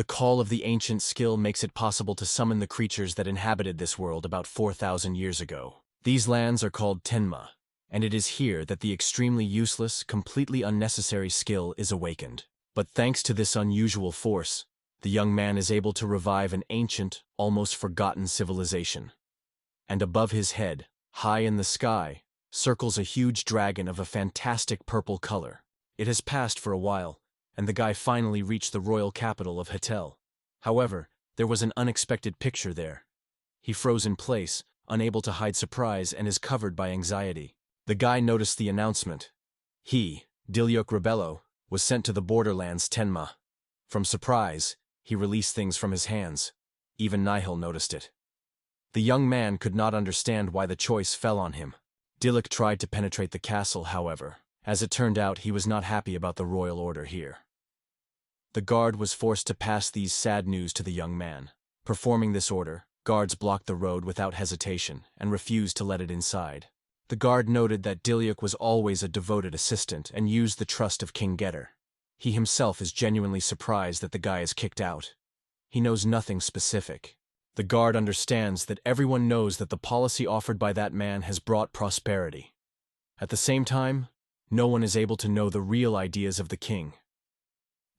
The call of the ancient skill makes it possible to summon the creatures that inhabited this world about 4,000 years ago. These lands are called Tenma, and it is here that the extremely useless, completely unnecessary skill is awakened. But thanks to this unusual force, the young man is able to revive an ancient, almost forgotten civilization. And above his head, high in the sky, circles a huge dragon of a fantastic purple color. It has passed for a while, and the guy finally reached the royal capital of Hatel. However, there was an unexpected picture there. He froze in place, unable to hide surprise, and is covered by anxiety. The guy noticed the announcement. He, Dilyok Rebello, was sent to the borderlands Tenma. From surprise, he released things from his hands. Even Nihil noticed it. The young man could not understand why the choice fell on him. Dilyok tried to penetrate the castle, however. As it turned out, he was not happy about the royal order here. The guard was forced to pass these sad news to the young man. Performing this order, guards blocked the road without hesitation and refused to let it inside. The guard noted that Dilyok was always a devoted assistant and used the trust of King Getter. He himself is genuinely surprised that the guy is kicked out. He knows nothing specific. The guard understands that everyone knows that the policy offered by that man has brought prosperity. At the same time, no one is able to know the real ideas of the king.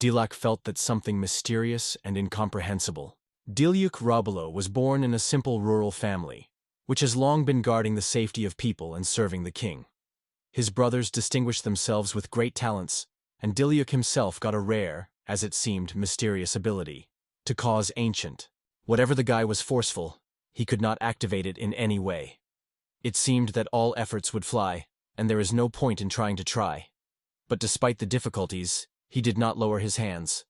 Dilyok felt that something mysterious and incomprehensible. Dilyok Rebello was born in a simple rural family, which has long been guarding the safety of people and serving the king. His brothers distinguished themselves with great talents, and Dilyok himself got a rare, as it seemed, mysterious ability to cause ancient. Whatever the guy was forceful, he could not activate it in any way. It seemed that all efforts would fly, and there is no point in trying to try. But despite the difficulties, he did not lower his hands.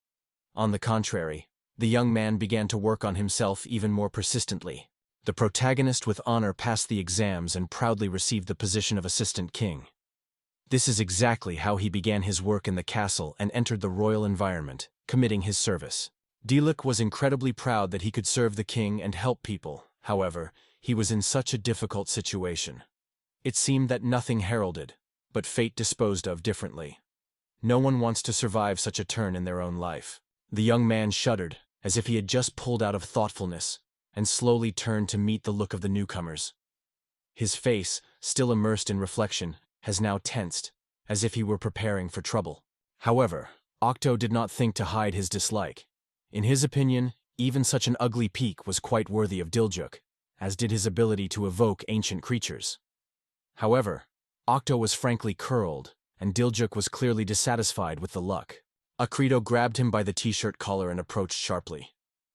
On the contrary, the young man began to work on himself even more persistently. The protagonist with honor passed the exams and proudly received the position of assistant king. This is exactly how he began his work in the castle and entered the royal environment, committing his service. Dilyok was incredibly proud that he could serve the king and help people. However, he was in such a difficult situation. It seemed that nothing heralded, but fate disposed of differently. No one wants to survive such a turn in their own life. The young man shuddered, as if he had just pulled out of thoughtfulness, and slowly turned to meet the look of the newcomers. His face, still immersed in reflection, has now tensed, as if he were preparing for trouble. However, Octo did not think to hide his dislike. In his opinion, even such an ugly peak was quite worthy of Dilyok, as did his ability to evoke ancient creatures. However, Octo was frankly curled, and Dilyok was clearly dissatisfied with the luck. Akredo grabbed him by the t-shirt collar and approached sharply.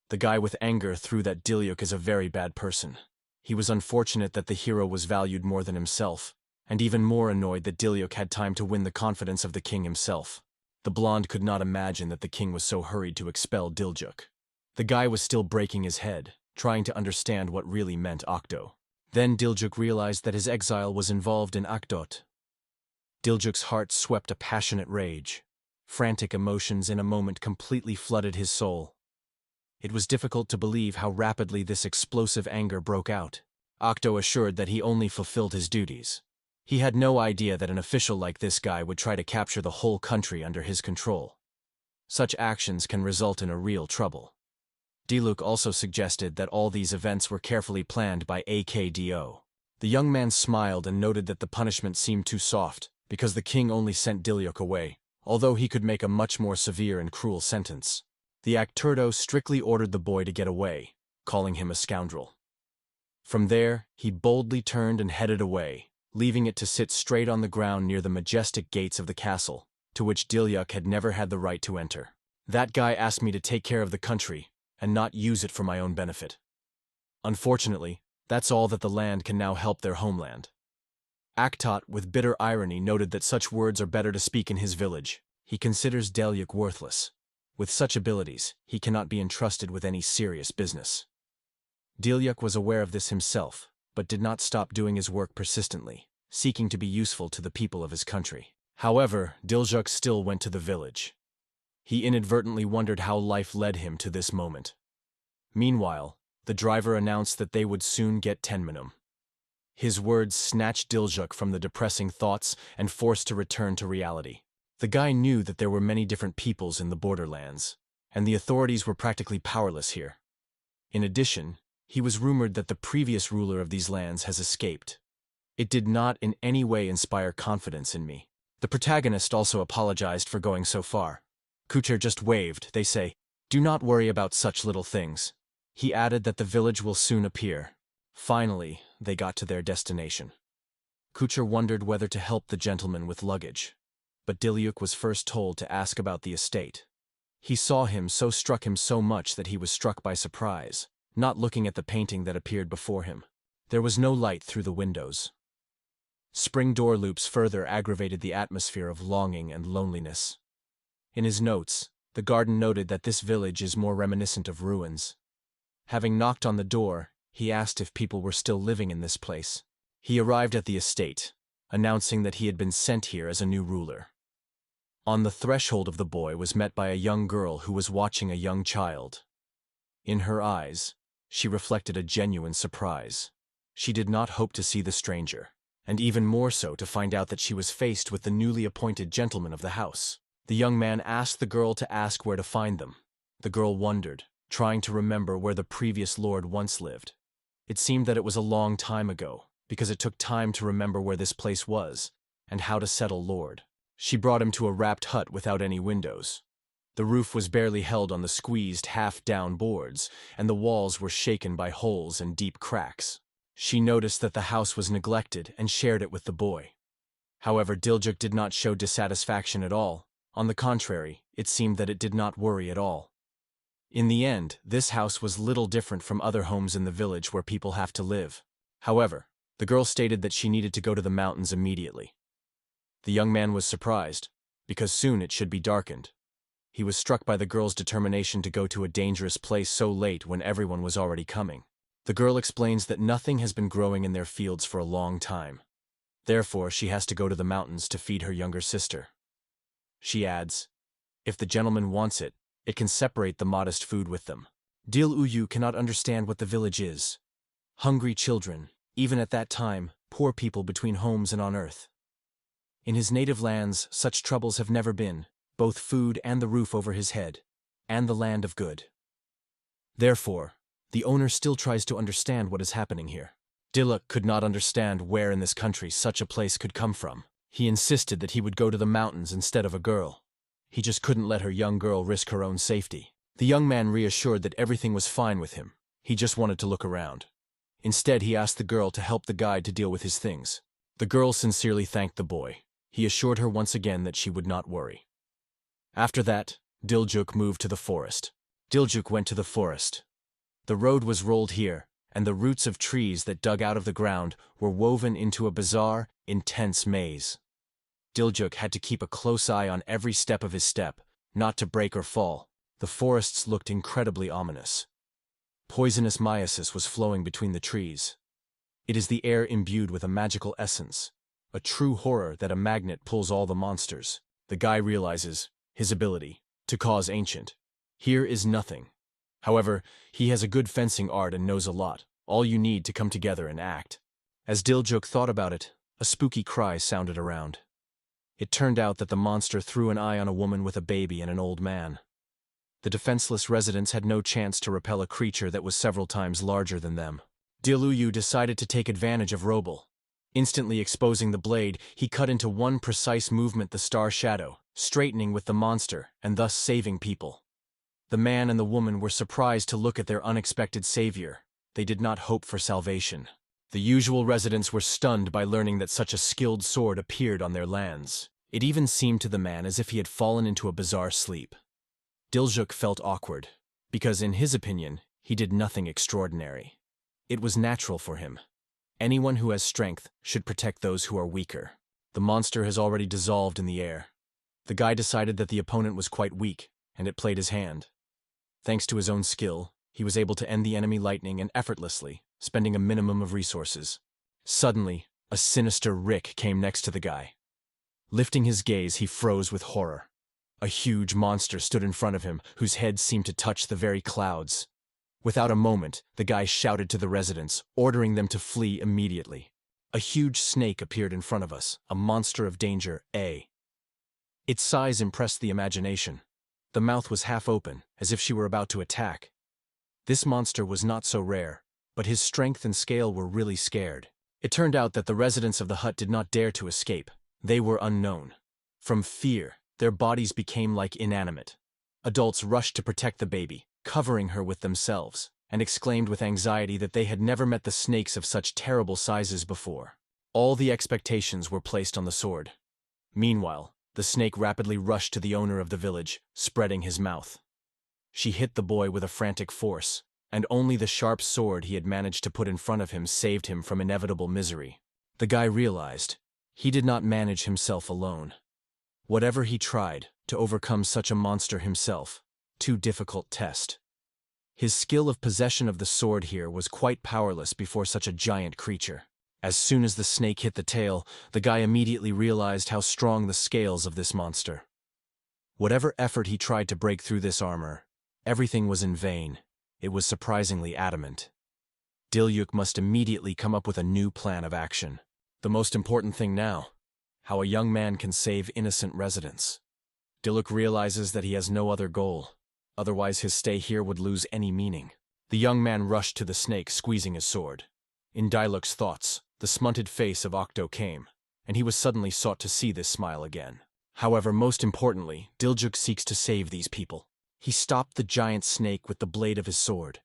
The guy with anger threw that Dilyok is a very bad person. He was unfortunate that the hero was valued more than himself, and even more annoyed that Dilyok had time to win the confidence of the king himself. The blonde could not imagine that the king was so hurried to expel Dilyok. The guy was still breaking his head, trying to understand what really meant Octo. Then Dilyok realized that his exile was involved in Akdot. Dilyok's heart swept a passionate rage. Frantic emotions in a moment completely flooded his soul. It was difficult to believe how rapidly this explosive anger broke out. Octo assured that he only fulfilled his duties. He had no idea that an official like this guy would try to capture the whole country under his control. Such actions can result in a real trouble. Dilyok also suggested that all these events were carefully planned by Akdo. The young man smiled and noted that the punishment seemed too soft, because the king only sent Dilyok away, although he could make a much more severe and cruel sentence. The Akturdo strictly ordered the boy to get away, calling him a scoundrel. From there, he boldly turned and headed away, leaving it to sit straight on the ground near the majestic gates of the castle, to which Dilyok had never had the right to enter. That guy asked me to take care of the country, and not use it for my own benefit. Unfortunately, that's all that the land can now help their homeland. Aktot, with bitter irony, noted that such words are better to speak in his village. He considers Dilyok worthless. With such abilities, he cannot be entrusted with any serious business. Dilyok was aware of this himself, but did not stop doing his work persistently, seeking to be useful to the people of his country. However, Dilyok still went to the village. He inadvertently wondered how life led him to this moment. Meanwhile, the driver announced that they would soon get Tenmanum. His words snatched Dilyok from the depressing thoughts and forced to return to reality. The guy knew that there were many different peoples in the borderlands, and the authorities were practically powerless here. In addition, he was rumored that the previous ruler of these lands has escaped. It did not in any way inspire confidence in me. The protagonist also apologized for going so far. Kucher just waved, they say, "Do not worry about such little things." He added that the village will soon appear. Finally, they got to their destination. Kucher wondered whether to help the gentleman with luggage, but Dilyuk was first told to ask about the estate. He saw him, so struck him so much that he was struck by surprise, not looking at the painting that appeared before him. There was no light through the windows. Spring door loops further aggravated the atmosphere of longing and loneliness. In his notes, the garden noted that this village is more reminiscent of ruins. Having knocked on the door, he asked if people were still living in this place. He arrived at the estate, announcing that he had been sent here as a new ruler. On the threshold of the boy was met by a young girl who was watching a young child. In her eyes, she reflected a genuine surprise. She did not hope to see the stranger, and even more so to find out that she was faced with the newly appointed gentleman of the house. The young man asked the girl to ask where to find them. The girl wondered, trying to remember where the previous lord once lived. It seemed that it was a long time ago, because it took time to remember where this place was, and how to settle lord. She brought him to a wrapped hut without any windows. The roof was barely held on the squeezed, half-down boards, and the walls were shaken by holes and deep cracks. She noticed that the house was neglected and shared it with the boy. However, Dilyuk did not show dissatisfaction at all. On the contrary, it seemed that it did not worry at all. In the end, this house was little different from other homes in the village where people have to live. However, the girl stated that she needed to go to the mountains immediately. The young man was surprised, because soon it should be darkened. He was struck by the girl's determination to go to a dangerous place so late when everyone was already coming. The girl explains that nothing has been growing in their fields for a long time. Therefore, she has to go to the mountains to feed her younger sister. She adds, if the gentleman wants it, it can separate the modest food with them. Dilyuk cannot understand what the village is. Hungry children, even at that time, poor people between homes and on earth. In his native lands, such troubles have never been, both food and the roof over his head, and the land of good. Therefore, the owner still tries to understand what is happening here. Dilyuk could not understand where in this country such a place could come from. He insisted that he would go to the mountains instead of a girl. He just couldn't let her young girl risk her own safety. The young man reassured that everything was fine with him. He just wanted to look around. Instead, he asked the girl to help the guide to deal with his things. The girl sincerely thanked the boy. He assured her once again that she would not worry. After that, Dilyuk moved to the forest. Dilyuk went to the forest. The road was rolled here, and the roots of trees that dug out of the ground were woven into a bizarre, intense maze. Dilyuk had to keep a close eye on every step of his step, not to break or fall. The forests looked incredibly ominous. Poisonous myosis was flowing between the trees. It is the air imbued with a magical essence, a true horror that a magnet pulls all the monsters. The guy realizes his ability to cause ancient. Here is nothing. However, he has a good fencing art and knows a lot, all you need to come together and act. As Dilyuk thought about it, a spooky cry sounded around. It turned out that the monster threw an eye on a woman with a baby and an old man. The defenseless residents had no chance to repel a creature that was several times larger than them. Dilyuk decided to take advantage of Robel. Instantly exposing the blade, he cut into one precise movement the star shadow, straightening with the monster and thus saving people. The man and the woman were surprised to look at their unexpected savior. They did not hope for salvation. The usual residents were stunned by learning that such a skilled sword appeared on their lands. It even seemed to the man as if he had fallen into a bizarre sleep. Dilyuk felt awkward, because in his opinion, he did nothing extraordinary. It was natural for him. Anyone who has strength should protect those who are weaker. The monster has already dissolved in the air. The guy decided that the opponent was quite weak, and it played his hand. Thanks to his own skill, he was able to end the enemy lightning and effortlessly, spending a minimum of resources. Suddenly, a sinister Rick came next to the guy. Lifting his gaze, he froze with horror. A huge monster stood in front of him, whose head seemed to touch the very clouds. Without a moment, the guy shouted to the residents, ordering them to flee immediately. A huge snake appeared in front of us, a monster of danger, Its size impressed the imagination. The mouth was half open, as if she were about to attack. This monster was not so rare, but his strength and scale were really scared. It turned out that the residents of the hut did not dare to escape. They were unknown. From fear, their bodies became like inanimate. Adults rushed to protect the baby, covering her with themselves, and exclaimed with anxiety that they had never met the snakes of such terrible sizes before. All the expectations were placed on the sword. Meanwhile, the snake rapidly rushed to the owner of the village, spreading his mouth. She hit the boy with a frantic force, and only the sharp sword he had managed to put in front of him saved him from inevitable misery. The guy realized he did not manage himself alone. Whatever he tried to overcome such a monster himself, too difficult test. His skill of possession of the sword here was quite powerless before such a giant creature. As soon as the snake hit the tail, the guy immediately realized how strong the scales of this monster. Whatever effort he tried to break through this armor, everything was in vain. It was surprisingly adamant. Dilyuk must immediately come up with a new plan of action. The most important thing now, how a young man can save innocent residents. Dilyuk realizes that he has no other goal, otherwise his stay here would lose any meaning. The young man rushed to the snake, squeezing his sword. In Diluk's thoughts, the smunted face of Octo came, and he was suddenly sought to see this smile again. However, most importantly, Dilyuk seeks to save these people. He stopped the giant snake with the blade of his sword.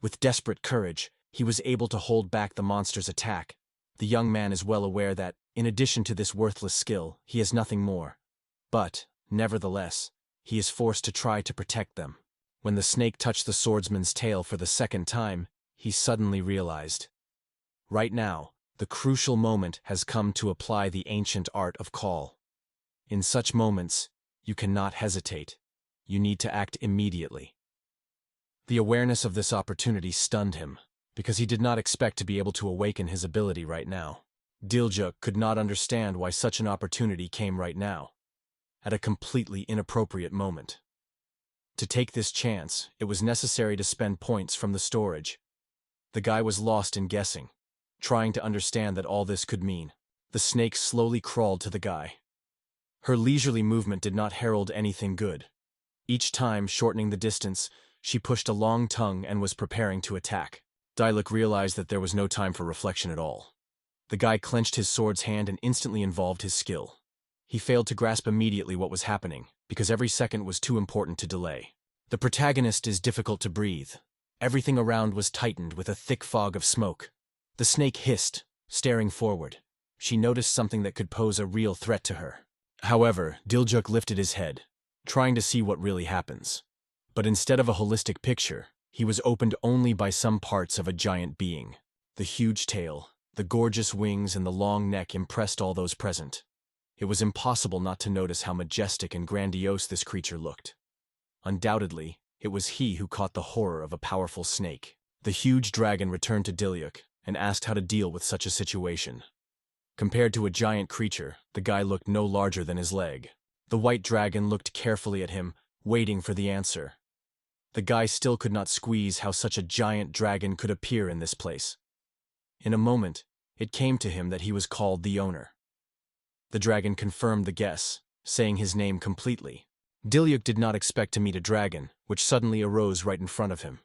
With desperate courage, he was able to hold back the monster's attack. The young man is well aware that, in addition to this worthless skill, he has nothing more. But, nevertheless, he is forced to try to protect them. When the snake touched the swordsman's tail for the second time, he suddenly realized. Right now, the crucial moment has come to apply the ancient art of call. In such moments, you cannot hesitate. You need to act immediately. The awareness of this opportunity stunned him, because he did not expect to be able to awaken his ability right now. Dilyuk could not understand why such an opportunity came right now, at a completely inappropriate moment. To take this chance, it was necessary to spend points from the storage. The guy was lost in guessing, trying to understand that all this could mean. The snake slowly crawled to the guy. Her leisurely movement did not herald anything good. Each time, shortening the distance, she pushed a long tongue and was preparing to attack. Dilyuk realized that there was no time for reflection at all. The guy clenched his sword's hand and instantly involved his skill. He failed to grasp immediately what was happening, because every second was too important to delay. The protagonist is difficult to breathe. Everything around was tightened with a thick fog of smoke. The snake hissed, staring forward. She noticed something that could pose a real threat to her. However, Dilyuk lifted his head, trying to see what really happens. But instead of a holistic picture, he was opened only by some parts of a giant being. The huge tail, the gorgeous wings, and the long neck impressed all those present. It was impossible not to notice how majestic and grandiose this creature looked. Undoubtedly, it was he who caught the horror of a powerful snake. The huge dragon returned to Dilyuk and asked how to deal with such a situation. Compared to a giant creature, the guy looked no larger than his leg. The white dragon looked carefully at him, waiting for the answer. The guy still could not squeeze how such a giant dragon could appear in this place. In a moment, it came to him that he was called the owner. The dragon confirmed the guess, saying his name completely. Dilyuk did not expect to meet a dragon, which suddenly arose right in front of him.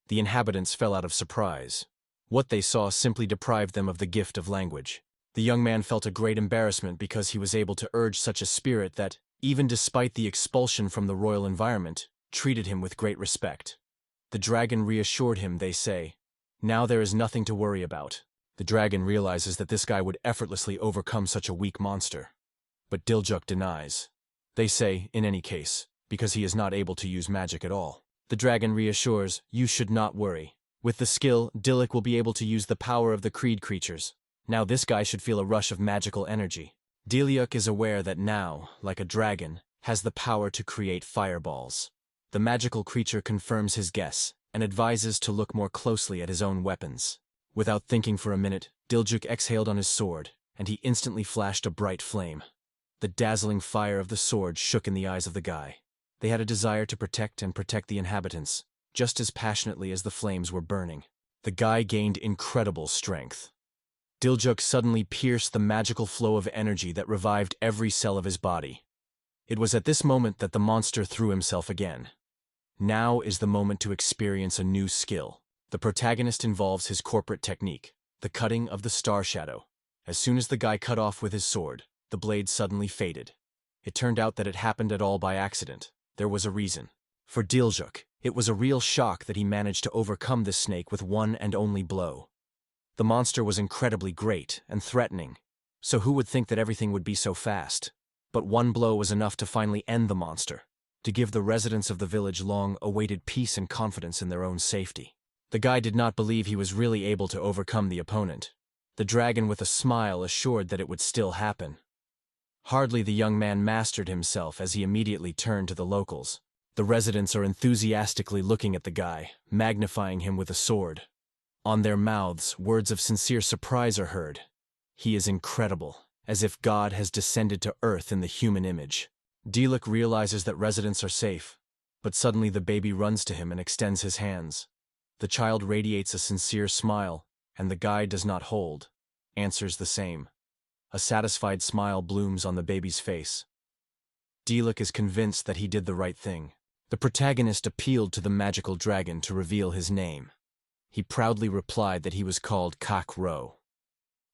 The inhabitants fell out of surprise. What they saw simply deprived them of the gift of language. The young man felt a great embarrassment because he was able to urge such a spirit that, even despite the expulsion from the royal environment, treated him with great respect. The dragon reassured him, they say. Now there is nothing to worry about. The dragon realizes that this guy would effortlessly overcome such a weak monster. But Dilyuk denies. They say, in any case, because he is not able to use magic at all. The dragon reassures, you should not worry. With the skill, Dilyuk will be able to use the power of the Creed creatures. Now this guy should feel a rush of magical energy. Dilyuk is aware that now, like a dragon, has the power to create fireballs. The magical creature confirms his guess and advises to look more closely at his own weapons. Without thinking for a minute, Dilyuk exhaled on his sword, and he instantly flashed a bright flame. The dazzling fire of the sword shook in the eyes of the guy. They had a desire to protect the inhabitants, just as passionately as the flames were burning. The guy gained incredible strength. Dilyuk suddenly pierced the magical flow of energy that revived every cell of his body. It was at this moment that the monster threw himself again. Now is the moment to experience a new skill. The protagonist involves his corporate technique, the cutting of the star shadow. As soon as the guy cut off with his sword, the blade suddenly faded. It turned out that it happened at all by accident. There was a reason. For Diljuk, it was a real shock that he managed to overcome this snake with one and only blow. The monster was incredibly great and threatening, so who would think that everything would be so fast? But one blow was enough to finally end the monster, to give the residents of the village long-awaited peace and confidence in their own safety. The guy did not believe he was really able to overcome the opponent. The dragon with a smile assured that it would still happen. Hardly the young man mastered himself as he immediately turned to the locals. The residents are enthusiastically looking at the guy, magnifying him with a sword. On their mouths, words of sincere surprise are heard. He is incredible, as if God has descended to earth in the human image. Diljuk realizes that residents are safe, but suddenly the baby runs to him and extends his hands. The child radiates a sincere smile, and the guy does not hold, answers the same. A satisfied smile blooms on the baby's face. Diljuk is convinced that he did the right thing. The protagonist appealed to the magical dragon to reveal his name. He proudly replied that he was called Hakura.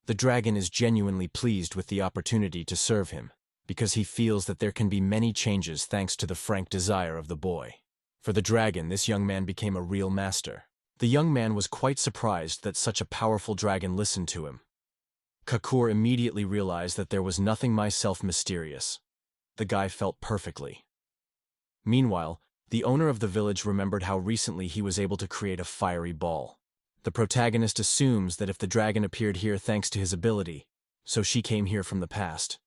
The dragon is genuinely pleased with the opportunity to serve him, because he feels that there can be many changes thanks to the frank desire of the boy. For the dragon, this young man became a real master. The young man was quite surprised that such a powerful dragon listened to him. Hakura immediately realized that there was nothing myself mysterious. The guy felt perfectly. Meanwhile, the owner of the village remembered how recently he was able to create a fiery ball. The protagonist assumes that if the dragon appeared here thanks to his ability, so she came here from the past.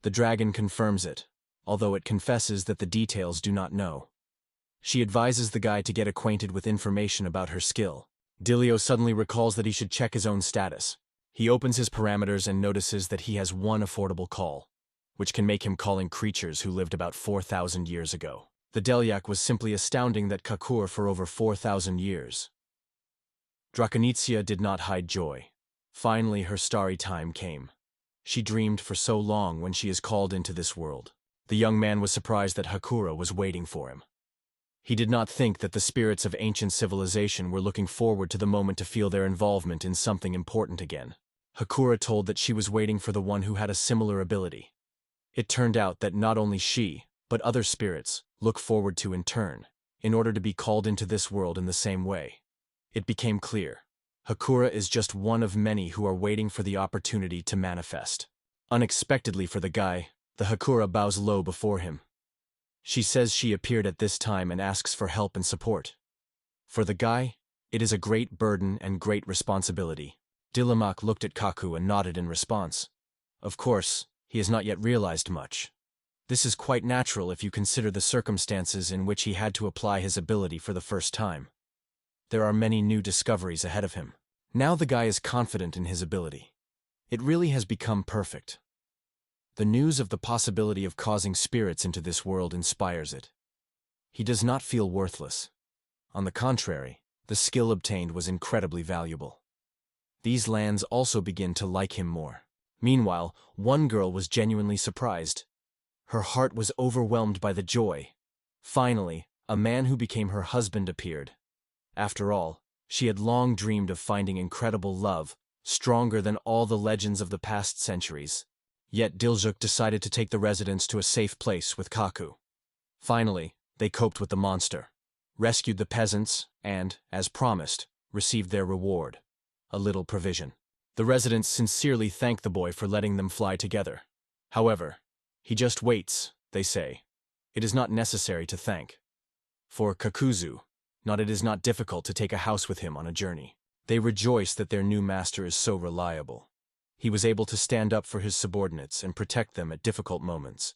The dragon confirms it, although it confesses that the details do not know. She advises the guy to get acquainted with information about her skill. Diljuk suddenly recalls that he should check his own status. He opens his parameters and notices that he has one affordable call, which can make him calling creatures who lived about 4,000 years ago. The Diljuk was simply astounding that Hakura for over 4,000 years. Drakonitsia did not hide joy. Finally, her starry time came. She dreamed for so long when she is called into this world. The young man was surprised that Hakura was waiting for him. He did not think that the spirits of ancient civilization were looking forward to the moment to feel their involvement in something important again. Hakura told that she was waiting for the one who had a similar ability. It turned out that not only she, but other spirits, look forward to in turn, in order to be called into this world in the same way. It became clear. Hakura is just one of many who are waiting for the opportunity to manifest. Unexpectedly for the guy, the Hakura bows low before him. She says she appeared at this time and asks for help and support. For the guy, it is a great burden and great responsibility. Diljuk looked at Kaku and nodded in response. Of course, he has not yet realized much. This is quite natural if you consider the circumstances in which he had to apply his ability for the first time. There are many new discoveries ahead of him. Now the guy is confident in his ability. It really has become perfect. The news of the possibility of causing spirits into this world inspires it. He does not feel worthless. On the contrary, the skill obtained was incredibly valuable. These lands also begin to like him more. Meanwhile, one girl was genuinely surprised. Her heart was overwhelmed by the joy. Finally, a man who became her husband appeared. After all, she had long dreamed of finding incredible love, stronger than all the legends of the past centuries. Yet Diljuk decided to take the residents to a safe place with Kaku. Finally, they coped with the monster, rescued the peasants, and, as promised, received their reward, a little provision. The residents sincerely thank the boy for letting them fly together. However, he just waits, they say. It is not necessary to thank. For Kakuzu, it is not difficult to take a house with him on a journey. They rejoice that their new master is so reliable. He was able to stand up for his subordinates and protect them at difficult moments.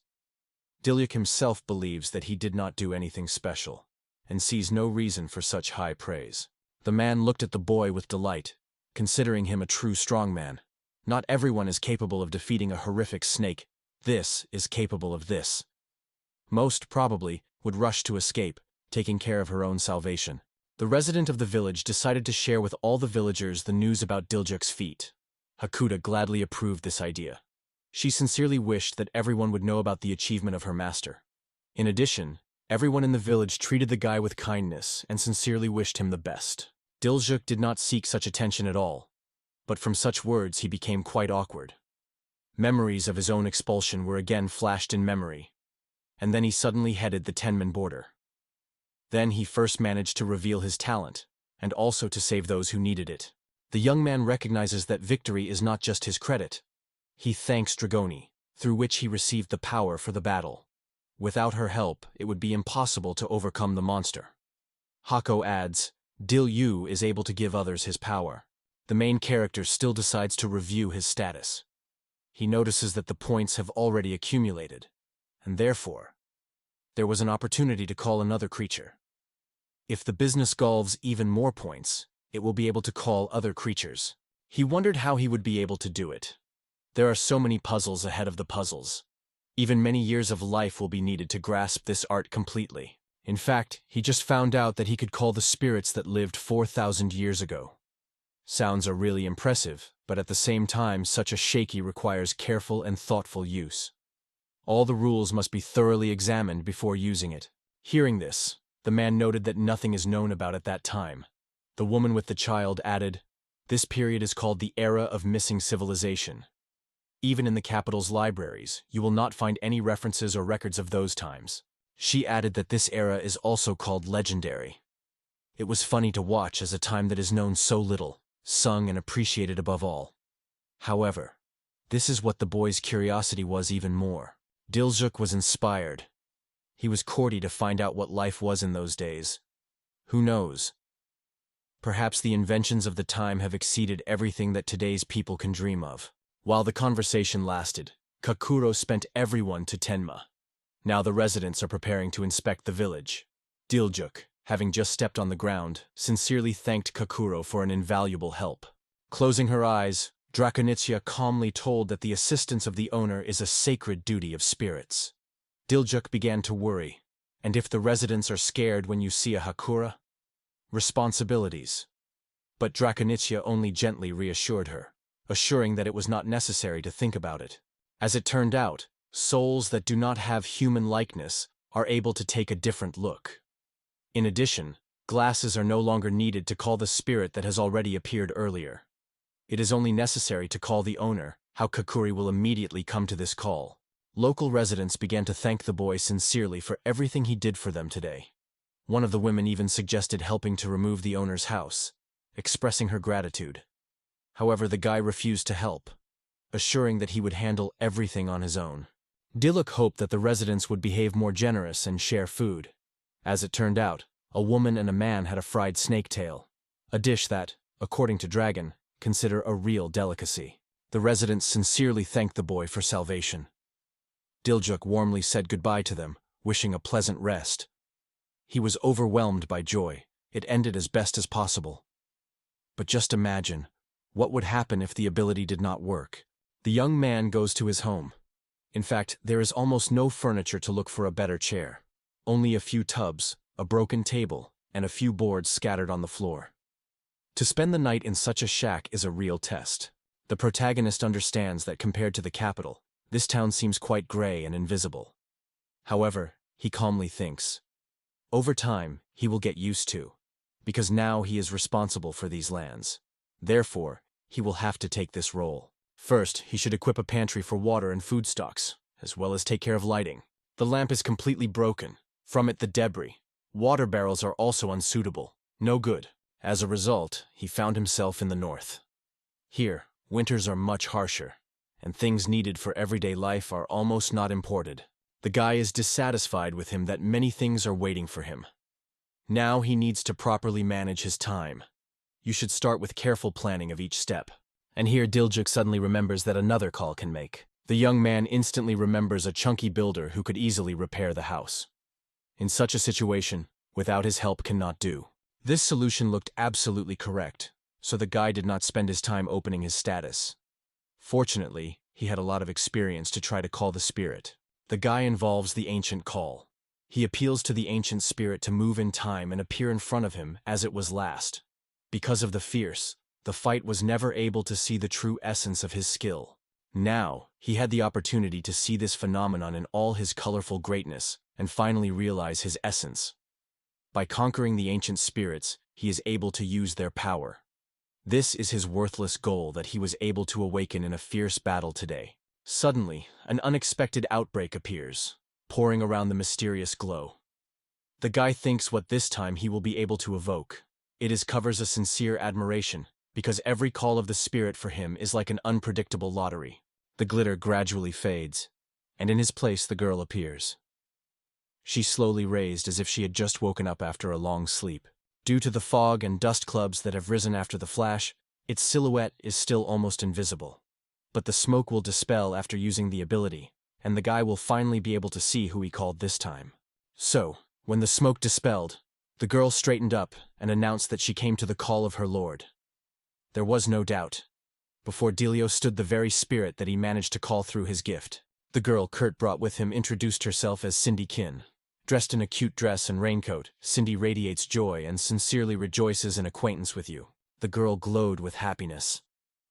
Diljuk himself believes that he did not do anything special, and sees no reason for such high praise. The man looked at the boy with delight, considering him a true strongman. Not everyone is capable of defeating a horrific snake. This is capable of this. Most probably would rush to escape, taking care of her own salvation. The resident of the village decided to share with all the villagers the news about Diljuk's feat. Hakura gladly approved this idea. She sincerely wished that everyone would know about the achievement of her master. In addition, everyone in the village treated the guy with kindness and sincerely wished him the best. Diljuk did not seek such attention at all, but from such words he became quite awkward. Memories of his own expulsion were again flashed in memory, and then he suddenly headed the Tenman border. Then he first managed to reveal his talent, and also to save those who needed it. The young man recognizes that victory is not just his credit. He thanks Dragoni, through which he received the power for the battle. Without her help, it would be impossible to overcome the monster. Hako adds, Dilyu is able to give others his power. The main character still decides to review his status. He notices that the points have already accumulated, and therefore, there was an opportunity to call another creature. If the business gulves even more points, it will be able to call other creatures. He wondered how he would be able to do it. There are so many puzzles ahead of the puzzles. Even many years of life will be needed to grasp this art completely. In fact, he just found out that he could call the spirits that lived 4,000 years ago. Sounds are really impressive, but at the same time, such a shaky requires careful and thoughtful use. All the rules must be thoroughly examined before using it. Hearing this, the man noted that nothing is known about at that time. The woman with the child added, this period is called the Era of Missing Civilization. Even in the capital's libraries, you will not find any references or records of those times. She added that this era is also called legendary. It was funny to watch as a time that is known so little, sung and appreciated above all. However, this is what the boy's curiosity was even more. Diljuk was inspired. He was courty to find out what life was in those days. Who knows? Perhaps the inventions of the time have exceeded everything that today's people can dream of. While the conversation lasted, Kakuro spent everyone to Tenma. Now the residents are preparing to inspect the village. Diljuk, having just stepped on the ground, sincerely thanked Kakuro for an invaluable help. Closing her eyes, Drakonitsya calmly told that the assistance of the owner is a sacred duty of spirits. Diljuk began to worry. And if the residents are scared when you see a Hakura? Responsibilities. But Drakonitsya only gently reassured her, assuring that it was not necessary to think about it. As it turned out, souls that do not have human likeness are able to take a different look. In addition, glasses are no longer needed to call the spirit that has already appeared earlier. It is only necessary to call the owner, how Kakuri will immediately come to this call. Local residents began to thank the boy sincerely for everything he did for them today. One of the women even suggested helping to remove the owner's house, expressing her gratitude. However, the guy refused to help, assuring that he would handle everything on his own. Diluk hoped that the residents would behave more generous and share food. As it turned out, a woman and a man had a fried snake tail, a dish that, according to Dragon, consider a real delicacy. The residents sincerely thanked the boy for salvation. Diljuk warmly said goodbye to them, wishing a pleasant rest. He was overwhelmed by joy. It ended as best as possible. But just imagine, what would happen if the ability did not work? The young man goes to his home. In fact, there is almost no furniture to look for a better chair. Only a few tubs, a broken table, and a few boards scattered on the floor. To spend the night in such a shack is a real test. The protagonist understands that compared to the capital, this town seems quite gray and invisible. However, he calmly thinks, over time, he will get used to, because now he is responsible for these lands. Therefore, he will have to take this role. First, he should equip a pantry for water and food stocks, as well as take care of lighting. The lamp is completely broken. From it, the debris. Water barrels are also unsuitable. No good. As a result, he found himself in the north. Here, winters are much harsher, and things needed for everyday life are almost not imported. The guy is dissatisfied with him that many things are waiting for him. Now he needs to properly manage his time. You should start with careful planning of each step. And here Diljuk suddenly remembers that another call can make. The young man instantly remembers a chunky builder who could easily repair the house. In such a situation, without his help cannot do. This solution looked absolutely correct, so the guy did not spend his time opening his status. Fortunately, he had a lot of experience to try to call the spirit. The guy involves the ancient call. He appeals to the ancient spirit to move in time and appear in front of him as it was last. Because of the fight was never able to see the true essence of his skill. Now, he had the opportunity to see this phenomenon in all his colorful greatness and finally realize his essence. By conquering the ancient spirits, he is able to use their power. This is his worthless goal that he was able to awaken in a fierce battle today. Suddenly, an unexpected outbreak appears, pouring around the mysterious glow. The guy thinks what this time he will be able to evoke. It covers a sincere admiration, because every call of the spirit for him is like an unpredictable lottery. The glitter gradually fades, and in his place the girl appears. She slowly raised as if she had just woken up after a long sleep. Due to the fog and dust clubs that have risen after the flash, its silhouette is still almost invisible. But the smoke will dispel after using the ability, and the guy will finally be able to see who he called this time. So, when the smoke dispelled, the girl straightened up and announced that she came to the call of her lord. There was no doubt. Before Delio stood the very spirit that he managed to call through his gift. The girl Kurt brought with him introduced herself as Cindy Kin. Dressed in a cute dress and raincoat, Cindy radiates joy and sincerely rejoices in acquaintance with you. The girl glowed with happiness.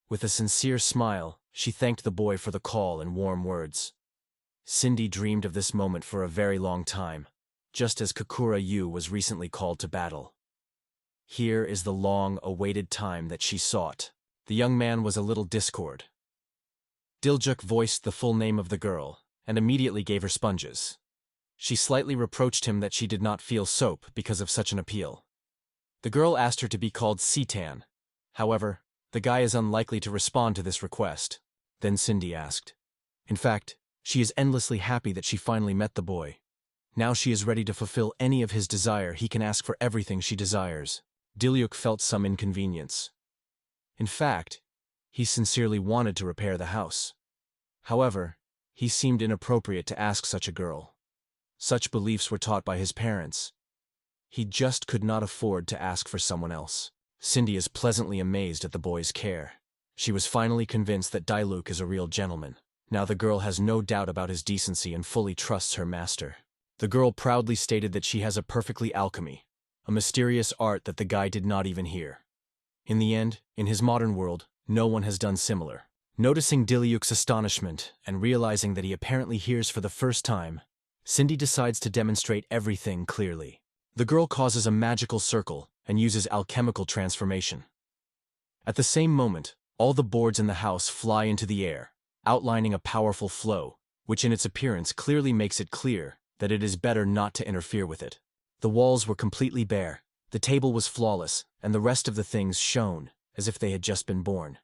With a sincere smile, she thanked the boy for the call and warm words. Cindy dreamed of this moment for a very long time, just as Hakura Yu was recently called to battle. Here is the long-awaited time that she sought. The young man was a little discord. Diljuk voiced the full name of the girl, and immediately gave her sponges. She slightly reproached him that she did not feel soap because of such an appeal. The girl asked her to be called Citan. However, the guy is unlikely to respond to this request. Then Cindy asked. In fact, she is endlessly happy that she finally met the boy. Now she is ready to fulfill any of his desire. He can ask for everything she desires. Diljuk felt some inconvenience. In fact, he sincerely wanted to repair the house. However, he seemed inappropriate to ask such a girl. Such beliefs were taught by his parents. He just could not afford to ask for someone else. Cindy is pleasantly amazed at the boy's care. She was finally convinced that Diluk is a real gentleman. Now the girl has no doubt about his decency and fully trusts her master. The girl proudly stated that she has a perfectly alchemy, a mysterious art that the guy did not even hear. In the end, in his modern world, no one has done similar. Noticing Dilyuk's astonishment and realizing that he apparently hears for the first time, Cindy decides to demonstrate everything clearly. The girl causes a magical circle and uses alchemical transformation. At the same moment, all the boards in the house fly into the air, outlining a powerful flow, which in its appearance clearly makes it clear that it is better not to interfere with it. The walls were completely bare, the table was flawless, and the rest of the things shone, as if they had just been born.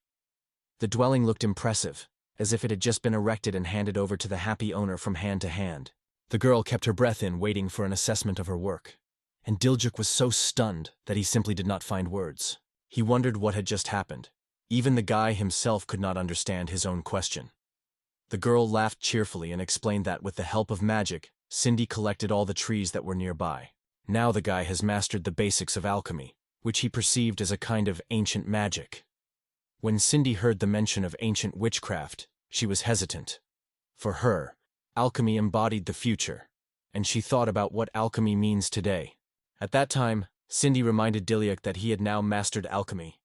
The dwelling looked impressive, as if it had just been erected and handed over to the happy owner from hand to hand. The girl kept her breath in, waiting for an assessment of her work. And Diljuk was so stunned that he simply did not find words. He wondered what had just happened. Even the guy himself could not understand his own question. The girl laughed cheerfully and explained that with the help of magic, Cindy collected all the trees that were nearby. Now the guy has mastered the basics of alchemy, which he perceived as a kind of ancient magic. When Cindy heard the mention of ancient witchcraft, she was hesitant. For her, alchemy embodied the future, and she thought about what alchemy means today. At that time, Cindy reminded Dilyuk that he had now mastered alchemy.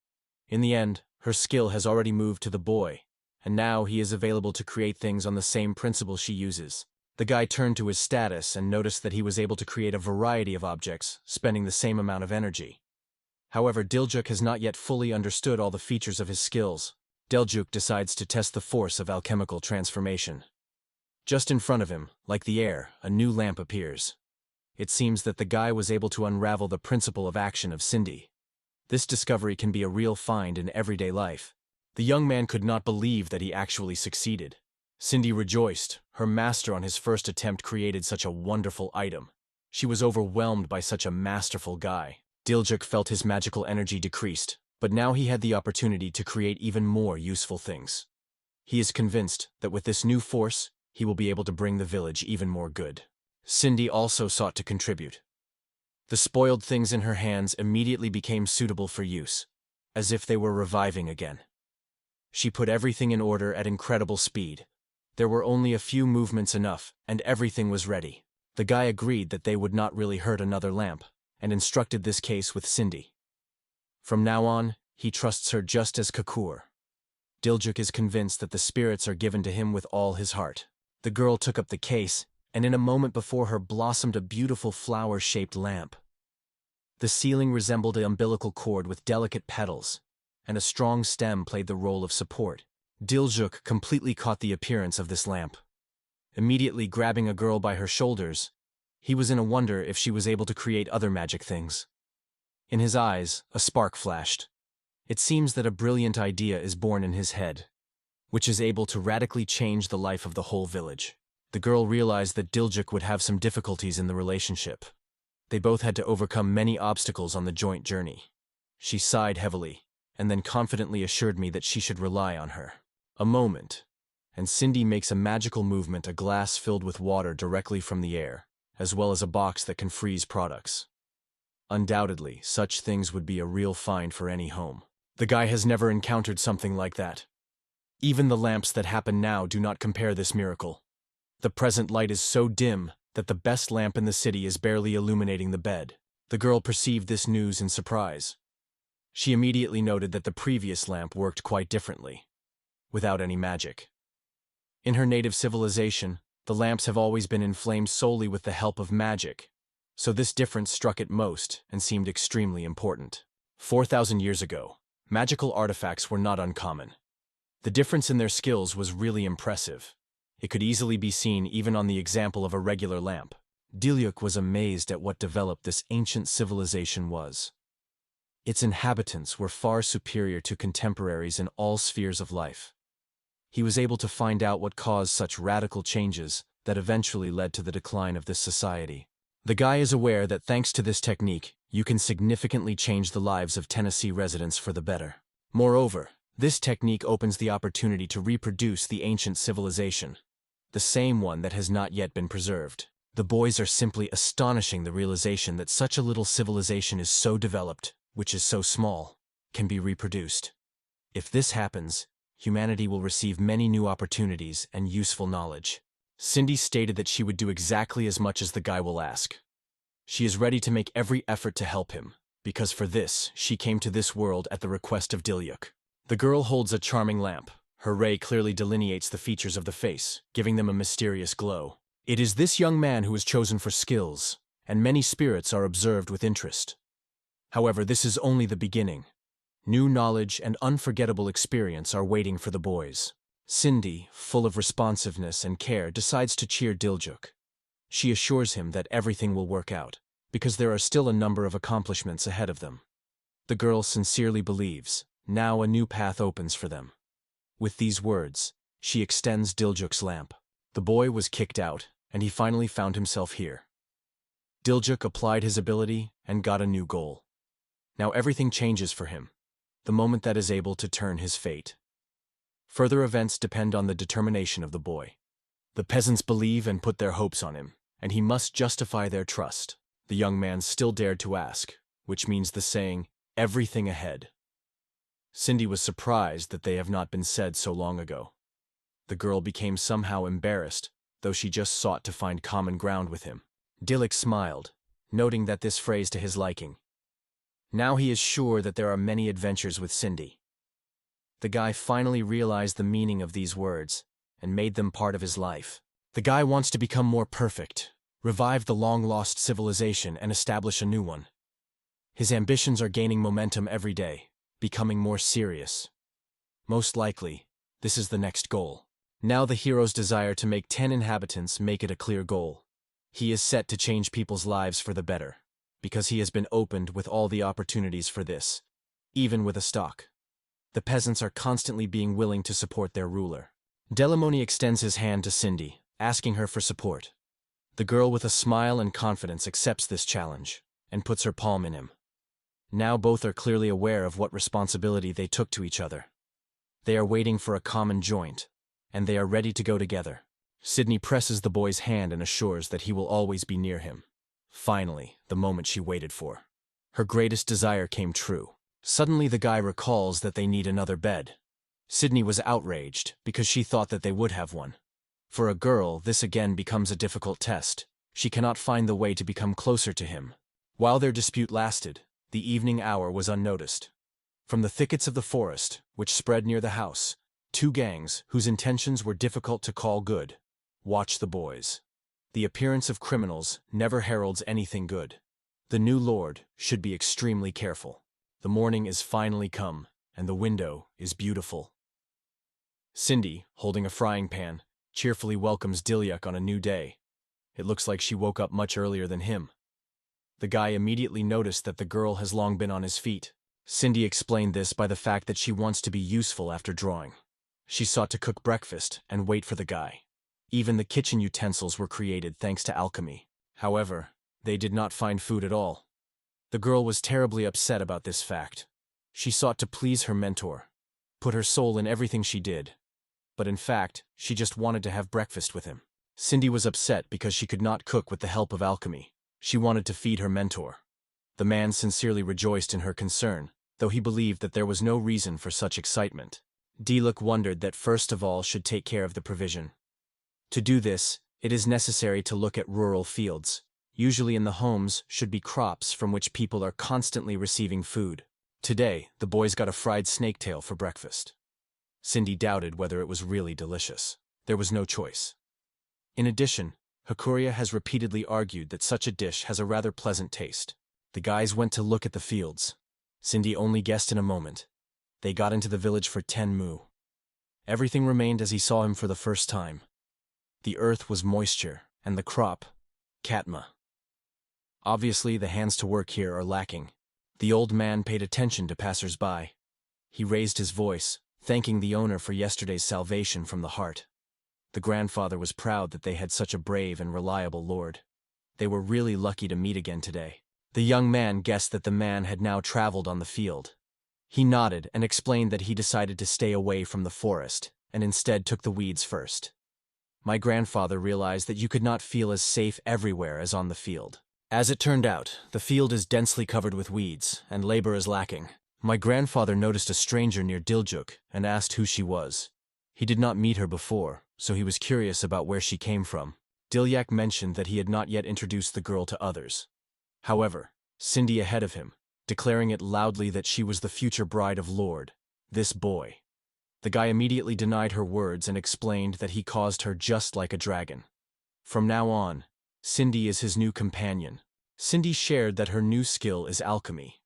In the end, her skill has already moved to the boy, and now he is available to create things on the same principle she uses. The guy turned to his status and noticed that he was able to create a variety of objects, spending the same amount of energy. However, Diljuk has not yet fully understood all the features of his skills. Diljuk decides to test the force of alchemical transformation. Just in front of him, like the air, a new lamp appears. It seems that the guy was able to unravel the principle of action of Cindy. This discovery can be a real find in everyday life. The young man could not believe that he actually succeeded. Cindy rejoiced. Her master on his first attempt created such a wonderful item. She was overwhelmed by such a masterful guy. Diljuk felt his magical energy decreased, but now he had the opportunity to create even more useful things. He is convinced that with this new force, he will be able to bring the village even more good. Cindy also sought to contribute. The spoiled things in her hands immediately became suitable for use, as if they were reviving again. She put everything in order at incredible speed. There were only a few movements enough, and everything was ready. The guy agreed that they would not really hurt another lamp, and instructed this case with Cindy. From now on, he trusts her just as Hakura. Diljuk is convinced that the spirits are given to him with all his heart. The girl took up the case, and in a moment before her blossomed a beautiful flower-shaped lamp. The ceiling resembled an umbilical cord with delicate petals, and a strong stem played the role of support. Diljuk completely caught the appearance of this lamp. Immediately grabbing a girl by her shoulders, he was in a wonder if she was able to create other magic things. In his eyes, a spark flashed. It seems that a brilliant idea is born in his head, which is able to radically change the life of the whole village. The girl realized that Diljuk would have some difficulties in the relationship. They both had to overcome many obstacles on the joint journey. She sighed heavily, and then confidently assured me that she should rely on her. A moment, and Cindy makes a magical movement, a glass filled with water directly from the air, as well as a box that can freeze products. Undoubtedly, such things would be a real find for any home. The guy has never encountered something like that. Even the lamps that happen now do not compare this miracle. The present light is so dim that the best lamp in the city is barely illuminating the bed. The girl perceived this news in surprise. She immediately noted that the previous lamp worked quite differently, without any magic. In her native civilization, the lamps have always been inflamed solely with the help of magic, so this difference struck it most and seemed extremely important. 4,000 years ago, magical artifacts were not uncommon. The difference in their skills was really impressive. It could easily be seen even on the example of a regular lamp. Diljuk was amazed at what developed this ancient civilization was. Its inhabitants were far superior to contemporaries in all spheres of life. He was able to find out what caused such radical changes that eventually led to the decline of this society. The guy is aware that thanks to this technique, you can significantly change the lives of Tennessee residents for the better. Moreover, this technique opens the opportunity to reproduce the ancient civilization, the same one that has not yet been preserved. The boys are simply astonishing. The realization that such a little civilization is so developed, which is so small, can be reproduced. If this happens, humanity will receive many new opportunities and useful knowledge. Cindy stated that she would do exactly as much as the guy will ask. She is ready to make every effort to help him, because for this, she came to this world at the request of Diljuk. The girl holds a charming lamp. Her ray clearly delineates the features of the face, giving them a mysterious glow. It is this young man who is chosen for skills, and many spirits are observed with interest. However, this is only the beginning. New knowledge and unforgettable experience are waiting for the boys. Cindy, full of responsiveness and care, decides to cheer Diljuk. She assures him that everything will work out, because there are still a number of accomplishments ahead of them. The girl sincerely believes, now a new path opens for them. With these words, she extends Diljuk's lamp. The boy was kicked out, and he finally found himself here. Diljuk applied his ability and got a new goal. Now everything changes for him, the moment that is able to turn his fate. Further events depend on the determination of the boy. The peasants believe and put their hopes on him, and he must justify their trust. The young man still dared to ask, which means the saying, everything ahead. Cindy was surprised that they have not been said so long ago. The girl became somehow embarrassed, though she just sought to find common ground with him. Diljuk smiled, noting that this phrase to his liking. Now he is sure that there are many adventures with Cindy. The guy finally realized the meaning of these words, and made them part of his life. The guy wants to become more perfect, revive the long-lost civilization, and establish a new one. His ambitions are gaining momentum every day, becoming more serious. Most likely, this is the next goal. Now the hero's desire to make 10 inhabitants make it a clear goal. He is set to change people's lives for the better, because he has been opened with all the opportunities for this, even with a stock. The peasants are constantly being willing to support their ruler. Delimony extends his hand to Cindy, asking her for support. The girl with a smile and confidence accepts this challenge, and puts her palm in him. Now both are clearly aware of what responsibility they took to each other. They are waiting for a common joint, and they are ready to go together. Sydney presses the boy's hand and assures that he will always be near him. Finally, the moment she waited for. Her greatest desire came true. Suddenly the guy recalls that they need another bed. Sydney was outraged because she thought that they would have one. For a girl, this again becomes a difficult test. She cannot find the way to become closer to him. While their dispute lasted, the evening hour was unnoticed. From the thickets of the forest, which spread near the house, Two gangs, whose intentions were difficult to call good. Watch the boys. The appearance of criminals never heralds anything good. The new lord should be extremely careful. The morning is finally come, and the window is beautiful. Cindy, holding a frying pan, cheerfully welcomes Dilyak on a new day. It looks like she woke up much earlier than him. The guy immediately noticed that the girl has long been on his feet. Cindy explained this by the fact that she wants to be useful after drawing. She sought to cook breakfast and wait for the guy. Even the kitchen utensils were created thanks to alchemy. However, they did not find food at all. The girl was terribly upset about this fact. She sought to please her mentor, put her soul in everything she did. But in fact, she just wanted to have breakfast with him. Cindy was upset because she could not cook with the help of alchemy. She wanted to feed her mentor. The man sincerely rejoiced in her concern, though he believed that there was no reason for such excitement. Dilyak wondered that first of all should take care of the provision. To do this, it is necessary to look at rural fields. Usually in the homes should be crops from which people are constantly receiving food. Today, the boys got a fried snaketail for breakfast. Cindy doubted whether it was really delicious. There was no choice. In addition, Hakura has repeatedly argued that such a dish has a rather pleasant taste. The guys went to look at the fields. Cindy only guessed in a moment. They got into the village for Tenmu. Everything remained as he saw him for the first time. The earth was moisture, and the crop, Katma. Obviously, the hands to work here are lacking. The old man paid attention to passers-by. He raised his voice, thanking the owner for yesterday's salvation from the heart. The grandfather was proud that they had such a brave and reliable lord. They were really lucky to meet again today. The young man guessed that the man had now traveled on the field. He nodded and explained that he decided to stay away from the forest, and instead took the weeds first. My grandfather realized that you could not feel as safe everywhere as on the field. As it turned out, the field is densely covered with weeds, and labor is lacking. My grandfather noticed a stranger near Diljuk and asked who she was. He did not meet her before, so he was curious about where she came from. Dilyak mentioned that he had not yet introduced the girl to others. However, Cindy ahead of him, declaring it loudly that she was the future bride of Lord, this boy. The guy immediately denied her words and explained that he caused her just like a dragon. From now on, Cindy is his new companion. Cindy shared that her new skill is alchemy.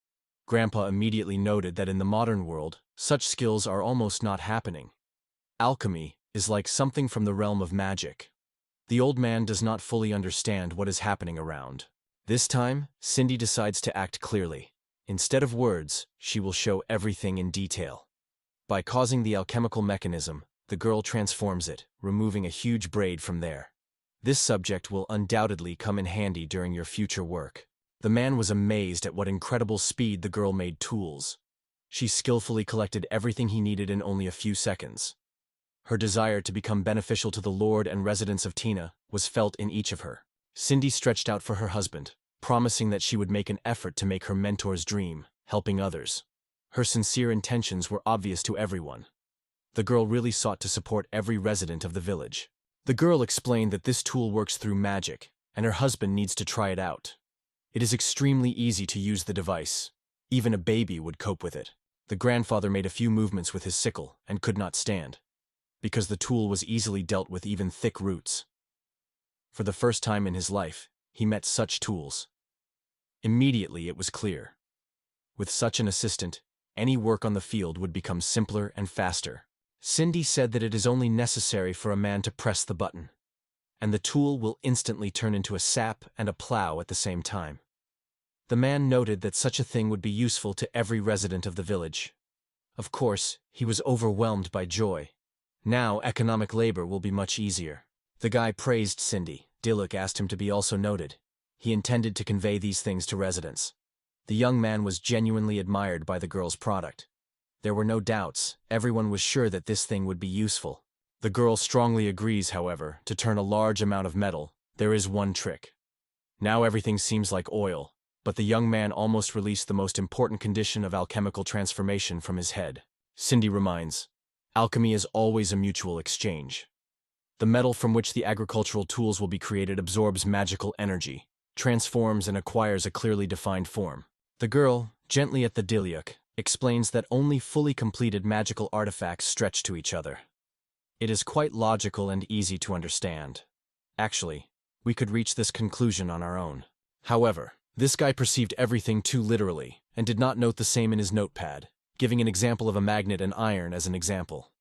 Grandpa immediately noted that in the modern world, such skills are almost not happening. Alchemy is like something from the realm of magic. The old man does not fully understand what is happening around. This time, Cindy decides to act clearly. Instead of words, she will show everything in detail. By causing the alchemical mechanism, the girl transforms it, removing a huge braid from there. This subject will undoubtedly come in handy during your future work. The man was amazed at what incredible speed the girl made tools. She skillfully collected everything he needed in only a few seconds. Her desire to become beneficial to the lord and residents of Tina was felt in each of her. Cindy stretched out for her husband, promising that she would make an effort to make her mentor's dream, helping others. Her sincere intentions were obvious to everyone. The girl really sought to support every resident of the village. The girl explained that this tool works through magic, and her husband needs to try it out. It is extremely easy to use the device. Even a baby would cope with it. The grandfather made a few movements with his sickle and could not stand, because the tool was easily dealt with even thick roots. For the first time in his life, he met such tools. Immediately it was clear. With such an assistant, any work on the field would become simpler and faster. Cindy said that it is only necessary for a man to press the button, and the tool will instantly turn into a sap and a plow at the same time. The man noted that such a thing would be useful to every resident of the village. Of course, he was overwhelmed by joy. Now economic labor will be much easier. The guy praised Cindy. Dilyak asked him to be also noted. He intended to convey these things to residents. The young man was genuinely admired by the girl's product. There were no doubts. Everyone was sure that this thing would be useful. The girl strongly agrees, however, to turn a large amount of metal. There is one trick. Now everything seems like oil, but the young man almost released the most important condition of alchemical transformation from his head. Cindy reminds, alchemy is always a mutual exchange. The metal from which the agricultural tools will be created absorbs magical energy, transforms and acquires a clearly defined form. The girl, gently at the Dilyak, explains that only fully completed magical artifacts stretch to each other. It is quite logical and easy to understand. Actually, we could reach this conclusion on our own. However, this guy perceived everything too literally and did not note the same in his notepad, giving an example of a magnet and iron as an example.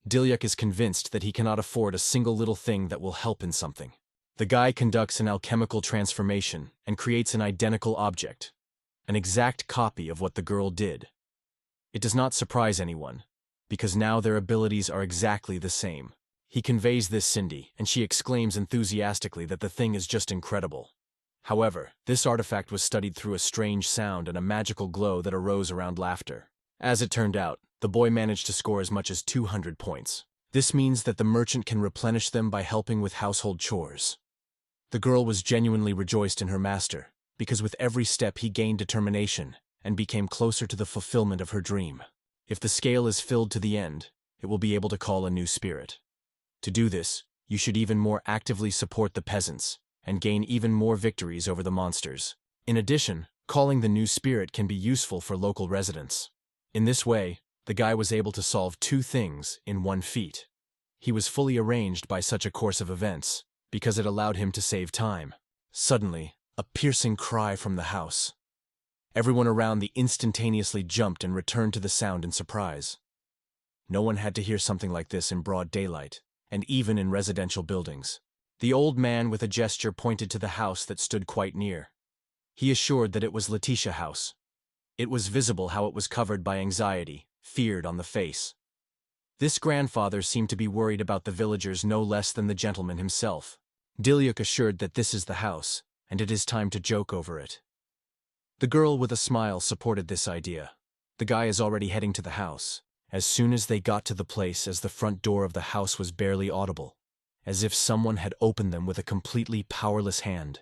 Dilyuk is convinced that he cannot afford a single little thing that will help in something. The guy conducts an alchemical transformation and creates an identical object, an exact copy of what the girl did. It does not surprise anyone, because now their abilities are exactly the same. He conveys this Cindy, and she exclaims enthusiastically that the thing is just incredible. However, this artifact was studied through a strange sound and a magical glow that arose around laughter. As it turned out, the boy managed to score as much as 200 points. This means that the merchant can replenish them by helping with household chores. The girl was genuinely rejoiced in her master, because with every step he gained determination and became closer to the fulfillment of her dream. If the scale is filled to the end, it will be able to call a new spirit. To do this, you should even more actively support the peasants and gain even more victories over the monsters. In addition, calling the new spirit can be useful for local residents. In this way, the guy was able to solve 2 things in 1 feat. He was fully arranged by such a course of events, because it allowed him to save time. Suddenly, a piercing cry from the house. Everyone around the instantaneously jumped and returned to the sound in surprise. No one had to hear something like this in broad daylight, and even in residential buildings. The old man with a gesture pointed to the house that stood quite near. He assured that it was Letitia House. It was visible how it was covered by anxiety, feared on the face. This grandfather seemed to be worried about the villagers no less than the gentleman himself. Dilyuk assured that this is the house, and it is time to joke over it. The girl with a smile supported this idea. The guy is already heading to the house. As soon as they got to the place, as the front door of the house was barely audible, as if someone had opened them with a completely powerless hand.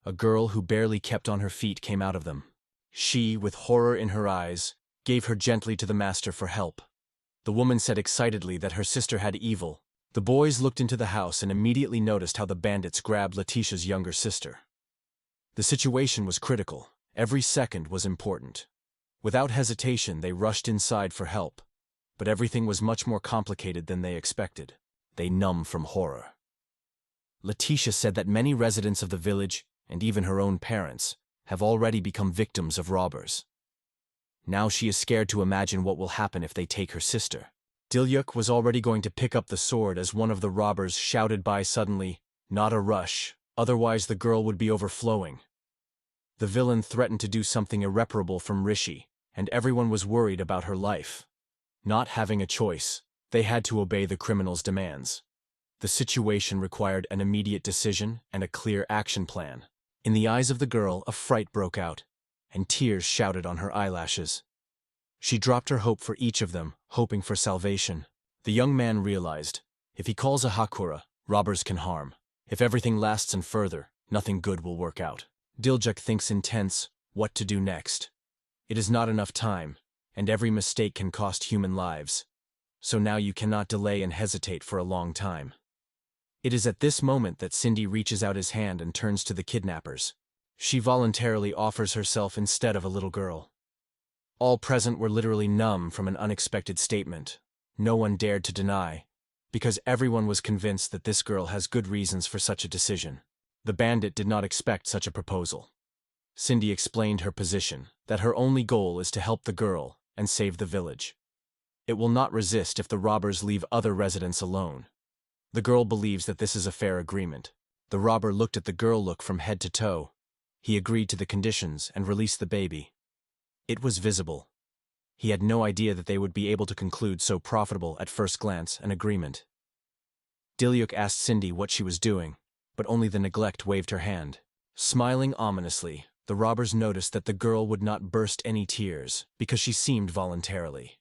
A girl who barely kept on her feet came out of them. She, with horror in her eyes, gave her gently to the master for help. The woman said excitedly that her sister had evil. The boys looked into the house and immediately noticed how the bandits grabbed Letitia's younger sister. The situation was critical. Every second was important. Without hesitation, they rushed inside for help. But everything was much more complicated than they expected. They numbed from horror. Letitia said that many residents of the village, and even her own parents, have already become victims of robbers. Now she is scared to imagine what will happen if they take her sister. Dilyuk was already going to pick up the sword as one of the robbers shouted by suddenly, "Not a rush, otherwise the girl would be overflowing." The villain threatened to do something irreparable from Rishi, and everyone was worried about her life. Not having a choice, they had to obey the criminal's demands. The situation required an immediate decision and a clear action plan. In the eyes of the girl, a fright broke out, and tears shouted on her eyelashes. She dropped her hope for each of them, hoping for salvation. The young man realized, if he calls a Hakura, robbers can harm. If everything lasts and further, nothing good will work out. Dilyuk thinks intense, what to do next. It is not enough time, and every mistake can cost human lives. So now you cannot delay and hesitate for a long time. It is at this moment that Cindy reaches out his hand and turns to the kidnappers. She voluntarily offers herself instead of a little girl. All present were literally numb from an unexpected statement. No one dared to deny, because everyone was convinced that this girl has good reasons for such a decision. The bandit did not expect such a proposal. Cindy explained her position, that her only goal is to help the girl and save the village. It will not resist if the robbers leave other residents alone. The girl believes that this is a fair agreement. The robber looked at the girl from head to toe. He agreed to the conditions and released the baby. It was visible. He had no idea that they would be able to conclude so profitable at first glance an agreement. Dilyuk asked Cindy what she was doing, but only the neglect waved her hand. Smiling ominously, the robbers noticed that the girl would not burst any tears because she seemed voluntarily.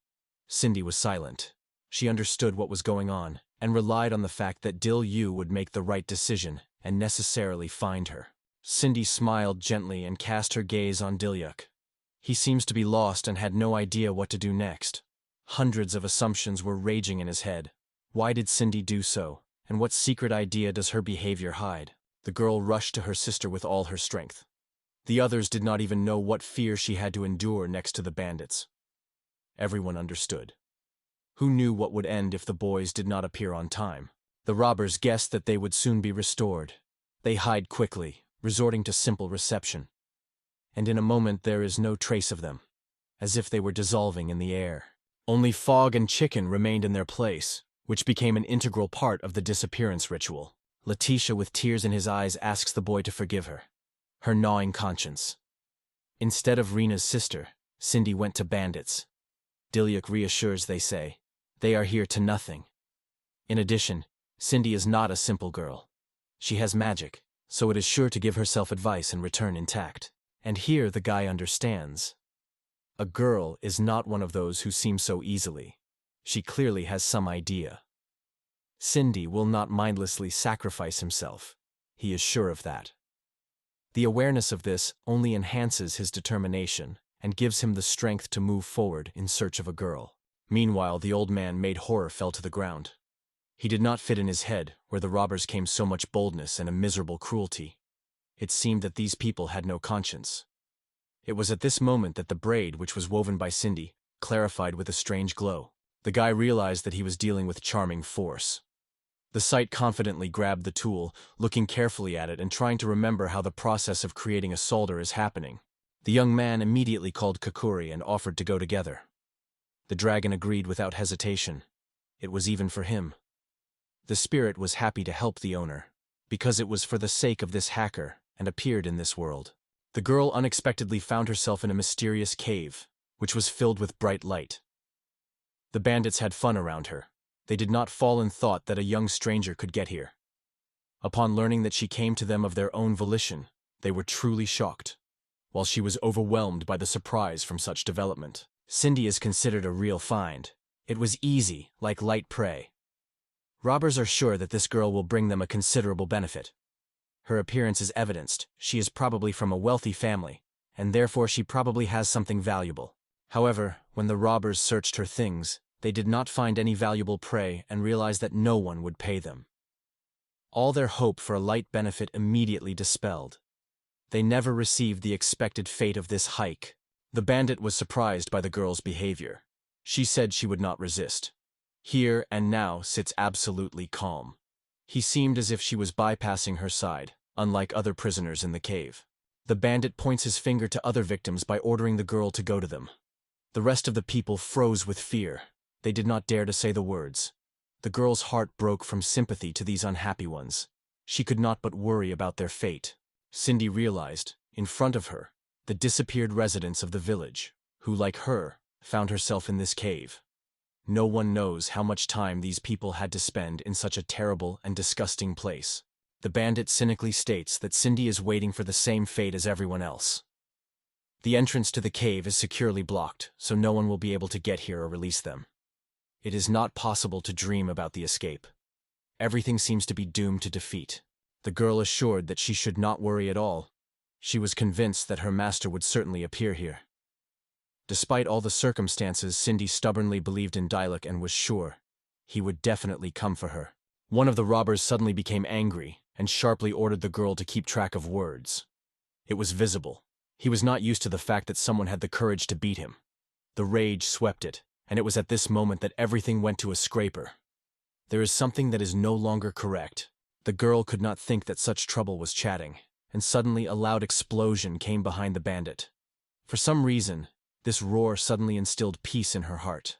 Cindy was silent. She understood what was going on and relied on the fact that Dilyuk would make the right decision and necessarily find her. Cindy smiled gently and cast her gaze on Dilyuk. He seems to be lost and had no idea what to do next. Hundreds of assumptions were raging in his head. Why did Cindy do so? And what secret idea does her behavior hide? The girl rushed to her sister with all her strength. The others did not even know what fear she had to endure next to the bandits. Everyone understood. Who knew what would end if the boys did not appear on time? The robbers guessed that they would soon be restored. They hide quickly, resorting to simple reception. And in a moment there is no trace of them, as if they were dissolving in the air. Only fog and chicken remained in their place, which became an integral part of the disappearance ritual. Letitia, with tears in his eyes, asks the boy to forgive her. Her gnawing conscience. Instead of Rena's sister, Cindy went to bandits. Dilyuk reassures, they say. They are here to nothing. In addition, Cindy is not a simple girl. She has magic, so it is sure to give herself advice and return intact. And here the guy understands. A girl is not one of those who seem so easily. She clearly has some idea. Cindy will not mindlessly sacrifice himself. He is sure of that. The awareness of this only enhances his determination and gives him the strength to move forward in search of a girl. Meanwhile, the old man made horror fell to the ground. He did not fit in his head, where the robbers came so much boldness and a miserable cruelty. It seemed that these people had no conscience. It was at this moment that the braid, which was woven by Cindy, clarified with a strange glow. The guy realized that he was dealing with charming force. The sight confidently grabbed the tool, looking carefully at it and trying to remember how the process of creating a solder is happening. The young man immediately called Hakura and offered to go together. The dragon agreed without hesitation. It was even for him. The spirit was happy to help the owner, because it was for the sake of this hacker, and appeared in this world. The girl unexpectedly found herself in a mysterious cave, which was filled with bright light. The bandits had fun around her. They did not fall in thought that a young stranger could get here. Upon learning that she came to them of their own volition, they were truly shocked, while she was overwhelmed by the surprise from such development. Cindy is considered a real find. It was easy, like light prey. Robbers are sure that this girl will bring them a considerable benefit. Her appearance is evidenced. She is probably from a wealthy family, and therefore she probably has something valuable. However, when the robbers searched her things, they did not find any valuable prey and realized that no one would pay them. All their hope for a light benefit immediately dispelled. They never received the expected fate of this hike. The bandit was surprised by the girl's behavior. She said she would not resist. Here and now sits absolutely calm. He seemed as if she was bypassing her side, unlike other prisoners in the cave. The bandit points his finger to other victims by ordering the girl to go to them. The rest of the people froze with fear. They did not dare to say the words. The girl's heart broke from sympathy to these unhappy ones. She could not but worry about their fate. Cindy realized, in front of her, the disappeared residents of the village, who, like her, found herself in this cave. No one knows how much time these people had to spend in such a terrible and disgusting place. The bandit cynically states that Cindy is waiting for the same fate as everyone else. The entrance to the cave is securely blocked, so no one will be able to get here or release them. It is not possible to dream about the escape. Everything seems to be doomed to defeat. The girl assured that she should not worry at all. She was convinced that her master would certainly appear here. Despite all the circumstances, Cindy stubbornly believed in Diluc and was sure he would definitely come for her. One of the robbers suddenly became angry and sharply ordered the girl to keep track of words. It was visible. He was not used to the fact that someone had the courage to beat him. The rage swept it, and it was at this moment that everything went to a scraper. There is something that is no longer correct. The girl could not think that such trouble was chatting, and suddenly a loud explosion came behind the bandit. For some reason, this roar suddenly instilled peace in her heart.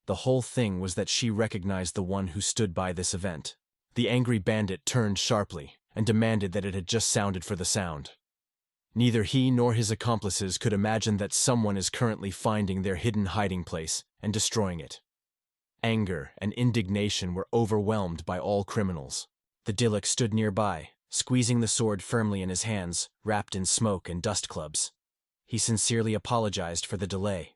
The whole thing was that she recognized the one who stood by this event. The angry bandit turned sharply and demanded that it had just sounded for the sound. Neither he nor his accomplices could imagine that someone is currently finding their hidden hiding place and destroying it. Anger and indignation were overwhelmed by all criminals. The Diluc stood nearby, squeezing the sword firmly in his hands, wrapped in smoke and dust clubs. He sincerely apologized for the delay.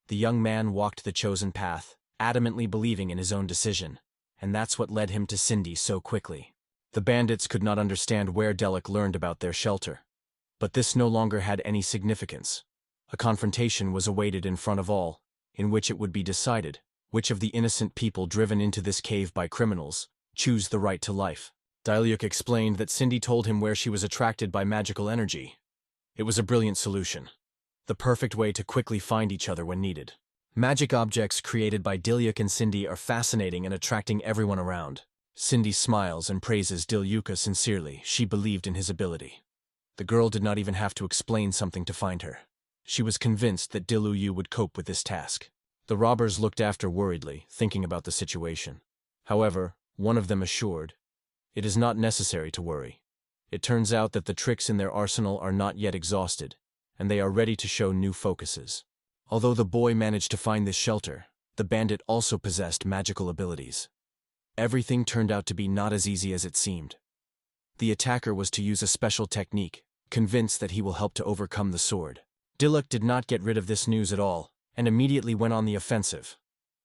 The young man walked the chosen path, adamantly believing in his own decision, and that's what led him to Cindy so quickly. The bandits could not understand where Diluc learned about their shelter. But this no longer had any significance. A confrontation was awaited in front of all, in which it would be decided which of the innocent people driven into this cave by criminals choose the right to life. Diluc explained that Cindy told him where she was attracted by magical energy. It was a brilliant solution. The perfect way to quickly find each other when needed. Magic objects created by Dilyuk and Cindy are fascinating and attracting everyone around. Cindy smiles and praises Dilyuk sincerely. She believed in his ability. The girl did not even have to explain something to find her. She was convinced that Dilyuk would cope with this task. The robbers looked after worriedly, thinking about the situation. However, one of them assured, "It is not necessary to worry. It turns out that the tricks in their arsenal are not yet exhausted, and they are ready to show new focuses." Although the boy managed to find this shelter, the bandit also possessed magical abilities. Everything turned out to be not as easy as it seemed. The attacker was to use a special technique, convinced that he will help to overcome the sword. Dilyuk did not get rid of this news at all, and immediately went on the offensive.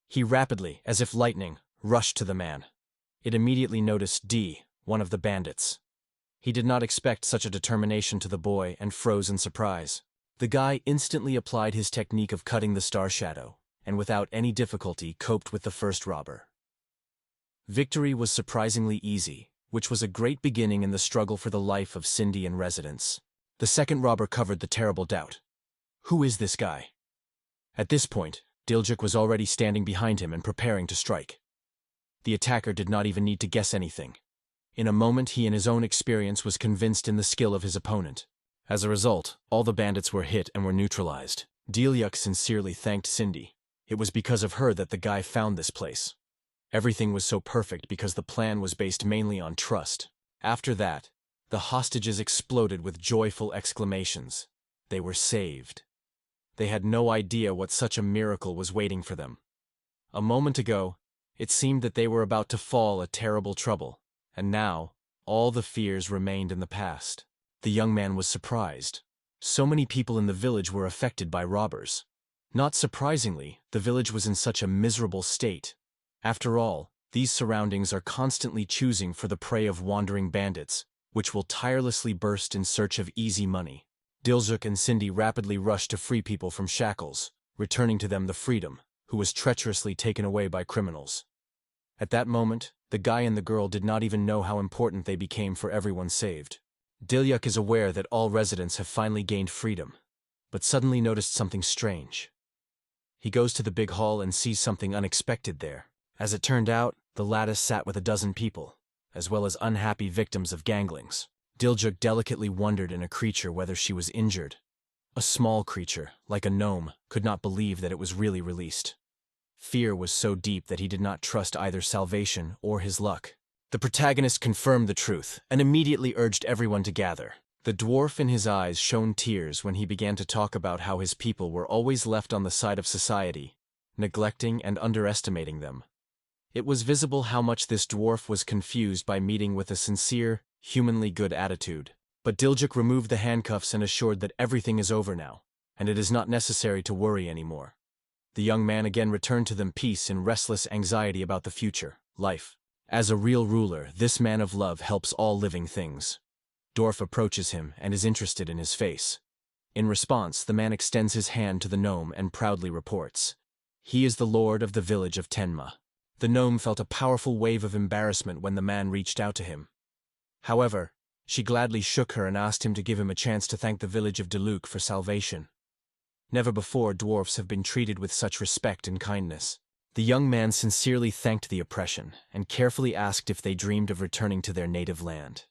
He rapidly, as if lightning, rushed to the man. It immediately noticed D, one of the bandits. He did not expect such a determination to the boy and froze in surprise. The guy instantly applied his technique of cutting the star shadow, and without any difficulty coped with the first robber. Victory was surprisingly easy, which was a great beginning in the struggle for the life of Cindy and residents. The second robber covered the terrible doubt. Who is this guy? At this point, Dilyuk was already standing behind him and preparing to strike. The attacker did not even need to guess anything. In a moment, he in his own experience was convinced in the skill of his opponent. As a result, all the bandits were hit and were neutralized. Dilyuk sincerely thanked Cindy. It was because of her that the guy found this place. Everything was so perfect because the plan was based mainly on trust. After that, the hostages exploded with joyful exclamations. They were saved. They had no idea what such a miracle was waiting for them. A moment ago, it seemed that they were about to fall a terrible trouble, and now, all the fears remained in the past. The young man was surprised. So many people in the village were affected by robbers. Not surprisingly, the village was in such a miserable state. After all, these surroundings are constantly choosing for the prey of wandering bandits, which will tirelessly burst in search of easy money. Dilyuk and Cindy rapidly rushed to free people from shackles, returning to them the freedom, who was treacherously taken away by criminals. At that moment, the guy and the girl did not even know how important they became for everyone saved. Dilyuk is aware that all residents have finally gained freedom, but suddenly noticed something strange. He goes to the big hall and sees something unexpected there. As it turned out, the lattice sat with a dozen people, as well as unhappy victims of ganglings. Dilyuk delicately wondered in a creature whether she was injured. A small creature, like a gnome, could not believe that it was really released. Fear was so deep that he did not trust either salvation or his luck. The protagonist confirmed the truth and immediately urged everyone to gather. The dwarf in his eyes shone tears when he began to talk about how his people were always left on the side of society, neglecting and underestimating them. It was visible how much this dwarf was confused by meeting with a sincere, humanly good attitude. But Dilyuk removed the handcuffs and assured that everything is over now, and it is not necessary to worry anymore. The young man again returned to them peace and restless anxiety about the future, life. As a real ruler, this man of love helps all living things. Dwarf approaches him and is interested in his face. In response, the man extends his hand to the gnome and proudly reports, "He is the lord of the village of Tenma." The gnome felt a powerful wave of embarrassment when the man reached out to him. However, she gladly shook her and asked him to give him a chance to thank the village of Dilyuk for salvation. Never before dwarfs have been treated with such respect and kindness. The young man sincerely thanked the oppression and carefully asked if they dreamed of returning to their native land.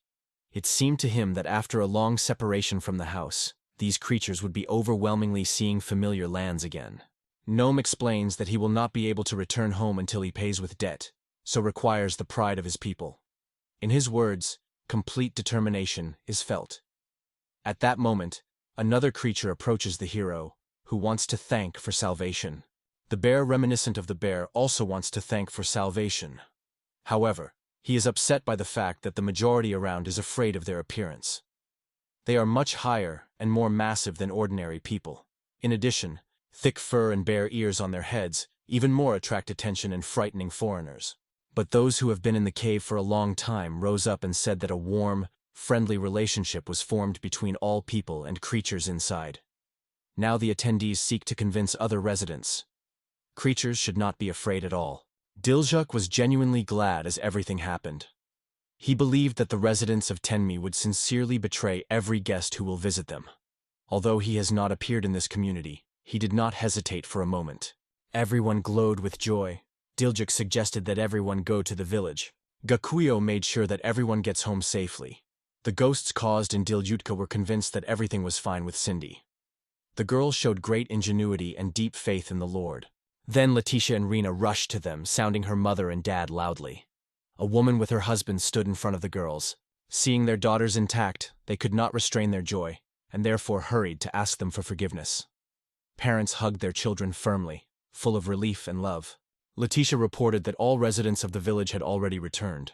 It seemed to him that after a long separation from the house, these creatures would be overwhelmingly seeing familiar lands again. Gnome explains that he will not be able to return home until he pays with debt, so requires the pride of his people. In his words, complete determination is felt. At that moment, another creature approaches the hero, who wants to thank for salvation. The bear, reminiscent of the bear, also wants to thank for salvation. However, he is upset by the fact that the majority around is afraid of their appearance. They are much higher and more massive than ordinary people. In addition, thick fur and bare ears on their heads even more attract attention and frightening foreigners. But those who have been in the cave for a long time rose up and said that a warm, friendly relationship was formed between all people and creatures inside. Now the attendees seek to convince other residents. Creatures should not be afraid at all. Dilyuk was genuinely glad as everything happened. He believed that the residents of Tenmi would sincerely betray every guest who will visit them. Although he has not appeared in this community, he did not hesitate for a moment. Everyone glowed with joy. Diljuk suggested that everyone go to the village. Gakuyo made sure that everyone gets home safely. The ghosts caused and Diljutka were convinced that everything was fine with Cindy. The girls showed great ingenuity and deep faith in the Lord. Then Letitia and Rena rushed to them, sounding her mother and dad loudly. A woman with her husband stood in front of the girls. Seeing their daughters intact, they could not restrain their joy, and therefore hurried to ask them for forgiveness. Parents hugged their children firmly, full of relief and love. Letitia reported that all residents of the village had already returned.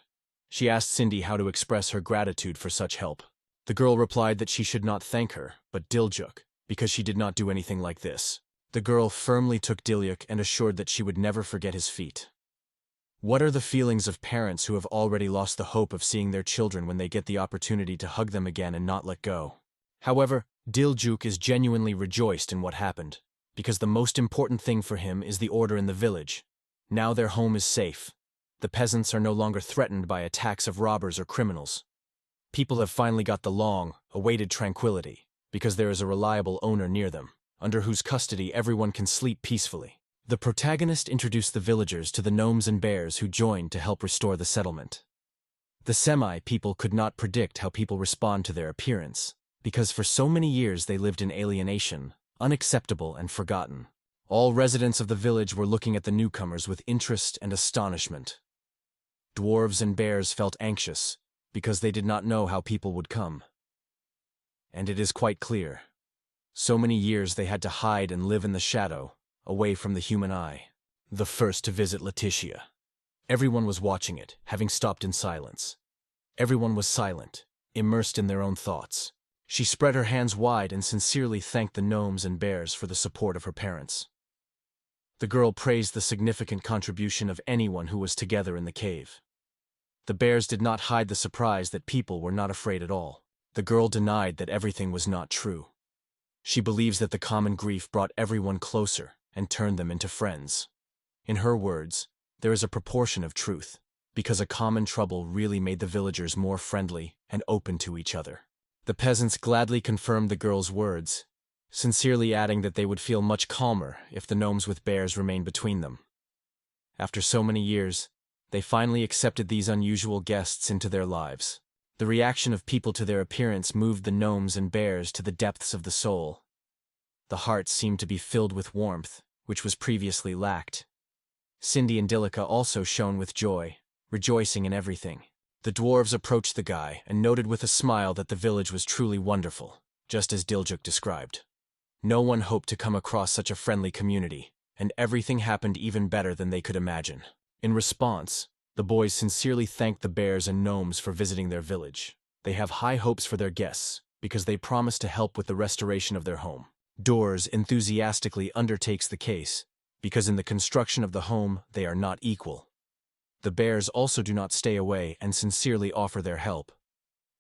She asked Cindy how to express her gratitude for such help. The girl replied that she should not thank her, but Diljuk, because she did not do anything like this. The girl firmly took Diljuk and assured that she would never forget his feat. What are the feelings of parents who have already lost the hope of seeing their children when they get the opportunity to hug them again and not let go? However, Diljuk is genuinely rejoiced in what happened, because the most important thing for him is the order in the village. Now their home is safe. The peasants are no longer threatened by attacks of robbers or criminals. People have finally got the long-awaited tranquility, because there is a reliable owner near them, under whose custody everyone can sleep peacefully. The protagonist introduced the villagers to the gnomes and bears who joined to help restore the settlement. The semi-people could not predict how people respond to their appearance, because for so many years they lived in alienation, unacceptable and forgotten. All residents of the village were looking at the newcomers with interest and astonishment. Dwarves and bears felt anxious, because they did not know how people would come. And it is quite clear. So many years they had to hide and live in the shadow, away from the human eye. The first to visit Letitia. Everyone was watching it, having stopped in silence. Everyone was silent, immersed in their own thoughts. She spread her hands wide and sincerely thanked the gnomes and bears for the support of her parents. The girl praised the significant contribution of anyone who was together in the cave. The bears did not hide the surprise that people were not afraid at all. The girl denied that everything was not true. She believes that the common grief brought everyone closer and turned them into friends. In her words, there is a proportion of truth, because a common trouble really made the villagers more friendly and open to each other. The peasants gladly confirmed the girl's words, sincerely adding that they would feel much calmer if the gnomes with bears remained between them. After so many years, they finally accepted these unusual guests into their lives. The reaction of people to their appearance moved the gnomes and bears to the depths of the soul. The hearts seemed to be filled with warmth, which was previously lacked. Cindy and Dilika also shone with joy, rejoicing in everything. The dwarves approached the guy and noted with a smile that the village was truly wonderful, just as Diljuk described. No one hoped to come across such a friendly community, and everything happened even better than they could imagine. In response, the boys sincerely thanked the bears and gnomes for visiting their village. They have high hopes for their guests, because they promise to help with the restoration of their home. Doors enthusiastically undertakes the case, because in the construction of the home they are not equal. The bears also do not stay away and sincerely offer their help.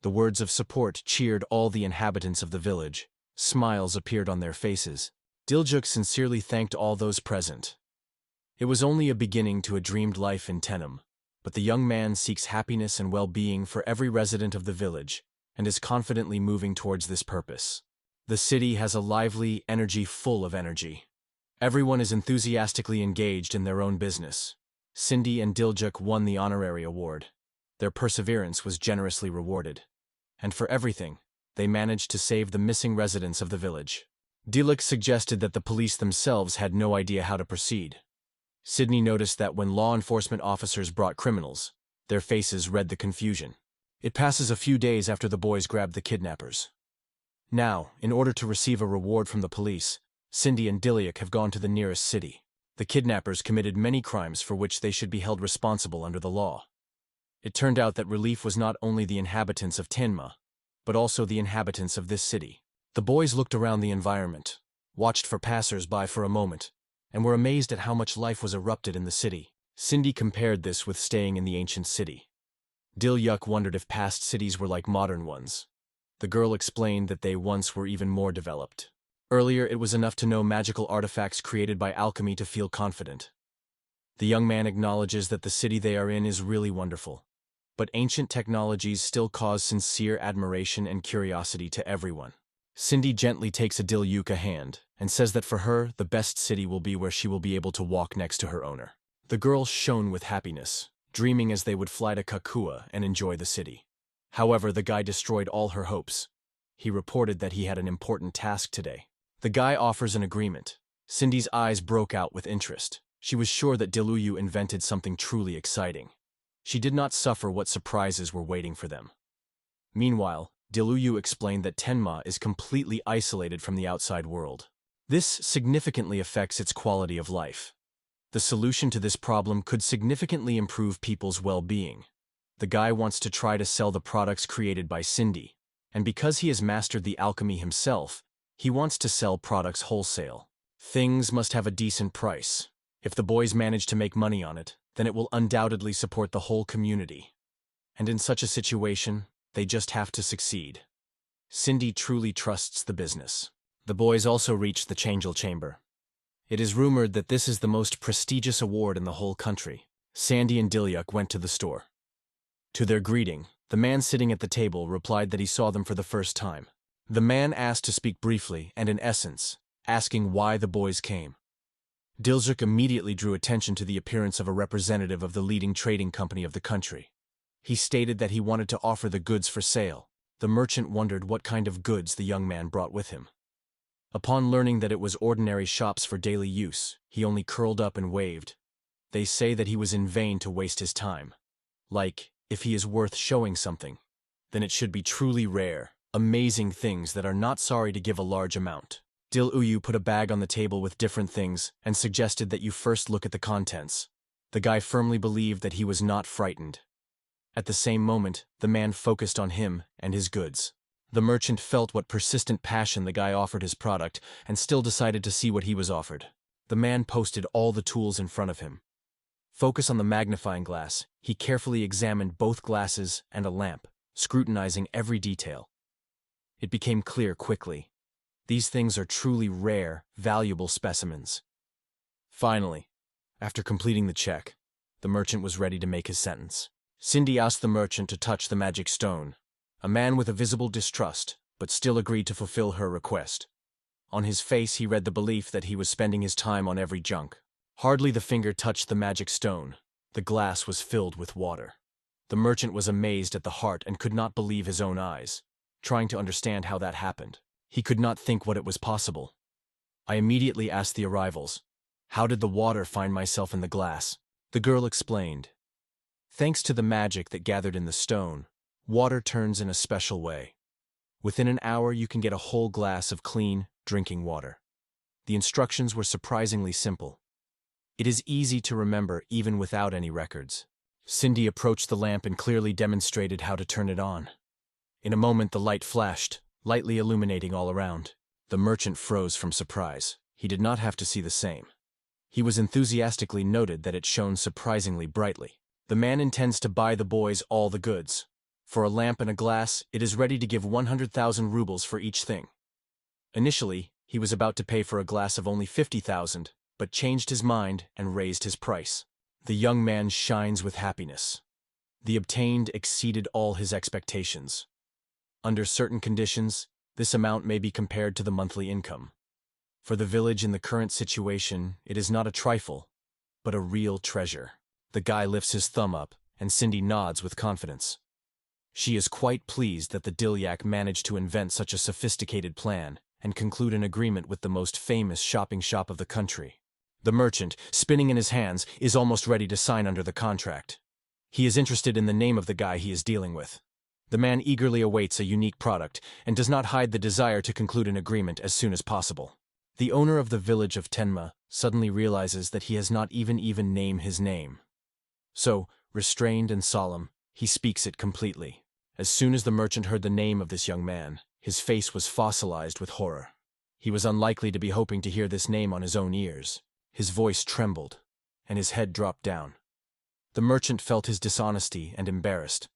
The words of support cheered all the inhabitants of the village. Smiles appeared on their faces. Diljuk sincerely thanked all those present. It was only a beginning to a dreamed life in Tenma, but the young man seeks happiness and well-being for every resident of the village and is confidently moving towards this purpose. The city has a lively energy full of energy. Everyone is enthusiastically engaged in their own business. Cindy and Diljuk won the honorary award. Their perseverance was generously rewarded. And for everything, they managed to save the missing residents of the village. Diljuk suggested that the police themselves had no idea how to proceed. Sydney noticed that when law enforcement officers brought criminals, their faces read the confusion. It passes a few days after the boys grabbed the kidnappers. Now, in order to receive a reward from the police, Cindy and Diljuk have gone to the nearest city. The kidnappers committed many crimes for which they should be held responsible under the law. It turned out that relief was not only the inhabitants of Tenma, but also the inhabitants of this city. The boys looked around the environment, watched for passers-by for a moment, and were amazed at how much life was erupted in the city. Cindy compared this with staying in the ancient city. Diljuk wondered if past cities were like modern ones. The girl explained that they once were even more developed. Earlier, it was enough to know magical artifacts created by alchemy to feel confident. The young man acknowledges that the city they are in is really wonderful, but ancient technologies still cause sincere admiration and curiosity to everyone. Cindy gently takes Adilyuka hand and says that for her, the best city will be where she will be able to walk next to her owner. The girls shone with happiness, dreaming as they would fly to Hakura and enjoy the city. However, the guy destroyed all her hopes. He reported that he had an important task today. The guy offers an agreement. Cindy's eyes broke out with interest. She was sure that Diluyu invented something truly exciting. She did not suffer what surprises were waiting for them. Meanwhile, Diluyu explained that Tenma is completely isolated from the outside world. This significantly affects its quality of life. The solution to this problem could significantly improve people's well-being. The guy wants to try to sell the products created by Cindy, and because he has mastered the alchemy himself, he wants to sell products wholesale. Things must have a decent price. If the boys manage to make money on it, then it will undoubtedly support the whole community. And in such a situation, they just have to succeed. Cindy truly trusts the business. The boys also reached the Changel Chamber. It is rumored that this is the most prestigious award in the whole country. Sandy and Dilyuk went to the store. To their greeting, the man sitting at the table replied that he saw them for the first time. The man asked to speak briefly and in essence, asking why the boys came. Dilyuk immediately drew attention to the appearance of a representative of the leading trading company of the country. He stated that he wanted to offer the goods for sale. The merchant wondered what kind of goods the young man brought with him. Upon learning that it was ordinary shops for daily use, he only curled up and waved. They say that he was in vain to waste his time. Like, if he is worth showing something, then it should be truly rare, amazing things that are not sorry to give a large amount. Diluyu put a bag on the table with different things and suggested that you first look at the contents. The guy firmly believed that he was not frightened. At the same moment, the man focused on him and his goods. The merchant felt what persistent passion the guy offered his product and still decided to see what he was offered. The man posted all the tools in front of him. Focus on the magnifying glass. He carefully examined both glasses and a lamp, scrutinizing every detail. It became clear quickly. These things are truly rare, valuable specimens. Finally, after completing the check, the merchant was ready to make his sentence. Cindy asked the merchant to touch the magic stone. A man with a visible distrust, but still agreed to fulfill her request. On his face he read the belief that he was spending his time on every junk. Hardly the finger touched the magic stone. The glass was filled with water. The merchant was amazed at the heart and could not believe his own eyes. Trying to understand how that happened, he could not think what it was possible. I immediately asked the arrivals, "How did the water find myself in the glass?" The girl explained. Thanks to the magic that gathered in the stone, water turns in a special way. Within an hour you can get a whole glass of clean, drinking water. The instructions were surprisingly simple. It is easy to remember even without any records. Cindy approached the lamp and clearly demonstrated how to turn it on. In a moment the light flashed, lightly illuminating all around. The merchant froze from surprise. He did not have to see the same. He was enthusiastically noted that it shone surprisingly brightly. The man intends to buy the boys all the goods. For a lamp and a glass, it is ready to give 100,000 rubles for each thing. Initially, he was about to pay for a glass of only 50,000, but changed his mind and raised his price. The young man shines with happiness. The obtained exceeded all his expectations. Under certain conditions, this amount may be compared to the monthly income. For the village in the current situation, it is not a trifle, but a real treasure. The guy lifts his thumb up, and Cindy nods with confidence. She is quite pleased that the Dilyuk managed to invent such a sophisticated plan and conclude an agreement with the most famous shopping shop of the country. The merchant, spinning in his hands, is almost ready to sign under the contract. He is interested in the name of the guy he is dealing with. The man eagerly awaits a unique product and does not hide the desire to conclude an agreement as soon as possible. The owner of the village of Tenma suddenly realizes that he has not even named his name. So, restrained and solemn, he speaks it completely. As soon as the merchant heard the name of this young man, his face was fossilized with horror. He was unlikely to be hoping to hear this name on his own ears. His voice trembled, and his head dropped down. The merchant felt his dishonesty and embarrassed.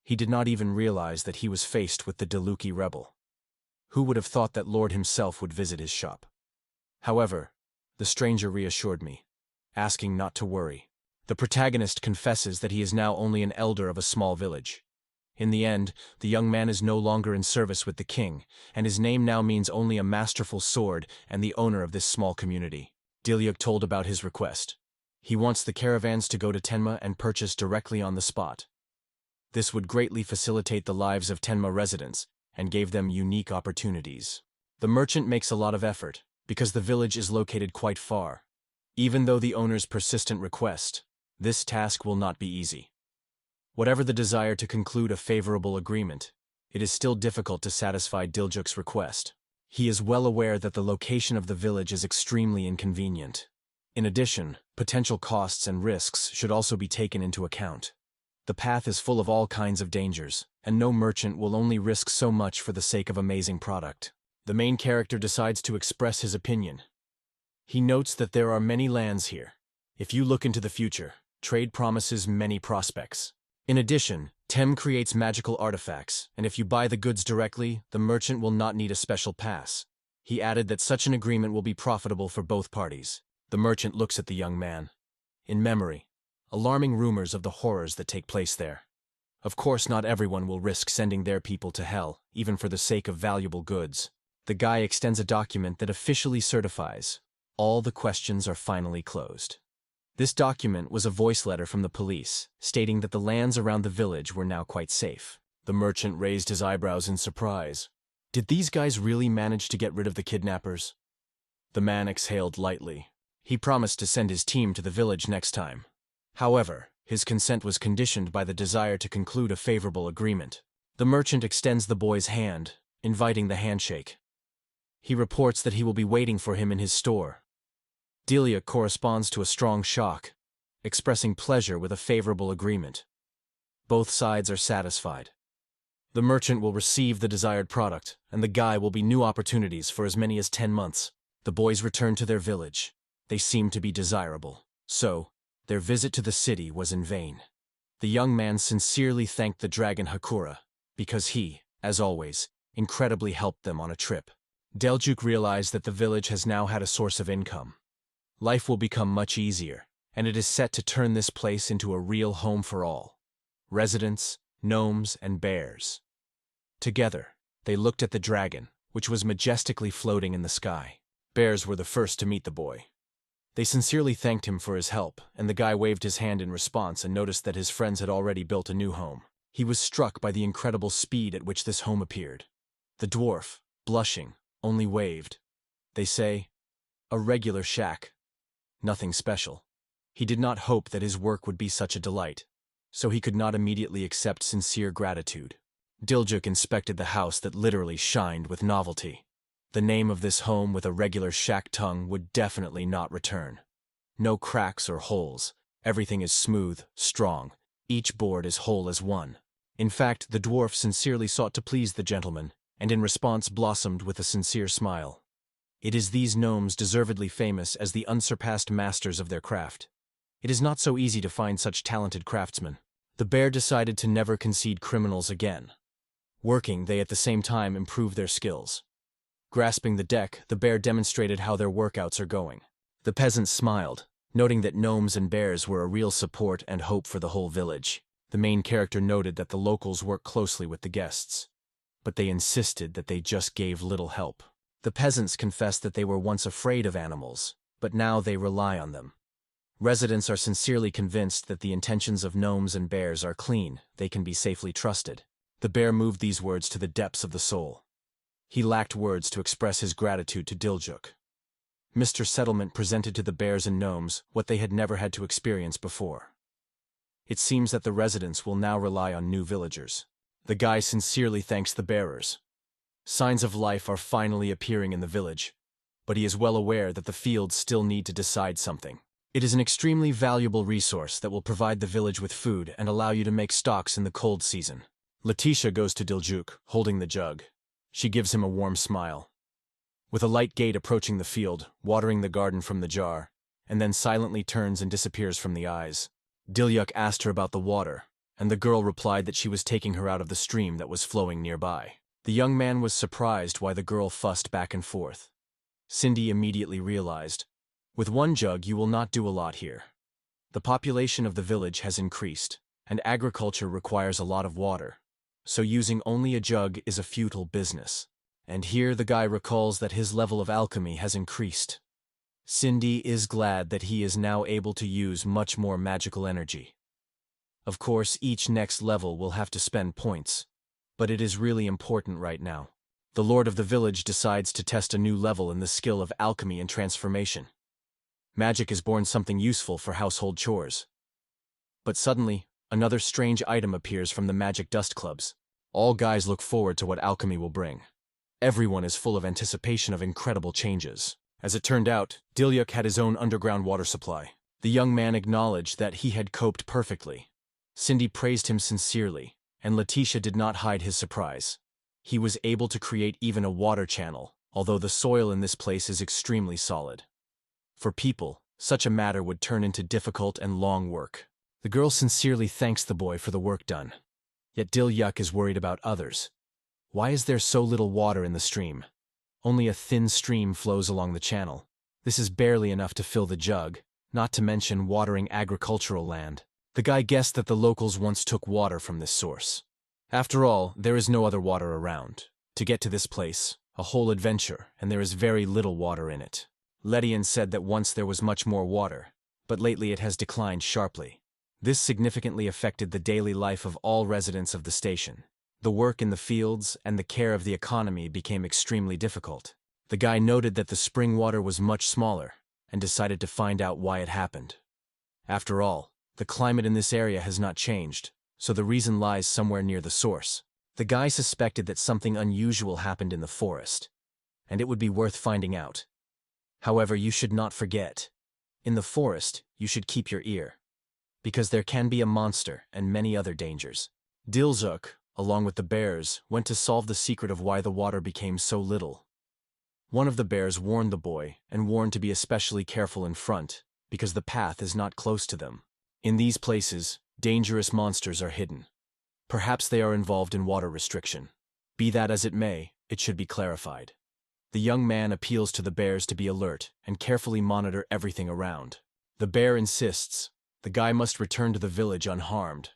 He did not even realize that he was faced with the Diluki rebel. Who would have thought that Lord himself would visit his shop? However, the stranger reassured me, asking not to worry. The protagonist confesses that he is now only an elder of a small village. In the end, the young man is no longer in service with the king, and his name now means only a masterful sword and the owner of this small community. Dilyuk told about his request. He wants the caravans to go to Tenma and purchase directly on the spot. This would greatly facilitate the lives of Tenma residents and gave them unique opportunities. The merchant makes a lot of effort, because the village is located quite far. Even though the owner's persistent request, this task will not be easy. Whatever the desire to conclude a favorable agreement, it is still difficult to satisfy Diljuk's request. He is well aware that the location of the village is extremely inconvenient. In addition, potential costs and risks should also be taken into account. The path is full of all kinds of dangers, and no merchant will only risk so much for the sake of amazing product. The main character decides to express his opinion. He notes that there are many lands here. If you look into the future, trade promises many prospects. In addition, Tem creates magical artifacts, and if you buy the goods directly, the merchant will not need a special pass. He added that such an agreement will be profitable for both parties. The merchant looks at the young man. In memory, alarming rumors of the horrors that take place there. Of course, not everyone will risk sending their people to hell, even for the sake of valuable goods. The guy extends a document that officially certifies all the questions are finally closed. This document was a voice letter from the police, stating that the lands around the village were now quite safe. The merchant raised his eyebrows in surprise. Did these guys really manage to get rid of the kidnappers? The man exhaled lightly. He promised to send his team to the village next time. However, his consent was conditioned by the desire to conclude a favorable agreement. The merchant extends the boy's hand, inviting the handshake. He reports that he will be waiting for him in his store. Dilyuk corresponds to a strong shock, expressing pleasure with a favorable agreement. Both sides are satisfied. The merchant will receive the desired product, and the guy will be new opportunities for as many as 10 months. The boys return to their village. They seem to be desirable. So, their visit to the city was in vain. The young man sincerely thanked the dragon Hakura, because he, as always, incredibly helped them on a trip. Dilyuk realized that the village has now had a source of income. Life will become much easier, and it is set to turn this place into a real home for all. Residents, gnomes, and bears. Together, they looked at the dragon, which was majestically floating in the sky. Bears were the first to meet the boy. They sincerely thanked him for his help, and the guy waved his hand in response and noticed that his friends had already built a new home. He was struck by the incredible speed at which this home appeared. The dwarf, blushing, only waved. They say, a regular shack. Nothing special. He did not hope that his work would be such a delight, so he could not immediately accept sincere gratitude. Dilyuk inspected the house that literally shined with novelty. The name of this home with a regular shack tongue would definitely not return. No cracks or holes. Everything is smooth, strong. Each board is whole as one. In fact, the dwarf sincerely sought to please the gentleman, and in response blossomed with a sincere smile. It is these gnomes deservedly famous as the unsurpassed masters of their craft. It is not so easy to find such talented craftsmen. The bear decided to never concede criminals again. Working, they at the same time improve their skills. Grasping the deck, the bear demonstrated how their workouts are going. The peasants smiled, noting that gnomes and bears were a real support and hope for the whole village. The main character noted that the locals work closely with the guests, but they insisted that they just gave little help. The peasants confessed that they were once afraid of animals, but now they rely on them. Residents are sincerely convinced that the intentions of gnomes and bears are clean, they can be safely trusted. The bear moved these words to the depths of the soul. He lacked words to express his gratitude to Dilyuk. Mr. Settlement presented to the bears and gnomes what they had never had to experience before. It seems that the residents will now rely on new villagers. The guy sincerely thanks the bearers. Signs of life are finally appearing in the village, but he is well aware that the fields still need to decide something. It is an extremely valuable resource that will provide the village with food and allow you to make stocks in the cold season. Letitia goes to Dilyuk, holding the jug. She gives him a warm smile. With a light gait approaching the field, watering the garden from the jar, and then silently turns and disappears from the eyes. Dilyuk asked her about the water, and the girl replied that she was taking her out of the stream that was flowing nearby. The young man was surprised why the girl fussed back and forth. Cindy immediately realized, with one jug you will not do a lot here. The population of the village has increased, and agriculture requires a lot of water. so using only a jug is a futile business. And here the guy recalls that his level of alchemy has increased. Cindy is glad that he is now able to use much more magical energy. Of course, each next level will have to spend points, but it is really important right now. The lord of the village decides to test a new level in the skill of alchemy and transformation. Magic is born something useful for household chores. But suddenly, another strange item appears from the magic dust clubs. All guys look forward to what alchemy will bring. Everyone is full of anticipation of incredible changes. As it turned out, Dilyuk had his own underground water supply. The young man acknowledged that he had coped perfectly. Cindy praised him sincerely, and Letitia did not hide his surprise. He was able to create even a water channel, although the soil in this place is extremely solid. For people, such a matter would turn into difficult and long work. The girl sincerely thanks the boy for the work done. Yet Dilyuk is worried about others. Why is there so little water in the stream? Only a thin stream flows along the channel. This is barely enough to fill the jug, not to mention watering agricultural land. The guy guessed that the locals once took water from this source. After all, there is no other water around. To get to this place, a whole adventure, and there is very little water in it. Ledian said that once there was much more water, but lately it has declined sharply. This significantly affected the daily life of all residents of the station. The work in the fields and the care of the economy became extremely difficult. The guy noted that the spring water was much smaller, and decided to find out why it happened. After all, the climate in this area has not changed, so the reason lies somewhere near the source. The guy suspected that something unusual happened in the forest, and it would be worth finding out. However, you should not forget. In the forest, you should keep your ear, because there can be a monster and many other dangers. Dilzuk, along with the bears, went to solve the secret of why the water became so little. One of the bears warned the boy, and warned to be especially careful in front, because the path is not close to them. In these places, dangerous monsters are hidden. Perhaps they are involved in water restriction. Be that as it may, it should be clarified. The young man appeals to the bears to be alert and carefully monitor everything around. The bear insists the guy must return to the village unharmed.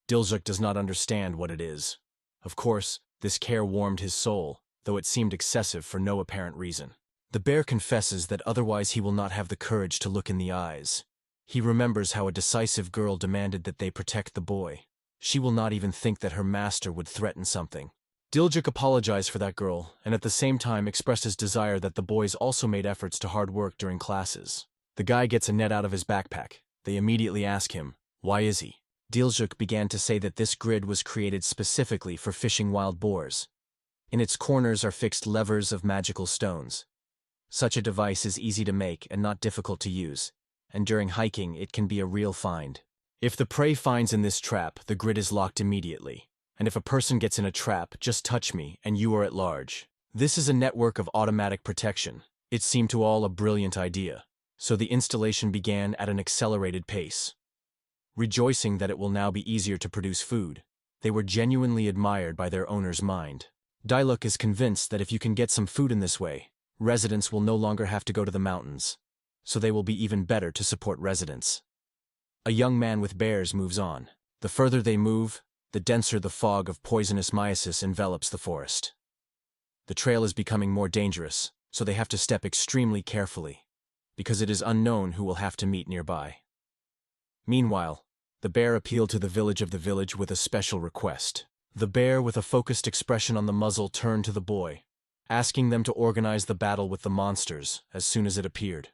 Dilzuk does not understand what it is. Of course, this care warmed his soul, though it seemed excessive for no apparent reason. The bear confesses that otherwise he will not have the courage to look in the eyes. He remembers how a decisive girl demanded that they protect the boy. She will not even think that her master would threaten something. Diljuk apologized for that girl, and at the same time expressed his desire that the boys also made efforts to hard work during classes. The guy gets a net out of his backpack. They immediately ask him, why is he? Diljuk began to say that this grid was created specifically for fishing wild boars. In its corners are fixed levers of magical stones. Such a device is easy to make and not difficult to use, and during hiking it can be a real find. If the prey finds in this trap, the grid is locked immediately. And if a person gets in a trap, just touch me and you are at large. This is a network of automatic protection. It seemed to all a brilliant idea, so the installation began at an accelerated pace. Rejoicing that it will now be easier to produce food, they were genuinely admired by their owner's mind. Diluk is convinced that if you can get some food in this way, residents will no longer have to go to the mountains, so they will be even better to support residents. A young man with bears moves on. The further they move, the denser the fog of poisonous myosis envelops the forest. The trail is becoming more dangerous, so they have to step extremely carefully, because it is unknown who will have to meet nearby. Meanwhile, the bear appealed to the village with a special request. The bear, with a focused expression on the muzzle, turned to the boy, asking them to organize the battle with the monsters as soon as it appeared.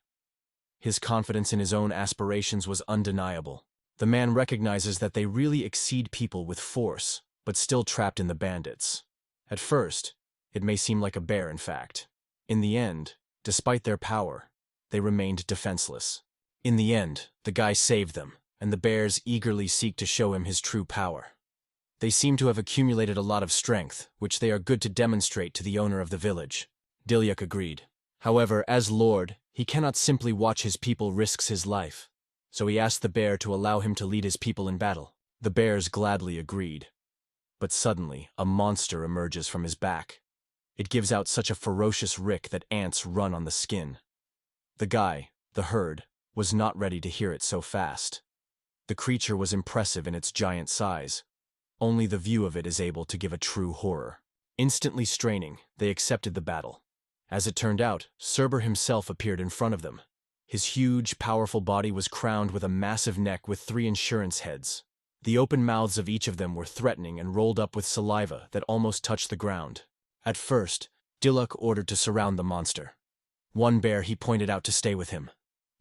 His confidence in his own aspirations was undeniable. The man recognizes that they really exceed people with force, but still trapped in the bandits. At first, it may seem like a bear, in fact. In the end, despite their power, they remained defenseless. In the end, the guy saved them, and the bears eagerly seek to show him his true power. They seem to have accumulated a lot of strength, which they are good to demonstrate to the owner of the village. Dilyak agreed. However, as lord, he cannot simply watch his people risk his life. So he asked the bear to allow him to lead his people in battle. The bears gladly agreed. But suddenly, a monster emerges from his back. It gives out such a ferocious rick that ants run on the skin. The guy, the herd, was not ready to hear it so fast. The creature was impressive in its giant size. Only the view of it is able to give a true horror. Instantly straining, they accepted the battle. As it turned out, Cerber himself appeared in front of them. His huge, powerful body was crowned with a massive neck with 3 insurance heads. The open mouths of each of them were threatening and rolled up with saliva that almost touched the ground. At first, Diluk ordered to surround the monster. One bear he pointed out to stay with him.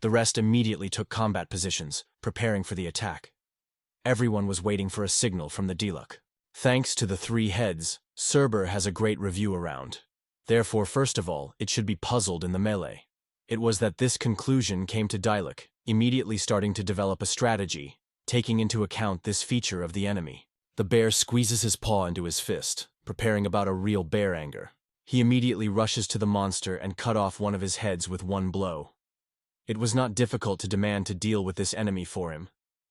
The rest immediately took combat positions, preparing for the attack. Everyone was waiting for a signal from the Diluk. Thanks to the 3 heads, Cerber has a great review around. Therefore, first of all, it should be puzzled in the melee. It was that this conclusion came to Diluk, immediately starting to develop a strategy, taking into account this feature of the enemy. The bear squeezes his paw into his fist, preparing about a real bear anger. He immediately rushes to the monster and cut off one of his heads with one blow. It was not difficult to demand to deal with this enemy for him.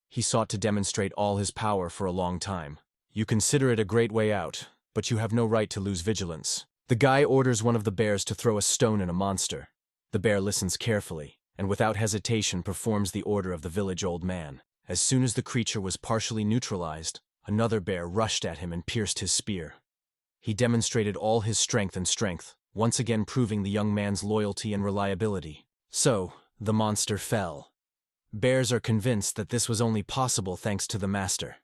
He sought to demonstrate all his power for a long time. You consider it a great way out, but you have no right to lose vigilance. The guy orders one of the bears to throw a stone at a monster. The bear listens carefully, and without hesitation performs the order of the village old man. As soon as the creature was partially neutralized, another bear rushed at him and pierced his spear. He demonstrated all his strength, once again proving the young man's loyalty and reliability. So, the monster fell. Bears are convinced that this was only possible thanks to the master.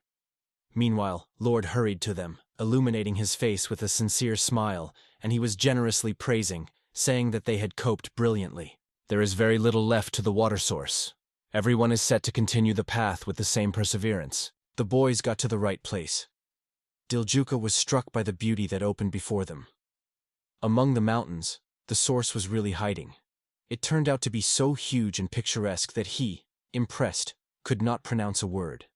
Meanwhile, Lord hurried to them, illuminating his face with a sincere smile, and he was generously praising, saying that they had coped brilliantly. There is very little left to the water source. Everyone is set to continue the path with the same perseverance. The boys got to the right place. Diljuka was struck by the beauty that opened before them. Among the mountains, the source was really hiding. It turned out to be so huge and picturesque that he, impressed, could not pronounce a word.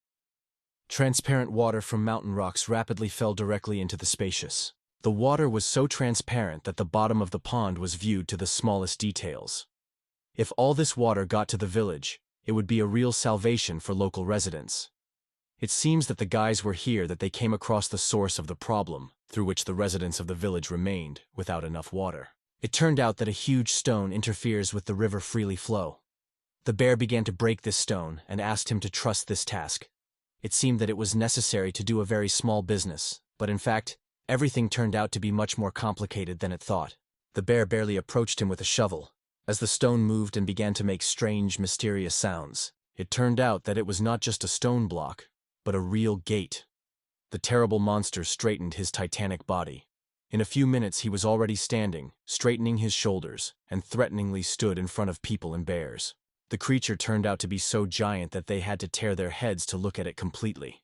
Transparent water from mountain rocks rapidly fell directly into the spacious. The water was so transparent that the bottom of the pond was viewed to the smallest details. If all this water got to the village, it would be a real salvation for local residents. It seems that the guys were here that they came across the source of the problem, through which the residents of the village remained without enough water. It turned out that a huge stone interferes with the river freely flow. The bear began to break this stone and asked him to trust this task. It seemed that it was necessary to do a very small business, but in fact, everything turned out to be much more complicated than it thought. The bear barely approached him with a shovel. As the stone moved and began to make strange, mysterious sounds, it turned out that it was not just a stone block, but a real gate. The terrible monster straightened his titanic body. In a few minutes he was already standing, straightening his shoulders, and threateningly stood in front of people and bears. The creature turned out to be so giant that they had to tear their heads to look at it completely.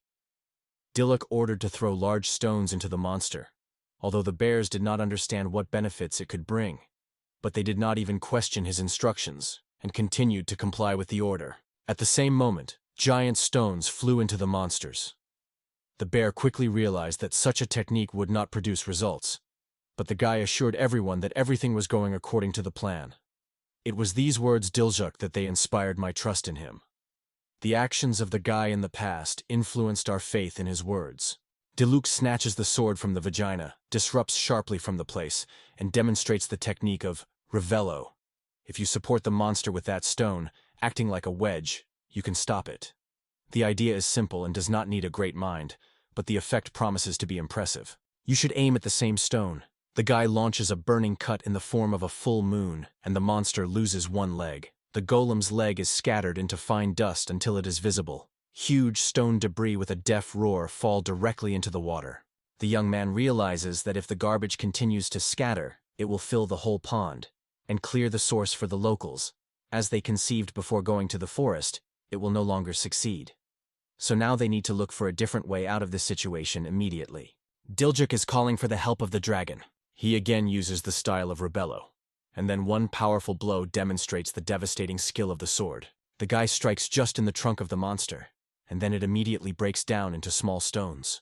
Diluk ordered to throw large stones into the monster, although the bears did not understand what benefits it could bring. But they did not even question his instructions, and continued to comply with the order. At the same moment, giant stones flew into the monsters. The bear quickly realized that such a technique would not produce results, but the guy assured everyone that everything was going according to the plan. It was these words, Diljuk, that they inspired my trust in him. The actions of the guy in the past influenced our faith in his words. Diluk snatches the sword from the vagina, disrupts sharply from the place, and demonstrates the technique of Revello. If you support the monster with that stone, acting like a wedge, you can stop it. The idea is simple and does not need a great mind, but the effect promises to be impressive. You should aim at the same stone. The guy launches a burning cut in the form of a full moon, and the monster loses one leg. The golem's leg is scattered into fine dust until it is visible. Huge stone debris with a deaf roar fall directly into the water. The young man realizes that if the garbage continues to scatter, it will fill the whole pond, and clear the source for the locals. As they conceived before going to the forest, it will no longer succeed. So now they need to look for a different way out of this situation immediately. Diljuk is calling for the help of the dragon. He again uses the style of Rebello, and then one powerful blow demonstrates the devastating skill of the sword. The guy strikes just in the trunk of the monster, and then it immediately breaks down into small stones.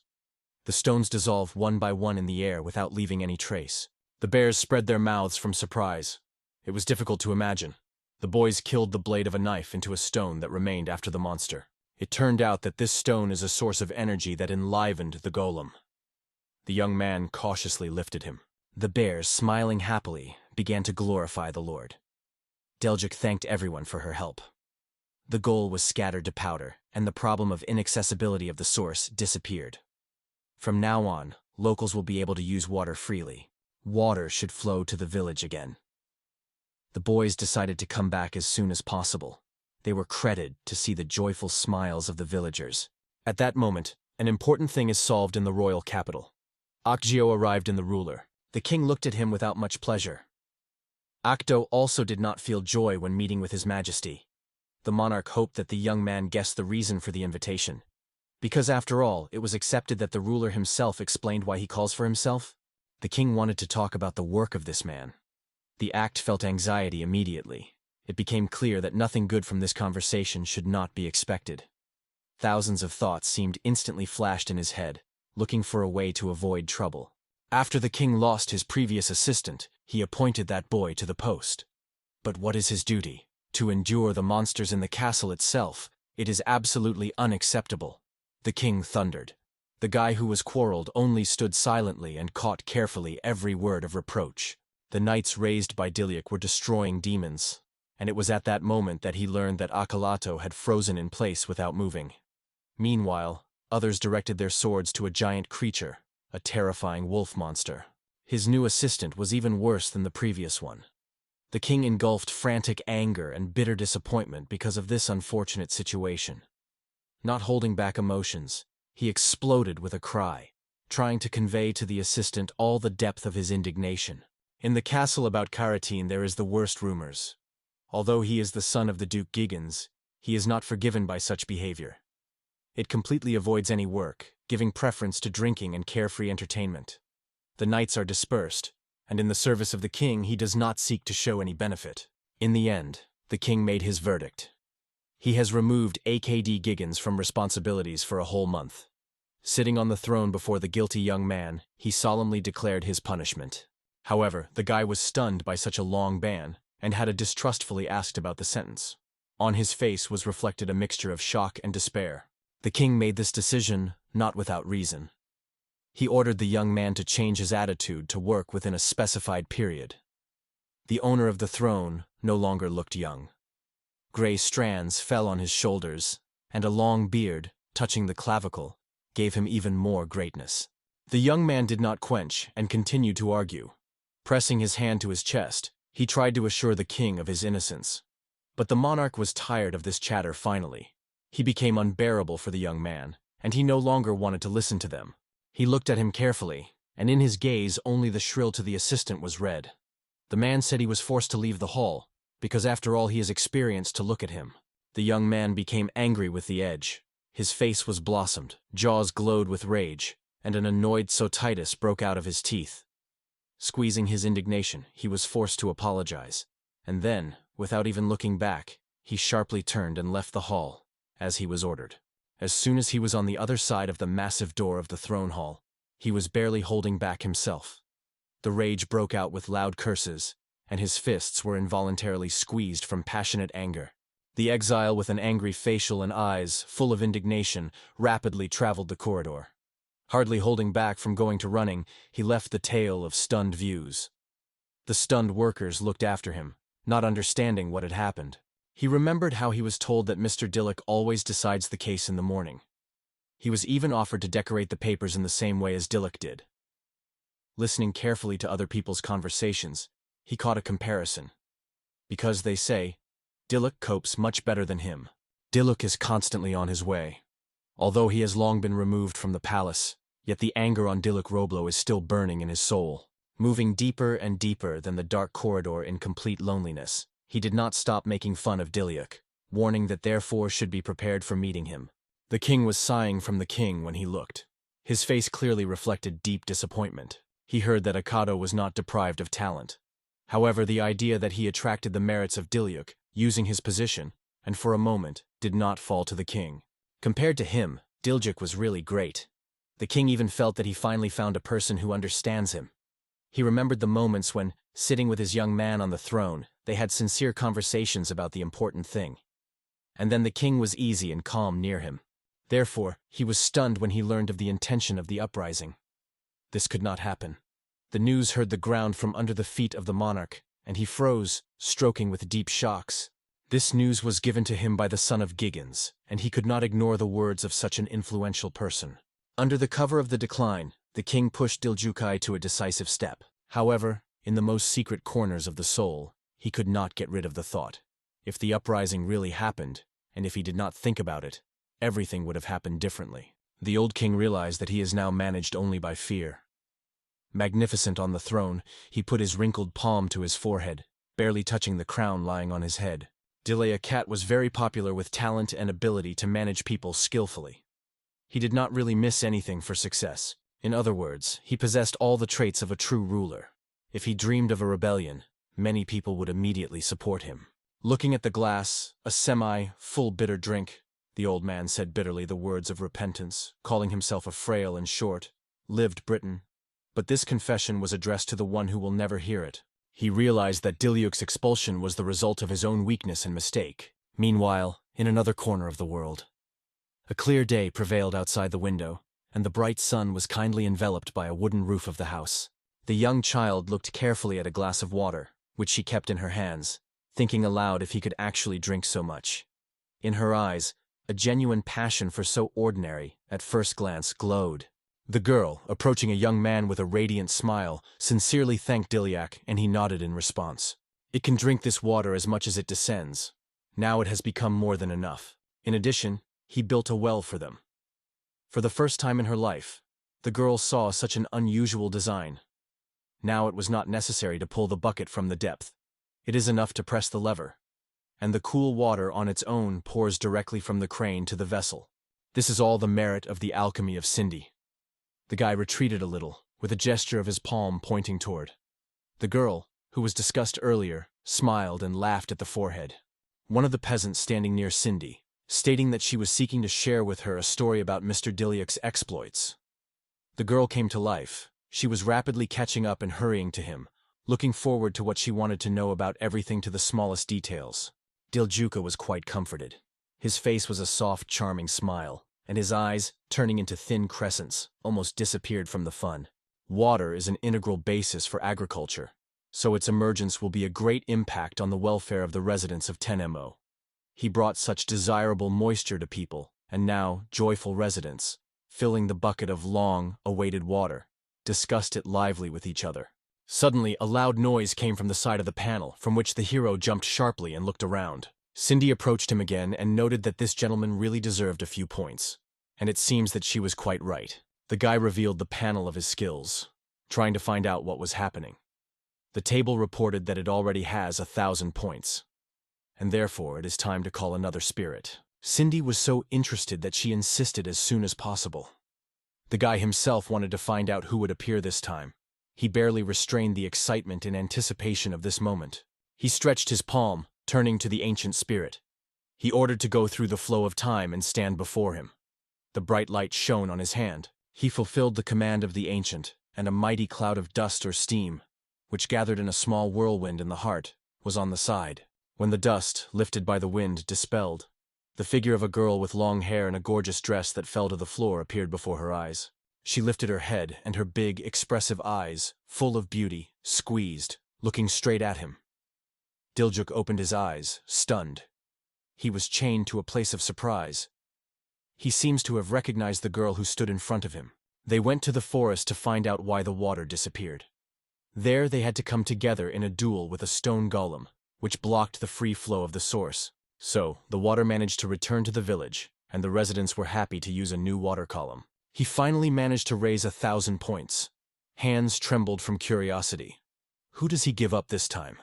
The stones dissolve one by one in the air without leaving any trace. The bears spread their mouths from surprise. It was difficult to imagine. The boys killed the blade of a knife into a stone that remained after the monster. It turned out that this stone is a source of energy that enlivened the golem. The young man cautiously lifted him. The bears, smiling happily, began to glorify the Lord. Diljuk thanked everyone for her help. The goal was scattered to powder, and the problem of inaccessibility of the source disappeared. From now on, locals will be able to use water freely. Water should flow to the village again. The boys decided to come back as soon as possible. They were credited to see the joyful smiles of the villagers. At that moment, an important thing is solved in the royal capital. Akgyo arrived in the ruler. The king looked at him without much pleasure. Akdo also did not feel joy when meeting with his majesty. The monarch hoped that the young man guessed the reason for the invitation. Because after all, it was accepted that the ruler himself explained why he calls for himself. The king wanted to talk about the work of this man. The act felt anxiety immediately. It became clear that nothing good from this conversation should not be expected. Thousands of thoughts seemed instantly flashed in his head, looking for a way to avoid trouble. After the king lost his previous assistant, he appointed that boy to the post. But what is his duty? To endure the monsters in the castle itself. It is absolutely unacceptable. The king thundered. The guy who was quarreled only stood silently and caught carefully every word of reproach. The knights raised by Dilyuk were destroying demons, and it was at that moment that he learned that Akalato had frozen in place without moving. Meanwhile, others directed their swords to a giant creature, a terrifying wolf monster. His new assistant was even worse than the previous one. The king engulfed frantic anger and bitter disappointment because of this unfortunate situation. Not holding back emotions, he exploded with a cry, trying to convey to the assistant all the depth of his indignation. In the castle about Karatin there is the worst rumors. Although he is the son of the Duke Giggins, he is not forgiven by such behavior. It completely avoids any work, giving preference to drinking and carefree entertainment. The knights are dispersed, and in the service of the king he does not seek to show any benefit. In the end, the king made his verdict. He has removed AKD Giggins from responsibilities for a whole month. Sitting on the throne before the guilty young man, he solemnly declared his punishment. However, the guy was stunned by such a long ban, and had distrustfully asked about the sentence. On his face was reflected a mixture of shock and despair. The king made this decision not without reason. He ordered the young man to change his attitude to work within a specified period. The owner of the throne no longer looked young. Gray strands fell on his shoulders, and a long beard, touching the clavicle, gave him even more greatness. The young man did not quench and continued to argue. Pressing his hand to his chest, he tried to assure the king of his innocence. But the monarch was tired of this chatter finally. He became unbearable for the young man, and he no longer wanted to listen to them. He looked at him carefully, and in his gaze only the shrill to the assistant was read. The man said he was forced to leave the hall, because after all he has experienced to look at him. The young man became angry with the edge. His face was blossomed, jaws glowed with rage, and an annoyed sotitis broke out of his teeth. Squeezing his indignation, he was forced to apologize, and then, without even looking back, he sharply turned and left the hall, as he was ordered. As soon as he was on the other side of the massive door of the throne hall, he was barely holding back himself. The rage broke out with loud curses, and his fists were involuntarily squeezed from passionate anger. The exile, with an angry facial and eyes full of indignation, rapidly traveled the corridor. Hardly holding back from going to running, he left the tail of stunned views. The stunned workers looked after him, not understanding what had happened. He remembered how he was told that Mr. Dilyuk always decides the case in the morning. He was even offered to decorate the papers in the same way as Dilyuk did. Listening carefully to other people's conversations, he caught a comparison. Because they say, Dilyuk copes much better than him. Dilyuk is constantly on his way. Although he has long been removed from the palace, yet the anger on Dilyuk Roblo is still burning in his soul. Moving deeper and deeper than the dark corridor in complete loneliness, he did not stop making fun of Dilyuk, warning that therefore should be prepared for meeting him. The king was sighing from the king when he looked. His face clearly reflected deep disappointment. He heard that Akado was not deprived of talent. However, the idea that he attracted the merits of Dilyuk, using his position, and for a moment, did not fall to the king. Compared to him, Dilyuk was really great. The king even felt that he finally found a person who understands him. He remembered the moments when, sitting with his young man on the throne, they had sincere conversations about the important thing. And then the king was easy and calm near him. Therefore, he was stunned when he learned of the intention of the uprising. This could not happen. The news heard the ground from under the feet of the monarch, and he froze, stroking with deep shocks. This news was given to him by the son of Giggins, and he could not ignore the words of such an influential person. Under the cover of the decline, the king pushed Diljukai to a decisive step. However, in the most secret corners of the soul, he could not get rid of the thought. If the uprising really happened, and if he did not think about it, everything would have happened differently. The old king realized that he is now managed only by fear. Magnificent on the throne, he put his wrinkled palm to his forehead, barely touching the crown lying on his head. Dilea Cat was very popular with talent and ability to manage people skillfully. He did not really miss anything for success. In other words, he possessed all the traits of a true ruler. If he dreamed of a rebellion, many people would immediately support him. Looking at the glass, a semi-full bitter drink, the old man said bitterly the words of repentance, calling himself a frail and short-lived Briton. But this confession was addressed to the one who will never hear it. He realized that Dilyuk's expulsion was the result of his own weakness and mistake. Meanwhile, in another corner of the world, a clear day prevailed outside the window, and the bright sun was kindly enveloped by a wooden roof of the house. The young child looked carefully at a glass of water, which she kept in her hands, thinking aloud if he could actually drink so much. In her eyes, a genuine passion for so ordinary, at first glance, glowed. The girl, approaching a young man with a radiant smile, sincerely thanked Dilyak, and he nodded in response. It can drink this water as much as it descends. Now it has become more than enough. In addition, he built a well for them. For the first time in her life, the girl saw such an unusual design. Now it was not necessary to pull the bucket from the depth. It is enough to press the lever, and the cool water on its own pours directly from the crane to the vessel. This is all the merit of the alchemy of Cindy. The guy retreated a little, with a gesture of his palm pointing toward. The girl, who was discussed earlier, smiled and laughed at the forehead. One of the peasants standing near Cindy, stating that she was seeking to share with her a story about Mr. Dilyak's exploits. The girl came to life. She was rapidly catching up and hurrying to him, looking forward to what she wanted to know about everything to the smallest details. Diljuka was quite comforted. His face was a soft, charming smile, and his eyes, turning into thin crescents, almost disappeared from the fun. Water is an integral basis for agriculture, so its emergence will be a great impact on the welfare of the residents of Tenma. He brought such desirable moisture to people, and now joyful residents, filling the bucket of long-awaited water, discussed it lively with each other. Suddenly, a loud noise came from the side of the panel, from which the hero jumped sharply and looked around. Cindy approached him again and noted that this gentleman really deserved a few points. And it seems that she was quite right. The guy revealed the panel of his skills, trying to find out what was happening. The table reported that it already has 1,000 points, and therefore it is time to call another spirit. Cindy was so interested that she insisted as soon as possible. The guy himself wanted to find out who would appear this time. He barely restrained the excitement in anticipation of this moment. He stretched his palm, turning to the ancient spirit. He ordered to go through the flow of time and stand before him. The bright light shone on his hand. He fulfilled the command of the ancient, and a mighty cloud of dust or steam, which gathered in a small whirlwind in the heart, was on the side. When the dust, lifted by the wind, dispelled, the figure of a girl with long hair and a gorgeous dress that fell to the floor appeared before her eyes. She lifted her head, and her big, expressive eyes, full of beauty, squeezed, looking straight at him. Diljuk opened his eyes, stunned. He was chained to a place of surprise. He seems to have recognized the girl who stood in front of him. They went to the forest to find out why the water disappeared. There they had to come together in a duel with a stone golem, which blocked the free flow of the source. So, the water managed to return to the village, and the residents were happy to use a new water column. He finally managed to raise 1,000 points. Hands trembled from curiosity. Who does he give up this time?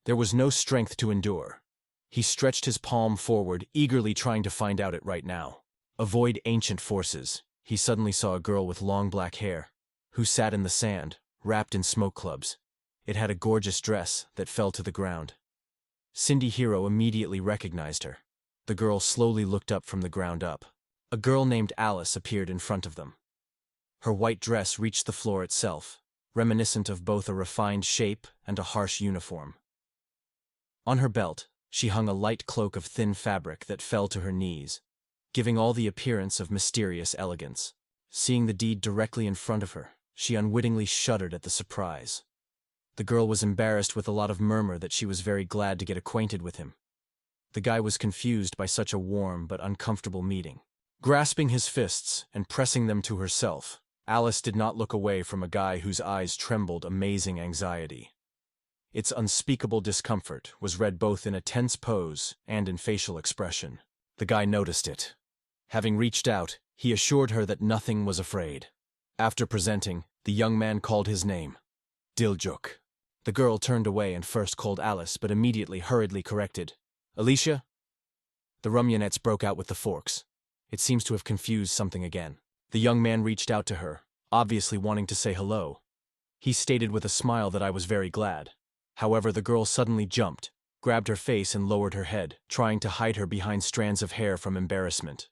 There was no strength to endure. He stretched his palm forward, eagerly trying to find out it right now. Avoid ancient forces. He suddenly saw a girl with long black hair, who sat in the sand, wrapped in smoke clubs. It had a gorgeous dress that fell to the ground. Cindy Hero immediately recognized her. The girl slowly looked up from the ground up. A girl named Alice appeared in front of them. Her white dress reached the floor itself, reminiscent of both a refined shape and a harsh uniform. On her belt, she hung a light cloak of thin fabric that fell to her knees, giving all the appearance of mysterious elegance. Seeing the deed directly in front of her, she unwittingly shuddered at the surprise. The girl was embarrassed with a lot of murmur that she was very glad to get acquainted with him. The guy was confused by such a warm but uncomfortable meeting. Grasping his fists and pressing them to herself, Alice did not look away from a guy whose eyes trembled amazing anxiety. Its unspeakable discomfort was read both in a tense pose and in facial expression. The guy noticed it. Having reached out, he assured her that nothing was afraid. After presenting, the young man called his name. Diljuk. The girl turned away and first called Alice, but immediately hurriedly corrected. Alicia? The Rumyanettes broke out with the forks. It seems to have confused something again. The young man reached out to her, obviously wanting to say hello. He stated with a smile that I was very glad. However, the girl suddenly jumped, grabbed her face and lowered her head, trying to hide her behind strands of hair from embarrassment.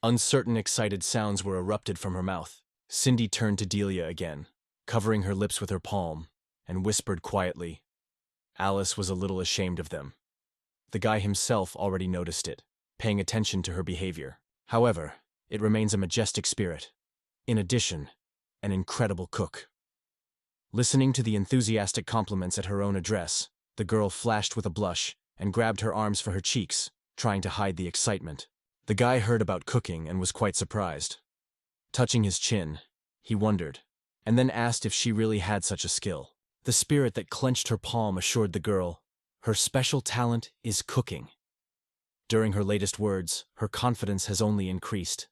Uncertain, excited sounds were erupted from her mouth. Cindy turned to Delia again, covering her lips with her palm, and whispered quietly. Alice was a little ashamed of them. The guy himself already noticed it, paying attention to her behavior. However, it remains a majestic spirit. In addition, an incredible cook. Listening to the enthusiastic compliments at her own address, the girl flashed with a blush and grabbed her arms for her cheeks, trying to hide the excitement. The guy heard about cooking and was quite surprised. Touching his chin, he wondered, and then asked if she really had such a skill. The spirit that clenched her palm assured the girl, her special talent is cooking. During her latest words, her confidence has only increased.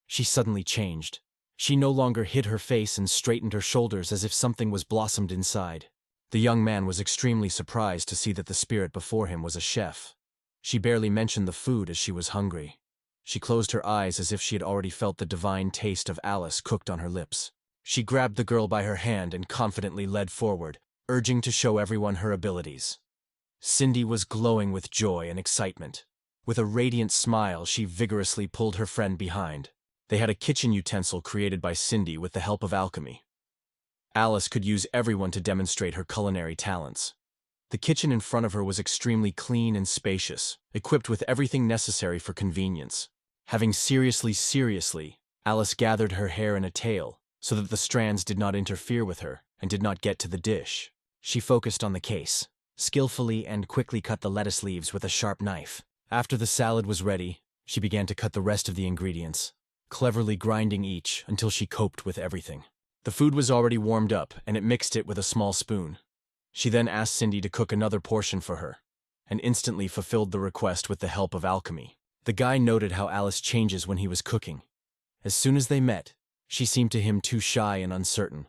She suddenly changed. She no longer hid her face and straightened her shoulders as if something was blossomed inside. The young man was extremely surprised to see that the spirit before him was a chef. She barely mentioned the food as she was hungry. She closed her eyes as if she had already felt the divine taste of Alice cooked on her lips. She grabbed the girl by her hand and confidently led forward, urging to show everyone her abilities. Cindy was glowing with joy and excitement. With a radiant smile, she vigorously pulled her friend behind. They had a kitchen utensil created by Cindy with the help of alchemy. Alice could use everyone to demonstrate her culinary talents. The kitchen in front of her was extremely clean and spacious, equipped with everything necessary for convenience. Having seriously, Alice gathered her hair in a tail so that the strands did not interfere with her and did not get to the dish. She focused on the case, skillfully and quickly cut the lettuce leaves with a sharp knife. After the salad was ready, she began to cut the rest of the ingredients, cleverly grinding each until she coped with everything. The food was already warmed up, and it mixed it with a small spoon. She then asked Cindy to cook another portion for her, and instantly fulfilled the request with the help of alchemy. The guy noted how Alice changes when he was cooking. As soon as they met, she seemed to him too shy and uncertain.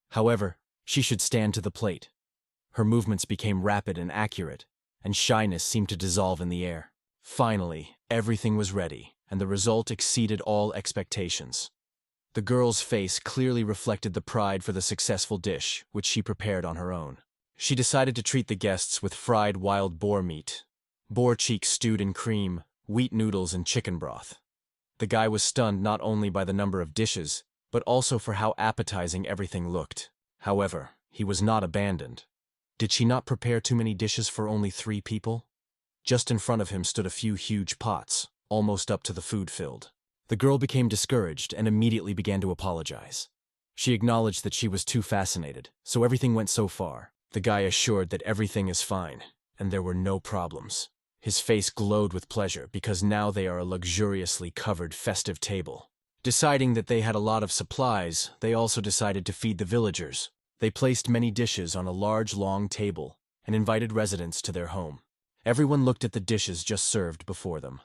However, she should stand to the plate. Her movements became rapid and accurate, and shyness seemed to dissolve in the air. Finally, everything was ready, and the result exceeded all expectations. The girl's face clearly reflected the pride for the successful dish, which she prepared on her own. She decided to treat the guests with fried wild boar meat, boar cheeks stewed in cream, wheat noodles, and chicken broth. The guy was stunned not only by the number of dishes, but also for how appetizing everything looked. However, he was not abandoned. Did she not prepare too many dishes for only 3 people? Just in front of him stood a few huge pots, almost up to the food filled. The girl became discouraged and immediately began to apologize. She acknowledged that she was too fascinated, so everything went so far. The guy assured that everything is fine, and there were no problems. His face glowed with pleasure because now they are a luxuriously covered festive table. Deciding that they had a lot of supplies, they also decided to feed the villagers. They placed many dishes on a large, long table and invited residents to their home. Everyone looked at the dishes just served before them.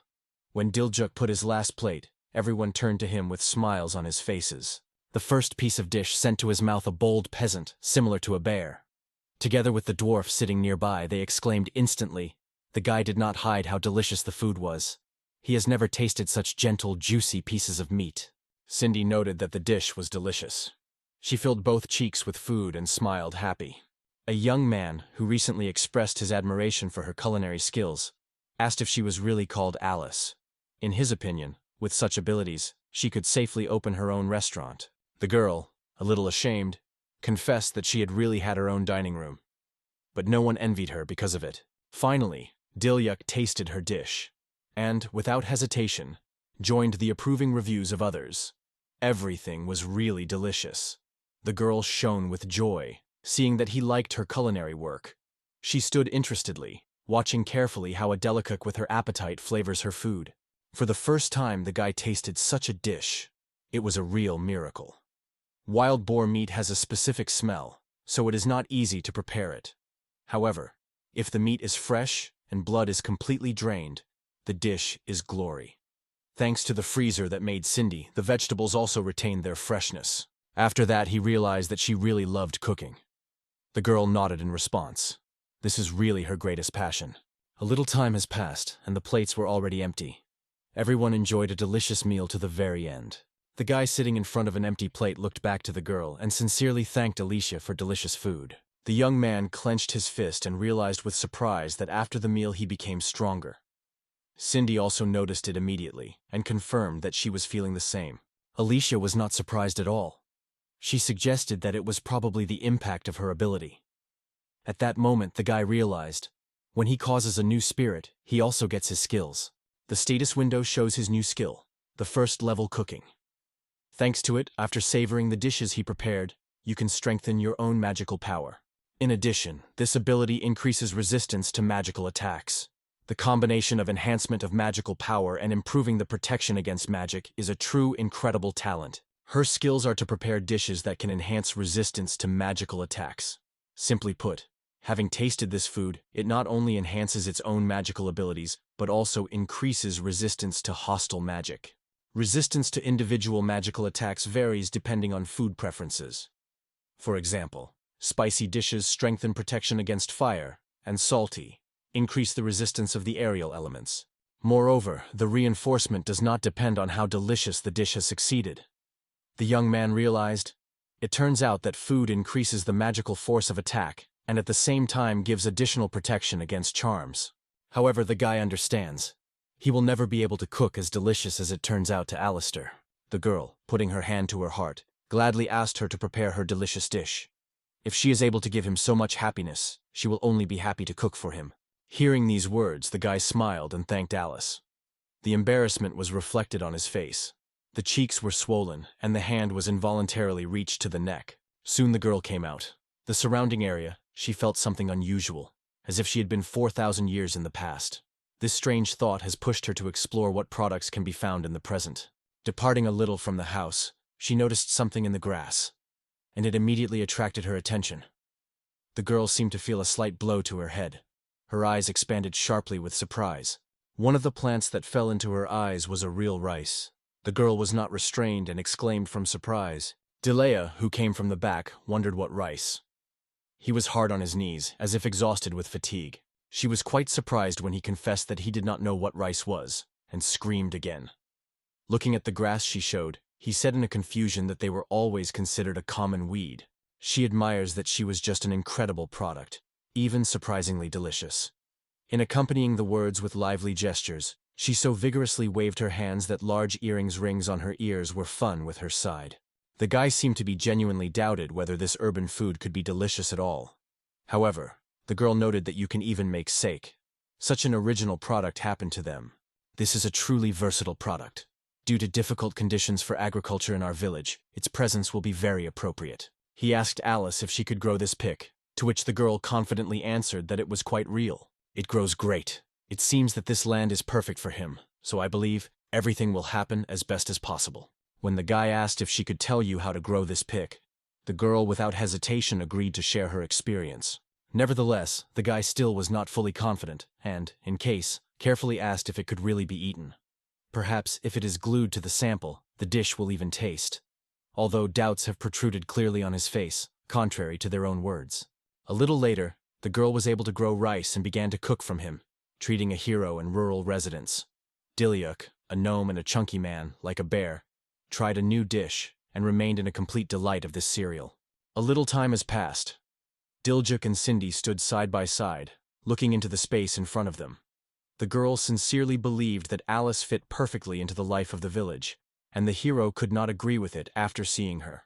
When Diljuk put his last plate, everyone turned to him with smiles on his faces. The first piece of dish sent to his mouth a bold peasant, similar to a bear. Together with the dwarf sitting nearby, they exclaimed instantly. The guy did not hide how delicious the food was. He has never tasted such gentle, juicy pieces of meat. Cindy noted that the dish was delicious. She filled both cheeks with food and smiled happy. A young man, who recently expressed his admiration for her culinary skills, asked if she was really called Alice. In his opinion, with such abilities, she could safely open her own restaurant. The girl, a little ashamed, confessed that she had really had her own dining room. But no one envied her because of it. Finally, Diljuk tasted her dish, and, without hesitation, joined the approving reviews of others. Everything was really delicious. The girl shone with joy, seeing that he liked her culinary work. She stood interestedly, watching carefully how a delicatessen with her appetite flavors her food. For the first time, the guy tasted such a dish. It was a real miracle. Wild boar meat has a specific smell, so it is not easy to prepare it. However, if the meat is fresh and blood is completely drained, the dish is glory. Thanks to the freezer that made Cindy, the vegetables also retained their freshness. After that, he realized that she really loved cooking. The girl nodded in response. This is really her greatest passion. A little time has passed, and the plates were already empty. Everyone enjoyed a delicious meal to the very end. The guy sitting in front of an empty plate looked back to the girl and sincerely thanked Alicia for delicious food. The young man clenched his fist and realized with surprise that after the meal he became stronger. Cindy also noticed it immediately and confirmed that she was feeling the same. Alicia was not surprised at all. She suggested that it was probably the impact of her ability. At that moment, the guy realized, when he causes a new spirit, he also gets his skills. The status window shows his new skill, the first level cooking. Thanks to it, after savoring the dishes he prepared, you can strengthen your own magical power. In addition, this ability increases resistance to magical attacks. The combination of enhancement of magical power and improving the protection against magic is a true incredible talent. Her skills are to prepare dishes that can enhance resistance to magical attacks. Simply put, having tasted this food, it not only enhances its own magical abilities, but also increases resistance to hostile magic. Resistance to individual magical attacks varies depending on food preferences. For example, spicy dishes strengthen protection against fire, and salty increase the resistance of the aerial elements. Moreover, the reinforcement does not depend on how delicious the dish has succeeded. The young man realized, it turns out that food increases the magical force of attack, and at the same time gives additional protection against charms. However, the guy understands. He will never be able to cook as delicious as it turns out to Alistair. The girl, putting her hand to her heart, gladly asked her to prepare her delicious dish. If she is able to give him so much happiness, she will only be happy to cook for him. Hearing these words, the guy smiled and thanked Alice. The embarrassment was reflected on his face. The cheeks were swollen, and the hand was involuntarily reached to the neck. Soon the girl came out. The surrounding area, she felt something unusual, as if she had been 4,000 years in the past. This strange thought has pushed her to explore what products can be found in the present. Departing a little from the house, she noticed something in the grass, and it immediately attracted her attention. The girl seemed to feel a slight blow to her head. Her eyes expanded sharply with surprise. One of the plants that fell into her eyes was a real rice. The girl was not restrained and exclaimed from surprise. Delea, who came from the back, wondered what rice. He was hard on his knees, as if exhausted with fatigue. She was quite surprised when he confessed that he did not know what rice was, and screamed again. Looking at the grass she showed, he said in a confusion that they were always considered a common weed. She admires that she was just an incredible product, even surprisingly delicious. In accompanying the words with lively gestures, she so vigorously waved her hands that large earrings rings on her ears were fun with her side. The guy seemed to be genuinely doubted whether this urban food could be delicious at all. However, the girl noted that you can even make sake. Such an original product happened to them. This is a truly versatile product. Due to difficult conditions for agriculture in our village, its presence will be very appropriate. He asked Alice if she could grow this pick, to which the girl confidently answered that it was quite real. It grows great. It seems that this land is perfect for him, so I believe everything will happen as best as possible. When the guy asked if she could tell you how to grow this pick, the girl without hesitation agreed to share her experience. Nevertheless, the guy still was not fully confident and, in case, carefully asked if it could really be eaten. Perhaps if it is glued to the sample, the dish will even taste. Although doubts have protruded clearly on his face, contrary to their own words. A little later, the girl was able to grow rice and began to cook from him, treating a hero in rural residence. Dilyuk, a gnome and a chunky man, like a bear, tried a new dish and remained in a complete delight of this cereal. A little time has passed. Dilyuk and Cindy stood side by side, looking into the space in front of them. The girl sincerely believed that Alice fit perfectly into the life of the village, and the hero could not agree with it after seeing her.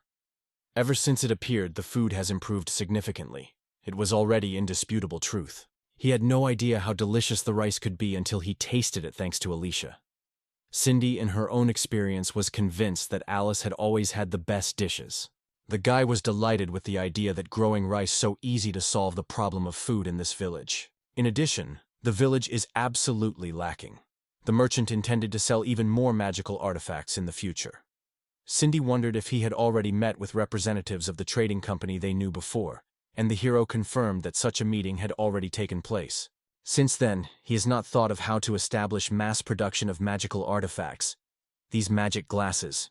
Ever since it appeared, the food has improved significantly. It was already indisputable truth. He had no idea how delicious the rice could be until he tasted it thanks to Alicia. Cindy, in her own experience, was convinced that Alice had always had the best dishes. The guy was delighted with the idea that growing rice so easy to solve the problem of food in this village. In addition, the village is absolutely lacking. The merchant intended to sell even more magical artifacts in the future. Cindy wondered if he had already met with representatives of the trading company they knew before, and the hero confirmed that such a meeting had already taken place. Since then, he has not thought of how to establish mass production of magical artifacts, these magic glasses.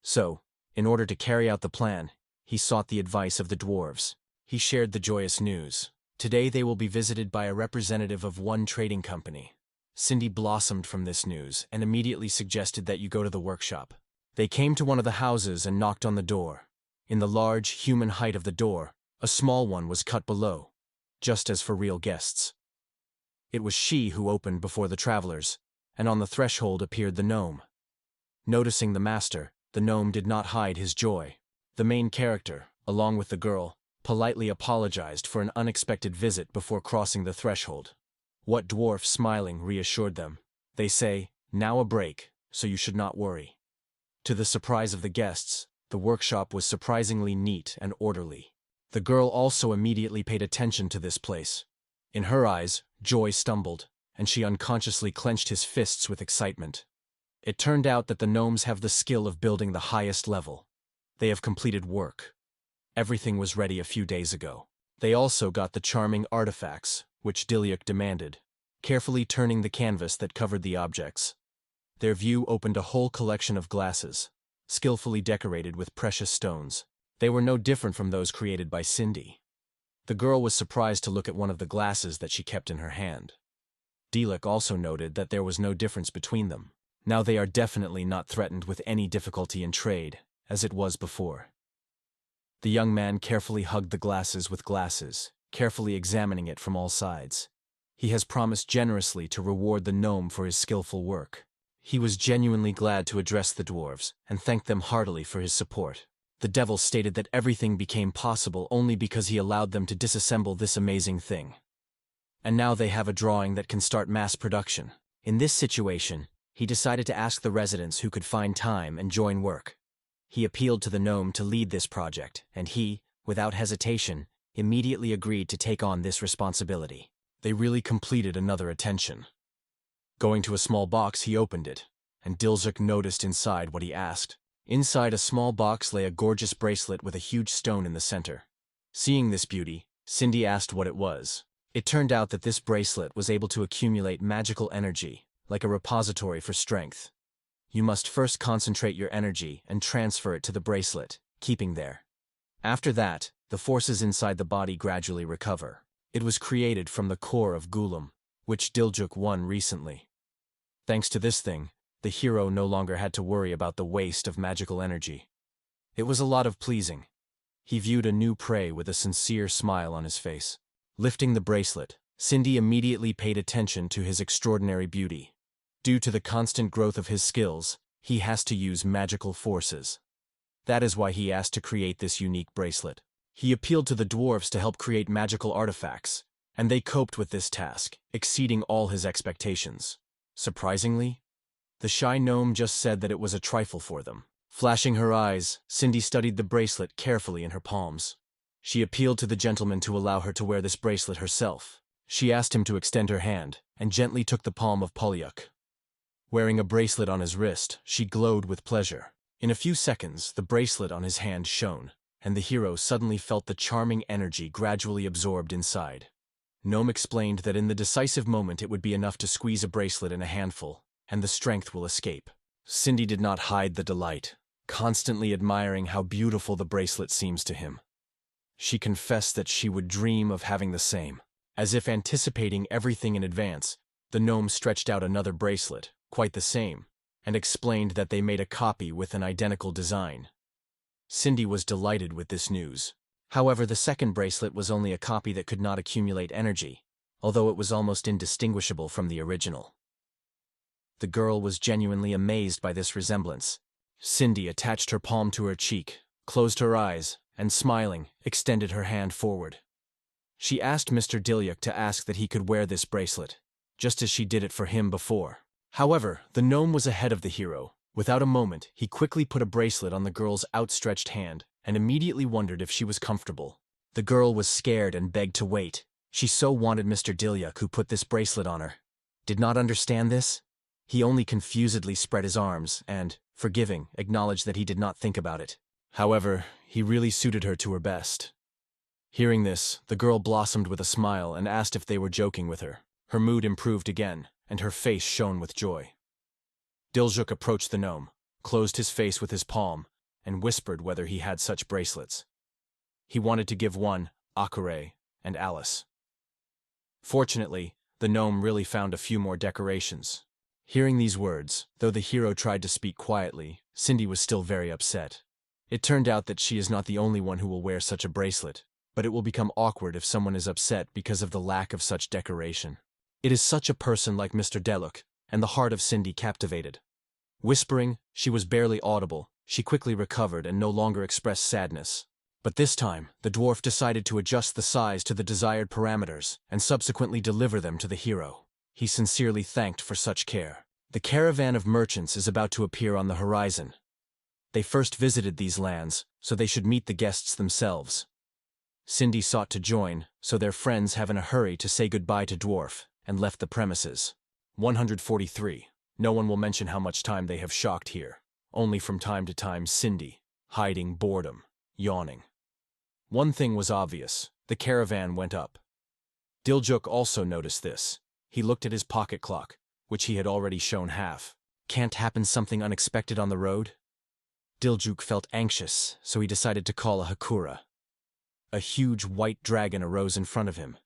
So, in order to carry out the plan, he sought the advice of the dwarves. He shared the joyous news. Today they will be visited by a representative of one trading company. Cindy blossomed from this news and immediately suggested that you go to the workshop. They came to one of the houses and knocked on the door. In the large, human height of the door, a small one was cut below, just as for real guests. It was she who opened before the travelers, and on the threshold appeared the gnome. Noticing the master, the gnome did not hide his joy. The main character, along with the girl, politely apologized for an unexpected visit before crossing the threshold. What dwarf, smiling, reassured them. They say, "Now a break, so you should not worry." To the surprise of the guests, the workshop was surprisingly neat and orderly. The girl also immediately paid attention to this place. In her eyes, joy stumbled, and she unconsciously clenched his fists with excitement. It turned out that the gnomes have the skill of building the highest level. They have completed work. Everything was ready a few days ago. They also got the charming artifacts, which Dilyuk demanded, carefully turning the canvas that covered the objects. Their view opened a whole collection of glasses, skillfully decorated with precious stones. They were no different from those created by Cindy. The girl was surprised to look at one of the glasses that she kept in her hand. Dilyuk also noted that there was no difference between them. Now they are definitely not threatened with any difficulty in trade, as it was before. The young man carefully hugged the glasses with glasses, carefully examining it from all sides. He has promised generously to reward the gnome for his skillful work. He was genuinely glad to address the dwarves and thanked them heartily for his support. The devil stated that everything became possible only because he allowed them to disassemble this amazing thing. And now they have a drawing that can start mass production. In this situation, he decided to ask the residents who could find time and join work. He appealed to the gnome to lead this project, and he, without hesitation, immediately agreed to take on this responsibility. They really completed another attention. Going to a small box, he opened it, and Dilyuk noticed inside what he asked. Inside a small box lay a gorgeous bracelet with a huge stone in the center. Seeing this beauty, Cindy asked what it was. It turned out that this bracelet was able to accumulate magical energy, like a repository for strength. You must first concentrate your energy and transfer it to the bracelet, keeping there. After that, the forces inside the body gradually recover. It was created from the core of Golem, which Dilyuk won recently. Thanks to this thing, the hero no longer had to worry about the waste of magical energy. It was a lot of pleasing. He viewed a new prey with a sincere smile on his face. Lifting the bracelet, Cindy immediately paid attention to his extraordinary beauty. Due to the constant growth of his skills, he has to use magical forces. That is why he asked to create this unique bracelet. He appealed to the dwarves to help create magical artifacts, and they coped with this task, exceeding all his expectations. Surprisingly, the shy gnome just said that it was a trifle for them. Flashing her eyes, Cindy studied the bracelet carefully in her palms. She appealed to the gentleman to allow her to wear this bracelet herself. She asked him to extend her hand, and gently took the palm of Polyuk. Wearing a bracelet on his wrist, she glowed with pleasure. In a few seconds, the bracelet on his hand shone, and the hero suddenly felt the charming energy gradually absorbed inside. Gnome explained that in the decisive moment it would be enough to squeeze a bracelet in a handful, and the strength will escape. Cindy did not hide the delight, constantly admiring how beautiful the bracelet seems to him. She confessed that she would dream of having the same. As if anticipating everything in advance, the gnome stretched out another bracelet, quite the same, and explained that they made a copy with an identical design. Cindy was delighted with this news. However, the second bracelet was only a copy that could not accumulate energy, although it was almost indistinguishable from the original. The girl was genuinely amazed by this resemblance. Cindy attached her palm to her cheek, closed her eyes, and smiling, extended her hand forward. She asked Mr. Dilyuk to ask that he could wear this bracelet, just as she did it for him before. However, the gnome was ahead of the hero. Without a moment, he quickly put a bracelet on the girl's outstretched hand and immediately wondered if she was comfortable. The girl was scared and begged to wait. She so wanted Mr. Dilyuk, who put this bracelet on her. Did not understand this? He only confusedly spread his arms and, forgiving, acknowledged that he did not think about it. However, he really suited her to her best. Hearing this, the girl blossomed with a smile and asked if they were joking with her. Her mood improved again, and her face shone with joy. Diljuk approached the gnome, closed his face with his palm, and whispered whether he had such bracelets. He wanted to give one, Hakura, and Alice. Fortunately, the gnome really found a few more decorations. Hearing these words, though the hero tried to speak quietly, Cindy was still very upset. It turned out that she is not the only one who will wear such a bracelet, but it will become awkward if someone is upset because of the lack of such decoration. It is such a person like Mr. Deluk, and the heart of Cindy captivated. Whispering, she was barely audible, she quickly recovered and no longer expressed sadness. But this time, the dwarf decided to adjust the size to the desired parameters and subsequently deliver them to the hero. He sincerely thanked for such care. The caravan of merchants is about to appear on the horizon. They first visited these lands, so they should meet the guests themselves. Cindy sought to join, so their friends have in a hurry to say goodbye to Dwarf, and left the premises. 143. No one will mention how much time they have shocked here. Only from time to time Cindy, hiding boredom, yawning. One thing was obvious, the caravan went up. Diljuk also noticed this. He looked at his pocket clock, which he had already shown half. Can't happen something unexpected on the road? Diljuk felt anxious, so he decided to call a Hakura. A huge white dragon arose in front of him.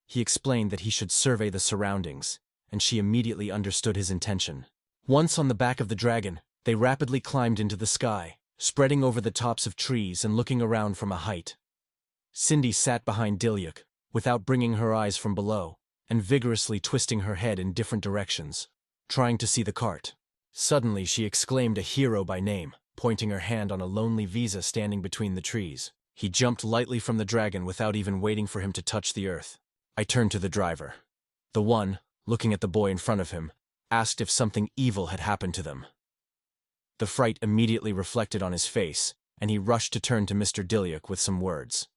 He explained that he should survey the surroundings, and she immediately understood his intention. Once on the back of the dragon, they rapidly climbed into the sky, spreading over the tops of trees and looking around from a height. Cindy sat behind Diljuk, without bringing her eyes from below, and vigorously twisting her head in different directions, trying to see the cart. Suddenly she exclaimed a hero by name, pointing her hand on a lonely Visa standing between the trees. He jumped lightly from the dragon without even waiting for him to touch the earth. I turned to the driver. The one, looking at the boy in front of him, asked if something evil had happened to them. The fright immediately reflected on his face, and he rushed to turn to Mr. Diljuk with some words.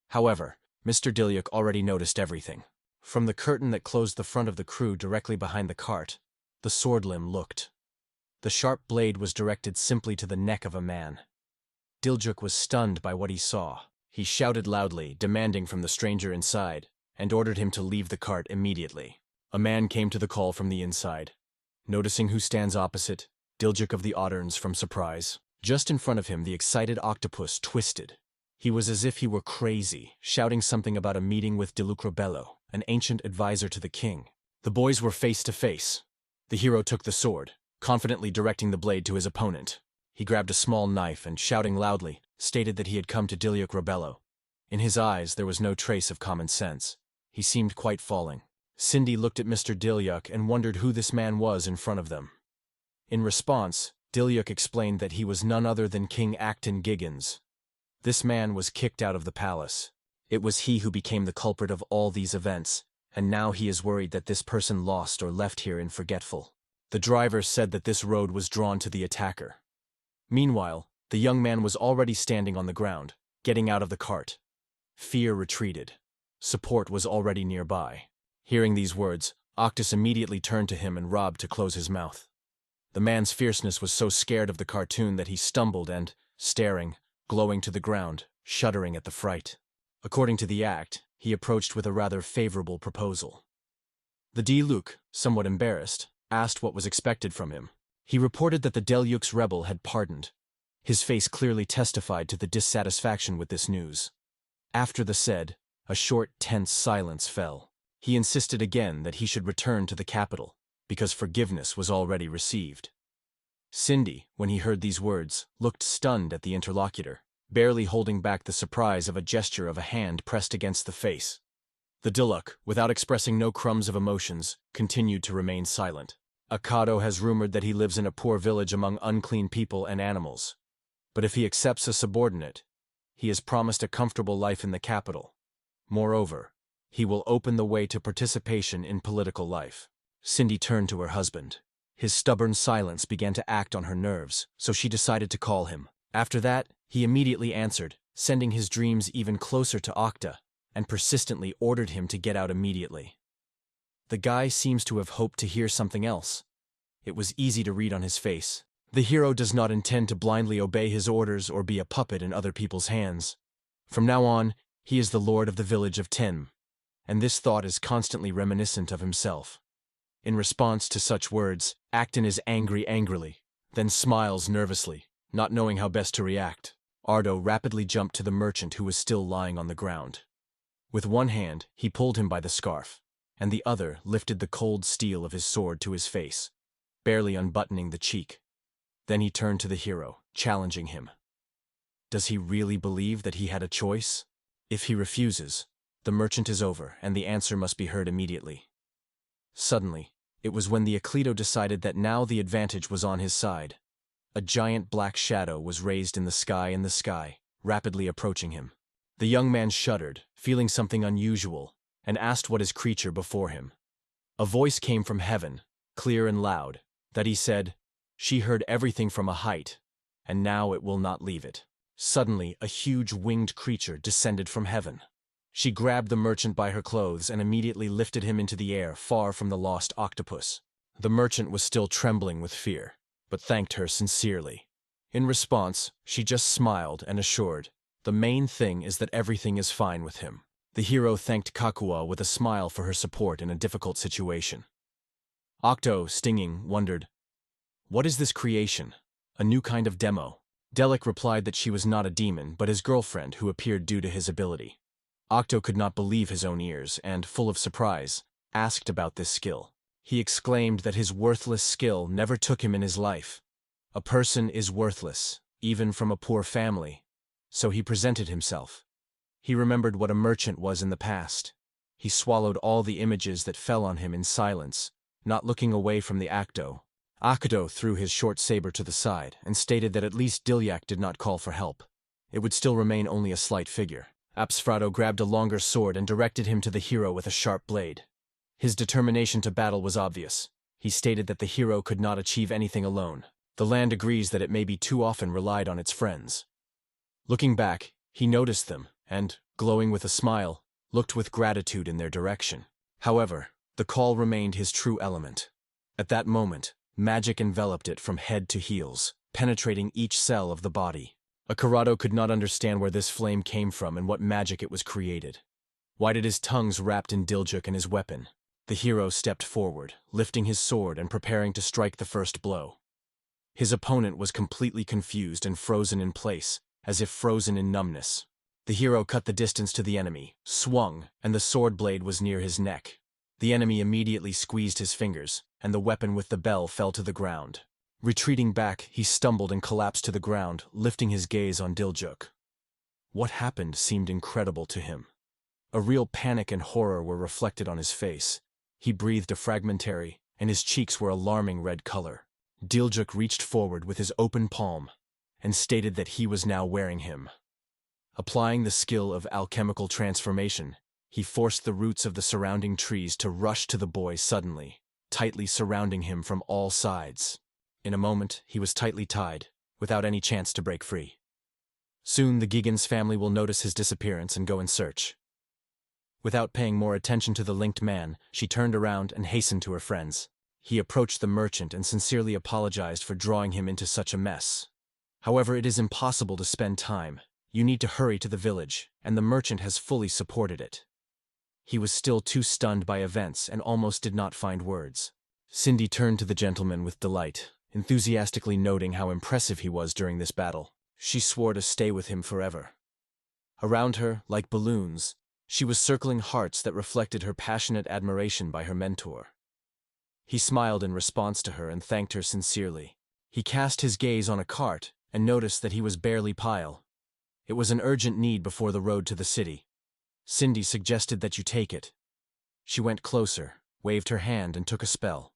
However, Mr. Diljuk already noticed everything. From the curtain that closed the front of the crew directly behind the cart, the sword limb looked. The sharp blade was directed simply to the neck of a man. Diljuk was stunned by what he saw. He shouted loudly, demanding from the stranger inside, and ordered him to leave the cart immediately. A man came to the call from the inside. Noticing who stands opposite, Diljuk of the Otterns from surprise. Just in front of him, the excited octopus twisted. He was as if he were crazy, shouting something about a meeting with Balo, an ancient advisor to the king. The boys were face to face. The hero took the sword, confidently directing the blade to his opponent. He grabbed a small knife and, shouting loudly, stated that he had come to Diljuk Rebello. In his eyes there was no trace of common sense. He seemed quite falling. Cindy looked at Mr. Diljuk and wondered who this man was in front of them. In response, Diljuk explained that he was none other than King Acton Giggins. This man was kicked out of the palace. It was he who became the culprit of all these events, and now he is worried that this person lost or left here in forgetful. The driver said that this road was drawn to the attacker. Meanwhile, the young man was already standing on the ground, getting out of the cart. Fear retreated. Support was already nearby. Hearing these words, Octus immediately turned to him and robbed to close his mouth. The man's fierceness was so scared of the cartoon that he stumbled and, staring, glowing to the ground, shuddering at the fright. According to the act, he approached with a rather favorable proposal. The Diluk, somewhat embarrassed, asked what was expected from him. He reported that the Deluk's rebel had pardoned. His face clearly testified to the dissatisfaction with this news. After the said, a short, tense silence fell. He insisted again that he should return to the capital, because forgiveness was already received. Cindy, when he heard these words, looked stunned at the interlocutor, barely holding back the surprise of a gesture of a hand pressed against the face. The Diluk, without expressing no crumbs of emotions, continued to remain silent. Akado has rumored that he lives in a poor village among unclean people and animals. But if he accepts a subordinate, he is promised a comfortable life in the capital. Moreover, he will open the way to participation in political life. Cindy turned to her husband. His stubborn silence began to act on her nerves, so she decided to call him. After that, he immediately answered, sending his dreams even closer to Octa, and persistently ordered him to get out immediately. The guy seems to have hoped to hear something else. It was easy to read on his face. The hero does not intend to blindly obey his orders or be a puppet in other people's hands. From now on, he is the lord of the village of Tenma, and this thought is constantly reminiscent of himself. In response to such words, Acton is angry angrily, then smiles nervously, not knowing how best to react. Ardo rapidly jumped to the merchant who was still lying on the ground. With one hand, he pulled him by the scarf, and the other lifted the cold steel of his sword to his face, barely unbuttoning the cheek. Then he turned to the hero, challenging him. Does he really believe that he had a choice? If he refuses, the merchant is over, and the answer must be heard immediately. Suddenly, it was when the Ecleto decided that now the advantage was on his side. A giant black shadow was raised in the sky, rapidly approaching him. The young man shuddered, feeling something unusual, and asked what his creature before him. A voice came from heaven, clear and loud, that he said, "She heard everything from a height, and now it will not leave it." Suddenly, a huge winged creature descended from heaven. She grabbed the merchant by her clothes and immediately lifted him into the air, far from the lost octopus. The merchant was still trembling with fear, but thanked her sincerely. In response, she just smiled and assured, "The main thing is that everything is fine with him." The hero thanked Hakura with a smile for her support in a difficult situation. Octo, stinging, wondered, "What is this creation? A new kind of demo?" Delic replied that she was not a demon, but his girlfriend who appeared due to his ability. Octo could not believe his own ears, and, full of surprise, asked about this skill. He exclaimed that his worthless skill never took him in his life. A person is worthless, even from a poor family. So he presented himself. He remembered what a merchant was in the past. He swallowed all the images that fell on him in silence, not looking away from the Acto. Akado threw his short saber to the side and stated that at least Dilyak did not call for help. It would still remain only a slight figure. Apsfrado grabbed a longer sword and directed him to the hero with a sharp blade. His determination to battle was obvious. He stated that the hero could not achieve anything alone. The land agrees that it may be too often relied on its friends. Looking back, he noticed them and, glowing with a smile, looked with gratitude in their direction. However, the call remained his true element. At that moment, magic enveloped it from head to heels, penetrating each cell of the body. Akurado could not understand where this flame came from and what magic it was created. Why did his tongues wrapped in Diljuk and his weapon? The hero stepped forward, lifting his sword and preparing to strike the first blow. His opponent was completely confused and frozen in place, as if frozen in numbness. The hero cut the distance to the enemy, swung, and the sword blade was near his neck. The enemy immediately squeezed his fingers, and the weapon with the bell fell to the ground. Retreating back, he stumbled and collapsed to the ground, lifting his gaze on Diljuk. What happened seemed incredible to him. A real panic and horror were reflected on his face. He breathed a fragmentary, and his cheeks were alarming red color. Diljuk reached forward with his open palm, and stated that he was now wearing him. Applying the skill of alchemical transformation, he forced the roots of the surrounding trees to rush to the boy suddenly, tightly surrounding him from all sides. In a moment, he was tightly tied, without any chance to break free. Soon the Gigan's family will notice his disappearance and go in search. Without paying more attention to the linked man, she turned around and hastened to her friends. He approached the merchant and sincerely apologized for drawing him into such a mess. However, it is impossible to spend time. You need to hurry to the village, and the merchant has fully supported it. He was still too stunned by events and almost did not find words. Cindy turned to the gentleman with delight, enthusiastically noting how impressive he was during this battle. She swore to stay with him forever. Around her, like balloons, she was circling hearts that reflected her passionate admiration by her mentor. He smiled in response to her and thanked her sincerely. He cast his gaze on a cart and noticed that he was barely pile. It was an urgent need before the road to the city. Cindy suggested that you take it. She went closer, waved her hand and took a spell.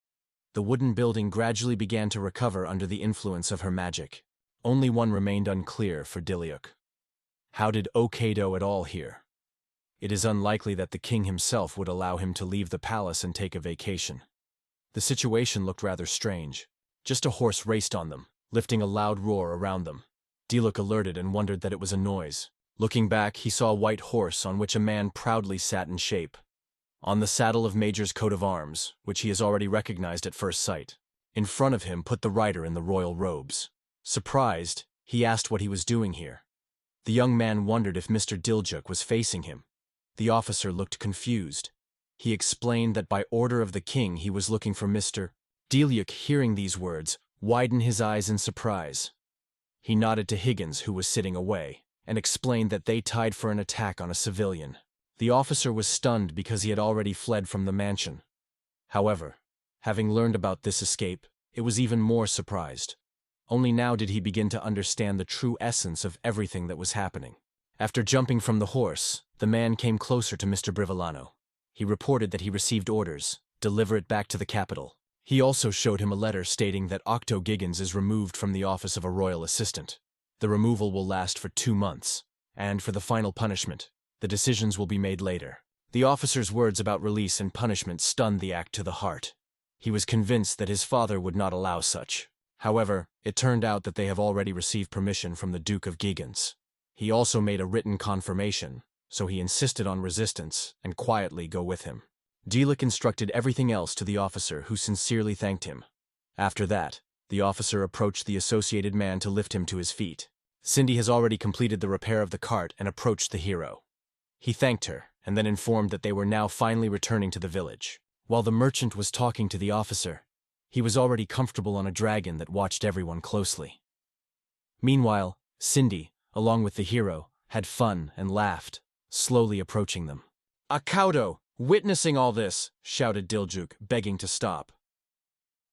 The wooden building gradually began to recover under the influence of her magic. Only one remained unclear for Dilyak. How did Okado at all here? It is unlikely that the king himself would allow him to leave the palace and take a vacation. The situation looked rather strange. Just a horse raced on them, lifting a loud roar around them. Dilyak alerted and wondered that it was a noise. Looking back, he saw a white horse on which a man proudly sat in shape. On the saddle of Major's coat of arms, which he has already recognized at first sight. In front of him put the rider in the royal robes. Surprised, he asked what he was doing here. The young man wondered if Mr. Diljuk was facing him. The officer looked confused. He explained that by order of the king he was looking for Mr. Diljuk. Hearing these words, widened his eyes in surprise. He nodded to Higgins, who was sitting away, and explained that they tied for an attack on a civilian. The officer was stunned because he had already fled from the mansion. However, having learned about this escape, it was even more surprised. Only now did he begin to understand the true essence of everything that was happening. After jumping from the horse, the man came closer to Mr. Brivillano. He reported that he received orders, deliver it back to the capital. He also showed him a letter stating that Octo Giggins is removed from the office of a royal assistant. The removal will last for 2 months, and for the final punishment, the decisions will be made later. The officer's words about release and punishment stunned the act to the heart. He was convinced that his father would not allow such. However, it turned out that they have already received permission from the Duke of Giggins. He also made a written confirmation, so he insisted on resistance and quietly go with him. Diljuk instructed everything else to the officer, who sincerely thanked him. After that, the officer approached the associated man to lift him to his feet. Cindy has already completed the repair of the cart and approached the hero. He thanked her, and then informed that they were now finally returning to the village. While the merchant was talking to the officer, he was already comfortable on a dragon that watched everyone closely. Meanwhile, Cindy, along with the hero, had fun and laughed, slowly approaching them. "Akaudo, witnessing all this," shouted Diljuk, begging to stop.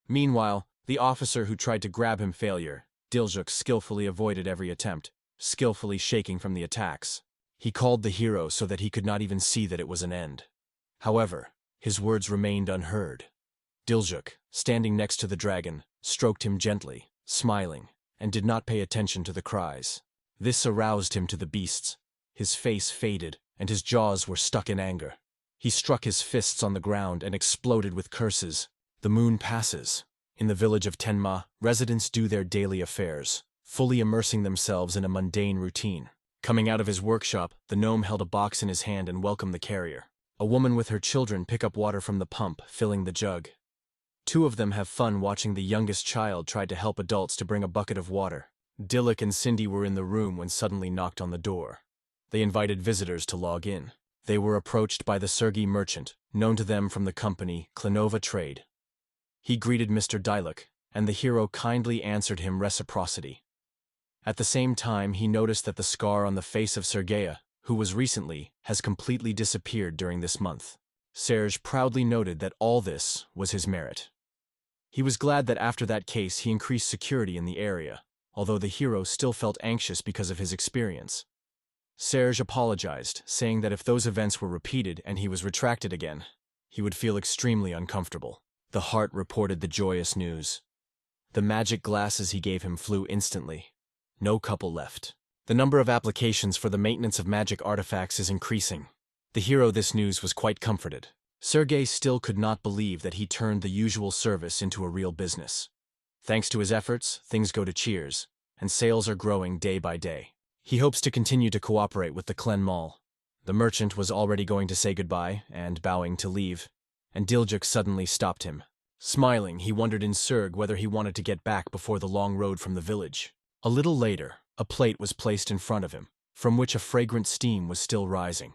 Meanwhile, the officer who tried to grab him failure, Diljuk skillfully avoided every attempt, skillfully shaking from the attacks. He called the hero so that he could not even see that it was an end. However, his words remained unheard. Diljuk, standing next to the dragon, stroked him gently, smiling, and did not pay attention to the cries. This aroused him to the beasts. His face faded, and his jaws were stuck in anger. He struck his fists on the ground and exploded with curses. The moon passes. In the village of Tenma, residents do their daily affairs, fully immersing themselves in a mundane routine. Coming out of his workshop, the gnome held a box in his hand and welcomed the carrier. A woman with her children pick up water from the pump, filling the jug. 2 of them have fun watching the youngest child try to help adults to bring a bucket of water. Diljuk and Cindy were in the room when suddenly knocked on the door. They invited visitors to log in. They were approached by the Sergi merchant, known to them from the company Clinova Trade. He greeted Mr. Diljuk, and the hero kindly answered him reciprocity. At the same time, he noticed that the scar on the face of Sergeia, who was recently, has completely disappeared during this month. Serge proudly noted that all this was his merit. He was glad that after that case he increased security in the area, although the hero still felt anxious because of his experience. Serge apologized, saying that if those events were repeated and he was retracted again, he would feel extremely uncomfortable. The heart reported the joyous news. The magic glasses he gave him flew instantly. No couple left. The number of applications for the maintenance of magic artifacts is increasing. The hero this news was quite comforted. Sergei still could not believe that he turned the usual service into a real business. Thanks to his efforts, things go to cheers, and sales are growing day by day. He hopes to continue to cooperate with the Clen Mall. The merchant was already going to say goodbye and bowing to leave, and Diljuk suddenly stopped him. Smiling, he wondered in Serg whether he wanted to get back before the long road from the village. A little later, a plate was placed in front of him, from which a fragrant steam was still rising.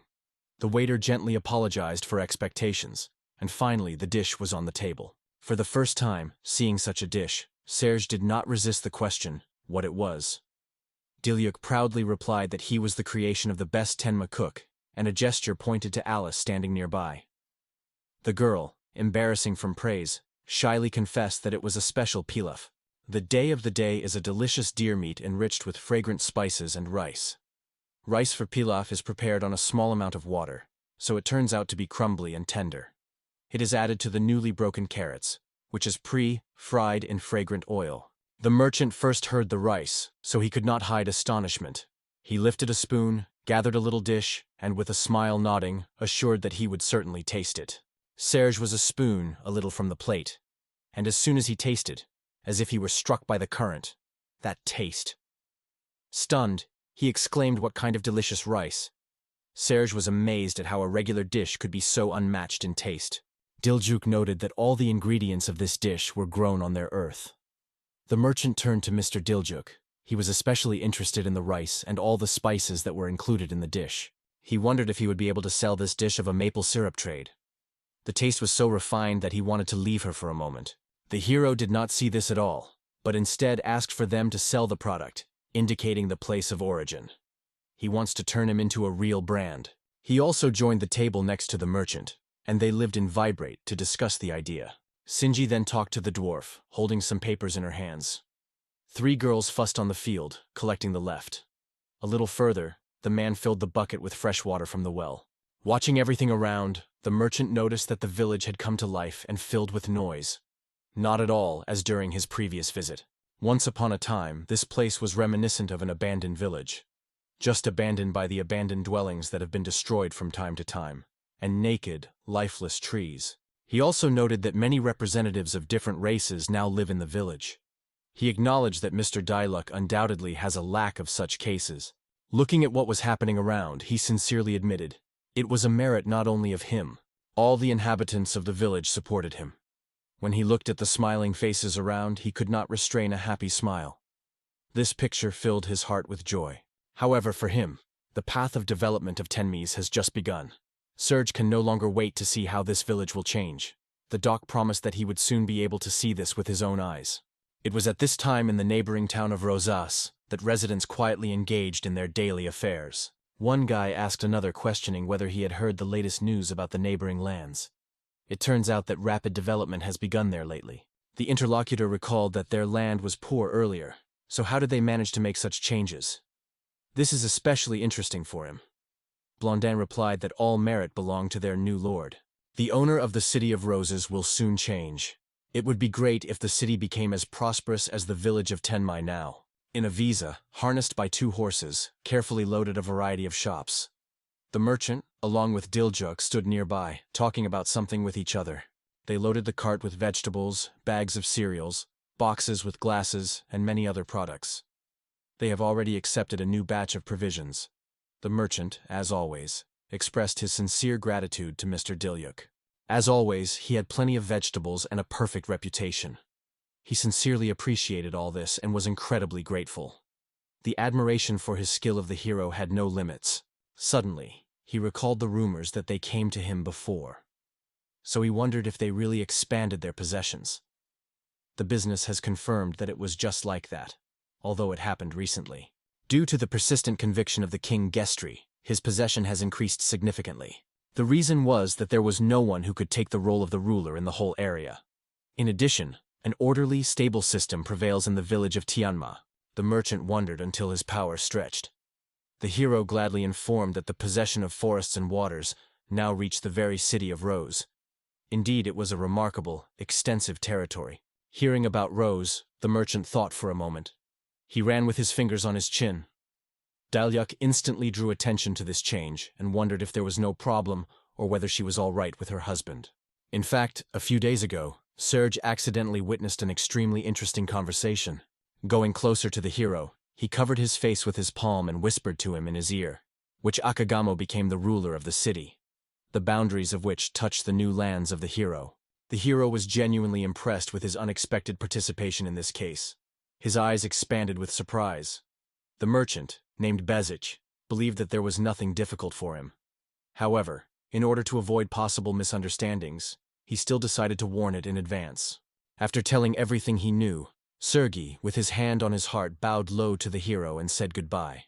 The waiter gently apologized for expectations, and finally the dish was on the table. For the first time, seeing such a dish, Serge did not resist the question, what it was. Diljuk proudly replied that he was the creation of the best Tenma cook, and a gesture pointed to Alice standing nearby. The girl, embarrassing from praise, shyly confessed that it was a special pilaf. The day of the day is a delicious deer meat enriched with fragrant spices and rice. Rice for pilaf is prepared on a small amount of water, so it turns out to be crumbly and tender. It is added to the newly broken carrots, which is pre-fried in fragrant oil. The merchant first heard the rice, so he could not hide astonishment. He lifted a spoon, gathered a little dish, and with a smile nodding, assured that he would certainly taste it. Serge was a spoon a little from the plate, and as soon as he tasted, as if he were struck by the current, that taste. Stunned, he exclaimed what kind of delicious rice. Serge was amazed at how a regular dish could be so unmatched in taste. Diljuk noted that all the ingredients of this dish were grown on their earth. The merchant turned to Mr. Diljuk. He was especially interested in the rice and all the spices that were included in the dish. He wondered if he would be able to sell this dish of a maple syrup trade. The taste was so refined that he wanted to leave her for a moment. The hero did not see this at all, but instead asked for them to sell the product, indicating the place of origin. He wants to turn him into a real brand. He also joined the table next to the merchant, and they lived in Vibrate to discuss the idea. Shinji then talked to the dwarf, holding some papers in her hands. 3 girls fussed on the field, collecting the left. A little further, the man filled the bucket with fresh water from the well. Watching everything around, the merchant noticed that the village had come to life and filled with noise. Not at all as during his previous visit. Once upon a time, this place was reminiscent of an abandoned village. Just abandoned by the abandoned dwellings that have been destroyed from time to time, and naked, lifeless trees. He also noted that many representatives of different races now live in the village. He acknowledged that Mr. Diluk undoubtedly has a lack of such cases. Looking at what was happening around, he sincerely admitted, it was a merit not only of him. All the inhabitants of the village supported him. When he looked at the smiling faces around, he could not restrain a happy smile. This picture filled his heart with joy. However, for him, the path of development of Tenmes has just begun. Serge can no longer wait to see how this village will change. The doc promised that he would soon be able to see this with his own eyes. It was at this time in the neighboring town of Rosas that residents quietly engaged in their daily affairs. One guy asked another, questioning whether he had heard the latest news about the neighboring lands. It turns out that rapid development has begun there lately. The interlocutor recalled that their land was poor earlier, so how did they manage to make such changes? This is especially interesting for him. Blondin replied that all merit belonged to their new lord. The owner of the city of Roses will soon change. It would be great if the city became as prosperous as the village of Tenma now. In a visa, harnessed by 2 horses, carefully loaded a variety of shops. The merchant, along with Diljuk, stood nearby, talking about something with each other. They loaded the cart with vegetables, bags of cereals, boxes with glasses, and many other products. They have already accepted a new batch of provisions. The merchant, as always, expressed his sincere gratitude to Mr. Diljuk. As always, he had plenty of vegetables and a perfect reputation. He sincerely appreciated all this and was incredibly grateful. The admiration for his skill of the hero had no limits. Suddenly, he recalled the rumors that they came to him before. So he wondered if they really expanded their possessions. The business has confirmed that it was just like that, although it happened recently. Due to the persistent conviction of the king Gestri, his possession has increased significantly. The reason was that there was no one who could take the role of the ruler in the whole area. In addition, an orderly, stable system prevails in the village of Tianma. The merchant wondered until his power stretched. The hero gladly informed that the possession of forests and waters now reached the very city of Rose. Indeed, it was a remarkable, extensive territory. Hearing about Rose, the merchant thought for a moment. He ran with his fingers on his chin. Diljuk instantly drew attention to this change and wondered if there was no problem or whether she was all right with her husband. In fact, a few days ago, Serge accidentally witnessed an extremely interesting conversation. Going closer to the hero, he covered his face with his palm and whispered to him in his ear, which Akagamo became the ruler of the city, the boundaries of which touched the new lands of the hero. The hero was genuinely impressed with his unexpected participation in this case. His eyes expanded with surprise. The merchant, named Bezic, believed that there was nothing difficult for him. However, in order to avoid possible misunderstandings, he still decided to warn it in advance. After telling everything he knew, Sergei, with his hand on his heart, bowed low to the hero and said goodbye.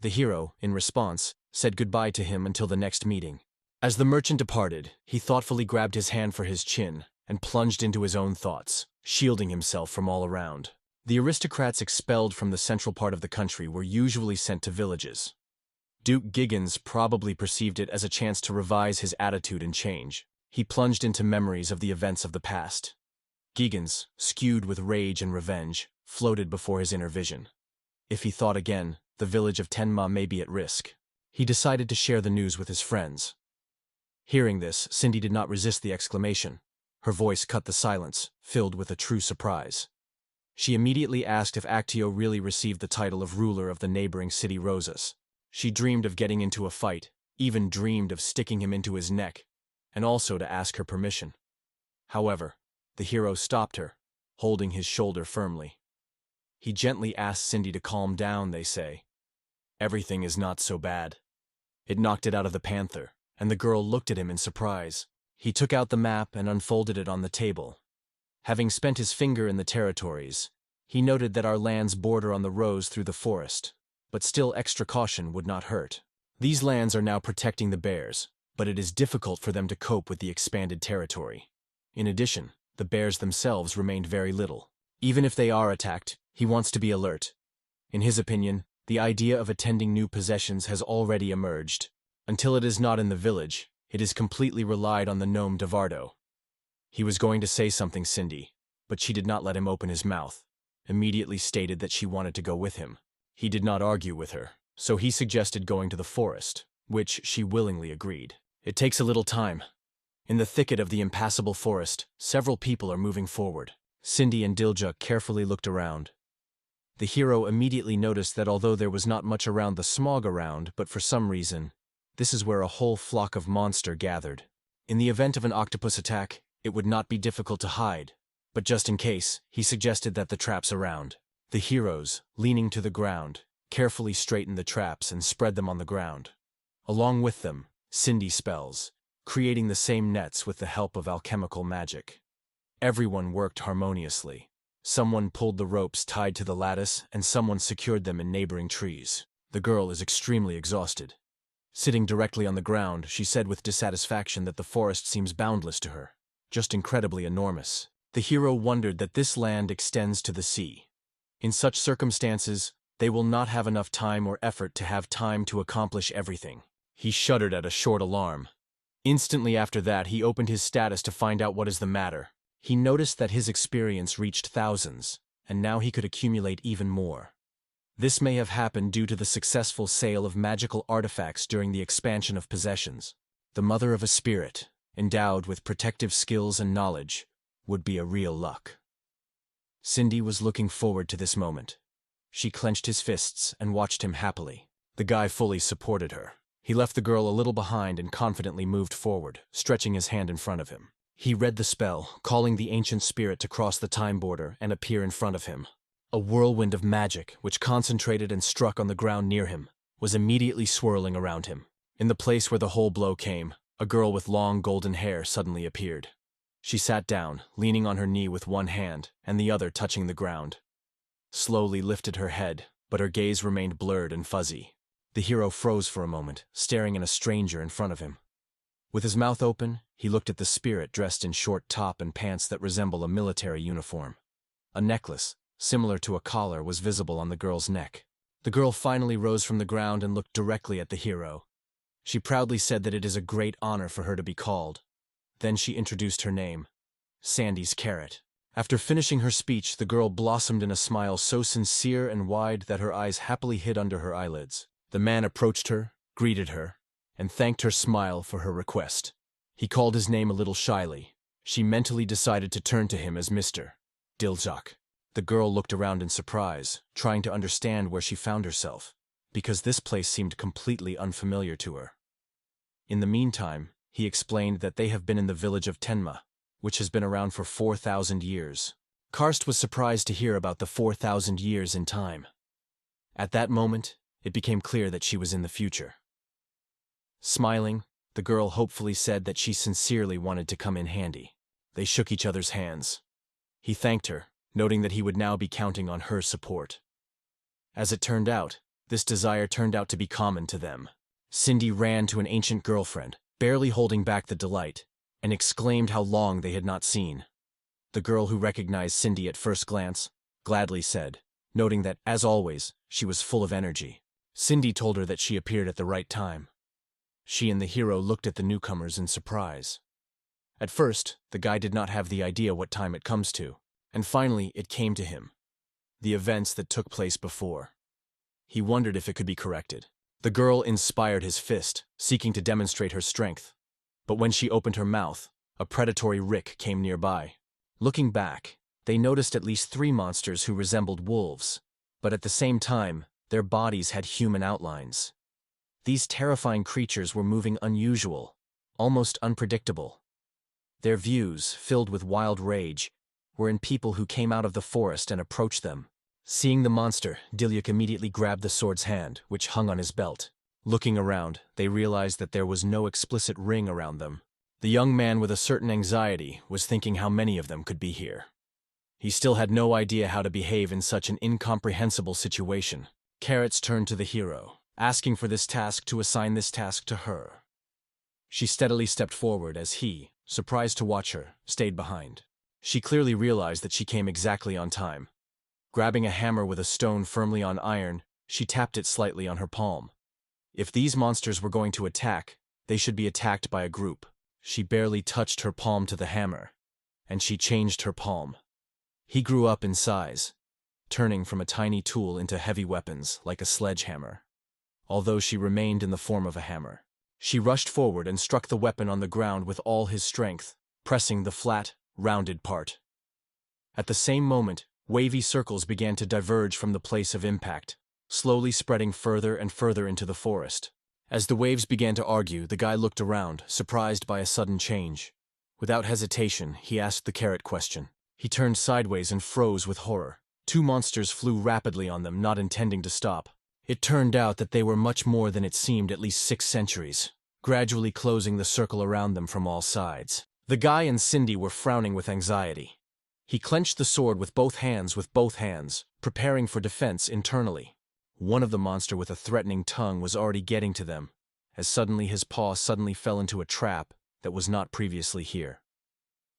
The hero, in response, said goodbye to him until the next meeting. As the merchant departed, he thoughtfully grabbed his hand for his chin and plunged into his own thoughts, shielding himself from all around. The aristocrats expelled from the central part of the country were usually sent to villages. Duke Giggins probably perceived it as a chance to revise his attitude and change. He plunged into memories of the events of the past. Giggins, skewed with rage and revenge, floated before his inner vision. If he thought again, the village of Tenma may be at risk. He decided to share the news with his friends. Hearing this, Cindy did not resist the exclamation. Her voice cut the silence, filled with a true surprise. She immediately asked if Actio really received the title of ruler of the neighboring city Rosas. She dreamed of getting into a fight, even dreamed of sticking him into his neck, and also to ask her permission. However, the hero stopped her, holding his shoulder firmly. He gently asked Cindy to calm down, they say. Everything is not so bad. It knocked it out of the panther, and the girl looked at him in surprise. He took out the map and unfolded it on the table. Having spent his finger in the territories, he noted that our lands border on the rows through the forest, but still extra caution would not hurt. These lands are now protecting the bears, but it is difficult for them to cope with the expanded territory. In addition, the bears themselves remained very little. Even if they are attacked, he wants to be alert. In his opinion, the idea of attending new possessions has already emerged. Until it is not in the village, it is completely relied on the gnome Devardo. He was going to say something Cindy, but she did not let him open his mouth, immediately stated that she wanted to go with him. He did not argue with her, so he suggested going to the forest, which she willingly agreed. It takes a little time. In the thicket of the impassable forest, several people are moving forward. Cindy and Diljuk carefully looked around. The hero immediately noticed that although there was not much around the smog around, but for some reason, this is where a whole flock of monster gathered. In the event of an octopus attack, it would not be difficult to hide, but just in case, he suggested that the traps around. The heroes, leaning to the ground, carefully straightened the traps and spread them on the ground. Along with them, Cindy spells, creating the same nets with the help of alchemical magic. Everyone worked harmoniously. Someone pulled the ropes tied to the lattice, and someone secured them in neighboring trees. The girl is extremely exhausted. Sitting directly on the ground, she said with dissatisfaction that the forest seems boundless to her, just incredibly enormous. The hero wondered that this land extends to the sea. In such circumstances, they will not have enough time or effort to have time to accomplish everything. He shuddered at a short alarm. Instantly after that, he opened his status to find out what is the matter. He noticed that his experience reached thousands, and now he could accumulate even more. This may have happened due to the successful sale of magical artifacts during the expansion of possessions. The mother of a spirit, endowed with protective skills and knowledge, would be a real luck. Cindy was looking forward to this moment. She clenched his fists and watched him happily. The guy fully supported her. He left the girl a little behind and confidently moved forward, stretching his hand in front of him. He read the spell, calling the ancient spirit to cross the time border and appear in front of him. A whirlwind of magic, which concentrated and struck on the ground near him, was immediately swirling around him. In the place where the whole blow came, a girl with long golden hair suddenly appeared. She sat down, leaning on her knee with one hand and the other touching the ground. Slowly lifted her head, but her gaze remained blurred and fuzzy. The hero froze for a moment, staring at a stranger in front of him. With his mouth open, he looked at the spirit dressed in short top and pants that resemble a military uniform. A necklace, similar to a collar, was visible on the girl's neck. The girl finally rose from the ground and looked directly at the hero. She proudly said that it is a great honor for her to be called. Then she introduced her name, Sandy's Carrot. After finishing her speech, the girl blossomed in a smile so sincere and wide that her eyes happily hid under her eyelids. The man approached her, greeted her, and thanked her smile for her request. He called his name a little shyly. She mentally decided to turn to him as Mr. Diljuk. The girl looked around in surprise, trying to understand where she found herself, because this place seemed completely unfamiliar to her. In the meantime, he explained that they have been in the village of Tenma, which has been around for 4,000 years. Karst was surprised to hear about the 4,000 years in time. At that moment, it became clear that she was in the future. Smiling, the girl hopefully said that she sincerely wanted to come in handy. They shook each other's hands. He thanked her, noting that he would now be counting on her support. As it turned out, this desire turned out to be common to them. Cindy ran to an ancient girlfriend, barely holding back the delight, and exclaimed how long they had not seen. The girl, who recognized Cindy at first glance, gladly said, noting that, as always, she was full of energy. Cindy told her that she appeared at the right time. She and the hero looked at the newcomers in surprise. At first, the guy did not have the idea what time it comes to, and finally it came to him. The events that took place before. He wondered if it could be corrected. The girl inspired his fist, seeking to demonstrate her strength. But when she opened her mouth, a predatory rick came nearby. Looking back, they noticed at least 3 monsters who resembled wolves, but at the same time, their bodies had human outlines. These terrifying creatures were moving unusual, almost unpredictable. Their views, filled with wild rage, were in people who came out of the forest and approached them. Seeing the monster, Dilyuk immediately grabbed the sword's hand, which hung on his belt. Looking around, they realized that there was no explicit ring around them. The young man, with a certain anxiety, was thinking how many of them could be here. He still had no idea how to behave in such an incomprehensible situation. Carrots turned to the hero, asking for this task to assign this task to her. She steadily stepped forward as he, surprised to watch her, stayed behind. She clearly realized that she came exactly on time. Grabbing a hammer with a stone firmly on iron, she tapped it slightly on her palm. If these monsters were going to attack, they should be attacked by a group. She barely touched her palm to the hammer, and she changed her palm. He grew up in size, turning from a tiny tool into heavy weapons like a sledgehammer. Although she remained in the form of a hammer, she rushed forward and struck the weapon on the ground with all his strength, pressing the flat, rounded part. At the same moment, wavy circles began to diverge from the place of impact, slowly spreading further and further into the forest. As the waves began to argue, the guy looked around, surprised by a sudden change. Without hesitation, he asked the carrot question. He turned sideways and froze with horror. Two monsters flew rapidly on them, not intending to stop. It turned out that they were much more than it seemed, at least 6 centuries, gradually closing the circle around them from all sides. The guy and Cindy were frowning with anxiety. He clenched the sword with both hands, preparing for defense internally. One of the monster with a threatening tongue was already getting to them, as suddenly his paw fell into a trap that was not previously here.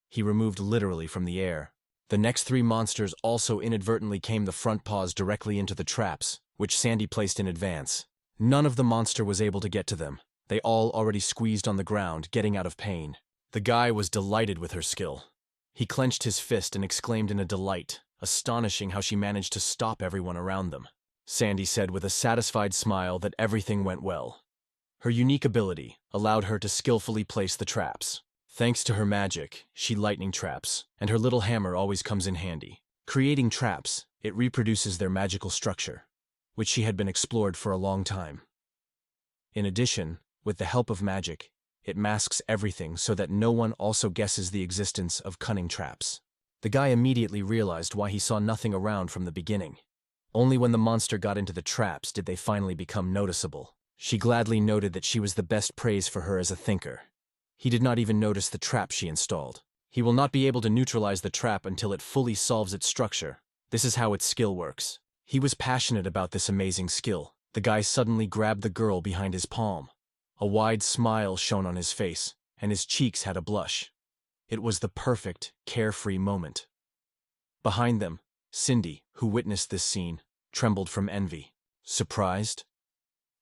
He removed literally from the air. The next 3 monsters also inadvertently came the front paws directly into the traps, which Sandy placed in advance. None of the monster was able to get to them. They all already squeezed on the ground, getting out of pain. The guy was delighted with her skill. He clenched his fist and exclaimed in a delight, astonishing how she managed to stop everyone around them. Sandy said with a satisfied smile that everything went well. Her unique ability allowed her to skillfully place the traps. Thanks to her magic, she lightning traps, and her little hammer always comes in handy. Creating traps, it reproduces their magical structure, which she had been explored for a long time. In addition, with the help of magic, it masks everything so that no one also guesses the existence of cunning traps. The guy immediately realized why he saw nothing around from the beginning. Only when the monster got into the traps did they finally become noticeable. She gladly noted that she was the best praise for her as a thinker. He did not even notice the trap she installed. He will not be able to neutralize the trap until it fully solves its structure. This is how its skill works. He was passionate about this amazing skill. The guy suddenly grabbed the girl behind his palm. A wide smile shone on his face, and his cheeks had a blush. It was the perfect, carefree moment. Behind them, Cindy, who witnessed this scene, trembled from envy. Surprised?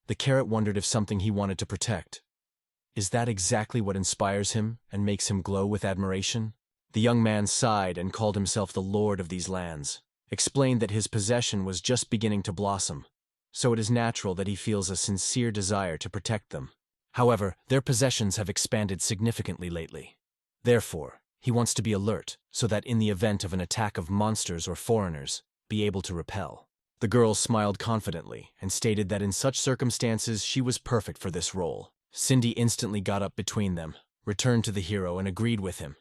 The carrot wondered if something he wanted to protect. Is that exactly what inspires him and makes him glow with admiration? The young man sighed and called himself the lord of these lands, explained that his possession was just beginning to blossom, so it is natural that he feels a sincere desire to protect them. However, their possessions have expanded significantly lately. Therefore, he wants to be alert so that in the event of an attack of monsters or foreigners, be able to repel. The girl smiled confidently and stated that in such circumstances she was perfect for this role. Cindy instantly got up between them, returned to the hero and agreed with him.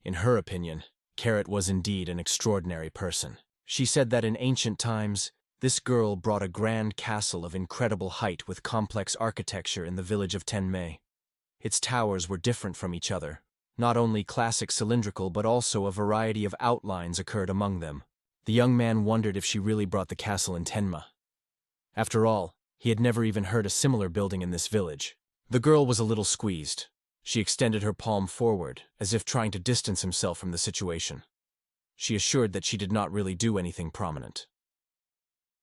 In her opinion, Carrot was indeed an extraordinary person. She said that in ancient times, this girl brought a grand castle of incredible height with complex architecture in the village of Tenma. Its towers were different from each other. Not only classic cylindrical but also a variety of outlines occurred among them. The young man wondered if she really brought the castle in Tenma. After all, he had never even heard a similar building in this village. The girl was a little squeezed. She extended her palm forward, as if trying to distance himself from the situation. She assured that she did not really do anything prominent.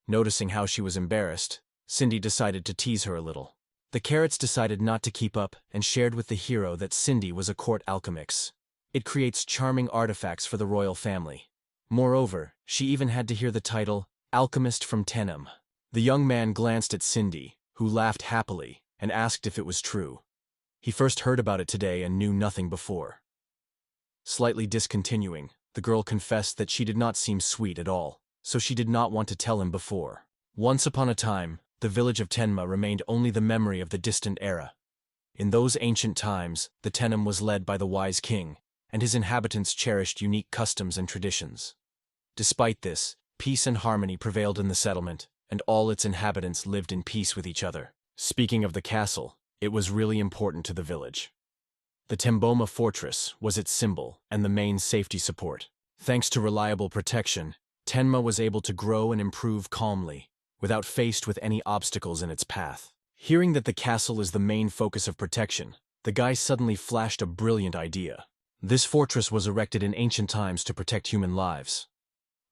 Noticing how she was embarrassed, Cindy decided to tease her a little. The carrots decided not to keep up and shared with the hero that Cindy was a court alchemist. It creates charming artifacts for the royal family. Moreover, she even had to hear the title, Alchemist from Tenma. The young man glanced at Cindy, who laughed happily, and asked if it was true. He first heard about it today and knew nothing before. Slightly discontinuing, the girl confessed that she did not seem sweet at all, so she did not want to tell him before. Once upon a time, the village of Tenma remained only the memory of the distant era. In those ancient times, the Tenma was led by the wise king, and his inhabitants cherished unique customs and traditions. Despite this, peace and harmony prevailed in the settlement, and all its inhabitants lived in peace with each other. Speaking of the castle, it was really important to the village. The Temboma fortress was its symbol and the main safety support. Thanks to reliable protection, Tenma was able to grow and improve calmly, without faced with any obstacles in its path. Hearing that the castle is the main focus of protection, the guy suddenly flashed a brilliant idea. This fortress was erected in ancient times to protect human lives.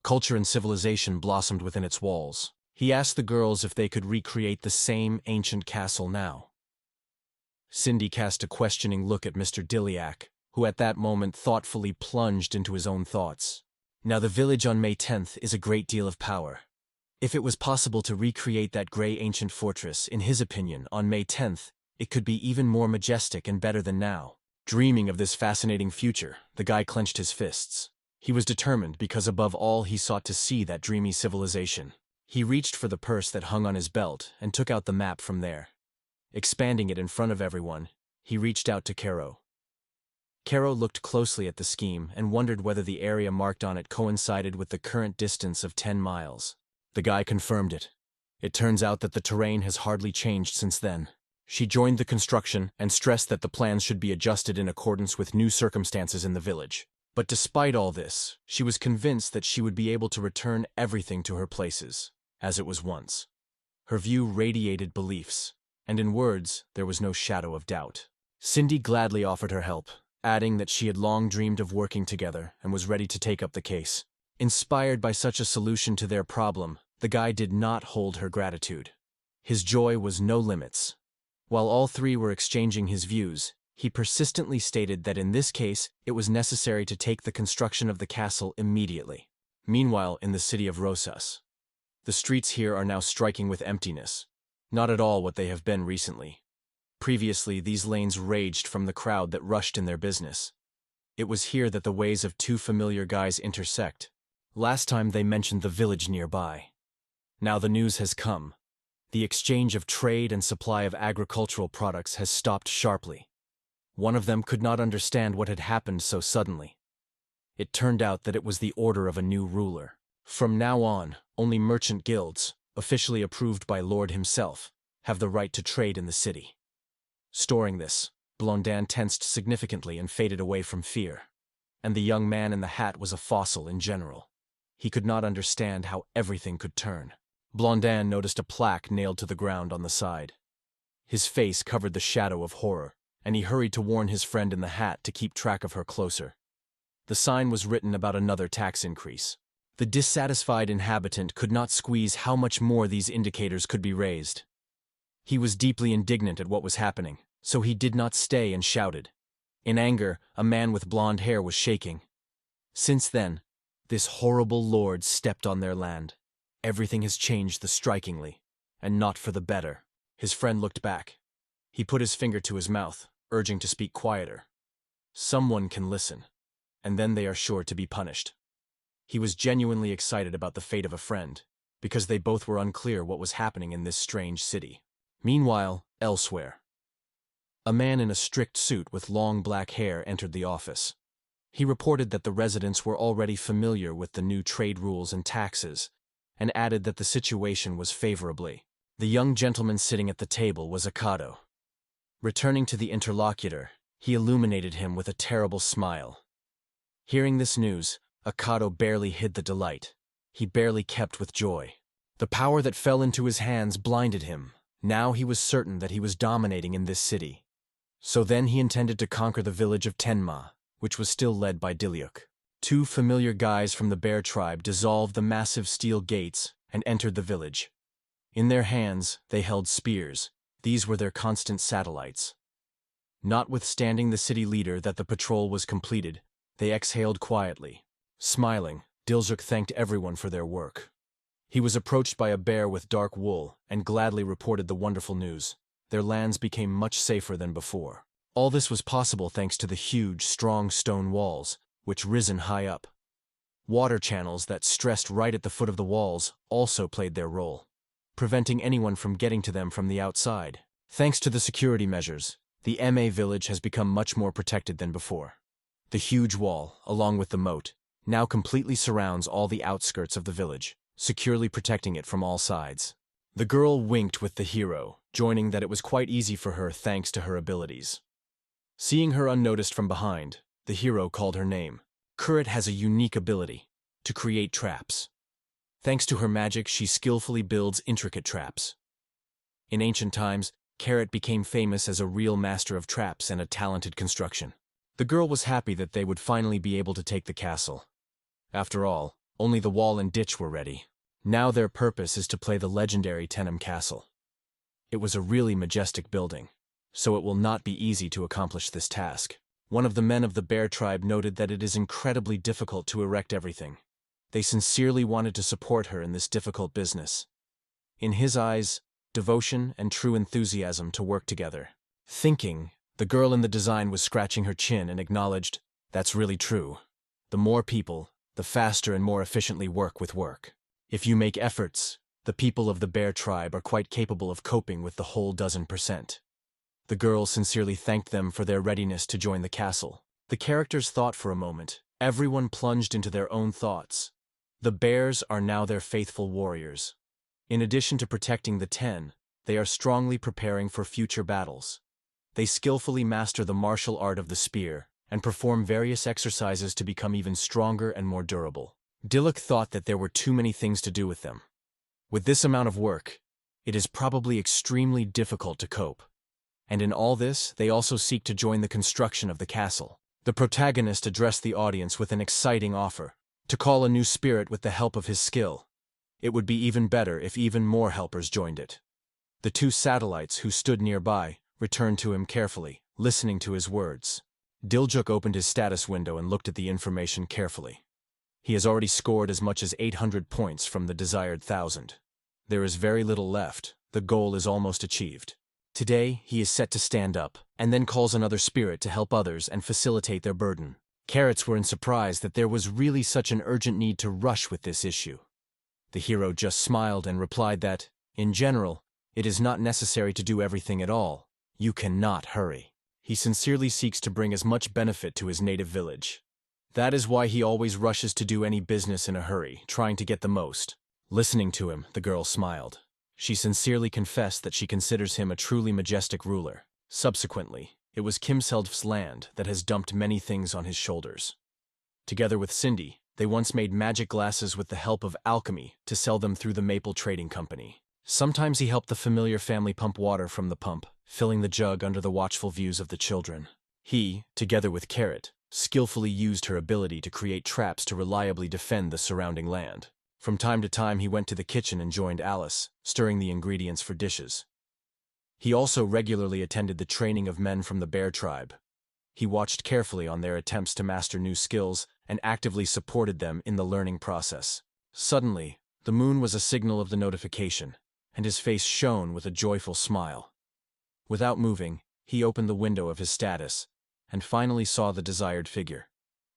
Culture and civilization blossomed within its walls. He asked the girls if they could recreate the same ancient castle now. Cindy cast a questioning look at Mr. Diliac, who at that moment thoughtfully plunged into his own thoughts. Now the village on May 10th is a great deal of power. If it was possible to recreate that gray ancient fortress, in his opinion, on May 10th, it could be even more majestic and better than now. Dreaming of this fascinating future, the guy clenched his fists. He was determined because above all he sought to see that dreamy civilization. He reached for the purse that hung on his belt and took out the map from there. Expanding it in front of everyone, he reached out to Caro. Caro looked closely at the scheme and wondered whether the area marked on it coincided with the current distance of 10 miles. The guy confirmed it. It turns out that the terrain has hardly changed since then. She joined the construction and stressed that the plans should be adjusted in accordance with new circumstances in the village. But despite all this, she was convinced that she would be able to return everything to her places, as it was once. Her view radiated beliefs, and in words there was no shadow of doubt. Cindy gladly offered her help, adding that she had long dreamed of working together and was ready to take up the case. Inspired by such a solution to their problem, the guy did not hold her gratitude. His joy was no limits. While all three were exchanging his views, he persistently stated that in this case it was necessary to take the construction of the castle immediately. Meanwhile, in the city of Rosas, the streets here are now striking with emptiness, not at all what they have been recently. Previously, these lanes raged from the crowd that rushed in their business. It was here that the ways of two familiar guys intersect. Last time they mentioned the village nearby. Now the news has come. The exchange of trade and supply of agricultural products has stopped sharply. One of them could not understand what had happened so suddenly. It turned out that it was the order of a new ruler. From now on, only merchant guilds, officially approved by Lord himself, have the right to trade in the city. Storing this, Blondin tensed significantly and faded away from fear. And the young man in the hat was a fossil in general. He could not understand how everything could turn. Blondin noticed a plaque nailed to the ground on the side. His face covered the shadow of horror, and he hurried to warn his friend in the hat to keep track of her closer. The sign was written about another tax increase. The dissatisfied inhabitant could not squeeze how much more these indicators could be raised. He was deeply indignant at what was happening, so he did not stay and shouted. In anger, a man with blonde hair was shaking. Since then, this horrible lord stepped on their land. Everything has changed strikingly, and not for the better. His friend looked back. He put his finger to his mouth, urging to speak quieter. Someone can listen, and then they are sure to be punished. He was genuinely excited about the fate of a friend, because they both were unclear what was happening in this strange city. Meanwhile, elsewhere, a man in a strict suit with long black hair entered the office. He reported that the residents were already familiar with the new trade rules and taxes, and added that the situation was favorably. The young gentleman sitting at the table was Akado. Returning to the interlocutor, he illuminated him with a terrible smile. Hearing this news, Akado barely hid the delight. He barely kept with joy. The power that fell into his hands blinded him. Now he was certain that he was dominating in this city. So then he intended to conquer the village of Tenma, which was still led by Diliuk. Two familiar guys from the bear tribe dissolved the massive steel gates and entered the village. In their hands, they held spears. These were their constant satellites. Notwithstanding the city leader that the patrol was completed, they exhaled quietly. Smiling, Dilzuk thanked everyone for their work. He was approached by a bear with dark wool and gladly reported the wonderful news. Their lands became much safer than before. All this was possible thanks to the huge, strong stone walls, which risen high up. Water channels that stressed right at the foot of the walls also played their role, preventing anyone from getting to them from the outside. Thanks to the security measures, The MA village has become much more protected than before. The huge wall, along with the moat, now completely surrounds all the outskirts of the village, securely protecting it from all sides. The girl winked with the hero, joining that it was quite easy for her thanks to her abilities. Seeing her unnoticed from behind, the hero called her name. Kurit has a unique ability to create traps. Thanks to her magic, she skillfully builds intricate traps. In ancient times, Carrot became famous as a real master of traps and a talented construction. The girl was happy that they would finally be able to take the castle. After all, only the wall and ditch were ready. Now their purpose is to play the legendary Tenma castle. It was a really majestic building, so it will not be easy to accomplish this task. One of the men of the bear tribe noted that it is incredibly difficult to erect everything. They sincerely wanted to support her in this difficult business. In his eyes, devotion and true enthusiasm to work together. Thinking, the girl in the design was scratching her chin and acknowledged, "That's really true. The more people, the faster and more efficiently work. If you make efforts, the people of the bear tribe are quite capable of coping with the whole dozen%." The girl sincerely thanked them for their readiness to join the castle. The characters thought for a moment. Everyone plunged into their own thoughts. The bears are now their faithful warriors. In addition to protecting the 10, they are strongly preparing for future battles. They skillfully master the martial art of the spear and perform various exercises to become even stronger and more durable. Dilek thought that there were too many things to do with them. With this amount of work, it is probably extremely difficult to cope. And in all this, they also seek to join the construction of the castle. The protagonist addressed the audience with an exciting offer to call a new spirit with the help of his skill. It would be even better if even more helpers joined it. The two satellites who stood nearby returned to him carefully, listening to his words. Diljuk opened his status window and looked at the information carefully. He has already scored as much as 800 points from the desired 1,000. There is very little left. The goal is almost achieved. Today, he is set to stand up, and then calls another spirit to help others and facilitate their burden. Carrots were in surprise that there was really such an urgent need to rush with this issue. The hero just smiled and replied that, in general, it is not necessary to do everything at all. You cannot hurry. He sincerely seeks to bring as much benefit to his native village. That is why he always rushes to do any business in a hurry, trying to get the most. Listening to him, the girl smiled. She sincerely confessed that she considers him a truly majestic ruler. Subsequently, it was Kimseldf's land that has dumped many things on his shoulders. Together with Cindy, they once made magic glasses with the help of alchemy to sell them through the Maple Trading Company. Sometimes he helped the familiar family pump water from the pump, filling the jug under the watchful views of the children. He, together with Carrot, skillfully used her ability to create traps to reliably defend the surrounding land. From time to time he went to the kitchen and joined Alice, stirring the ingredients for dishes. He also regularly attended the training of men from the bear tribe. He watched carefully on their attempts to master new skills and actively supported them in the learning process. Suddenly, the moon was a signal of the notification, and his face shone with a joyful smile. Without moving, he opened the window of his status, and finally saw the desired figure.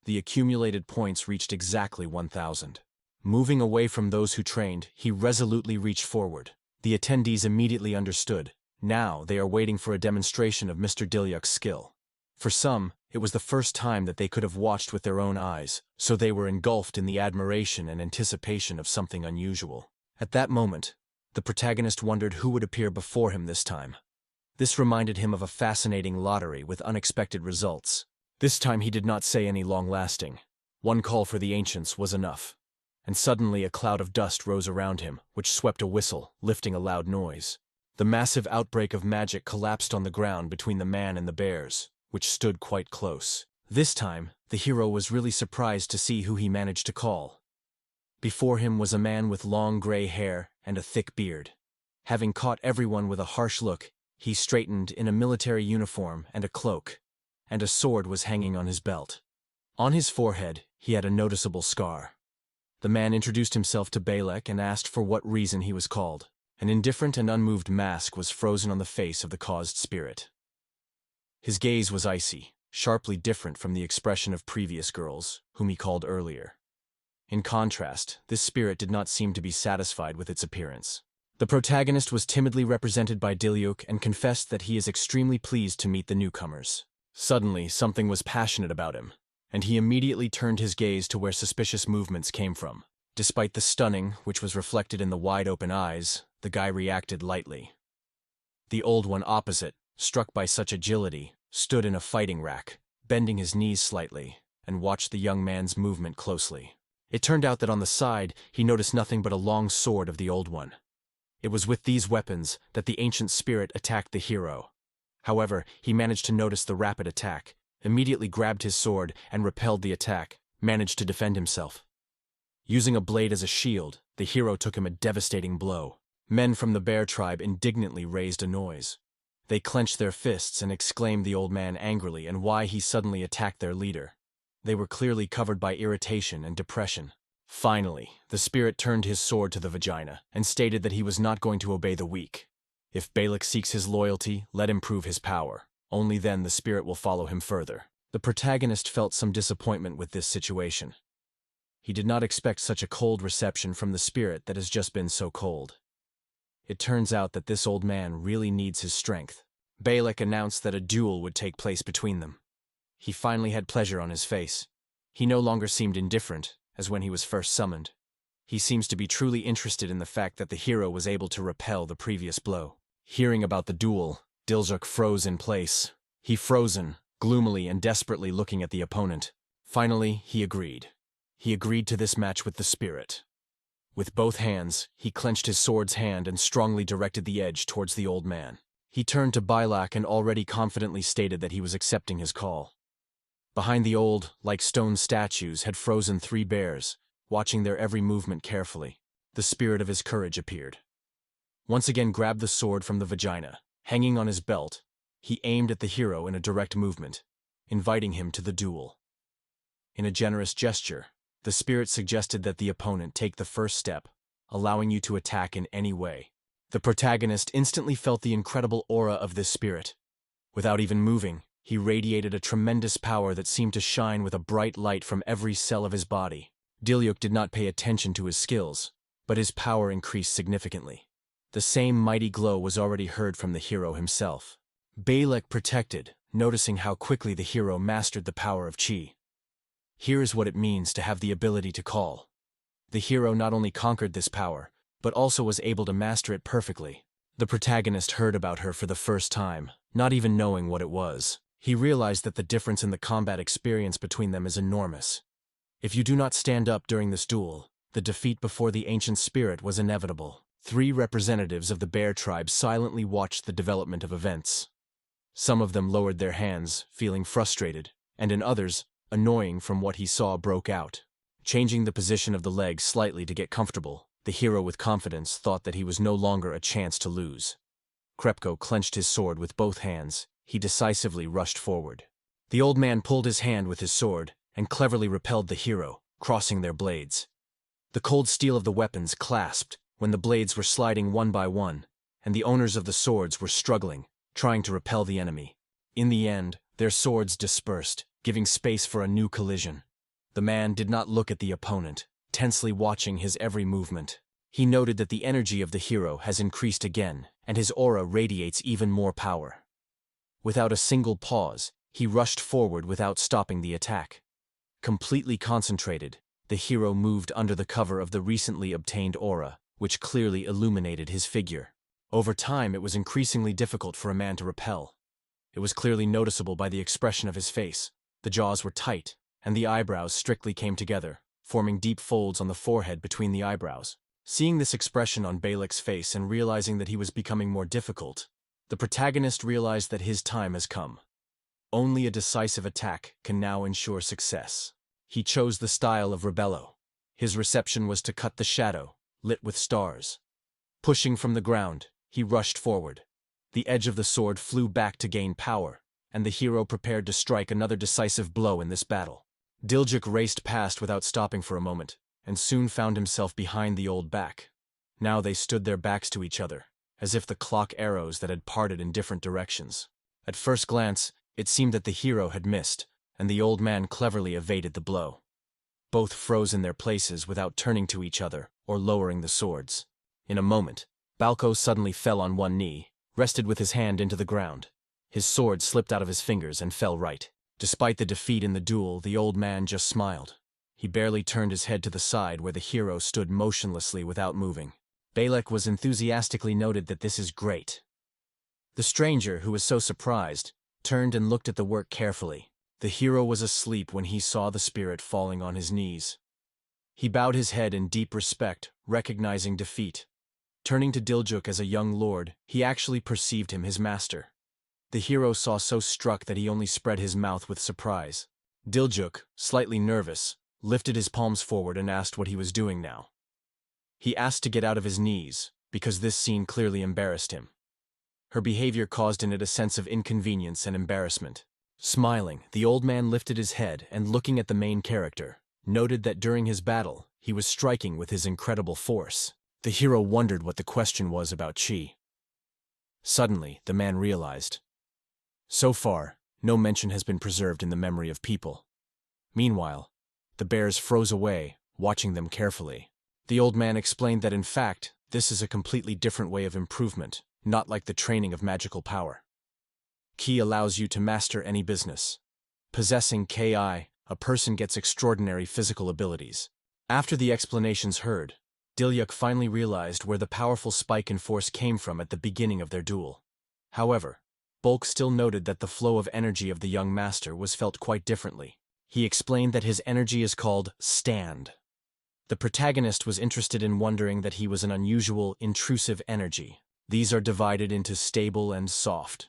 The accumulated points reached exactly 1,000. Moving away from those who trained, he resolutely reached forward. The attendees immediately understood. Now they are waiting for a demonstration of Mr. Dilyuk's skill. For some, it was the first time that they could have watched with their own eyes, so they were engulfed in the admiration and anticipation of something unusual. At that moment, the protagonist wondered who would appear before him this time. This reminded him of a fascinating lottery with unexpected results. This time he did not say any long-lasting. One call for the ancients was enough. And suddenly a cloud of dust rose around him, which swept a whistle, lifting a loud noise. The massive outbreak of magic collapsed on the ground between the man and the bears, which stood quite close. This time, the hero was really surprised to see who he managed to call. Before him was a man with long gray hair and a thick beard. Having caught everyone with a harsh look, he straightened in a military uniform and a cloak, and a sword was hanging on his belt. On his forehead, he had a noticeable scar. The man introduced himself to Balek and asked for what reason he was called. An indifferent and unmoved mask was frozen on the face of the caused spirit. His gaze was icy, sharply different from the expression of previous girls, whom he called earlier. In contrast, this spirit did not seem to be satisfied with its appearance. The protagonist was timidly represented by Dilyuk and confessed that he is extremely pleased to meet the newcomers. Suddenly, something was passionate about him, and he immediately turned his gaze to where suspicious movements came from. Despite the stunning, which was reflected in the wide-open eyes, the guy reacted lightly. The old one opposite, struck by such agility, stood in a fighting rack, bending his knees slightly, and watched the young man's movement closely. It turned out that on the side, he noticed nothing but a long sword of the old one. It was with these weapons that the ancient spirit attacked the hero. However, he managed to notice the rapid attack, immediately grabbed his sword and repelled the attack, managed to defend himself. Using a blade as a shield, the hero took him a devastating blow. Men from the bear tribe indignantly raised a noise. They clenched their fists and exclaimed the old man angrily and why he suddenly attacked their leader. They were clearly covered by irritation and depression. Finally, the spirit turned his sword to the vagina and stated that he was not going to obey the weak. If Balak seeks his loyalty, let him prove his power. Only then the spirit will follow him further. The protagonist felt some disappointment with this situation. He did not expect such a cold reception from the spirit that has just been so cold. It turns out that this old man really needs his strength. Balak announced that a duel would take place between them. He finally had pleasure on his face. He no longer seemed indifferent, as when he was first summoned. He seems to be truly interested in the fact that the hero was able to repel the previous blow. Hearing about the duel, Dilyuk froze in place. He frozen, gloomily and desperately looking at the opponent. Finally, he agreed. He agreed to this match with the spirit. With both hands, he clenched his sword's hand and strongly directed the edge towards the old man. He turned to Balak and already confidently stated that he was accepting his call. Behind the old, like stone statues, had frozen 3 bears, watching their every movement carefully. The spirit of his courage appeared. Once again grabbed the sword from the vagina. Hanging on his belt, he aimed at the hero in a direct movement, inviting him to the duel. In a generous gesture, the spirit suggested that the opponent take the first step, allowing you to attack in any way. The protagonist instantly felt the incredible aura of this spirit. Without even moving, he radiated a tremendous power that seemed to shine with a bright light from every cell of his body. Dilyuk did not pay attention to his skills, but his power increased significantly. The same mighty glow was already heard from the hero himself. Balak protected, noticing how quickly the hero mastered the power of chi. Here is what it means to have the ability to call. The hero not only conquered this power, but also was able to master it perfectly. The protagonist heard about her for the first time, not even knowing what it was. He realized that the difference in the combat experience between them is enormous. If you do not stand up during this duel, the defeat before the ancient spirit was inevitable. 3 representatives of the bear tribe silently watched the development of events. Some of them lowered their hands, feeling frustrated, and in others, annoying from what he saw broke out. Changing the position of the legs slightly to get comfortable, the hero with confidence thought that he was no longer a chance to lose. Krepko clenched his sword with both hands. He decisively rushed forward. The old man pulled his hand with his sword and cleverly repelled the hero, crossing their blades. The cold steel of the weapons clasped when the blades were sliding one by one, and the owners of the swords were struggling, trying to repel the enemy. In the end, their swords dispersed, giving space for a new collision. The man did not look at the opponent, tensely watching his every movement. He noted that the energy of the hero has increased again, and his aura radiates even more power. Without a single pause, he rushed forward without stopping the attack. Completely concentrated, the hero moved under the cover of the recently obtained aura, which clearly illuminated his figure. Over time, it was increasingly difficult for a man to repel. It was clearly noticeable by the expression of his face. The jaws were tight, and the eyebrows strictly came together, forming deep folds on the forehead between the eyebrows. Seeing this expression on Balak's face and realizing that he was becoming more difficult, the protagonist realized that his time has come. Only a decisive attack can now ensure success. He chose the style of Rebello. His reception was to cut the shadow, lit with stars. Pushing from the ground, he rushed forward. The edge of the sword flew back to gain power, and the hero prepared to strike another decisive blow in this battle. Dilyuk raced past without stopping for a moment, and soon found himself behind the old back. Now they stood their backs to each other, as if the clock arrows that had parted in different directions. At first glance, it seemed that the hero had missed, and the old man cleverly evaded the blow. Both froze in their places without turning to each other or lowering the swords. In a moment, Balko suddenly fell on one knee, rested with his hand into the ground. His sword slipped out of his fingers and fell right. Despite the defeat in the duel, the old man just smiled. He barely turned his head to the side where the hero stood motionlessly without moving. Balak was enthusiastically noted that this is great. The stranger, who was so surprised, turned and looked at the work carefully. The hero was asleep when he saw the spirit falling on his knees. He bowed his head in deep respect, recognizing defeat. Turning to Diljuk as a young lord, he actually perceived him his master. The hero saw so struck that he only spread his mouth with surprise. Diljuk, slightly nervous, lifted his palms forward and asked what he was doing now. He asked to get out of his knees, because this scene clearly embarrassed him. Her behavior caused in it a sense of inconvenience and embarrassment. Smiling, the old man lifted his head and, looking at the main character, noted that during his battle, he was striking with his incredible force. The hero wondered what the question was about chi. Suddenly, the man realized. So far, no mention has been preserved in the memory of people. Meanwhile, the bears froze away, watching them carefully. The old man explained that in fact, this is a completely different way of improvement, not like the training of magical power. Ki allows you to master any business. Possessing Ki, a person gets extraordinary physical abilities. After the explanations heard, Diljuk finally realized where the powerful spike in force came from at the beginning of their duel. However, Bulk still noted that the flow of energy of the young master was felt quite differently. He explained that his energy is called stand. The protagonist was interested in wondering that he was an unusual, intrusive energy. These are divided into stable and soft.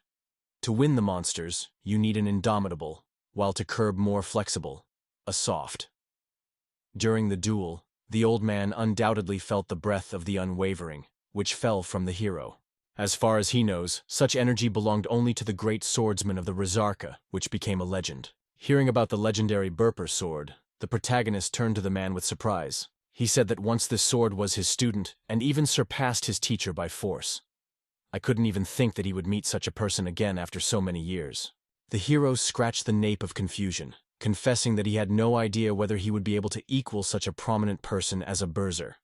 To win the monsters, you need an indomitable, while to curb more flexible, a soft. During the duel, the old man undoubtedly felt the breath of the unwavering, which fell from the hero. As far as he knows, such energy belonged only to the great swordsman of the Rizarka, which became a legend. Hearing about the legendary Burper sword, the protagonist turned to the man with surprise. He said that once this sword was his student, and even surpassed his teacher by force. I couldn't even think that he would meet such a person again after so many years. The hero scratched the nape of confusion, confessing that he had no idea whether he would be able to equal such a prominent person as a Berser.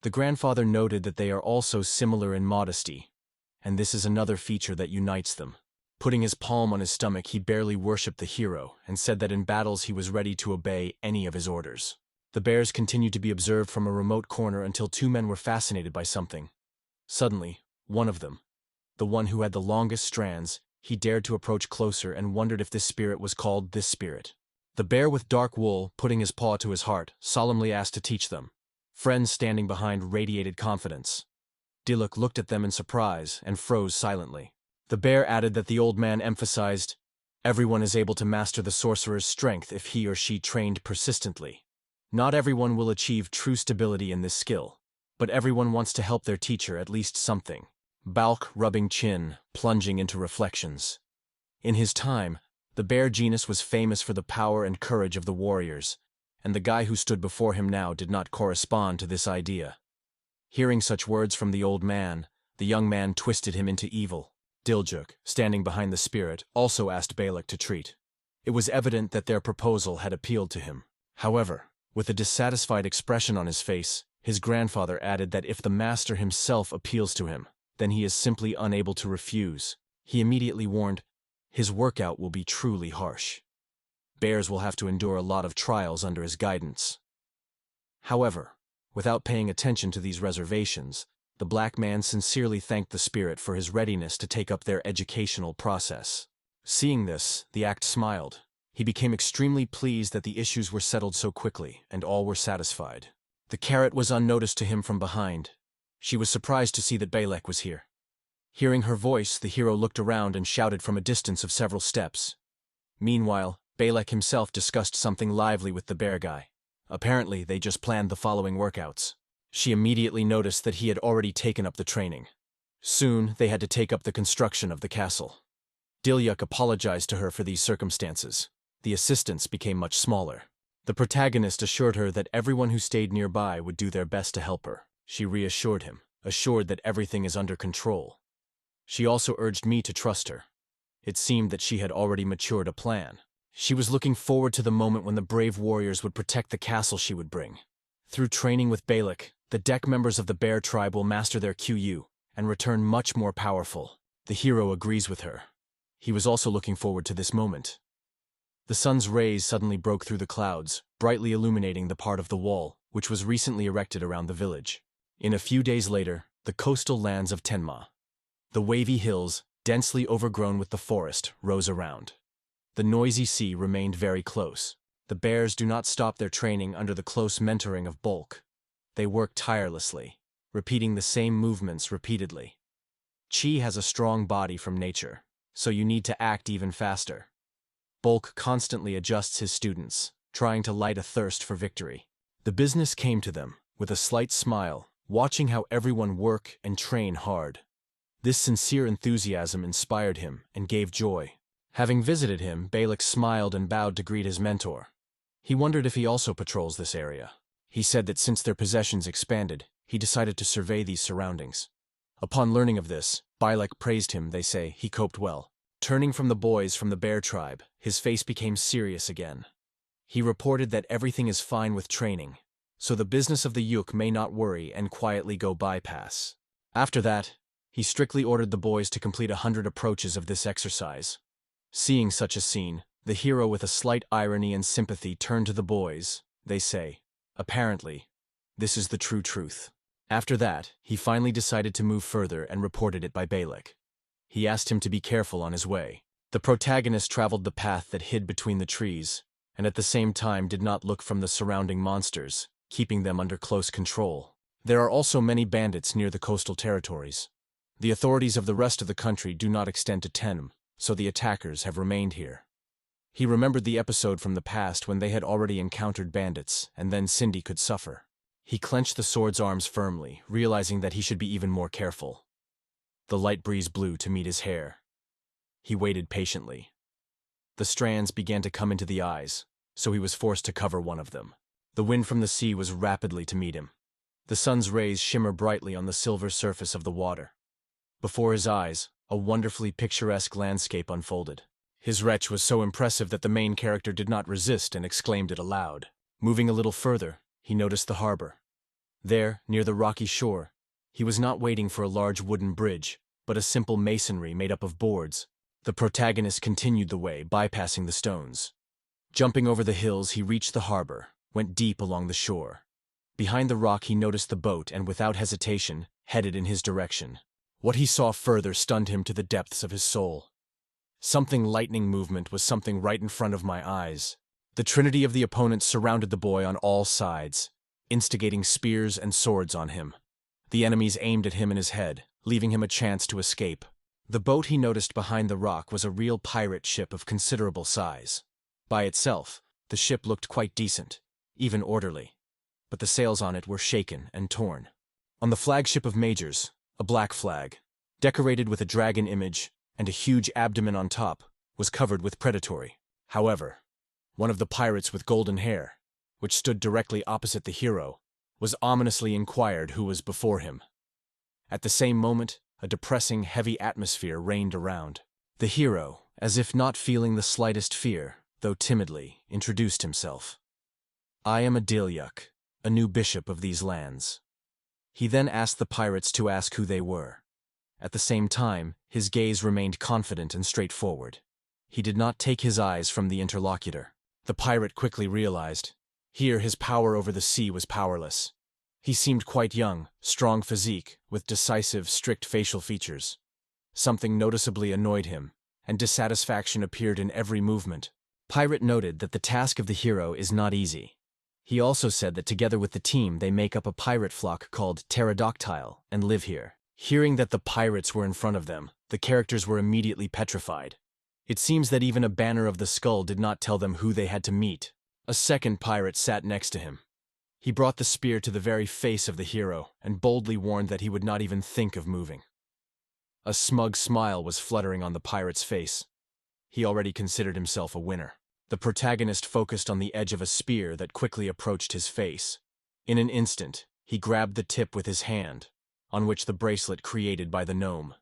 The grandfather noted that they are also similar in modesty, and this is another feature that unites them. Putting his palm on his stomach, he barely worshipped the hero and said that in battles he was ready to obey any of his orders. The bears continued to be observed from a remote corner until two men were fascinated by something. Suddenly, one of them, the one who had the longest strands, he dared to approach closer and wondered if this spirit was called this spirit. The bear with dark wool, putting his paw to his heart, solemnly asked to teach them. Friends standing behind radiated confidence. Diluk looked at them in surprise and froze silently. The bear added that the old man emphasized, everyone is able to master the sorcerer's strength if he or she trained persistently. Not everyone will achieve true stability in this skill, but everyone wants to help their teacher at least something. Balk rubbing chin, plunging into reflections. In his time, the bear genus was famous for the power and courage of the warriors, and the guy who stood before him now did not correspond to this idea. Hearing such words from the old man, the young man twisted him into evil. Diljuk, standing behind the spirit, also asked Balak to treat. It was evident that their proposal had appealed to him. However, with a dissatisfied expression on his face, his grandfather added that if the master himself appeals to him, then he is simply unable to refuse. He immediately warned, his workout will be truly harsh. Bears will have to endure a lot of trials under his guidance. However, without paying attention to these reservations, the black man sincerely thanked the spirit for his readiness to take up their educational process. Seeing this, the act smiled. He became extremely pleased that the issues were settled so quickly, and all were satisfied. The carrot was unnoticed to him from behind. She was surprised to see that Balak was here. Hearing her voice, the hero looked around and shouted from a distance of several steps. Meanwhile, Balak himself discussed something lively with the bear guy. Apparently, they just planned the following workouts. She immediately noticed that he had already taken up the training. Soon, they had to take up the construction of the castle. Diljuk apologized to her for these circumstances. The assistants became much smaller. The protagonist assured her that everyone who stayed nearby would do their best to help her. She reassured him, assured that everything is under control. She also urged me to trust her. It seemed that she had already matured a plan. She was looking forward to the moment when the brave warriors would protect the castle she would bring. Through training with Balak, The deck members of the bear tribe will master their QU and return much more powerful. The hero agrees with her. He was also looking forward to this moment. The sun's rays suddenly broke through the clouds, brightly illuminating the part of the wall, which was recently erected around the village. In a few days later, the coastal lands of Tenma. The wavy hills, densely overgrown with the forest, rose around. The noisy sea remained very close. The bears do not stop their training under the close mentoring of Bulk. They work tirelessly, repeating the same movements repeatedly. Chi has a strong body from nature, so you need to act even faster. Bulk constantly adjusts his students, trying to light a thirst for victory. The business came to them, with a slight smile, watching how everyone work and train hard. This sincere enthusiasm inspired him and gave joy. Having visited him, Balak smiled and bowed to greet his mentor. He wondered if he also patrols this area. He said that since their possessions expanded, he decided to survey these surroundings. Upon learning of this, Balak praised him. They say he coped well. Turning from the boys from the bear tribe, his face became serious again. He reported that everything is fine with training, so the business of the Yuk may not worry and quietly go bypass. After that, he strictly ordered the boys to complete 100 approaches of this exercise. Seeing such a scene, the hero with a slight irony and sympathy turned to the boys. They say, apparently, this is the true truth. After that, he finally decided to move further and reported it by Balak. He asked him to be careful on his way. The protagonist traveled the path that hid between the trees, and at the same time did not look from the surrounding monsters, keeping them under close control. There are also many bandits near the coastal territories. The authorities of the rest of the country do not extend to Tenma, so the attackers have remained here. He remembered the episode from the past when they had already encountered bandits, and then Cindy could suffer. He clenched the sword's arms firmly, realizing that he should be even more careful. The light breeze blew to meet his hair. He waited patiently. The strands began to come into the eyes, so he was forced to cover one of them. The wind from the sea was rapidly to meet him. The sun's rays shimmer brightly on the silver surface of the water. Before his eyes, a wonderfully picturesque landscape unfolded. His retch was so impressive that the main character did not resist and exclaimed it aloud. Moving a little further, he noticed the harbor. There, near the rocky shore, he was not waiting for a large wooden bridge, but a simple masonry made up of boards. The protagonist continued the way, bypassing the stones. Jumping over the hills, he reached the harbor, went deep along the shore. Behind the rock, he noticed the boat and, without hesitation, headed in his direction. What he saw further stunned him to the depths of his soul. Something lightning movement was something right in front of my eyes. The trinity of the opponents surrounded the boy on all sides, instigating spears and swords on him. The enemies aimed at him in his head, leaving him a chance to escape. The boat he noticed behind the rock was a real pirate ship of considerable size. By itself, the ship looked quite decent, even orderly, but the sails on it were shaken and torn. On the flagship of Mage's, a black flag, decorated with a dragon image and a huge abdomen on top, was covered with predatory. However, one of the pirates with golden hair, which stood directly opposite the hero, was ominously inquired who was before him. At the same moment, a depressing, heavy atmosphere reigned around. The hero, as if not feeling the slightest fear, though timidly, introduced himself. I am a Dilyuk, a new bishop of these lands. He then asked the pirates to ask who they were. At the same time, his gaze remained confident and straightforward. He did not take his eyes from the interlocutor. The pirate quickly realized. Here his power over the sea was powerless. He seemed quite young, strong physique, with decisive, strict facial features. Something noticeably annoyed him, and dissatisfaction appeared in every movement. Pirate noted that the task of the hero is not easy. He also said that together with the team they make up a pirate flock called Pterodactyl and live here. Hearing that the pirates were in front of them, the characters were immediately petrified. It seems that even a banner of the skull did not tell them who they had to meet. A second pirate sat next to him. He brought the spear to the very face of the hero and boldly warned that he would not even think of moving. A smug smile was fluttering on the pirate's face. He already considered himself a winner. The protagonist focused on the edge of a spear that quickly approached his face. In an instant, he grabbed the tip with his hand, on which the bracelet created by the gnome.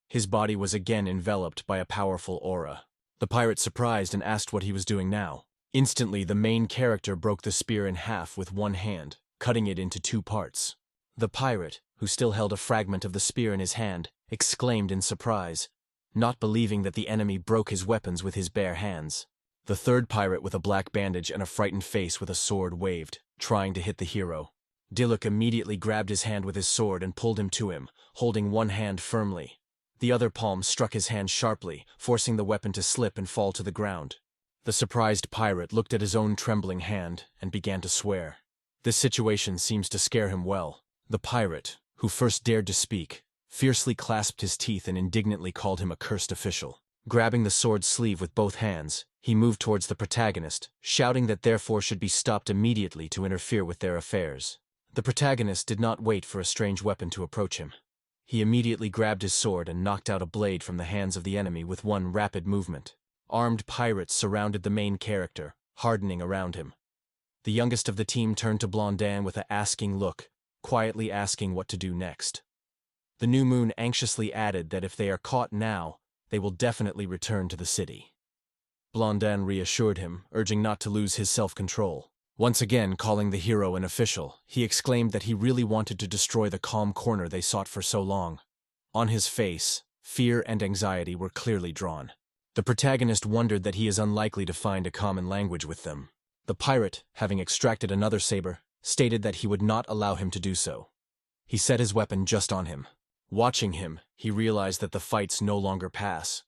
His body was again enveloped by a powerful aura. The pirate surprised and asked what he was doing now. Instantly, the main character broke the spear in half with one hand, cutting it into two parts. The pirate, who still held a fragment of the spear in his hand, exclaimed in surprise, not believing that the enemy broke his weapons with his bare hands. The third pirate with a black bandage and a frightened face with a sword waved, trying to hit the hero. Diluc immediately grabbed his hand with his sword and pulled him to him, holding one hand firmly. The other palm struck his hand sharply, forcing the weapon to slip and fall to the ground. The surprised pirate looked at his own trembling hand and began to swear. This situation seems to scare him well. The pirate, who first dared to speak, fiercely clasped his teeth and indignantly called him a cursed official. Grabbing the sword's sleeve with both hands, he moved towards the protagonist, shouting that therefore should be stopped immediately to interfere with their affairs. The protagonist did not wait for a strange weapon to approach him. He immediately grabbed his sword and knocked out a blade from the hands of the enemy with one rapid movement. Armed pirates surrounded the main character, hardening around him. The youngest of the team turned to Blondin with an asking look, quietly asking what to do next. The new moon anxiously added that if they are caught now, they will definitely return to the city. Blondin reassured him, urging not to lose his self-control. Once again calling the hero an official, he exclaimed that he really wanted to destroy the calm corner they sought for so long. On his face, fear and anxiety were clearly drawn. The protagonist wondered that he is unlikely to find a common language with them. The pirate, having extracted another saber, stated that he would not allow him to do so. He set his weapon just on him. Watching him, he realized that the fights no longer pass.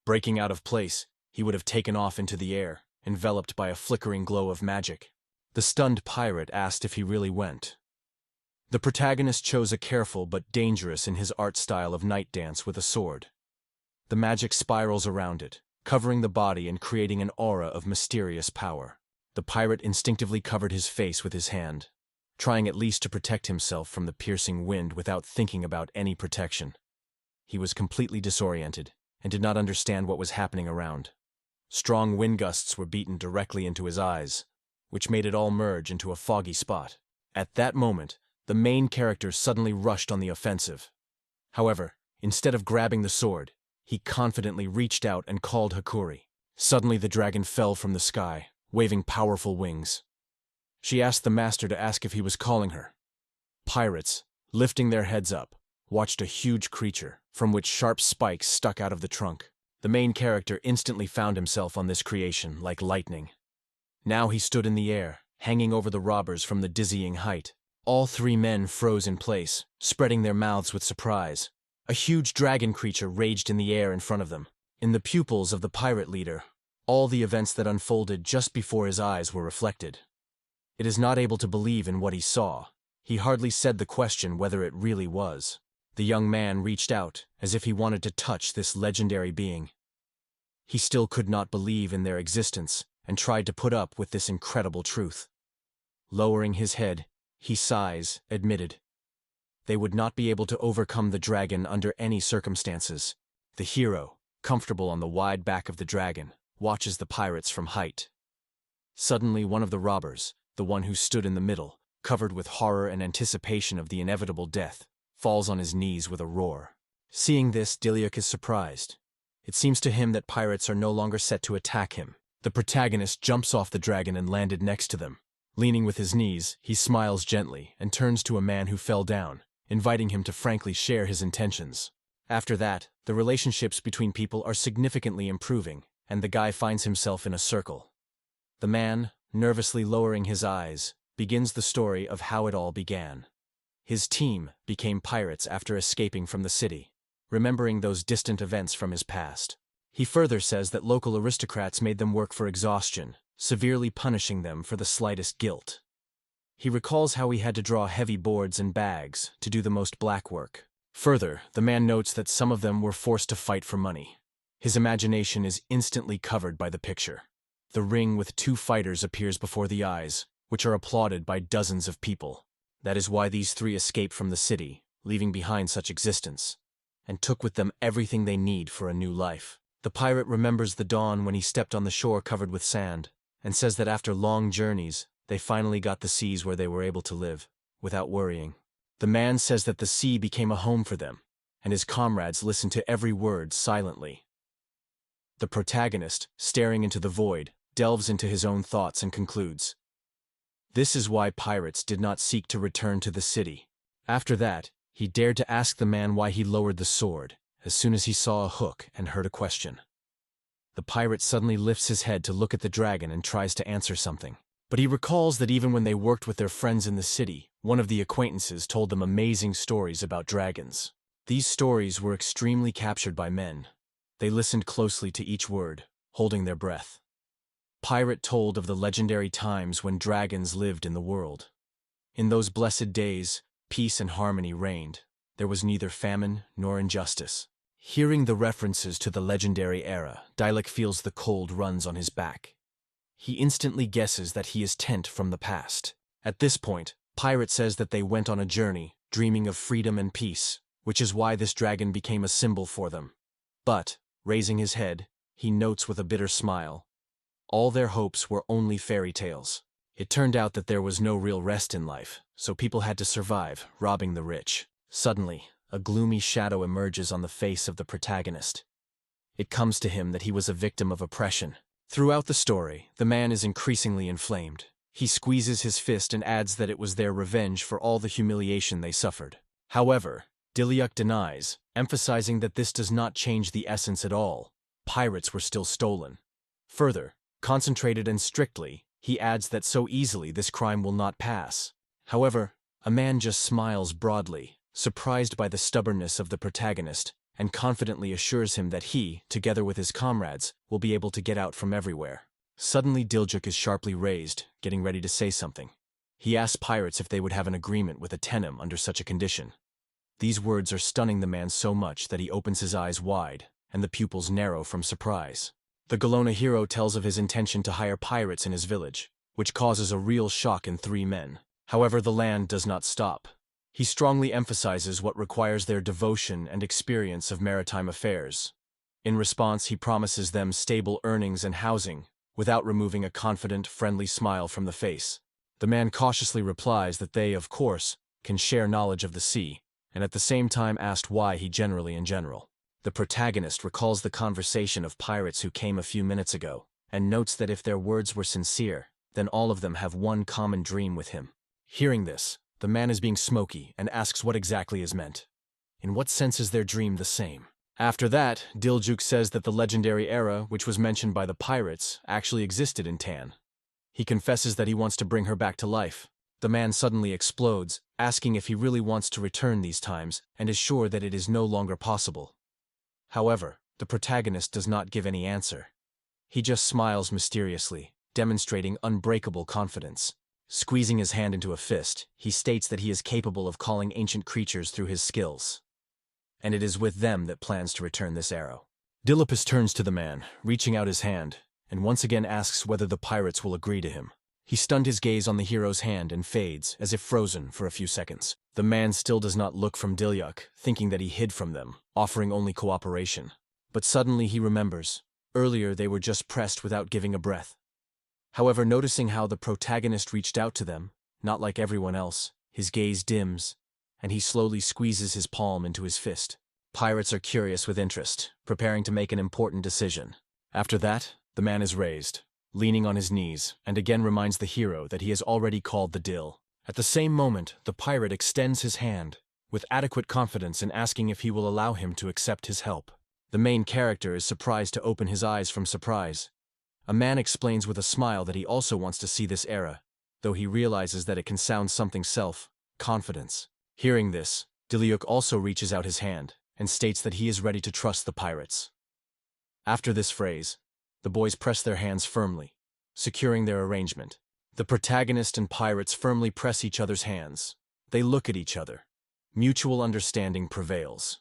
Breaking out of place, he would have taken off into the air, enveloped by a flickering glow of magic. The stunned pirate asked if he really went. The protagonist chose a careful but dangerous in his art style of night dance with a sword. The magic spirals around it, covering the body and creating an aura of mysterious power. The pirate instinctively covered his face with his hand, trying at least to protect himself from the piercing wind without thinking about any protection. He was completely disoriented and did not understand what was happening around. Strong wind gusts were beaten directly into his eyes, which made it all merge into a foggy spot. At that moment, the main character suddenly rushed on the offensive. However, instead of grabbing the sword, he confidently reached out and called Hakura. Suddenly the dragon fell from the sky, waving powerful wings. She asked the master to ask if he was calling her. Pirates, lifting their heads up, watched a huge creature, from which sharp spikes stuck out of the trunk. The main character instantly found himself on this creation like lightning. Now he stood in the air, hanging over the robbers from the dizzying height. All three men froze in place, spreading their mouths with surprise. A huge dragon creature raged in the air in front of them. In the pupils of the pirate leader, all the events that unfolded just before his eyes were reflected. It is not able to believe in what he saw. He hardly said the question whether it really was. The young man reached out, as if he wanted to touch this legendary being. He still could not believe in their existence, and tried to put up with this incredible truth. Lowering his head, he sighs, admitted. They would not be able to overcome the dragon under any circumstances. The hero, comfortable on the wide back of the dragon, watches the pirates from height. Suddenly one of the robbers, the one who stood in the middle, covered with horror and anticipation of the inevitable death, falls on his knees with a roar. Seeing this, Diluc is surprised. It seems to him that pirates are no longer set to attack him. The protagonist jumps off the dragon and landed next to them. Leaning with his knees, he smiles gently and turns to a man who fell down, inviting him to frankly share his intentions. After that, the relationships between people are significantly improving, and the guy finds himself in a circle. The man, nervously lowering his eyes, begins the story of how it all began. His team became pirates after escaping from the city, remembering those distant events from his past. He further says that local aristocrats made them work for exhaustion, severely punishing them for the slightest guilt. He recalls how he had to draw heavy boards and bags to do the most black work. Further, the man notes that some of them were forced to fight for money. His imagination is instantly covered by the picture. The ring with two fighters appears before the eyes, which are applauded by dozens of people. That is why these three escaped from the city, leaving behind such existence, and took with them everything they need for a new life. The pirate remembers the dawn when he stepped on the shore covered with sand, and says that after long journeys, they finally got the seas where they were able to live, without worrying. The man says that the sea became a home for them, and his comrades listened to every word silently. The protagonist, staring into the void, delves into his own thoughts and concludes. This is why pirates did not seek to return to the city. After that, he dared to ask the man why he lowered the sword, as soon as he saw a hook and heard a question. The pirate suddenly lifts his head to look at the dragon and tries to answer something. But he recalls that even when they worked with their friends in the city, one of the acquaintances told them amazing stories about dragons. These stories were extremely captured by men. They listened closely to each word, holding their breath. Pirate told of the legendary times when dragons lived in the world. In those blessed days, peace and harmony reigned. There was neither famine nor injustice. Hearing the references to the legendary era, Dialek feels the cold runs on his back. He instantly guesses that he is Tent from the past. At this point, Pirate says that they went on a journey, dreaming of freedom and peace, which is why this dragon became a symbol for them. But, raising his head, he notes with a bitter smile, all their hopes were only fairy tales. It turned out that there was no real rest in life, so people had to survive, robbing the rich. Suddenly, a gloomy shadow emerges on the face of the protagonist. It comes to him that he was a victim of oppression. Throughout the story, the man is increasingly inflamed. He squeezes his fist and adds that it was their revenge for all the humiliation they suffered. However, Dilyuk denies, emphasizing that this does not change the essence at all. Pirates were still stolen. Further, concentrated and strictly, he adds that so easily this crime will not pass. However, a man just smiles broadly, surprised by the stubbornness of the protagonist, and confidently assures him that he, together with his comrades, will be able to get out from everywhere. Suddenly Dilyuk is sharply raised, getting ready to say something. He asks pirates if they would have an agreement with a Tenma under such a condition. These words are stunning the man so much that he opens his eyes wide, and the pupils narrow from surprise. The Golem hero tells of his intention to hire pirates in his village, which causes a real shock in three men. However, the land does not stop. He strongly emphasizes what requires their devotion and experience of maritime affairs. In response, he promises them stable earnings and housing, without removing a confident, friendly smile from the face. The man cautiously replies that they, of course, can share knowledge of the sea, and at the same time asked why he generally in general. The protagonist recalls the conversation of pirates who came a few minutes ago, and notes that if their words were sincere, then all of them have one common dream with him. Hearing this, the man is being smoky and asks what exactly is meant. In what sense is their dream the same? After that, Dilyuk says that the legendary era, which was mentioned by the pirates, actually existed in Tan. He confesses that he wants to bring her back to life. The man suddenly explodes, asking if he really wants to return these times, and is sure that it is no longer possible. However, the protagonist does not give any answer. He just smiles mysteriously, demonstrating unbreakable confidence. Squeezing his hand into a fist, he states that he is capable of calling ancient creatures through his skills. And it is with them that plans to return this arrow. Dilopus turns to the man, reaching out his hand, and once again asks whether the pirates will agree to him. He stunned his gaze on the hero's hand and fades, as if frozen, for a few seconds. The man still does not look from Dilyuk, thinking that he hid from them, offering only cooperation. But suddenly he remembers. Earlier they were just pressed without giving a breath. However, noticing how the protagonist reached out to them, not like everyone else, his gaze dims, and he slowly squeezes his palm into his fist. Pirates are curious with interest, preparing to make an important decision. After that, the man is raised, leaning on his knees, and again reminds the hero that he has already called the Dil. At the same moment, the pirate extends his hand, with adequate confidence in asking if he will allow him to accept his help. The main character is surprised to open his eyes from surprise. A man explains with a smile that he also wants to see this era, though he realizes that it can sound something confidence. Hearing this, Dilyuk also reaches out his hand, and states that he is ready to trust the pirates. After this phrase, the boys press their hands firmly, securing their arrangement. The protagonist and pirates firmly press each other's hands. They look at each other. Mutual understanding prevails.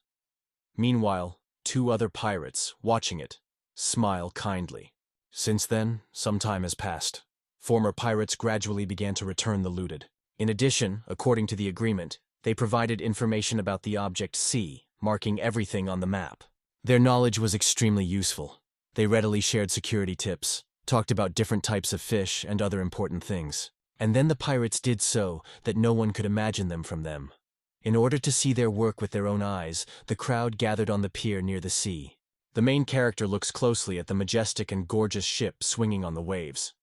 Meanwhile, two other pirates, watching it, smile kindly. Since then, some time has passed. Former pirates gradually began to return the looted. In addition, according to the agreement, they provided information about the object C, marking everything on the map. Their knowledge was extremely useful. They readily shared security tips, talked about different types of fish and other important things. And then the pirates did so that no one could imagine them from them. In order to see their work with their own eyes, the crowd gathered on the pier near the sea. The main character looks closely at the majestic and gorgeous ship swinging on the waves.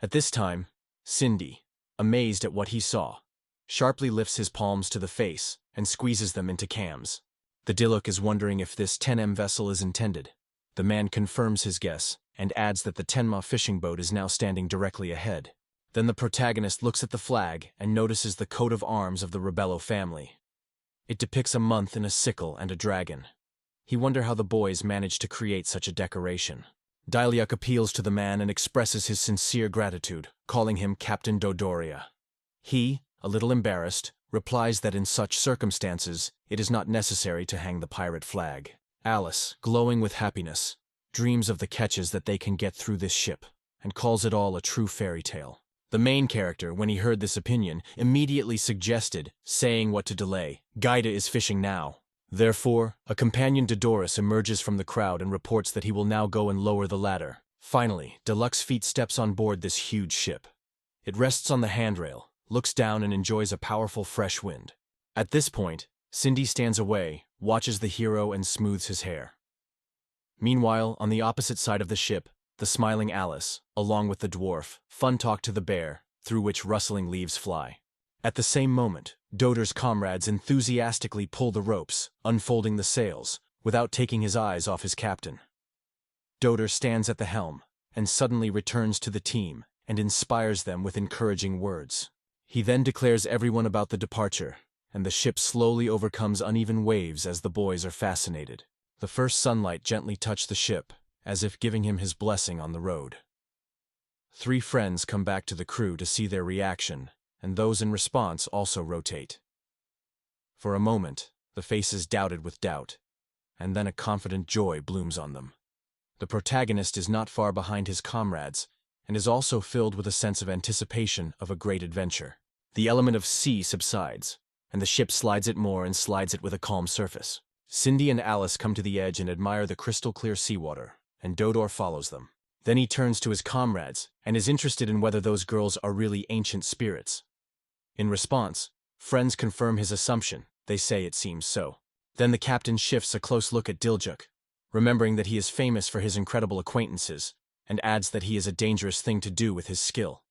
At this time, Cindy, amazed at what he saw, sharply lifts his palms to the face and squeezes them into cams. The Diluc is wondering if this 10M vessel is intended. The man confirms his guess and adds that the Tenma fishing boat is now standing directly ahead. Then the protagonist looks at the flag and notices the coat of arms of the Rebello family. It depicts a month in a sickle and a dragon. He wonders how the boys managed to create such a decoration. Diluc appeals to the man and expresses his sincere gratitude, calling him Captain Dodoria. He, a little embarrassed, replies that in such circumstances, it is not necessary to hang the pirate flag. Alice, glowing with happiness, dreams of the catches that they can get through this ship, and calls it all a true fairy tale. The main character, when he heard this opinion, immediately suggested, saying what to delay, Gaida is fishing now. Therefore, a companion Dodoris emerges from the crowd and reports that he will now go and lower the ladder. Finally, Deluxe Feet steps on board this huge ship. It rests on the handrail, looks down and enjoys a powerful fresh wind. At this point, Cindy stands away, watches the hero and smooths his hair. Meanwhile, on the opposite side of the ship, the smiling Alice, along with the dwarf, fun talk to the bear, through which rustling leaves fly. At the same moment, Dodor's comrades enthusiastically pull the ropes, unfolding the sails, without taking his eyes off his captain. Dodor stands at the helm, and suddenly returns to the team, and inspires them with encouraging words. He then declares everyone about the departure, and the ship slowly overcomes uneven waves as the boys are fascinated. The first sunlight gently touched the ship, as if giving him his blessing on the road. 3 friends come back to the crew to see their reaction, and those in response also rotate. For a moment, the faces doubted with doubt, and then a confident joy blooms on them. The protagonist is not far behind his comrades, and is also filled with a sense of anticipation of a great adventure. The element of sea subsides, and the ship slides it more and slides it with a calm surface. Cindy and Alice come to the edge and admire the crystal-clear seawater, and Dodor follows them. Then he turns to his comrades and is interested in whether those girls are really ancient spirits. In response, friends confirm his assumption. They say it seems so. Then the captain shifts a close look at Diljuk, remembering that he is famous for his incredible acquaintances, and adds that he is a dangerous thing to do with his skill.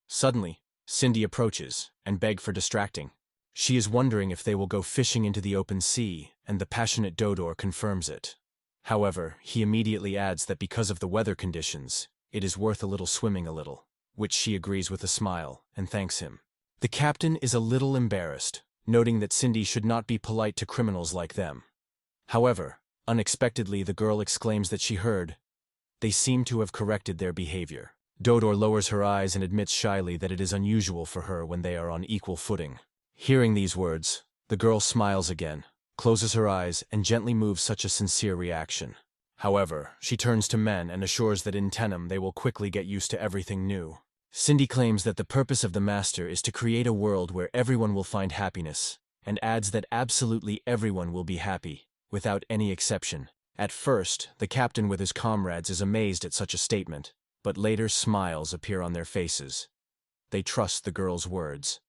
Suddenly, Cindy approaches and begs for distracting. She is wondering if they will go fishing into the open sea, and the passionate Dodor confirms it. However, he immediately adds that because of the weather conditions, it is worth a little swimming a little, which she agrees with a smile and thanks him. The captain is a little embarrassed, noting that Cindy should not be polite to criminals like them. However, unexpectedly the girl exclaims that she heard, they seem to have corrected their behavior. Dodor lowers her eyes and admits shyly that it is unusual for her when they are on equal footing. Hearing these words, the girl smiles again, closes her eyes, and gently moves such a sincere reaction. However, she turns to men and assures that in Tenma they will quickly get used to everything new. Cindy claims that the purpose of the Master is to create a world where everyone will find happiness, and adds that absolutely everyone will be happy, without any exception. At first, the captain with his comrades is amazed at such a statement, but later smiles appear on their faces. They trust the girl's words.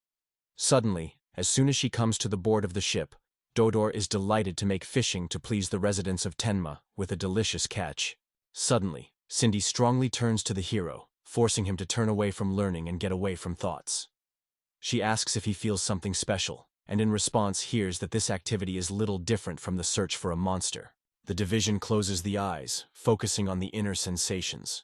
Suddenly, as soon as she comes to the board of the ship, Dodor is delighted to make fishing to please the residents of Tenma with a delicious catch. Suddenly, Cindy strongly turns to the hero, forcing him to turn away from learning and get away from thoughts. She asks if he feels something special, and in response hears that this activity is little different from the search for a monster. The division closes the eyes, focusing on the inner sensations.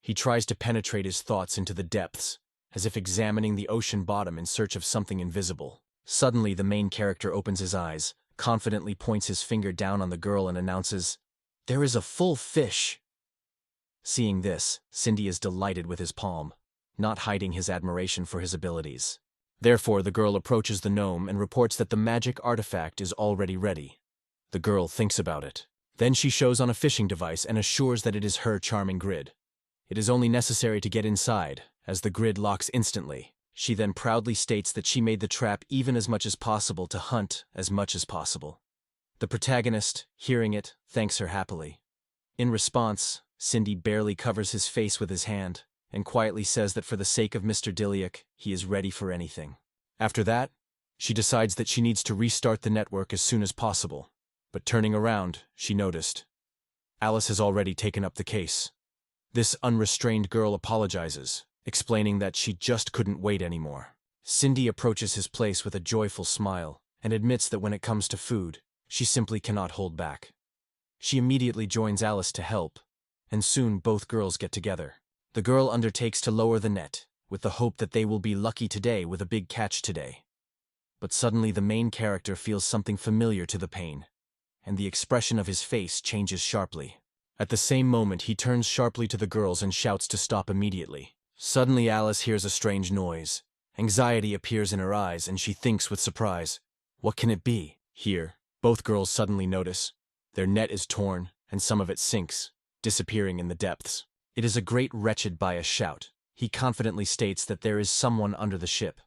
He tries to penetrate his thoughts into the depths, as if examining the ocean bottom in search of something invisible. Suddenly, the main character opens his eyes, confidently points his finger down on the girl and announces, "There is a full fish." Seeing this, Cindy is delighted with his palm, not hiding his admiration for his abilities. Therefore, the girl approaches the gnome and reports that the magic artifact is already ready. The girl thinks about it. Then she shows on a fishing device and assures that it is her charming grid. It is only necessary to get inside, as the grid locks instantly. She then proudly states that she made the trap even as much as possible to hunt as much as possible. The protagonist, hearing it, thanks her happily. In response, Cindy barely covers his face with his hand, and quietly says that for the sake of Mr. Diluc, he is ready for anything. After that, she decides that she needs to restart the network as soon as possible. But turning around, she noticed Alice has already taken up the case. This unrestrained girl apologizes, explaining that she just couldn't wait anymore. Cindy approaches his place with a joyful smile and admits that when it comes to food, she simply cannot hold back. She immediately joins Alice to help, and soon both girls get together. The girl undertakes to lower the net, with the hope that they will be lucky today with a big catch today. But suddenly the main character feels something familiar to the pain, and the expression of his face changes sharply. At the same moment, he turns sharply to the girls and shouts to stop immediately. Suddenly Alice hears a strange noise. Anxiety appears in her eyes and she thinks with surprise, what can it be? Here, both girls suddenly notice. Their net is torn and some of it sinks, disappearing in the depths. It is a great wretched by a shout. He confidently states that there is someone under the ship.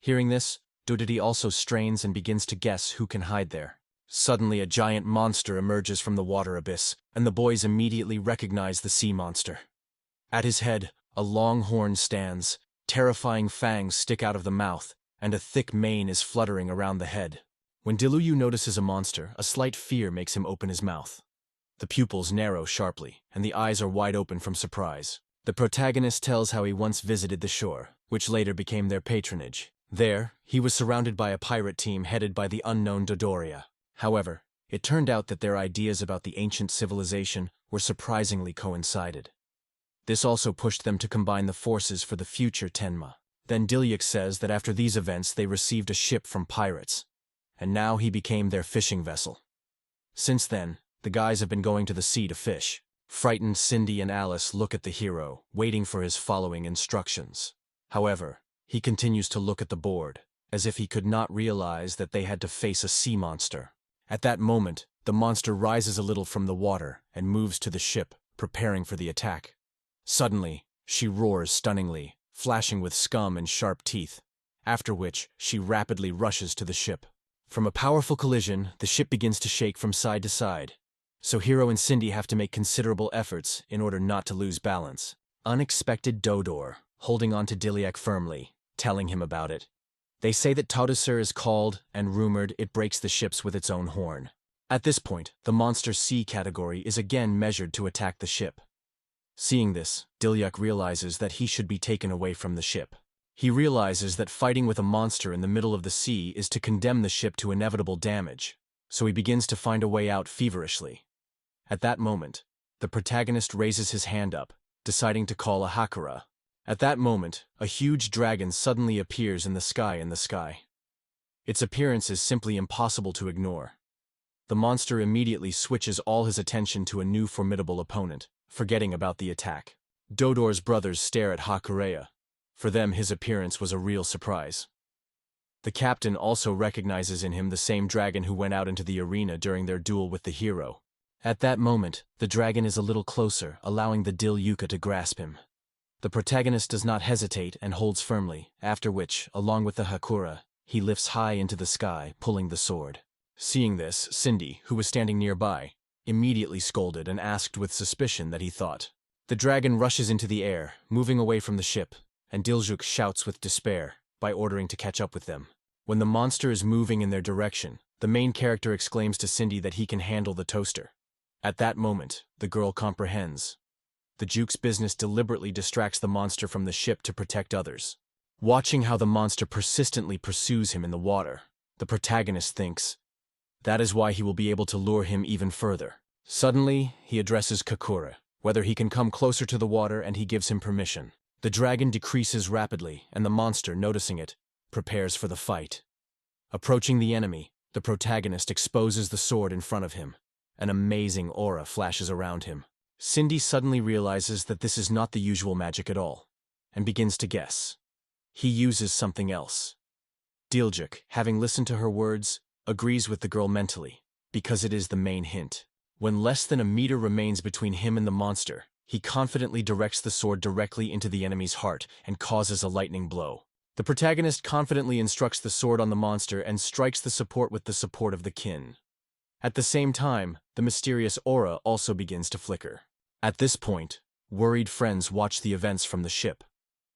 Hearing this, Dodidi also strains and begins to guess who can hide there. Suddenly a giant monster emerges from the water abyss, and the boys immediately recognize the sea monster. At his head, a long horn stands, terrifying fangs stick out of the mouth, and a thick mane is fluttering around the head. When Diluyu notices a monster, a slight fear makes him open his mouth. The pupils narrow sharply, and the eyes are wide open from surprise. The protagonist tells how he once visited the shore, which later became their patronage. There, he was surrounded by a pirate team headed by the unknown Dodoria. However, it turned out that their ideas about the ancient civilization were surprisingly coincided. This also pushed them to combine the forces for the future Tenma. Then Dilyuk says that after these events they received a ship from pirates, and now he became their fishing vessel. Since then, the guys have been going to the sea to fish. Frightened Cindy and Alice look at the hero, waiting for his following instructions. However, he continues to look at the board, as if he could not realize that they had to face a sea monster. At that moment, the monster rises a little from the water and moves to the ship, preparing for the attack. Suddenly, she roars stunningly, flashing with scum and sharp teeth, after which she rapidly rushes to the ship. From a powerful collision, the ship begins to shake from side to side, so Hiro and Cindy have to make considerable efforts in order not to lose balance. Unexpected Dodor, holding on to Dilyuk firmly, telling him about it. They say that Taudusir is called and rumored it breaks the ships with its own horn. At this point, the monster C category is again measured to attack the ship. Seeing this, Dilyuk realizes that he should be taken away from the ship. He realizes that fighting with a monster in the middle of the sea is to condemn the ship to inevitable damage, so he begins to find a way out feverishly. At that moment, the protagonist raises his hand up, deciding to call a Hakura. At that moment, a huge dragon suddenly appears in the sky. Its appearance is simply impossible to ignore. The monster immediately switches all his attention to a new formidable opponent, forgetting about the attack. Dodor's brothers stare at Hakureya. For them, his appearance was a real surprise. The captain also recognizes in him the same dragon who went out into the arena during their duel with the hero. At that moment, the dragon is a little closer, allowing the Dilyuka to grasp him. The protagonist does not hesitate and holds firmly, after which, along with the Hakura, he lifts high into the sky, pulling the sword. Seeing this, Cindy, who was standing nearby, immediately scolded and asked with suspicion that he thought. The dragon rushes into the air, moving away from the ship, and Dilyuk shouts with despair by ordering to catch up with them. When the monster is moving in their direction, the main character exclaims to Cindy that he can handle the toaster. At that moment, the girl comprehends. The Juke's business deliberately distracts the monster from the ship to protect others. Watching how the monster persistently pursues him in the water, the protagonist thinks, that is why he will be able to lure him even further. Suddenly, he addresses Kakura, whether he can come closer to the water, and he gives him permission. The dragon decreases rapidly, and the monster, noticing it, prepares for the fight. Approaching the enemy, the protagonist exposes the sword in front of him. An amazing aura flashes around him. Cindy suddenly realizes that this is not the usual magic at all, and begins to guess. He uses something else. Dilyuk, having listened to her words, agrees with the girl mentally, because it is the main hint. When less than a meter remains between him and the monster, he confidently directs the sword directly into the enemy's heart and causes a lightning blow. The protagonist confidently instructs the sword on the monster and strikes the support with the support of the kin. At the same time, the mysterious aura also begins to flicker. At this point, worried friends watch the events from the ship.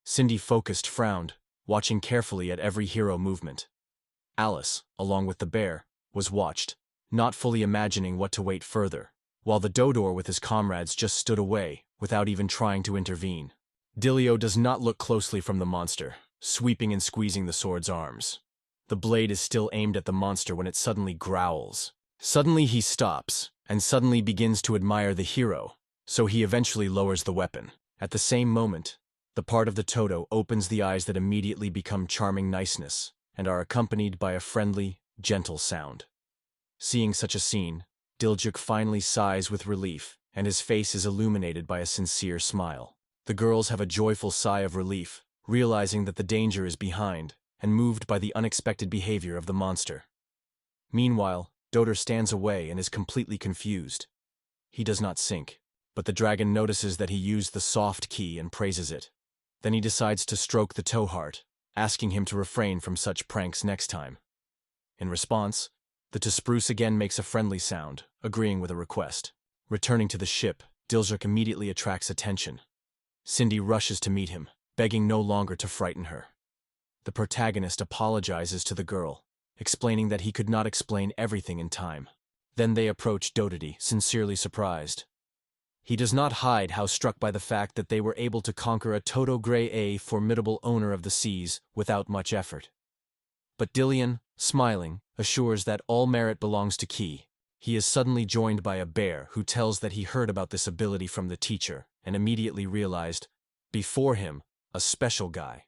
Cindy focused frowned, watching carefully at every hero movement. Alice, along with the bear, was watched, not fully imagining what to wait further, while the Dodor with his comrades just stood away, without even trying to intervene. Dilio does not look closely from the monster, sweeping and squeezing the sword's arms. The blade is still aimed at the monster when it suddenly growls. Suddenly he stops, and suddenly begins to admire the hero, so he eventually lowers the weapon. At the same moment, the part of the Toto opens the eyes that immediately become charming niceness, and are accompanied by a friendly, gentle sound. Seeing such a scene, Diljuk finally sighs with relief, and his face is illuminated by a sincere smile. The girls have a joyful sigh of relief, realizing that the danger is behind, and moved by the unexpected behavior of the monster. Meanwhile, Dodor stands away and is completely confused. He does not sink, but the dragon notices that he used the soft key and praises it. Then he decides to stroke the towheart, asking him to refrain from such pranks next time. In response, the Spruce again makes a friendly sound, agreeing with a request. Returning to the ship, Diljuk immediately attracts attention. Cindy rushes to meet him, begging no longer to frighten her. The protagonist apologizes to the girl, explaining that he could not explain everything in time. Then they approach Dodody, sincerely surprised. He does not hide how struck by the fact that they were able to conquer a Toto Grey, a formidable owner of the seas, without much effort. But Dillion, smiling, assures that all merit belongs to Key. He is suddenly joined by a bear who tells that he heard about this ability from the teacher, and immediately realized, before him, a special guy.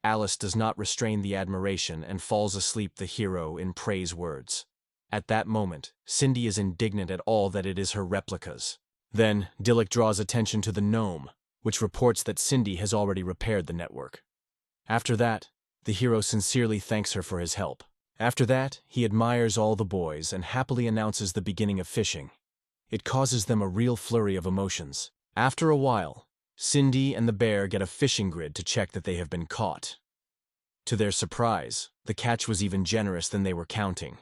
Alice does not restrain the admiration and falls asleep the hero in praise words. At that moment, Cindy is indignant at all that it is her replicas. Then, Dillik draws attention to the gnome, which reports that Cindy has already repaired the network. After that, the hero sincerely thanks her for his help. After that, he admires all the boys and happily announces the beginning of fishing. It causes them a real flurry of emotions. After a while, Cindy and the bear get a fishing grid to check that they have been caught. To their surprise, the catch was even generous than they were counting.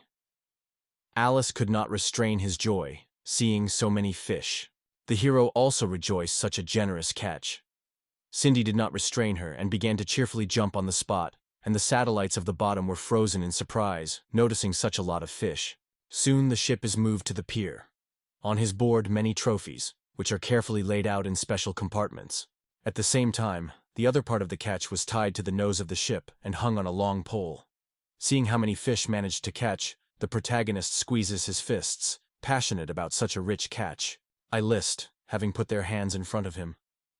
Alice could not restrain his joy, seeing so many fish. The hero also rejoiced such a generous catch. Cindy did not restrain her and began to cheerfully jump on the spot, and the satellites of the bottom were frozen in surprise, noticing such a lot of fish. Soon the ship is moved to the pier. On his board many trophies, which are carefully laid out in special compartments. At the same time, the other part of the catch was tied to the nose of the ship and hung on a long pole. Seeing how many fish managed to catch, the protagonist squeezes his fists, passionate about such a rich catch. I list, having put their hands in front of him,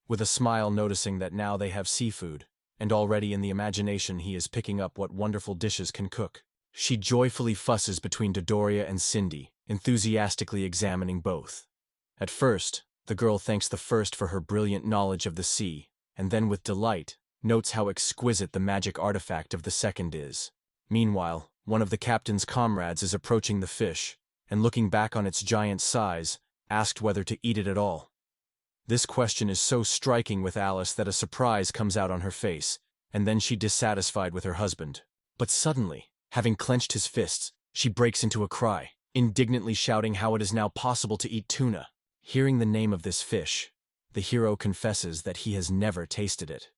with a smile noticing that now they have seafood, and already in the imagination he is picking up what wonderful dishes can cook. She joyfully fusses between Dodoria and Cindy, enthusiastically examining both. At first, the girl thanks the first for her brilliant knowledge of the sea, and then with delight, notes how exquisite the magic artifact of the second is. Meanwhile, one of the captain's comrades is approaching the fish, and looking back on its giant size, asked whether to eat it at all. This question is so striking with Alice that a surprise comes out on her face, and then she dissatisfied with her husband. But suddenly, having clenched his fists, she breaks into a cry, indignantly shouting how it is now possible to eat tuna. Hearing the name of this fish, the hero confesses that he has never tasted it.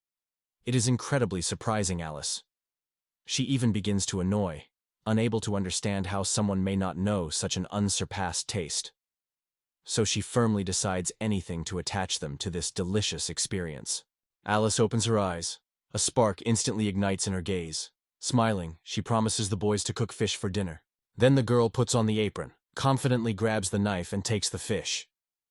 It is incredibly surprising Alice. She even begins to annoy, unable to understand how someone may not know such an unsurpassed taste. So she firmly decides anything to attach them to this delicious experience. Alice opens her eyes. A spark instantly ignites in her gaze. Smiling, she promises the boys to cook fish for dinner. Then the girl puts on the apron, confidently grabs the knife and takes the fish.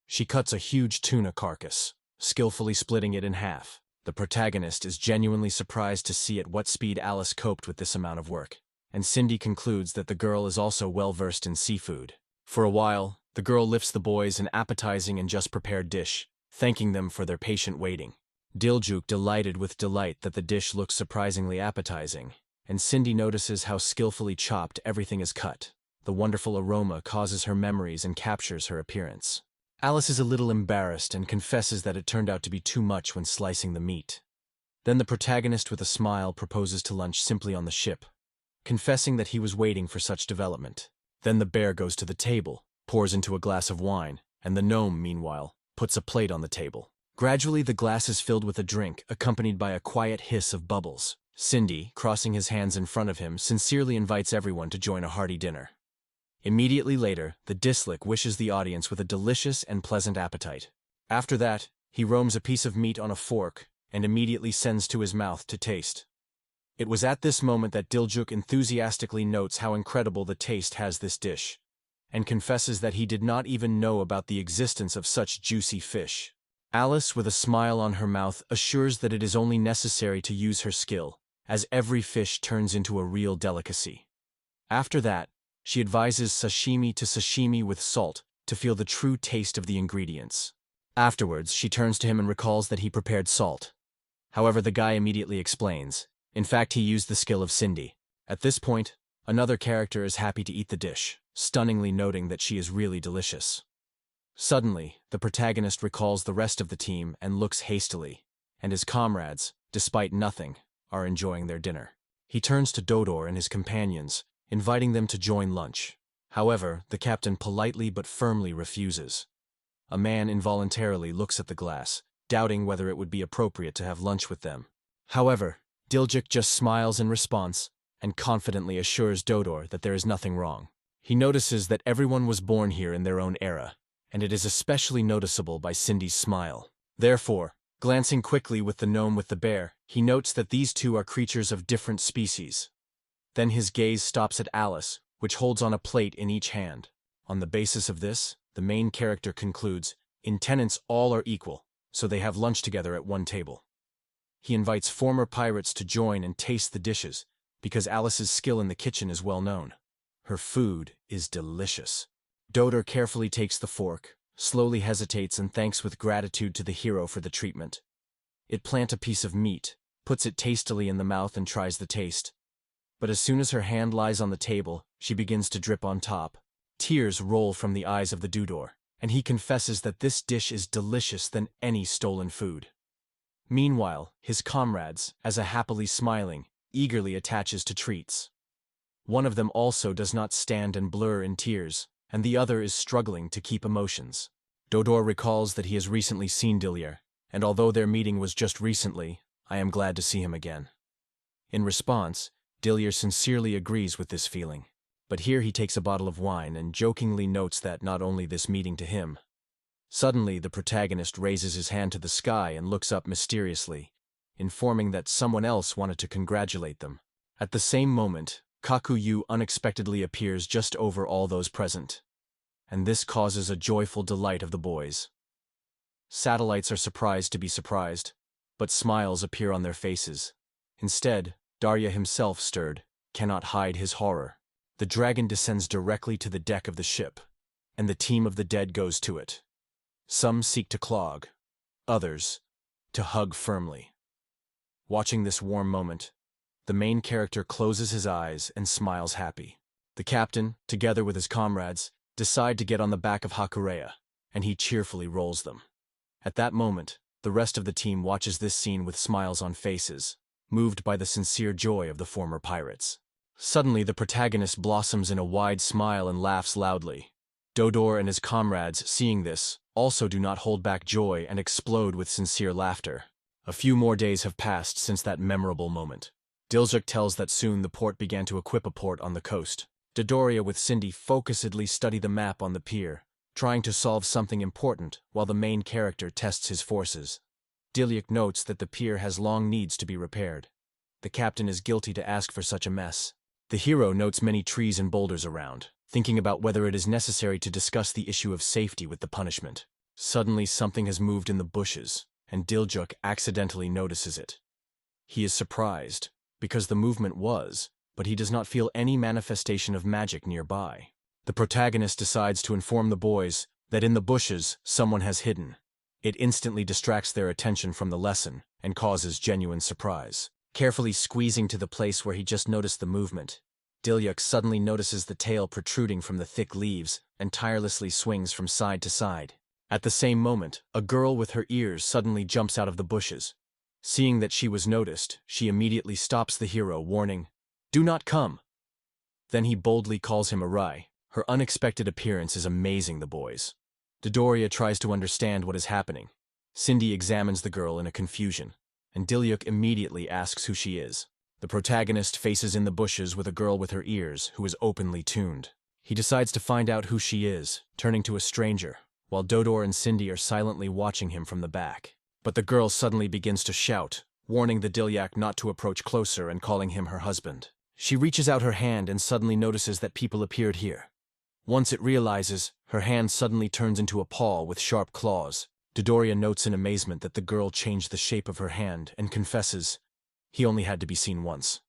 She cuts a huge tuna carcass, skillfully splitting it in half. The protagonist is genuinely surprised to see at what speed Alice coped with this amount of work, and Cindy concludes that the girl is also well versed in seafood. For a while, the girl lifts the boys an appetizing and just prepared dish, thanking them for their patient waiting. Diljuk delighted with delight that the dish looks surprisingly appetizing, and Cindy notices how skillfully chopped everything is cut. The wonderful aroma causes her memories and captures her appearance. Alice is a little embarrassed and confesses that it turned out to be too much when slicing the meat. Then the protagonist with a smile proposes to lunch simply on the ship, confessing that he was waiting for such development. Then the bear goes to the table, pours into a glass of wine, and the gnome, meanwhile, puts a plate on the table. Gradually the glass is filled with a drink, accompanied by a quiet hiss of bubbles. Cindy, crossing his hands in front of him, sincerely invites everyone to join a hearty dinner. Immediately later, the Dislik wishes the audience with a delicious and pleasant appetite. After that, he roams a piece of meat on a fork and immediately sends to his mouth to taste. It was at this moment that Diljuk enthusiastically notes how incredible the taste has this dish, and confesses that he did not even know about the existence of such juicy fish. Alice, with a smile on her mouth, assures that it is only necessary to use her skill, as every fish turns into a real delicacy. After that, she advises sashimi to sashimi with salt to feel the true taste of the ingredients. Afterwards, she turns to him and recalls that he prepared salt. However, the guy immediately explains. In fact, he used the skill of Cindy. At this point, another character is happy to eat the dish, stunningly noting that she is really delicious. Suddenly, the protagonist recalls the rest of the team and looks hastily, and his comrades, despite nothing, are enjoying their dinner. He turns to Dodor and his companions, inviting them to join lunch. However, the captain politely but firmly refuses. A man involuntarily looks at the glass, doubting whether it would be appropriate to have lunch with them. However, Diljuk just smiles in response and confidently assures Dodor that there is nothing wrong. He notices that everyone was born here in their own era, and it is especially noticeable by Cindy's smile. Therefore, glancing quickly with the gnome with the bear, he notes that these two are creatures of different species. Then his gaze stops at Alice, which holds on a plate in each hand. On the basis of this, the main character concludes, in tenets all are equal, so they have lunch together at one table. He invites former pirates to join and taste the dishes, because Alice's skill in the kitchen is well known. Her food is delicious. Dodor carefully takes the fork, slowly hesitates and thanks with gratitude to the hero for the treatment. It plant a piece of meat, puts it tastily in the mouth and tries the taste. But as soon as her hand lies on the table, she begins to drip on top. Tears roll from the eyes of the Dodor, and he confesses that this dish is delicious than any stolen food. Meanwhile, his comrades, as a happily smiling, eagerly attaches to treats. One of them also does not stand and blur in tears, and the other is struggling to keep emotions. Dodor recalls that he has recently seen Diljer, and although their meeting was just recently, I am glad to see him again. In response, Diljer sincerely agrees with this feeling. But here he takes a bottle of wine and jokingly notes that not only this meeting to him. Suddenly, the protagonist raises his hand to the sky and looks up mysteriously, informing that someone else wanted to congratulate them. At the same moment, Kakuyu unexpectedly appears just over all those present, and this causes a joyful delight of the boys. Satellites are surprised to be surprised, but smiles appear on their faces. Instead, Darya himself, stirred, cannot hide his horror. The dragon descends directly to the deck of the ship, and the team of the dead goes to it. Some seek to clog, others to hug firmly. Watching this warm moment, the main character closes his eyes and smiles happy. The captain, together with his comrades, decide to get on the back of Hakura, and he cheerfully rolls them. At that moment, the rest of the team watches this scene with smiles on faces, moved by the sincere joy of the former pirates. Suddenly, the protagonist blossoms in a wide smile and laughs loudly. Dodor and his comrades, seeing this, also do not hold back joy and explode with sincere laughter. A few more days have passed since that memorable moment. Diljuk tells that soon the port began to equip a port on the coast. Dodoria with Cindy focusedly study the map on the pier, trying to solve something important while the main character tests his forces. Diljuk notes that the pier has long needs to be repaired. The captain is guilty to ask for such a mess. The hero notes many trees and boulders around, thinking about whether it is necessary to discuss the issue of safety with the punishment. Suddenly something has moved in the bushes, and Diljuk accidentally notices it. He is surprised, because the movement was, but he does not feel any manifestation of magic nearby. The protagonist decides to inform the boys that in the bushes someone has hidden. It instantly distracts their attention from the lesson and causes genuine surprise. Carefully squeezing to the place where he just noticed the movement, Diljuk suddenly notices the tail protruding from the thick leaves and tirelessly swings from side to side. At the same moment, a girl with her ears suddenly jumps out of the bushes. Seeing that she was noticed, she immediately stops the hero, warning, "Do not come!" Then he boldly calls him Arai. Her unexpected appearance is amazing the boys. Dodoria tries to understand what is happening. Cindy examines the girl in a confusion, and Diljuk immediately asks who she is. The protagonist faces in the bushes with a girl with her ears who is openly tuned. He decides to find out who she is, turning to a stranger, while Dodor and Cindy are silently watching him from the back. But the girl suddenly begins to shout, warning the Dilyak not to approach closer and calling him her husband. She reaches out her hand and suddenly notices that people appeared here. Once it realizes, her hand suddenly turns into a paw with sharp claws. Dodoria notes in amazement that the girl changed the shape of her hand and confesses he only had to be seen once.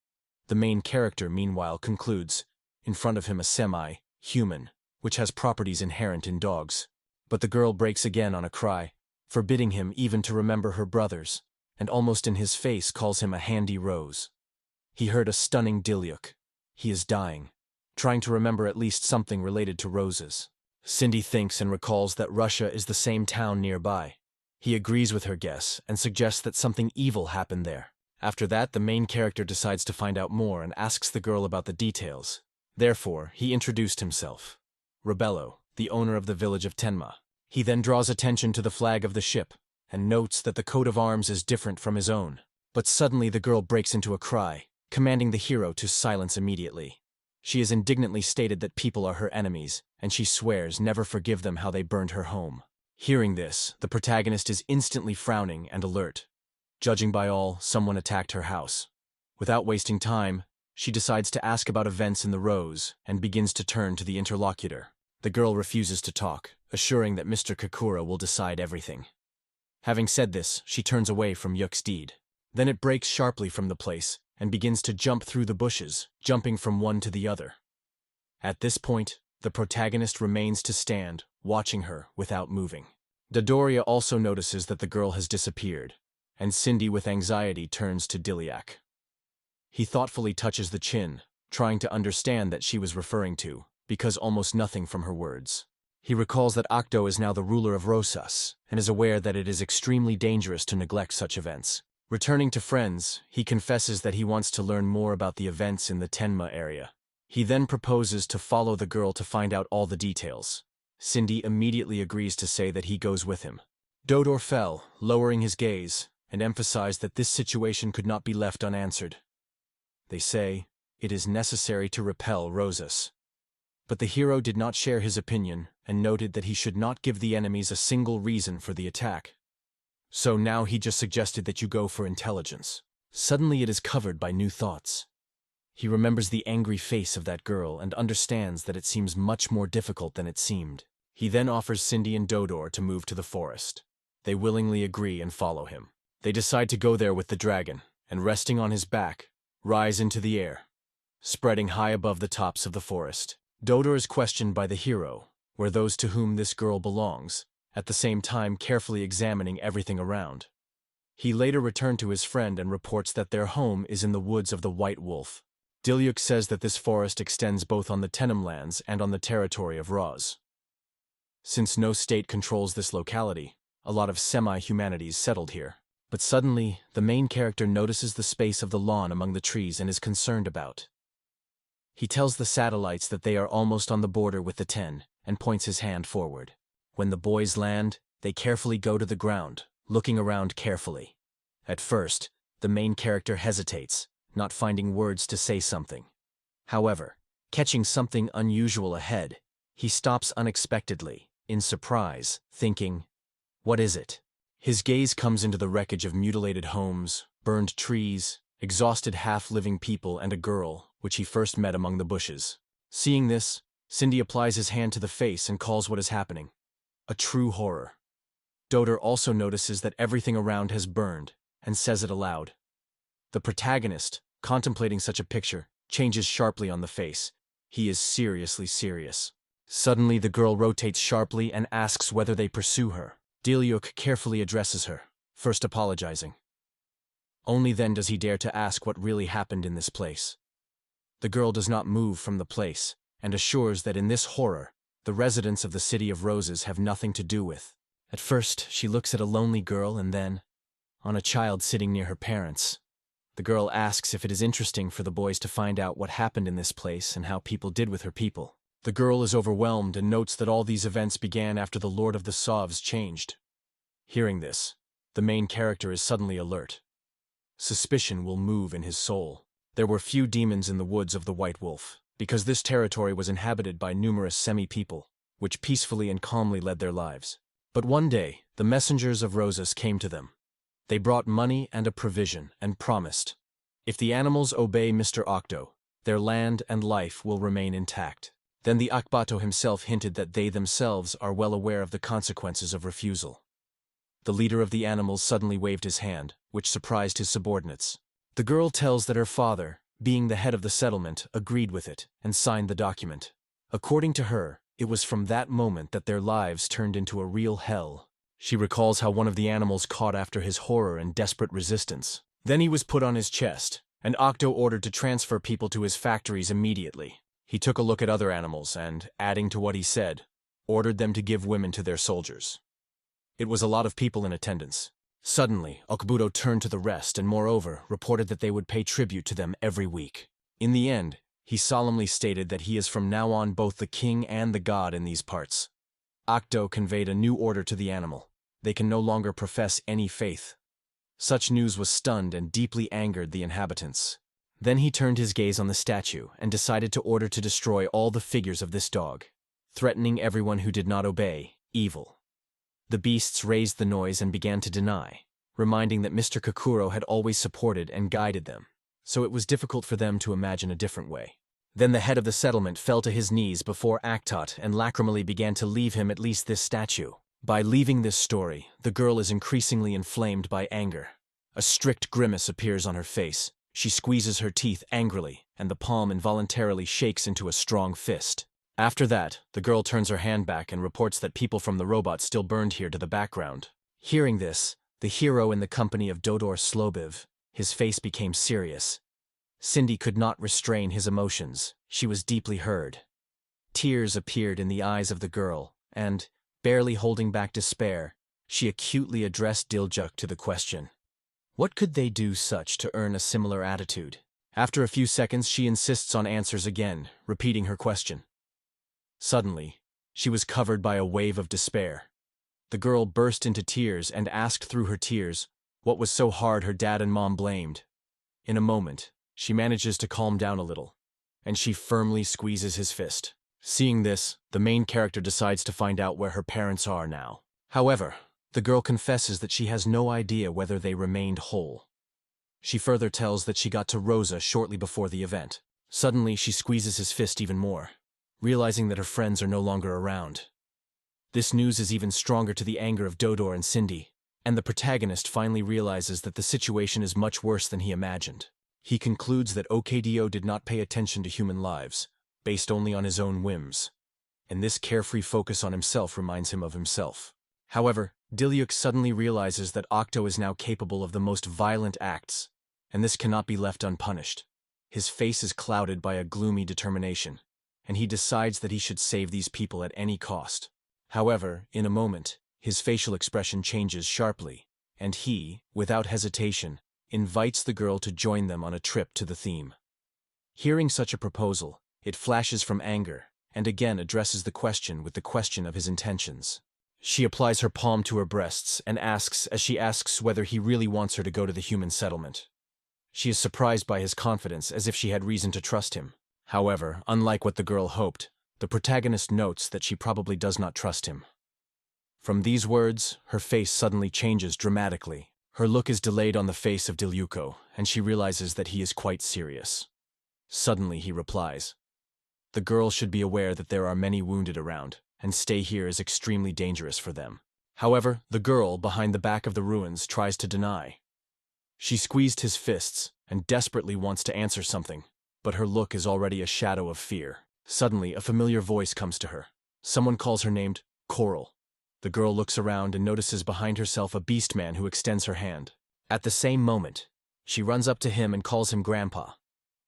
The main character, meanwhile, concludes, in front of him a semi-human, which has properties inherent in dogs. But the girl breaks again on a cry, forbidding him even to remember her brothers, and almost in his face calls him a handy rose. He heard a stunning Dilyuk. He is dying, trying to remember at least something related to roses. Cindy thinks and recalls that Russia is the same town nearby. He agrees with her guess and suggests that something evil happened there. After that, the main character decides to find out more and asks the girl about the details. Therefore, he introduced himself. Rebello, the owner of the village of Tenma. He then draws attention to the flag of the ship and notes that the coat of arms is different from his own. But suddenly the girl breaks into a cry, commanding the hero to silence immediately. She has indignantly stated that people are her enemies, and she swears never forgive them how they burned her home. Hearing this, the protagonist is instantly frowning and alert. Judging by all, someone attacked her house. Without wasting time, she decides to ask about events in the Rose and begins to turn to the interlocutor. The girl refuses to talk, assuring that Mr. Hakura will decide everything. Having said this, she turns away from Yuk's deed. Then it breaks sharply from the place and begins to jump through the bushes, jumping from one to the other. At this point, the protagonist remains to stand, watching her without moving. Dodoria also notices that the girl has disappeared, and Cindy with anxiety turns to Dilyak. He thoughtfully touches the chin, trying to understand that she was referring to, because almost nothing from her words. He recalls that Octo is now the ruler of Rosas, and is aware that it is extremely dangerous to neglect such events. Returning to friends, he confesses that he wants to learn more about the events in the Tenma area. He then proposes to follow the girl to find out all the details. Cindy immediately agrees to say that he goes with him. Dodor fell, lowering his gaze, and emphasized that this situation could not be left unanswered. They say, it is necessary to repel Rosas. But the hero did not share his opinion and noted that he should not give the enemies a single reason for the attack. So now he just suggested that you go for intelligence. Suddenly it is covered by new thoughts. He remembers the angry face of that girl and understands that it seems much more difficult than it seemed. He then offers Cindy and Dodor to move to the forest. They willingly agree and follow him. They decide to go there with the dragon, and resting on his back, rise into the air, spreading high above the tops of the forest. Dodor is questioned by the hero, where those to whom this girl belongs, at the same time carefully examining everything around. He later returned to his friend and reports that their home is in the woods of the White Wolf. Dilyuk says that this forest extends both on the Tenem lands and on the territory of Roz. Since no state controls this locality, a lot of semi-humanities settled here. But suddenly, the main character notices the space of the lawn among the trees and is concerned about. He tells the satellites that they are almost on the border with the Ten, and points his hand forward. When the boys land, they carefully go to the ground, looking around carefully. At first, the main character hesitates, not finding words to say something. However, catching something unusual ahead, he stops unexpectedly, in surprise, thinking, "What is it?" His gaze comes into the wreckage of mutilated homes, burned trees, exhausted half-living people and a girl, which he first met among the bushes. Seeing this, Cindy applies his hand to the face and calls what is happening a true horror. Dodor also notices that everything around has burned, and says it aloud. The protagonist, contemplating such a picture, changes sharply on the face. He is seriously serious. Suddenly the girl rotates sharply and asks whether they pursue her. Dilyuk carefully addresses her, first apologizing. Only then does he dare to ask what really happened in this place. The girl does not move from the place, and assures that in this horror, the residents of the City of Roses have nothing to do with. At first, she looks at a lonely girl and then, on a child sitting near her parents. The girl asks if it is interesting for the boys to find out what happened in this place and how people did with her people. The girl is overwhelmed and notes that all these events began after the Lord of the Sovs changed. Hearing this, the main character is suddenly alert. Suspicion will move in his soul. There were few demons in the woods of the White Wolf, because this territory was inhabited by numerous semi-people, which peacefully and calmly led their lives. But one day, the messengers of Rosas came to them. They brought money and a provision and promised, if the animals obey Mr. Octo, their land and life will remain intact. Then the Akbato himself hinted that they themselves are well aware of the consequences of refusal. The leader of the animals suddenly waved his hand, which surprised his subordinates. The girl tells that her father, being the head of the settlement, agreed with it and signed the document. According to her, it was from that moment that their lives turned into a real hell. She recalls how one of the animals caught after his horror and desperate resistance. Then he was put on his chest, and Octo ordered to transfer people to his factories immediately. He took a look at other animals and, adding to what he said, ordered them to give women to their soldiers. It was a lot of people in attendance. Suddenly, Okubuto turned to the rest and moreover reported that they would pay tribute to them every week. In the end, he solemnly stated that he is from now on both the king and the god in these parts. Octo conveyed a new order to the animal. They can no longer profess any faith. Such news was stunned and deeply angered the inhabitants. Then he turned his gaze on the statue and decided to order to destroy all the figures of this dog, threatening everyone who did not obey, evil. The beasts raised the noise and began to deny, reminding that Mr. Kakuro had always supported and guided them, so it was difficult for them to imagine a different way. Then the head of the settlement fell to his knees before Actot and lacrimally began to leave him at least this statue. By leaving this story, the girl is increasingly inflamed by anger. A strict grimace appears on her face. She squeezes her teeth angrily, and the palm involuntarily shakes into a strong fist. After that, the girl turns her hand back and reports that people from the robot still burned here to the background. Hearing this, the hero in the company of Dodor Slobiv, his face became serious. Cindy could not restrain his emotions. She was deeply hurt. Tears appeared in the eyes of the girl, and, barely holding back despair, she acutely addressed Diljuk to the question. What could they do such to earn a similar attitude? After a few seconds, she insists on answers again, repeating her question. Suddenly, she was covered by a wave of despair. The girl burst into tears and asked through her tears what was so hard her dad and mom blamed. In a moment, she manages to calm down a little, and she firmly squeezes his fist. Seeing this, the main character decides to find out where her parents are now. However, the girl confesses that she has no idea whether they remained whole. She further tells that she got to Rosa shortly before the event. Suddenly, she squeezes his fist even more, realizing that her friends are no longer around. This news is even stronger to the anger of Dodor and Cindy, and the protagonist finally realizes that the situation is much worse than he imagined. He concludes that OKDO did not pay attention to human lives, based only on his own whims, and this carefree focus on himself reminds him of himself. However, Diljuk suddenly realizes that Octo is now capable of the most violent acts, and this cannot be left unpunished. His face is clouded by a gloomy determination, and he decides that he should save these people at any cost. However, in a moment, his facial expression changes sharply, and he, without hesitation, invites the girl to join them on a trip to the theme. Hearing such a proposal, it flashes from anger, and again addresses the question with the question of his intentions. She applies her palm to her breasts and asks whether he really wants her to go to the human settlement. She is surprised by his confidence, as if she had reason to trust him. However, unlike what the girl hoped, the protagonist notes that she probably does not trust him. From these words, her face suddenly changes dramatically. Her look is delayed on the face of Dilyuko, and she realizes that he is quite serious. Suddenly he replies, "The girl should be aware that there are many wounded around, and stay here is extremely dangerous for them." However, the girl, behind the back of the ruins, tries to deny. She squeezed his fists and desperately wants to answer something, but her look is already a shadow of fear. Suddenly, a familiar voice comes to her. Someone calls her named Coral. The girl looks around and notices behind herself a Beastman who extends her hand. At the same moment, she runs up to him and calls him Grandpa.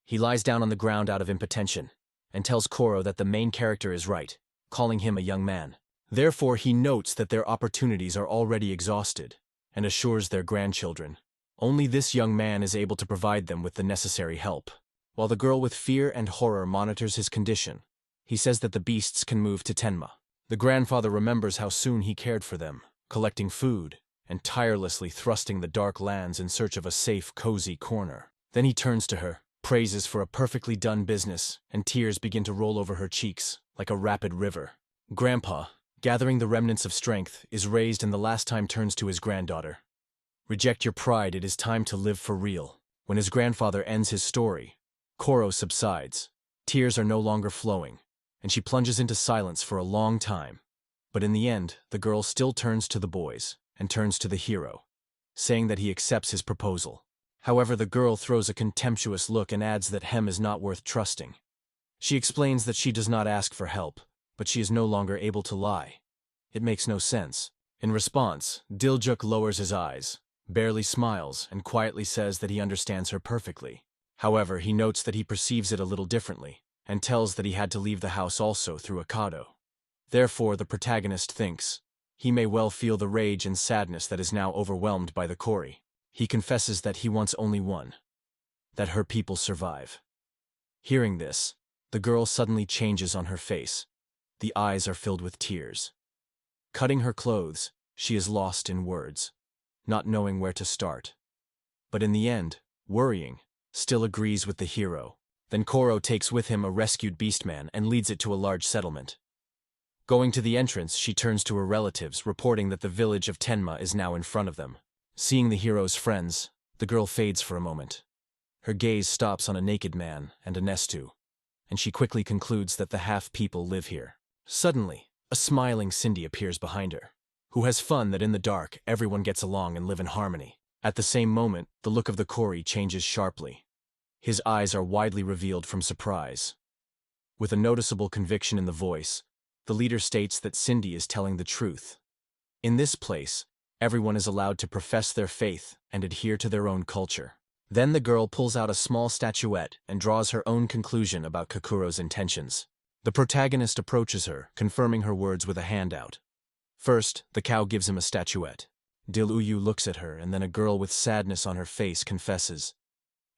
He lies down on the ground out of impotention, and tells Koro that the main character is right, calling him a young man. Therefore, he notes that their opportunities are already exhausted, and assures their grandchildren only this young man is able to provide them with the necessary help. While the girl with fear and horror monitors his condition, he says that the beasts can move to Tenma. The grandfather remembers how soon he cared for them, collecting food, and tirelessly thrusting the dark lands in search of a safe, cozy corner. Then he turns to her, praises for a perfectly done business, and tears begin to roll over her cheeks, like a rapid river. Grandpa, gathering the remnants of strength, is raised and the last time turns to his granddaughter. Reject your pride, it is time to live for real. When his grandfather ends his story, Koro subsides. Tears are no longer flowing, and she plunges into silence for a long time. But in the end, the girl still turns to the boys, and turns to the hero, saying that he accepts his proposal. However, the girl throws a contemptuous look and adds that Hem is not worth trusting. She explains that she does not ask for help, but she is no longer able to lie. It makes no sense. In response, Diljuk lowers his eyes, barely smiles, and quietly says that he understands her perfectly. However, he notes that he perceives it a little differently, and tells that he had to leave the house also through Akado. Therefore, the protagonist thinks he may well feel the rage and sadness that is now overwhelmed by the Kori. He confesses that he wants only one, that her people survive. Hearing this, the girl suddenly changes on her face. The eyes are filled with tears. Cutting her clothes, she is lost in words, not knowing where to start. But in the end, worrying, still agrees with the hero. Then Koro takes with him a rescued Beastman and leads it to a large settlement. Going to the entrance, she turns to her relatives, reporting that the village of Tenma is now in front of them. Seeing the hero's friends, the girl fades for a moment. Her gaze stops on a naked man and a Nestu, and she quickly concludes that the half-people live here. Suddenly, a smiling Cindy appears behind her, who has fun that in the dark everyone gets along and live in harmony. At the same moment, the look of the Kori changes sharply. His eyes are widely revealed from surprise. With a noticeable conviction in the voice, the leader states that Cindy is telling the truth. In this place, everyone is allowed to profess their faith and adhere to their own culture. Then the girl pulls out a small statuette and draws her own conclusion about Kakura's intentions. The protagonist approaches her, confirming her words with a handout. First, the cow gives him a statuette. Diluyu looks at her, and then a girl with sadness on her face confesses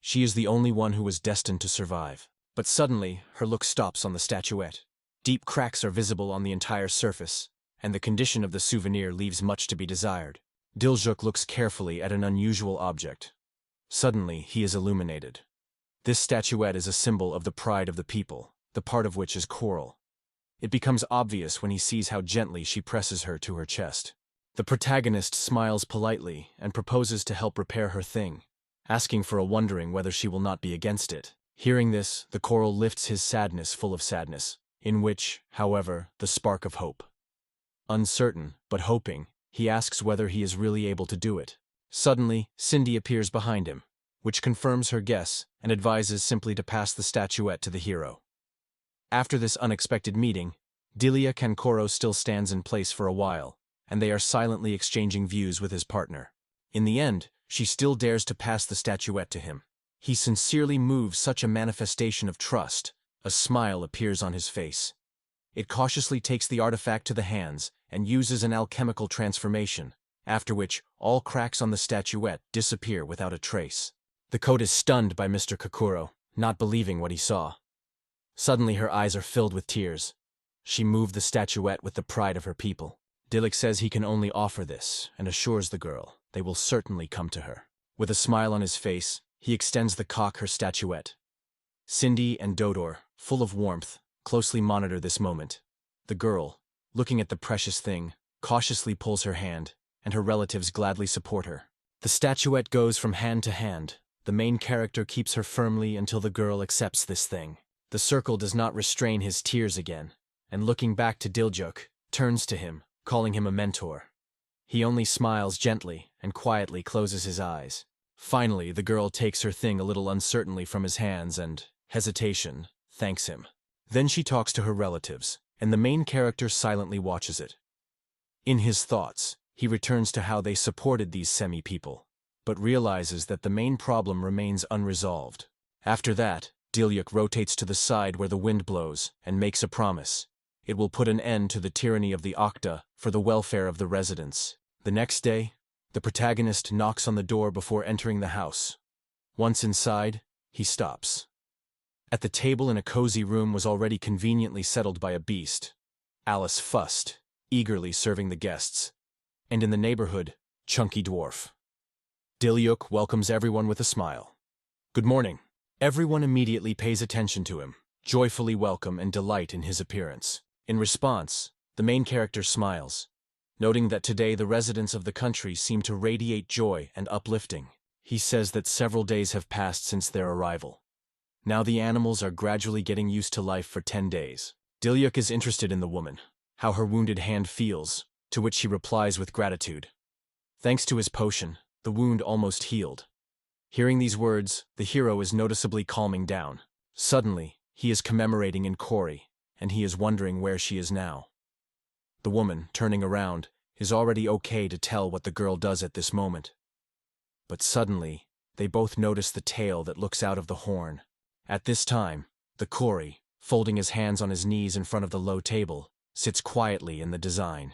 she is the only one who was destined to survive. But suddenly, her look stops on the statuette. Deep cracks are visible on the entire surface, and the condition of the souvenir leaves much to be desired. Diljuk looks carefully at an unusual object. Suddenly, he is illuminated. This statuette is a symbol of the pride of the people, the part of which is coral. It becomes obvious when he sees how gently she presses her to her chest. The protagonist smiles politely and proposes to help repair her thing, asking for a wondering whether she will not be against it. Hearing this, the coral lifts his sadness full of sadness, in which, however, the spark of hope. Uncertain, but hoping, he asks whether he is really able to do it. Suddenly, Cindy appears behind him, which confirms her guess and advises simply to pass the statuette to the hero. After this unexpected meeting, Dilia Kankoro still stands in place for a while, and they are silently exchanging views with his partner. In the end, she still dares to pass the statuette to him. He sincerely moves such a manifestation of trust. A smile appears on his face. It cautiously takes the artifact to the hands and uses an alchemical transformation, after which all cracks on the statuette disappear without a trace. The coat is stunned by Mr. Kakuro, not believing what he saw. Suddenly her eyes are filled with tears. She moved the statuette with the pride of her people. Dilik says he can only offer this and assures the girl they will certainly come to her. With a smile on his face, he extends the cock her statuette. Cindy and Dodor, full of warmth, closely monitor this moment. The girl, looking at the precious thing, cautiously pulls her hand, and her relatives gladly support her. The statuette goes from hand to hand. The main character keeps her firmly until the girl accepts this thing. The circle does not restrain his tears again, and looking back to Diljuk, turns to him, calling him a mentor. He only smiles gently and quietly closes his eyes. Finally, the girl takes her thing a little uncertainly from his hands and, hesitation, thanks him. Then she talks to her relatives, and the main character silently watches it. In his thoughts, he returns to how they supported these semi-people, but realizes that the main problem remains unresolved. After that, Dilyuk rotates to the side where the wind blows and makes a promise. It will put an end to the tyranny of the Okta for the welfare of the residents. The next day, the protagonist knocks on the door before entering the house. Once inside, he stops. At the table in a cozy room was already conveniently settled by a beast. Alice fussed, eagerly serving the guests. And in the neighborhood, Chunky Dwarf. Dilyuk welcomes everyone with a smile. Good morning. Everyone immediately pays attention to him, joyfully welcome and delight in his appearance. In response, the main character smiles, noting that today the residents of the country seem to radiate joy and uplifting. He says that several days have passed since their arrival. Now the animals are gradually getting used to life for 10 days. Dilyuk is interested in the woman, how her wounded hand feels, to which she replies with gratitude. Thanks to his potion, the wound almost healed. Hearing these words, the hero is noticeably calming down. Suddenly, he is commemorating in Kori, and he is wondering where she is now. The woman, turning around, is already okay to tell what the girl does at this moment. But suddenly, they both notice the tail that looks out of the horn. At this time, the Kori, folding his hands on his knees in front of the low table, sits quietly in the design.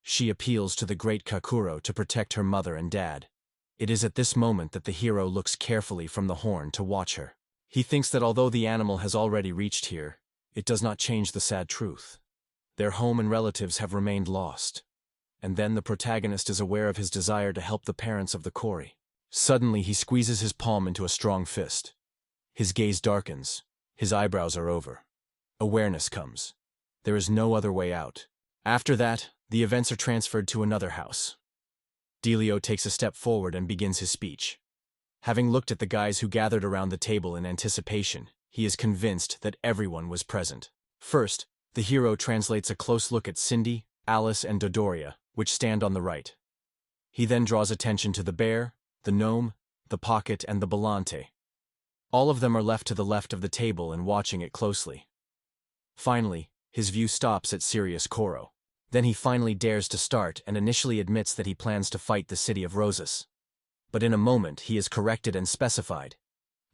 She appeals to the great Hakura to protect her mother and dad. It is at this moment that the hero looks carefully from the horn to watch her. He thinks that although the animal has already reached here, it does not change the sad truth. Their home and relatives have remained lost. And then the protagonist is aware of his desire to help the parents of the Kori. Suddenly he squeezes his palm into a strong fist. His gaze darkens. His eyebrows are over. Awareness comes. There is no other way out. After that, the events are transferred to another house. Delio takes a step forward and begins his speech. Having looked at the guys who gathered around the table in anticipation, he is convinced that everyone was present. First, the hero translates a close look at Cindy, Alice, and Dodoria, which stand on the right. He then draws attention to the bear, the gnome, the pocket, and the Belante. All of them are left to the left of the table and watching it closely. Finally, his view stops at Sirius Koro. Then he finally dares to start and initially admits that he plans to fight the city of Rosas. But in a moment he is corrected and specified.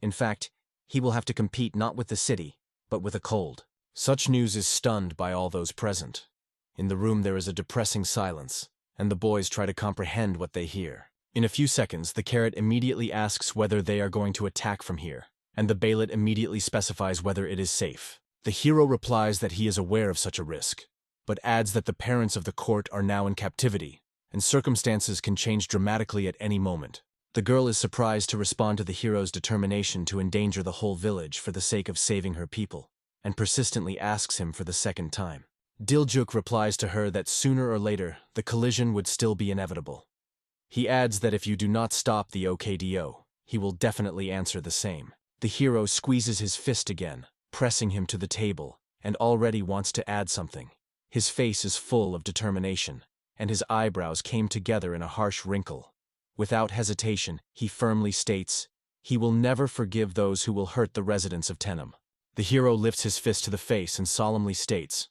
In fact, he will have to compete not with the city, but with a cold. Such news is stunned by all those present. In the room there is a depressing silence, and the boys try to comprehend what they hear. In a few seconds, the carrot immediately asks whether they are going to attack from here, and the Balet immediately specifies whether it is safe. The hero replies that he is aware of such a risk, but adds that the parents of the court are now in captivity, and circumstances can change dramatically at any moment. The girl is surprised to respond to the hero's determination to endanger the whole village for the sake of saving her people, and persistently asks him for the second time. Diljuk replies to her that sooner or later, the collision would still be inevitable. He adds that if you do not stop the OKDO, he will definitely answer the same. The hero squeezes his fist again, pressing him to the table, and already wants to add something. His face is full of determination, and his eyebrows came together in a harsh wrinkle. Without hesitation, he firmly states, he will never forgive those who will hurt the residents of Tenma. The hero lifts his fist to the face and solemnly states,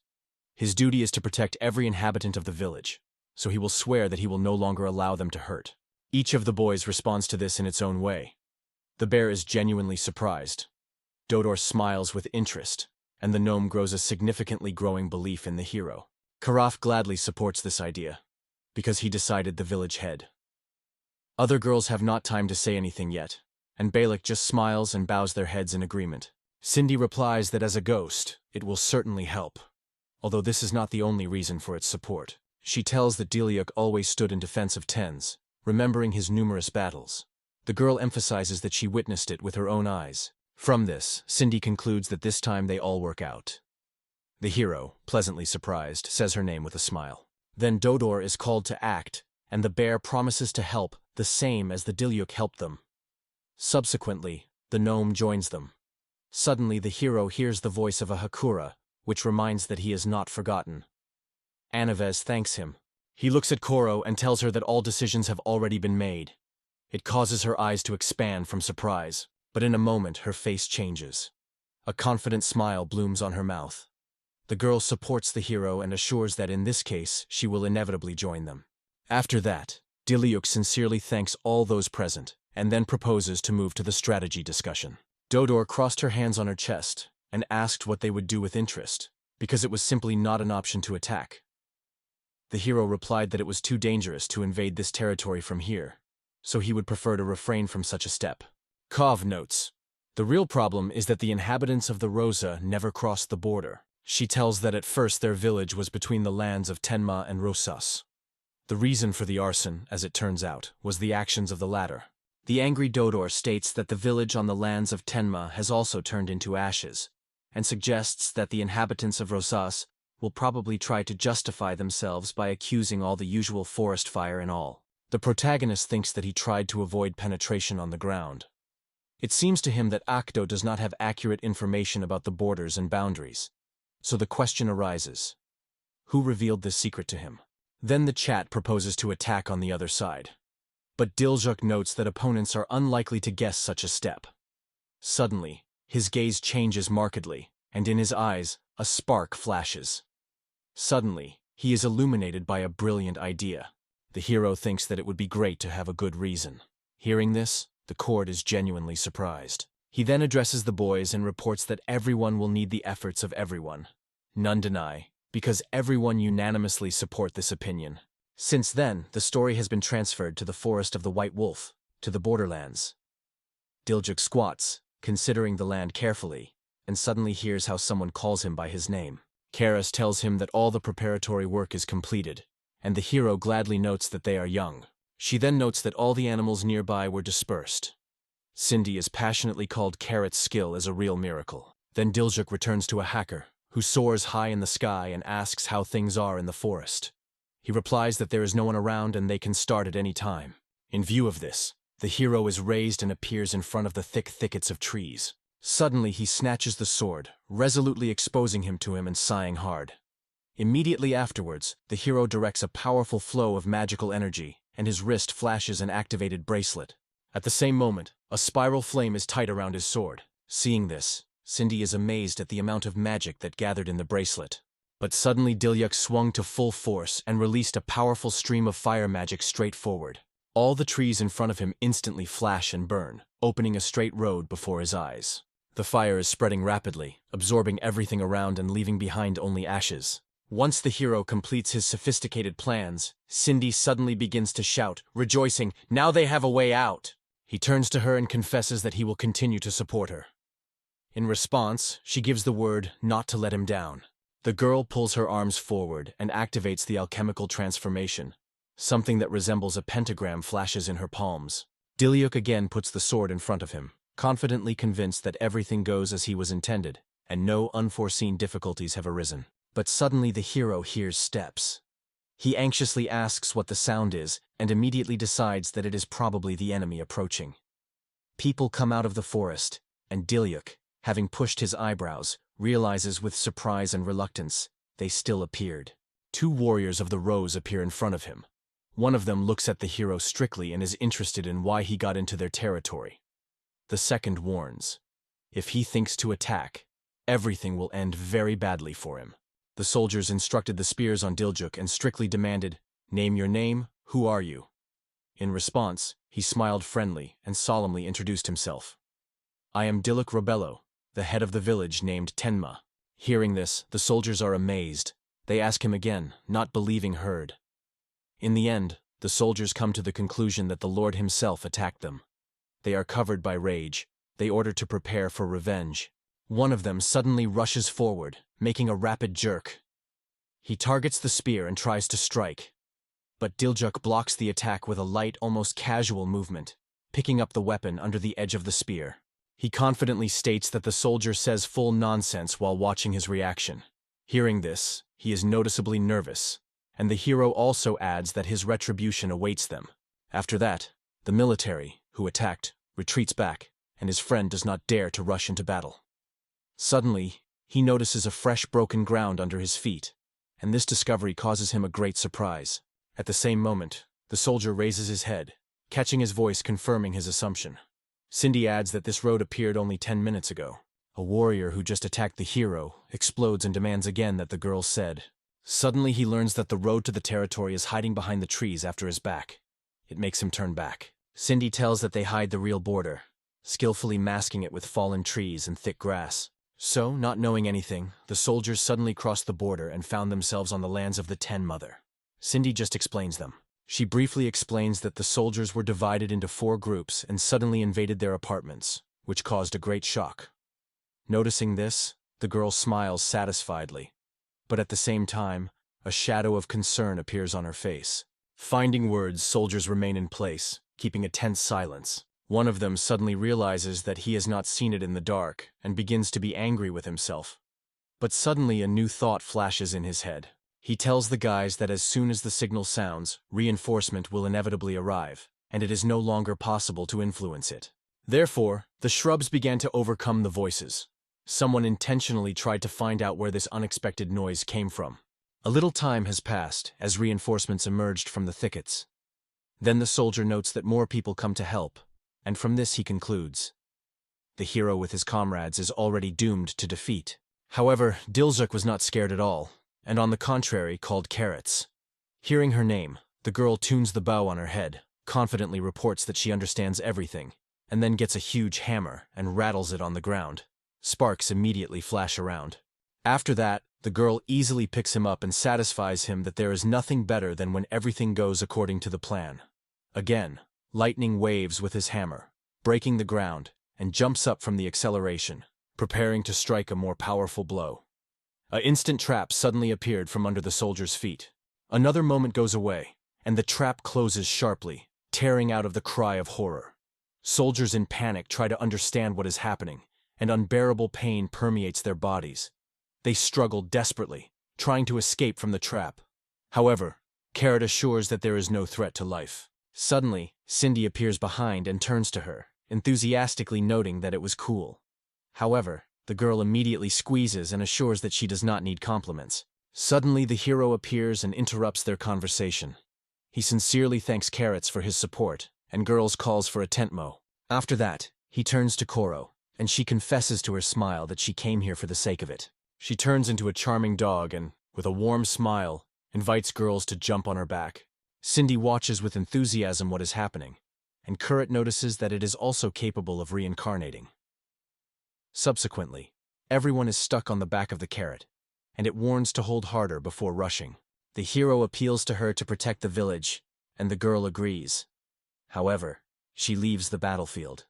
his duty is to protect every inhabitant of the village, so he will swear that he will no longer allow them to hurt. Each of the boys responds to this in its own way. The bear is genuinely surprised. Dodor smiles with interest, and the gnome grows a significantly growing belief in the hero. Karaf gladly supports this idea, because he decided the village head. Other girls have not time to say anything yet, and Balak just smiles and bows their heads in agreement. Cindy replies that as a ghost, it will certainly help, although this is not the only reason for its support. She tells that Deliuk always stood in defense of Tens, remembering his numerous battles. The girl emphasizes that she witnessed it with her own eyes. From this, Cindy concludes that this time they all work out. The hero, pleasantly surprised, says her name with a smile. Then Dodor is called to act, and the bear promises to help, the same as the Deliuk helped them. Subsequently, the gnome joins them. Suddenly the hero hears the voice of a Hakura, which reminds that he is not forgotten. Anaves thanks him. He looks at Koro and tells her that all decisions have already been made. It causes her eyes to expand from surprise, but in a moment her face changes. A confident smile blooms on her mouth. The girl supports the hero and assures that in this case she will inevitably join them. After that, Diliuk sincerely thanks all those present, and then proposes to move to the strategy discussion. Dodor crossed her hands on her chest and asked what they would do with interest, because it was simply not an option to attack. The hero replied that it was too dangerous to invade this territory from here, so he would prefer to refrain from such a step. Kov notes, the real problem is that the inhabitants of the Rosa never crossed the border. She tells that at first their village was between the lands of Tenma and Rosas. The reason for the arson, as it turns out, was the actions of the latter. The angry Dodor states that the village on the lands of Tenma has also turned into ashes, and suggests that the inhabitants of Rosas will probably try to justify themselves by accusing all the usual forest fire and all. The protagonist thinks that he tried to avoid penetration on the ground. It seems to him that Akdo does not have accurate information about the borders and boundaries. So the question arises: who revealed this secret to him? Then the chat proposes to attack on the other side. But Diljuk notes that opponents are unlikely to guess such a step. Suddenly, his gaze changes markedly, and in his eyes, a spark flashes. Suddenly, he is illuminated by a brilliant idea. The hero thinks that it would be great to have a good reason. Hearing this, the court is genuinely surprised. He then addresses the boys and reports that everyone will need the efforts of everyone. None deny, because everyone unanimously support this opinion. Since then, the story has been transferred to the Forest of the White Wolf, to the borderlands. Diljuk squats, considering the land carefully, and suddenly hears how someone calls him by his name. Karas tells him that all the preparatory work is completed, and the hero gladly notes that they are young. She then notes that all the animals nearby were dispersed. Cindy is passionately called Carrot's skill as a real miracle. Then Diljuk returns to a hacker, who soars high in the sky and asks how things are in the forest. He replies that there is no one around and they can start at any time. In view of this, the hero is raised and appears in front of the thick thickets of trees. Suddenly he snatches the sword, resolutely exposing him to him and sighing hard. Immediately afterwards, the hero directs a powerful flow of magical energy, and his wrist flashes an activated bracelet. At the same moment, a spiral flame is tight around his sword. Seeing this, Cindy is amazed at the amount of magic that gathered in the bracelet. But suddenly Diljuk swung to full force and released a powerful stream of fire magic straight forward. All the trees in front of him instantly flash and burn, opening a straight road before his eyes. The fire is spreading rapidly, absorbing everything around and leaving behind only ashes. Once the hero completes his sophisticated plans, Cindy suddenly begins to shout, rejoicing, "Now they have a way out!" He turns to her and confesses that he will continue to support her. In response, she gives the word not to let him down. The girl pulls her arms forward and activates the alchemical transformation. Something that resembles a pentagram flashes in her palms. Diljuk again puts the sword in front of him, confidently convinced that everything goes as he was intended, and no unforeseen difficulties have arisen. But suddenly the hero hears steps. He anxiously asks what the sound is, and immediately decides that it is probably the enemy approaching. People come out of the forest, and Diljuk, having pushed his eyebrows, realizes with surprise and reluctance they still appeared. Two warriors of the Rose appear in front of him. One of them looks at the hero strictly and is interested in why he got into their territory. The second warns, if he thinks to attack, everything will end very badly for him. The soldiers instructed the spears on Diljuk and strictly demanded, "Name your name, who are you?" In response, he smiled friendly and solemnly introduced himself. "I am Diluk Robello, the head of the village named Tenma." Hearing this, the soldiers are amazed. They ask him again, not believing heard. In the end, the soldiers come to the conclusion that the Lord himself attacked them. They are covered by rage. They order to prepare for revenge. One of them suddenly rushes forward, making a rapid jerk. He targets the spear and tries to strike. But Diljuk blocks the attack with a light, almost casual movement, picking up the weapon under the edge of the spear. He confidently states that the soldier says full nonsense while watching his reaction. Hearing this, he is noticeably nervous, and the hero also adds that his retribution awaits them. After that, the military, who attacked, retreats back, and his friend does not dare to rush into battle. Suddenly, he notices a fresh broken ground under his feet, and this discovery causes him a great surprise. At the same moment, the soldier raises his head, catching his voice confirming his assumption. Cindy adds that this road appeared only 10 minutes ago. A warrior who just attacked the hero explodes and demands again that the girl said. Suddenly he learns that the road to the territory is hiding behind the trees after his back. It makes him turn back. Cindy tells that they hide the real border, skillfully masking it with fallen trees and thick grass. So, not knowing anything, the soldiers suddenly crossed the border and found themselves on the lands of the Ten Mother. Cindy just explains them. She briefly explains that the soldiers were divided into 4 groups and suddenly invaded their apartments, which caused a great shock. Noticing this, the girl smiles satisfiedly, but at the same time, a shadow of concern appears on her face. Finding words, soldiers remain in place, keeping a tense silence. One of them suddenly realizes that he has not seen it in the dark and begins to be angry with himself. But suddenly a new thought flashes in his head. He tells the guys that as soon as the signal sounds, reinforcement will inevitably arrive, and it is no longer possible to influence it. Therefore, the shrubs began to overcome the voices. Someone intentionally tried to find out where this unexpected noise came from. A little time has passed as reinforcements emerged from the thickets. Then the soldier notes that more people come to help, and from this he concludes. The hero with his comrades is already doomed to defeat. However, Diljuk was not scared at all, and on the contrary called Carrots. Hearing her name, the girl tunes the bow on her head, confidently reports that she understands everything, and then gets a huge hammer and rattles it on the ground. Sparks immediately flash around. After that, the girl easily picks him up and satisfies him that there is nothing better than when everything goes according to the plan. Again, lightning waves with his hammer, breaking the ground, and jumps up from the acceleration, preparing to strike a more powerful blow. An instant trap suddenly appeared from under the soldier's feet. Another moment goes away, and the trap closes sharply, tearing out of the cry of horror. Soldiers in panic try to understand what is happening, and unbearable pain permeates their bodies. They struggle desperately, trying to escape from the trap. However, Carrot assures that there is no threat to life. Suddenly, Cindy appears behind and turns to her, enthusiastically noting that it was cool. However, the girl immediately squeezes and assures that she does not need compliments. Suddenly, the hero appears and interrupts their conversation. He sincerely thanks Carrots for his support, and girls calls for a Tentmo. After that, he turns to Koro, and she confesses to her smile that she came here for the sake of it. She turns into a charming dog and, with a warm smile, invites girls to jump on her back. Cindy watches with enthusiasm what is happening, and Carrot notices that it is also capable of reincarnating. Subsequently, everyone is stuck on the back of the Carrot, and it warns to hold harder before rushing. The hero appeals to her to protect the village, and the girl agrees. However, she leaves the battlefield.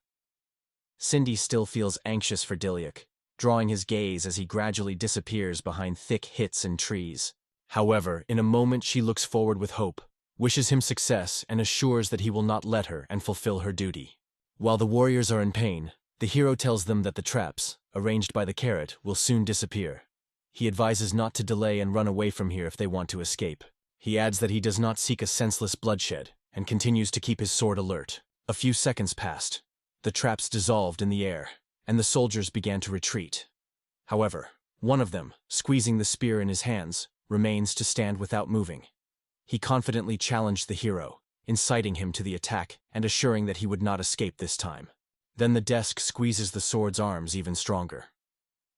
Cindy still feels anxious for Diljuk, drawing his gaze as he gradually disappears behind thick hits and trees. However, in a moment she looks forward with hope, wishes him success, and assures that he will not let her and fulfill her duty. While the warriors are in pain, the hero tells them that the traps, arranged by the Carrot, will soon disappear. He advises not to delay and run away from here if they want to escape. He adds that he does not seek a senseless bloodshed, and continues to keep his sword alert. A few seconds passed. The traps dissolved in the air, and the soldiers began to retreat. However, one of them, squeezing the spear in his hands, remains to stand without moving. He confidently challenged the hero, inciting him to the attack and assuring that he would not escape this time. Then the desk squeezes the sword's arms even stronger.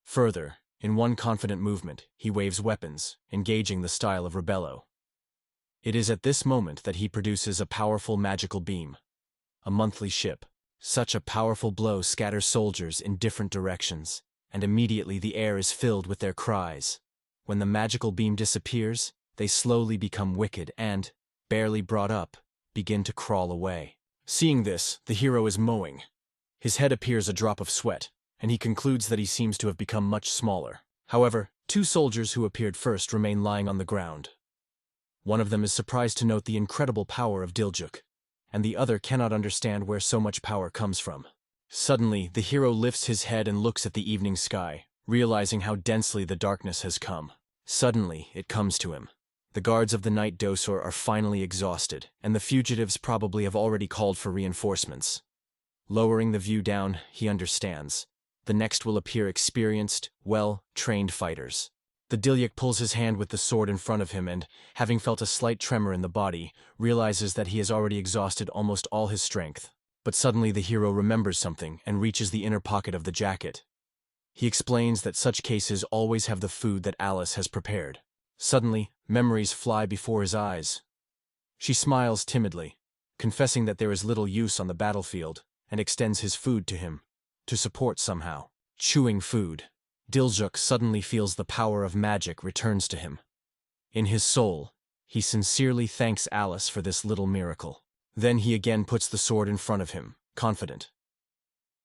Further, in one confident movement, he waves weapons, engaging the style of Rebello. It is at this moment that he produces a powerful magical beam. A monthly ship. Such a powerful blow scatters soldiers in different directions, and immediately the air is filled with their cries. When the magical beam disappears, they slowly become wicked and, barely brought up, begin to crawl away. Seeing this, the hero is mowing. His head appears a drop of sweat, and he concludes that he seems to have become much smaller. However, two soldiers who appeared first remain lying on the ground. One of them is surprised to note the incredible power of Diljuk, and the other cannot understand where so much power comes from. Suddenly, the hero lifts his head and looks at the evening sky, realizing how densely the darkness has come. Suddenly, it comes to him. The guards of the night dosor are finally exhausted, and the fugitives probably have already called for reinforcements. Lowering the view down, he understands. The next will appear experienced, well-trained fighters. The Diljuk pulls his hand with the sword in front of him and, having felt a slight tremor in the body, realizes that he has already exhausted almost all his strength. But suddenly the hero remembers something and reaches the inner pocket of the jacket. He explains that such cases always have the food that Alice has prepared. Suddenly, memories fly before his eyes. She smiles timidly, confessing that there is little use on the battlefield, and extends his food to him, to support somehow. Chewing food, Diljuk suddenly feels the power of magic returns to him. In his soul, he sincerely thanks Alice for this little miracle. Then he again puts the sword in front of him, confident.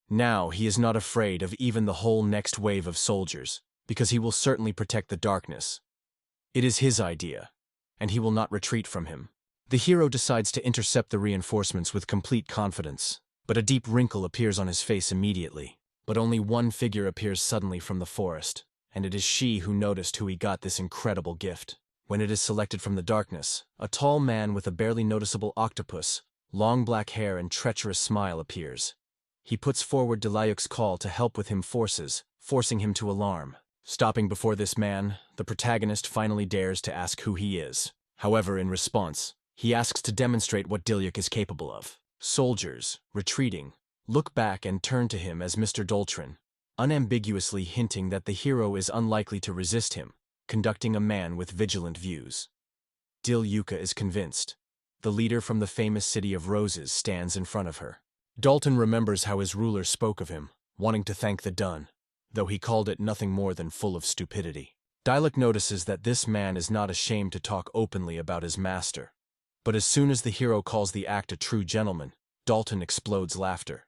Now he is not afraid of even the whole next wave of soldiers, because he will certainly protect the darkness. It is his idea, and he will not retreat from him. The hero decides to intercept the reinforcements with complete confidence, but a deep wrinkle appears on his face immediately. But only one figure appears suddenly from the forest, and it is she who noticed who he got this incredible gift. When it is selected from the darkness, a tall man with a barely noticeable octopus, long black hair and treacherous smile appears. He puts forward Delayuk's call to help with him forcing him to alarm. Stopping before this man, the protagonist finally dares to ask who he is. However, in response, he asks to demonstrate what Dilyuk is capable of. Soldiers, retreating, look back and turn to him as Mr. Doltran, unambiguously hinting that the hero is unlikely to resist him, conducting a man with vigilant views. Dilyuka is convinced. The leader from the famous city of Rosas stands in front of her. Dalton remembers how his ruler spoke of him, wanting to thank the Dun, though he called it nothing more than full of stupidity. Dilyuk notices that this man is not ashamed to talk openly about his master. But as soon as the hero calls the act a true gentleman, Dalton explodes laughter.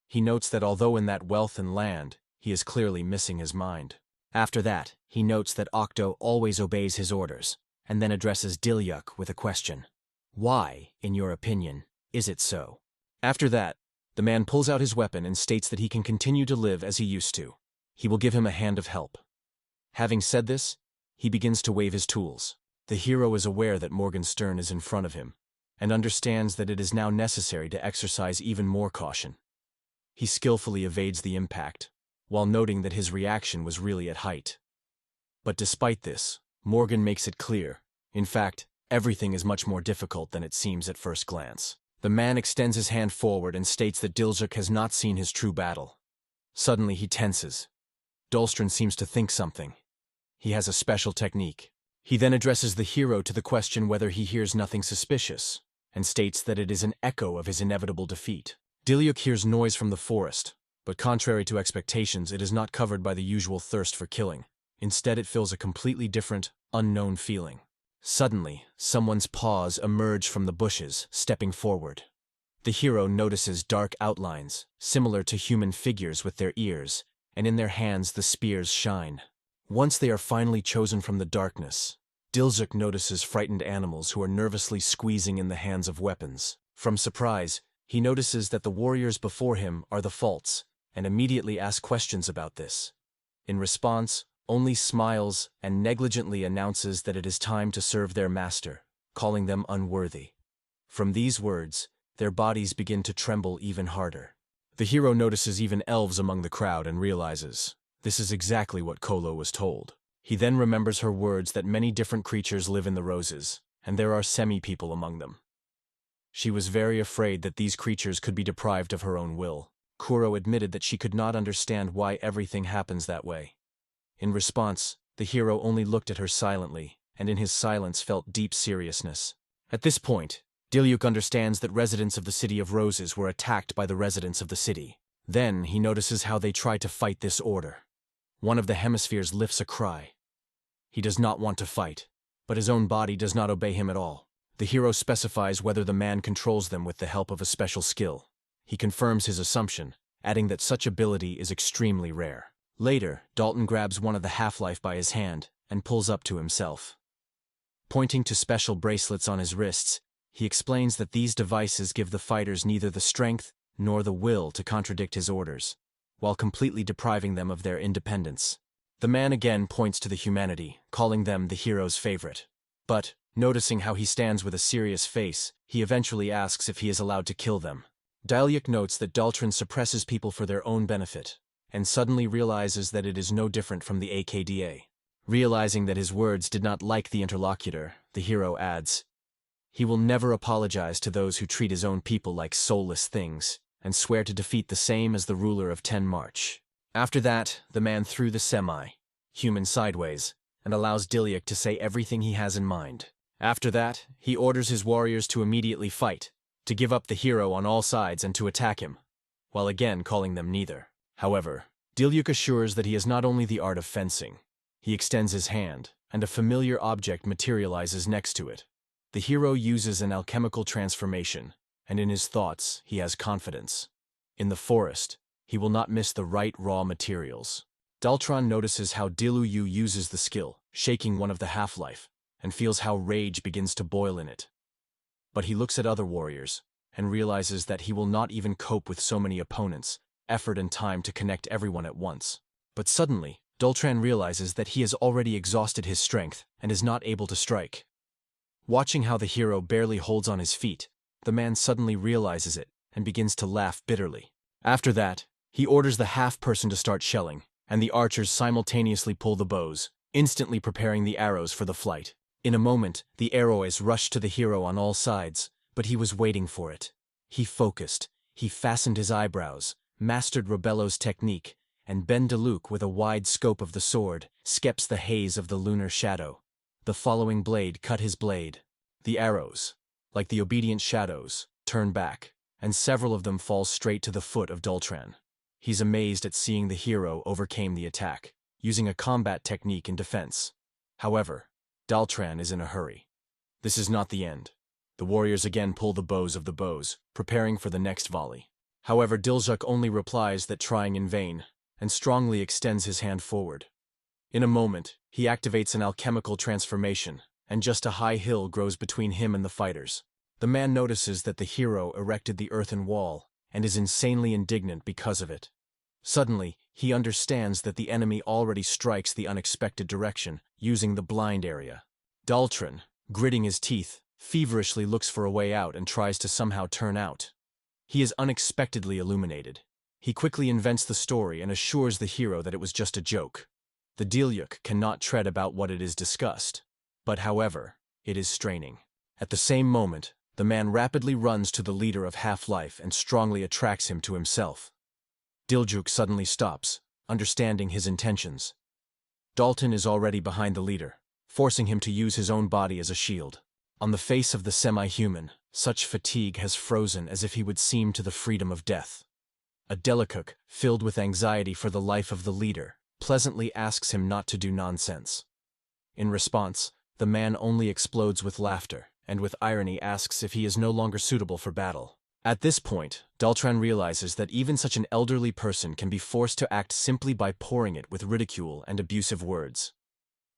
He notes that although in that wealth and land, he is clearly missing his mind. After that, he notes that Octo always obeys his orders, and then addresses Dilyuk with a question. Why, in your opinion, is it so? After that, the man pulls out his weapon and states that he can continue to live as he used to. He will give him a hand of help. Having said this, he begins to wave his tools. The hero is aware that Morgenstern is in front of him, and understands that it is now necessary to exercise even more caution. He skillfully evades the impact, while noting that his reaction was really at height. But despite this, Morgan makes it clear, in fact, everything is much more difficult than it seems at first glance. The man extends his hand forward and states that Dilyuk has not seen his true battle. Suddenly he tenses. Dolstran seems to think something. He has a special technique. He then addresses the hero to the question whether he hears nothing suspicious, and states that it is an echo of his inevitable defeat. Dilyuk hears noise from the forest, but contrary to expectations, it is not covered by the usual thirst for killing. Instead, it feels a completely different, unknown feeling. Suddenly, someone's paws emerge from the bushes, stepping forward. The hero notices dark outlines, similar to human figures with their ears, and in their hands the spears shine. Once they are finally chosen from the darkness, Dilyuk notices frightened animals who are nervously squeezing in the hands of weapons. From surprise, he notices that the warriors before him are the Faults, and immediately asks questions about this. In response, only smiles and negligently announces that it is time to serve their master, calling them unworthy. From these words, their bodies begin to tremble even harder. The hero notices even elves among the crowd and realizes this is exactly what Kolo was told. He then remembers her words that many different creatures live in the roses, and there are semi-people among them. She was very afraid that these creatures could be deprived of her own will. Kuro admitted that she could not understand why everything happens that way. In response, the hero only looked at her silently, and in his silence felt deep seriousness. At this point, Dilyuk understands that residents of the City of Roses were attacked by the residents of the city. Then he notices how they try to fight this order. One of the hemispheres lifts a cry. He does not want to fight, but his own body does not obey him at all. The hero specifies whether the man controls them with the help of a special skill. He confirms his assumption, adding that such ability is extremely rare. Later, Dalton grabs one of the half-life by his hand and pulls up to himself. Pointing to special bracelets on his wrists, he explains that these devices give the fighters neither the strength nor the will to contradict his orders, while completely depriving them of their independence. The man again points to the humanity, calling them the hero's favorite. But, noticing how he stands with a serious face, he eventually asks if he is allowed to kill them. Dilyuk notes that Daltran suppresses people for their own benefit, and suddenly realizes that it is no different from the AKDA. Realizing that his words did not like the interlocutor, the hero adds, he will never apologize to those who treat his own people like soulless things, and swear to defeat the same as the ruler of 10 March. After that, the man threw the semi-human sideways, and allows Dilyuk to say everything he has in mind. After that, he orders his warriors to immediately fight, to give up the hero on all sides and to attack him, while again calling them neither. However, Dilyuk assures that he has not only the art of fencing. He extends his hand, and a familiar object materializes next to it. The hero uses an alchemical transformation, and in his thoughts, he has confidence. In the forest, he will not miss the right raw materials. Daltran notices how Dilyuk uses the skill, shaking one of the half-life, and feels how rage begins to boil in it. But he looks at other warriors, and realizes that he will not even cope with so many opponents, effort and time to connect everyone at once. But suddenly, Daltran realizes that he has already exhausted his strength and is not able to strike. Watching how the hero barely holds on his feet, the man suddenly realizes it and begins to laugh bitterly. After that, he orders the half-person to start shelling, and the archers simultaneously pull the bows, instantly preparing the arrows for the flight. In a moment, the arrows rushed to the hero on all sides, but he was waiting for it. He focused, he fastened his eyebrows, mastered Robello's technique, and Ben-Deluc, with a wide scope of the sword, skeps the haze of the lunar shadow. The following blade cut his blade. The arrows, like the obedient shadows, turn back, and several of them fall straight to the foot of Daltran. He's amazed at seeing the hero overcame the attack, using a combat technique in defense. However, Daltran is in a hurry. This is not the end. The warriors again pull the bows of the bows, preparing for the next volley. However, Diljuk only replies that trying in vain, and strongly extends his hand forward. In a moment, he activates an alchemical transformation, and just a high hill grows between him and the fighters. The man notices that the hero erected the earthen wall, and is insanely indignant because of it. Suddenly, he understands that the enemy already strikes the unexpected direction, using the blind area. Daltran, gritting his teeth, feverishly looks for a way out and tries to somehow turn out. He is unexpectedly illuminated. He quickly invents the story and assures the hero that it was just a joke. The Diljuk cannot tread about what it is discussed, but however, it is straining. At the same moment, the man rapidly runs to the leader of Half-Life and strongly attracts him to himself. Diljuk suddenly stops, understanding his intentions. Dalton is already behind the leader, forcing him to use his own body as a shield. On the face of the semi-human, such fatigue has frozen as if he would seem to the freedom of death. A Delicuk, filled with anxiety for the life of the leader, pleasantly asks him not to do nonsense. In response, the man only explodes with laughter, and with irony asks if he is no longer suitable for battle. At this point, Daltran realizes that even such an elderly person can be forced to act simply by pouring it with ridicule and abusive words.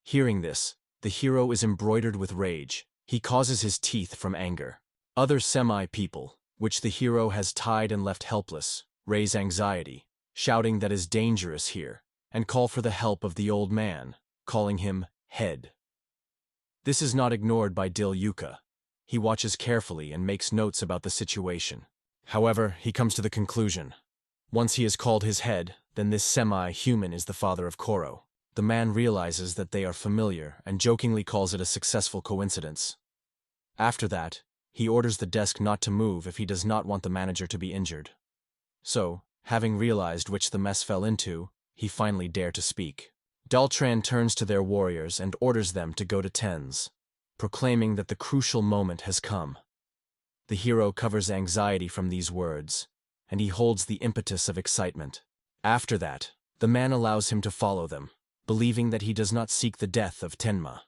Hearing this, the hero is embroidered with rage. He causes his teeth from anger. Other semi-people, which the hero has tied and left helpless, raise anxiety, shouting that is dangerous here, and call for the help of the old man, calling him head. This is not ignored by Diljuka. He watches carefully and makes notes about the situation. However, he comes to the conclusion. Once he has called his head, then this semi-human is the father of Koro. The man realizes that they are familiar and jokingly calls it a successful coincidence. After that, he orders the desk not to move if he does not want the manager to be injured. So, having realized which the mess fell into, he finally dared to speak. Daltran turns to their warriors and orders them to go to tens, proclaiming that the crucial moment has come. The hero covers anxiety from these words, and he holds the impetus of excitement. After that, the man allows him to follow them, believing that he does not seek the death of Tenma.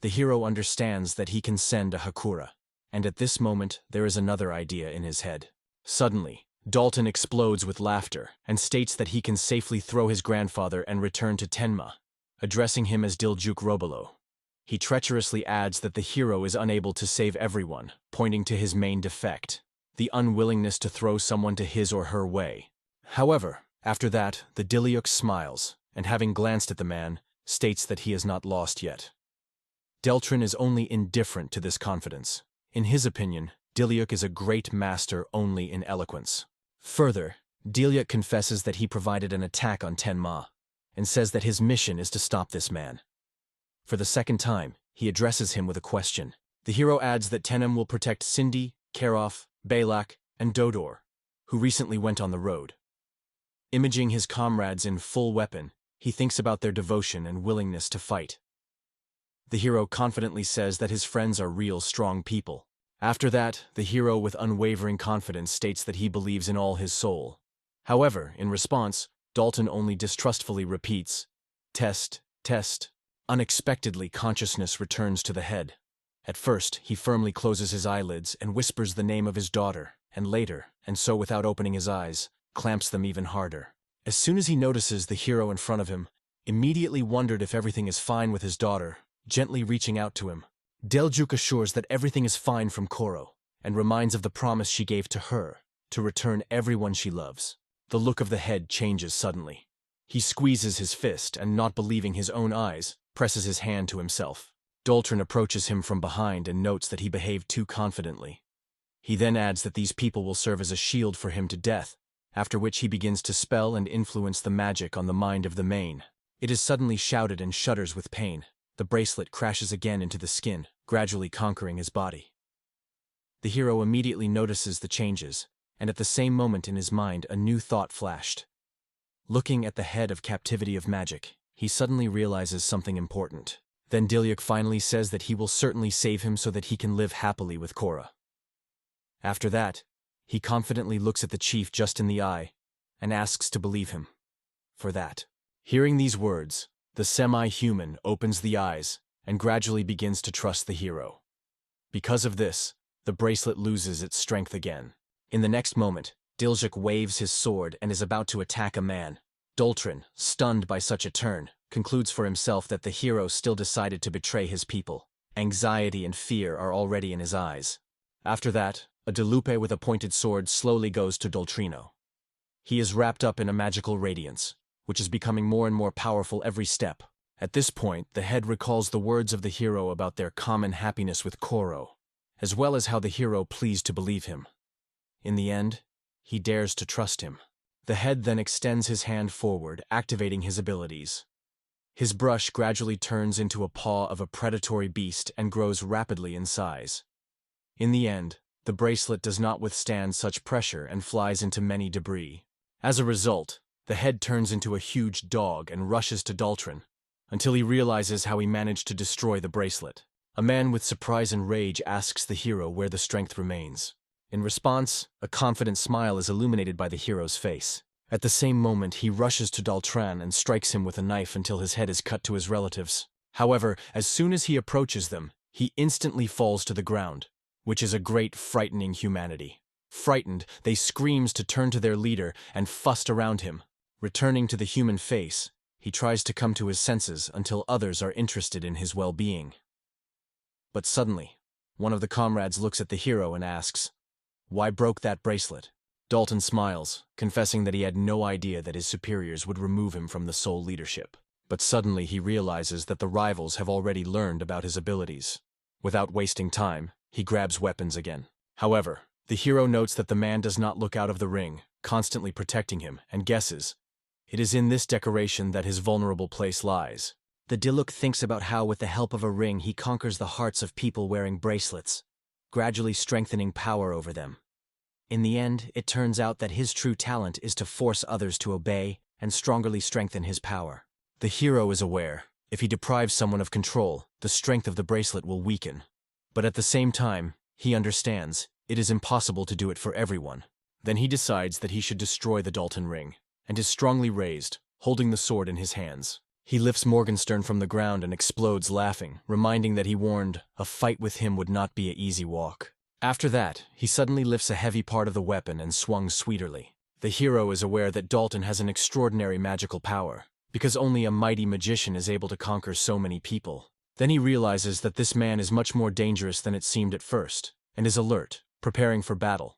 The hero understands that he can send a Hakura, and at this moment there is another idea in his head. Suddenly, Dalton explodes with laughter and states that he can safely throw his grandfather and return to Tenma, addressing him as Diljuk Robelo. He treacherously adds that the hero is unable to save everyone, pointing to his main defect, the unwillingness to throw someone to his or her way. However, after that, the Diljuk smiles, and having glanced at the man, states that he is not lost yet. Daltran is only indifferent to this confidence. In his opinion, Diljuk is a great master only in eloquence. Further, Diljuk confesses that he provided an attack on Tenma, and says that his mission is to stop this man. For the second time, he addresses him with a question. The hero adds that Tenem will protect Cindy, Karoff, Balak, and Dodor, who recently went on the road. Imaging his comrades in full weapon, he thinks about their devotion and willingness to fight. The hero confidently says that his friends are real strong people. After that, the hero with unwavering confidence states that he believes in all his soul. However, in response, Dalton only distrustfully repeats, "Test, test." Unexpectedly, consciousness returns to the head. At first, he firmly closes his eyelids and whispers the name of his daughter, and later, and so without opening his eyes, clamps them even harder. As soon as he notices the hero in front of him, immediately wondered if everything is fine with his daughter, gently reaching out to him. Diljuk assures that everything is fine from Koro, and reminds of the promise she gave to her, to return everyone she loves. The look of the head changes suddenly. He squeezes his fist and, not believing his own eyes, presses his hand to himself. Dolan approaches him from behind and notes that he behaved too confidently. He then adds that these people will serve as a shield for him to death, after which he begins to spell and influence the magic on the mind of the Mane. It is suddenly shouted and shudders with pain. The bracelet crashes again into the skin, gradually conquering his body. The hero immediately notices the changes, and at the same moment in his mind a new thought flashed. Looking at the head of captivity of magic, he suddenly realizes something important. Then Dilyuk finally says that he will certainly save him so that he can live happily with Korra. After that, he confidently looks at the chief just in the eye and asks to believe him. For that. Hearing these words, the semi-human opens the eyes and gradually begins to trust the hero. Because of this, the bracelet loses its strength again. In the next moment, Dilyuk waves his sword and is about to attack a man. Dolan, stunned by such a turn, concludes for himself that the hero still decided to betray his people. Anxiety and fear are already in his eyes. After that, a delupe with a pointed sword slowly goes to Doltrino. He is wrapped up in a magical radiance, which is becoming more and more powerful every step. At this point, the head recalls the words of the hero about their common happiness with Koro, as well as how the hero pleased to believe him. In the end, he dares to trust him. The head then extends his hand forward, activating his abilities. His brush gradually turns into a paw of a predatory beast and grows rapidly in size. In the end, the bracelet does not withstand such pressure and flies into many debris. As a result, the head turns into a huge dog and rushes to Dolan, until he realizes how he managed to destroy the bracelet. A man with surprise and rage asks the hero where the strength remains. In response, a confident smile is illuminated by the hero's face. At the same moment, he rushes to Dolan and strikes him with a knife until his head is cut to his relatives. However, as soon as he approaches them, he instantly falls to the ground, which is a great frightening humanity. Frightened, they screams to turn to their leader and fussed around him. Returning to the human face, he tries to come to his senses until others are interested in his well-being. But suddenly, one of the comrades looks at the hero and asks, "Why broke that bracelet?" Dolan smiles, confessing that he had no idea that his superiors would remove him from the sole leadership. But suddenly he realizes that the rivals have already learned about his abilities. Without wasting time, he grabs weapons again. However, the hero notes that the man does not look out of the ring, constantly protecting him, and guesses it is in this decoration that his vulnerable place lies. The Dilyuk thinks about how with the help of a ring he conquers the hearts of people wearing bracelets, gradually strengthening power over them. In the end, it turns out that his true talent is to force others to obey and strongly strengthen his power. The hero is aware, if he deprives someone of control, the strength of the bracelet will weaken. But at the same time, he understands, it is impossible to do it for everyone. Then he decides that he should destroy the Dolan ring, and is strongly raised, holding the sword in his hands. He lifts Morgenstern from the ground and explodes laughing, reminding that he warned, a fight with him would not be an easy walk. After that, he suddenly lifts a heavy part of the weapon and swung sweeterly. The hero is aware that Dolan has an extraordinary magical power, because only a mighty magician is able to conquer so many people. Then he realizes that this man is much more dangerous than it seemed at first, and is alert, preparing for battle.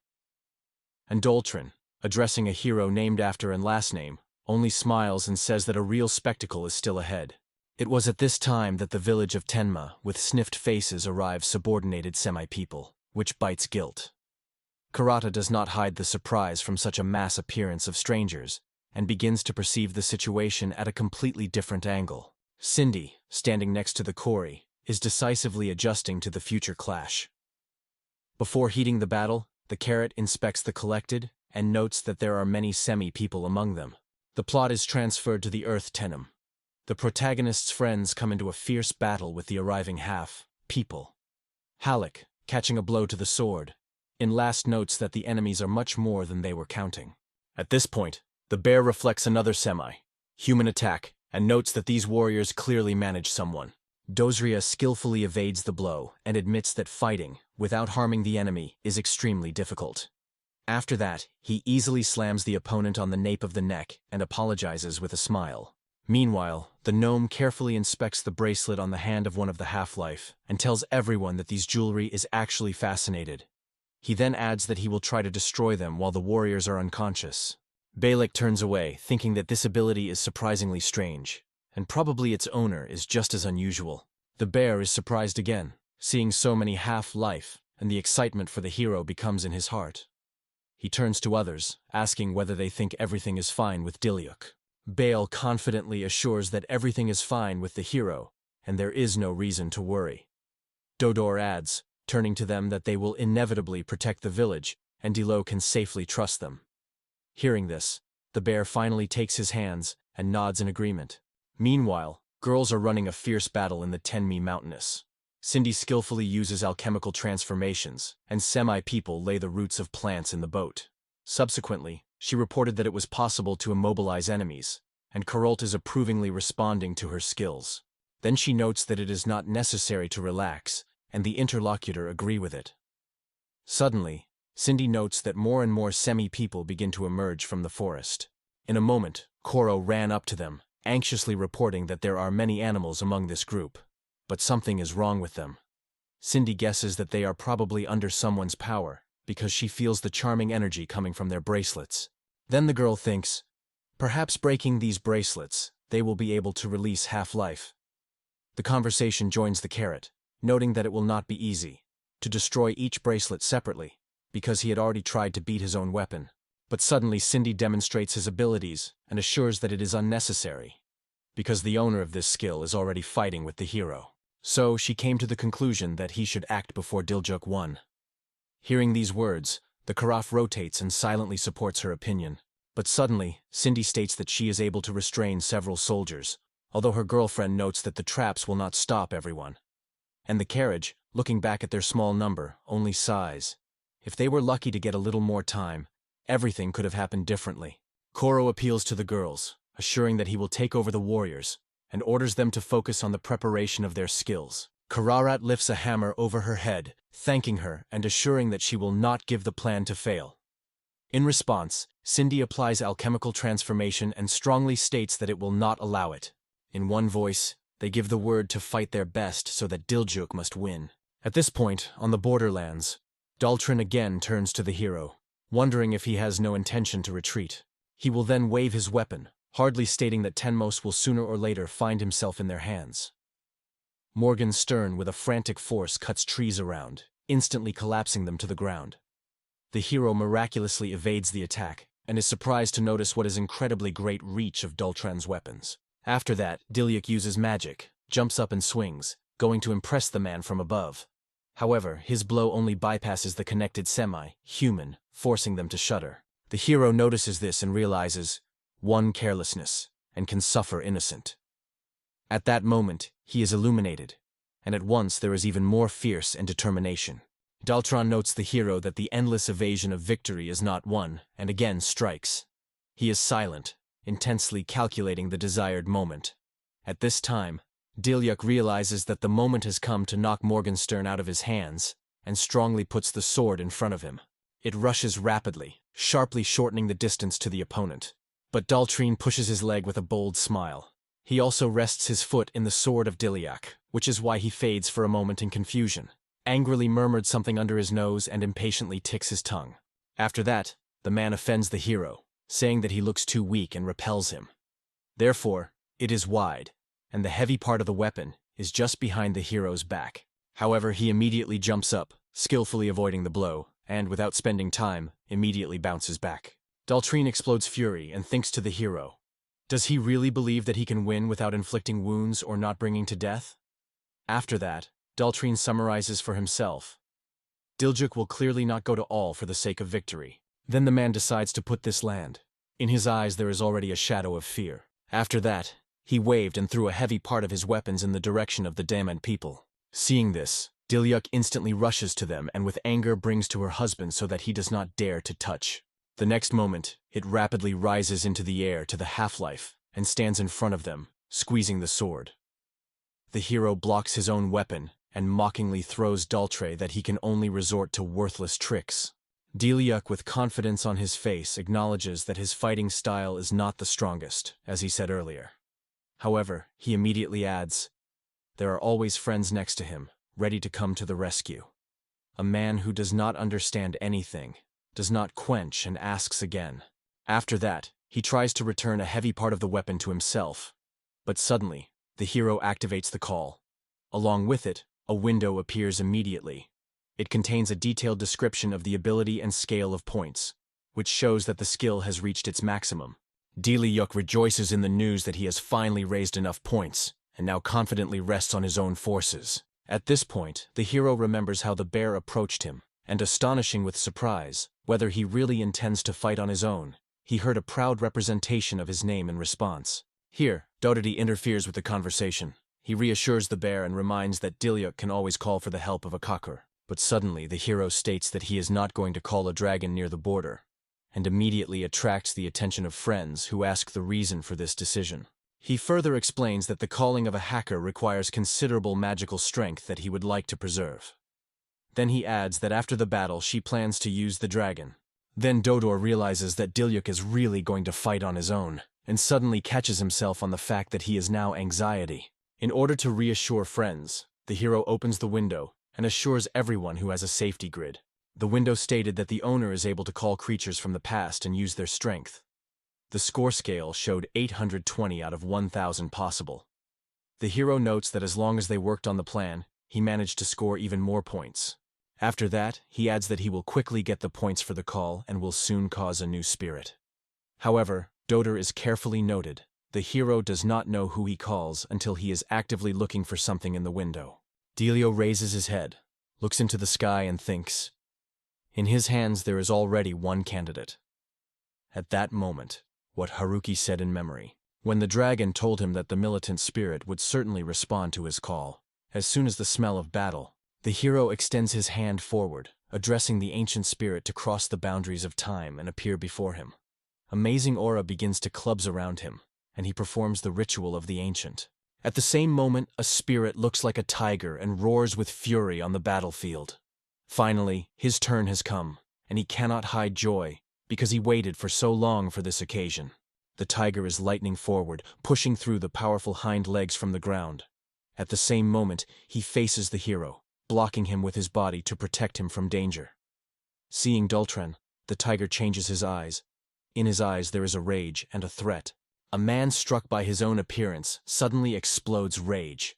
And Dolan, addressing a hero named after and last name, only smiles and says that a real spectacle is still ahead. It was at this time that the village of Tenma, with sniffed faces, arrived subordinated semi-people, which bites guilt. Kurata does not hide the surprise from such a mass appearance of strangers, and begins to perceive the situation at a completely different angle. Cindy, standing next to the quarry, is decisively adjusting to the future clash. Before heeding the battle, the carrot inspects the collected and notes that there are many semi-people among them. The plot is transferred to the Earth Tenem. The protagonist's friends come into a fierce battle with the arriving half-people. Halleck, catching a blow to the sword, in last notes that the enemies are much more than they were counting. At this point, the bear reflects another semi-human attack and notes that these warriors clearly manage someone. Dozria skillfully evades the blow and admits that fighting, without harming the enemy, is extremely difficult. After that, he easily slams the opponent on the nape of the neck and apologizes with a smile. Meanwhile, the gnome carefully inspects the bracelet on the hand of one of the half-life and tells everyone that this jewelry is actually fascinated. He then adds that he will try to destroy them while the warriors are unconscious. Balak turns away, thinking that this ability is surprisingly strange, and probably its owner is just as unusual. The bear is surprised again, seeing so many half-life, and the excitement for the hero becomes in his heart. He turns to others, asking whether they think everything is fine with Dilyuk. Bale confidently assures that everything is fine with the hero, and there is no reason to worry. Dodor adds, turning to them, that they will inevitably protect the village, and Dilo can safely trust them. Hearing this, the bear finally takes his hands and nods in agreement. Meanwhile, girls are running a fierce battle in the Tenmi Mountainous. Cindy skillfully uses alchemical transformations, and semi-people lay the roots of plants in the boat. Subsequently, she reported that it was possible to immobilize enemies, and Karult is approvingly responding to her skills. Then she notes that it is not necessary to relax, and the interlocutor agree with it. Suddenly, Cindy notes that more and more semi-people begin to emerge from the forest. In a moment, Koro ran up to them, anxiously reporting that there are many animals among this group. But something is wrong with them. Cindy guesses that they are probably under someone's power, because she feels the charming energy coming from their bracelets. Then the girl thinks, perhaps breaking these bracelets, they will be able to release half-life. The conversation joins the carrot, noting that it will not be easy to destroy each bracelet separately, because he had already tried to beat his own weapon. But suddenly Cindy demonstrates his abilities and assures that it is unnecessary, because the owner of this skill is already fighting with the hero. So she came to the conclusion that he should act before Dilyuk won. Hearing these words, the Karaf rotates and silently supports her opinion. But suddenly, Cindy states that she is able to restrain several soldiers, although her girlfriend notes that the traps will not stop everyone. And the carriage, looking back at their small number, only sighs. If they were lucky to get a little more time, everything could have happened differently. Koro appeals to the girls, assuring that he will take over the warriors, and orders them to focus on the preparation of their skills. Kararat lifts a hammer over her head, thanking her and assuring that she will not give the plan to fail. In response, Cindy applies alchemical transformation and strongly states that it will not allow it. In one voice, they give the word to fight their best so that Dilyuk must win. At this point, on the borderlands, Daltrin again turns to the hero, wondering if he has no intention to retreat. He will then wave his weapon, hardly stating that Tenmos will sooner or later find himself in their hands. Morgenstern with a frantic force cuts trees around, instantly collapsing them to the ground. The hero miraculously evades the attack, and is surprised to notice what is incredibly great reach of Daltran's weapons. After that, Dilyuk uses magic, jumps up and swings, going to impress the man from above. However, his blow only bypasses the connected semi-human, forcing them to shudder. The hero notices this and realizes, one, carelessness, and can suffer innocent. At that moment, he is illuminated, and at once there is even more fierce and determination. Daltran notes the hero that the endless evasion of victory is not won, and again strikes. He is silent, intensely calculating the desired moment. At this time, Dilyuk realizes that the moment has come to knock Morgenstern out of his hands, and strongly puts the sword in front of him. It rushes rapidly, sharply shortening the distance to the opponent. But Daltrin pushes his leg with a bold smile. He also rests his foot in the sword of Dilyuk, which is why he fades for a moment in confusion, angrily murmured something under his nose and impatiently ticks his tongue. After that, the man offends the hero, saying that he looks too weak and repels him. Therefore, it is wide, and the heavy part of the weapon is just behind the hero's back. However, he immediately jumps up, skillfully avoiding the blow, and without spending time, immediately bounces back. Daltrin explodes fury and thinks to the hero. Does he really believe that he can win without inflicting wounds or not bringing to death? After that, Daltrin summarizes for himself. Dilyuk will clearly not go to all for the sake of victory. Then the man decides to put this land. In his eyes there is already a shadow of fear. After that, he waved and threw a heavy part of his weapons in the direction of the damned people. Seeing this, Dilyuk instantly rushes to them and with anger brings to her husband so that he does not dare to touch. The next moment, it rapidly rises into the air to the half-life and stands in front of them, squeezing the sword. The hero blocks his own weapon and mockingly throws Daltre that he can only resort to worthless tricks. Dilyuk, with confidence on his face, acknowledges that his fighting style is not the strongest, as he said earlier. However, he immediately adds, there are always friends next to him, ready to come to the rescue. A man who does not understand anything, does not quench and asks again. After that, he tries to return a heavy part of the weapon to himself. But suddenly, the hero activates the call. Along with it, a window appears immediately. It contains a detailed description of the ability and scale of points, which shows that the skill has reached its maximum. Dilyuk rejoices in the news that he has finally raised enough points, and now confidently rests on his own forces. At this point, the hero remembers how the bear approached him, and astonishing with surprise, whether he really intends to fight on his own, he heard a proud representation of his name in response. Here, Dodity interferes with the conversation. He reassures the bear and reminds that Dilyuk can always call for the help of a Hakura. But suddenly, the hero states that he is not going to call a dragon near the border, and immediately attracts the attention of friends who ask the reason for this decision. He further explains that the calling of a hacker requires considerable magical strength that he would like to preserve. Then he adds that after the battle she plans to use the dragon. Then Dodor realizes that Dilyuk is really going to fight on his own, and suddenly catches himself on the fact that he is now anxiety. In order to reassure friends, the hero opens the window and assures everyone who has a safety grid. The window stated that the owner is able to call creatures from the past and use their strength. The score scale showed 820 out of 1,000 possible. The hero notes that as long as they worked on the plan, he managed to score even more points. After that, he adds that he will quickly get the points for the call and will soon cause a new spirit. However, Dodor is carefully noted. The hero does not know who he calls until he is actively looking for something in the window. Delio raises his head, looks into the sky and thinks. In his hands there is already one candidate. At that moment, what Haruki said in memory, when the dragon told him that the militant spirit would certainly respond to his call. As soon as the smell of battle, the hero extends his hand forward, addressing the ancient spirit to cross the boundaries of time and appear before him. Amazing aura begins to clubs around him, and he performs the ritual of the ancient. At the same moment, a spirit looks like a tiger and roars with fury on the battlefield. Finally, his turn has come, and he cannot hide joy, because he waited for so long for this occasion. The tiger is lightning forward, pushing through the powerful hind legs from the ground. At the same moment, he faces the hero, blocking him with his body to protect him from danger. Seeing Dultren, the tiger changes his eyes. In his eyes there is a rage and a threat. A man struck by his own appearance suddenly explodes rage.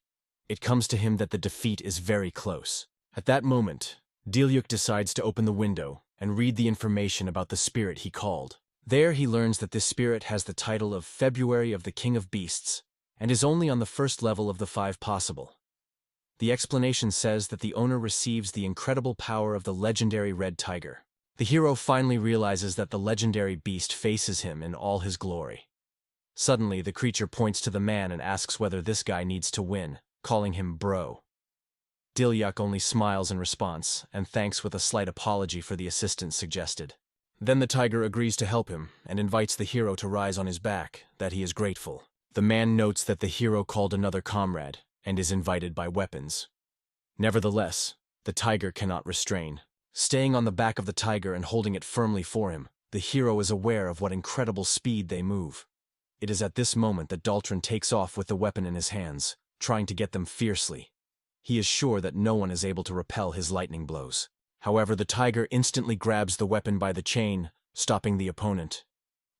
It comes to him that the defeat is very close. At that moment, Dilyuk decides to open the window and read the information about the spirit he called. There he learns that this spirit has the title of February of the King of Beasts and is only on the first level of the 5 possible. The explanation says that the owner receives the incredible power of the legendary red tiger. The hero finally realizes that the legendary beast faces him in all his glory. Suddenly, the creature points to the man and asks whether this guy needs to win, calling him bro. Dilyuk only smiles in response and thanks with a slight apology for the assistance suggested. Then the tiger agrees to help him and invites the hero to rise on his back, that he is grateful. The man notes that the hero called another comrade and is invited by weapons. Nevertheless, the tiger cannot restrain. Staying on the back of the tiger and holding it firmly for him, the hero is aware of what incredible speed they move. It is at this moment that Dultren takes off with the weapon in his hands, trying to get them fiercely. He is sure that no one is able to repel his lightning blows. However, the tiger instantly grabs the weapon by the chain, stopping the opponent.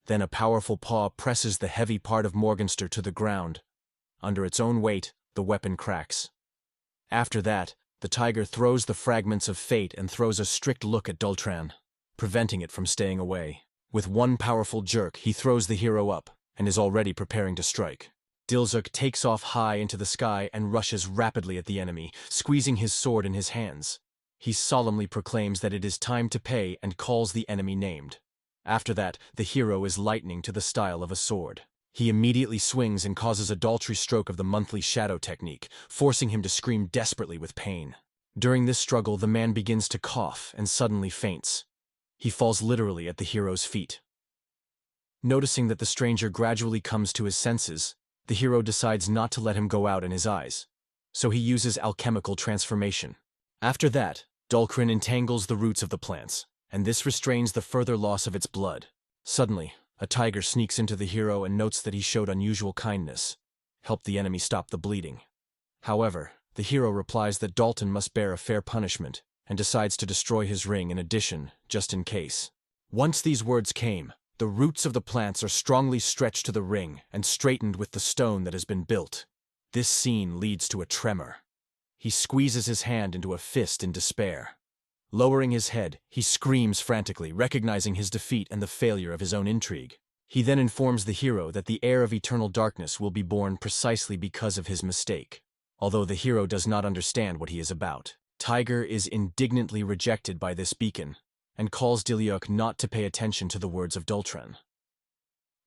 Then a powerful paw presses the heavy part of Morgenster to the ground. Under its own weight, the weapon cracks. After that, the tiger throws the fragments of fate and throws a strict look at Dultren, preventing it from staying away. With one powerful jerk, he throws the hero up and is already preparing to strike. Dilzuk takes off high into the sky and rushes rapidly at the enemy, squeezing his sword in his hands. He solemnly proclaims that it is time to pay and calls the enemy named. After that, the hero is lightning to the style of a sword. He immediately swings and causes a Daltry stroke of the monthly shadow technique, forcing him to scream desperately with pain. During this struggle, the man begins to cough and suddenly faints. He falls literally at the hero's feet. Noticing that the stranger gradually comes to his senses, the hero decides not to let him go out in his eyes, so he uses alchemical transformation. After that, Dulcrin entangles the roots of the plants, and this restrains the further loss of its blood. Suddenly, a tiger sneaks into the hero and notes that he showed unusual kindness, helped the enemy stop the bleeding. However, the hero replies that Dalton must bear a fair punishment, and decides to destroy his ring in addition, just in case. Once these words came, The roots of the plants are strongly stretched to the ring and straightened with the stone that has been built. This scene leads to a tremor. He squeezes his hand into a fist in despair. Lowering his head, he screams frantically, recognizing his defeat and the failure of his own intrigue. He then informs the hero that the heir of eternal darkness will be born precisely because of his mistake. Although the hero does not understand what he is about, Tiger is indignantly rejected by this beacon and calls Dilyuk not to pay attention to the words of Dultren.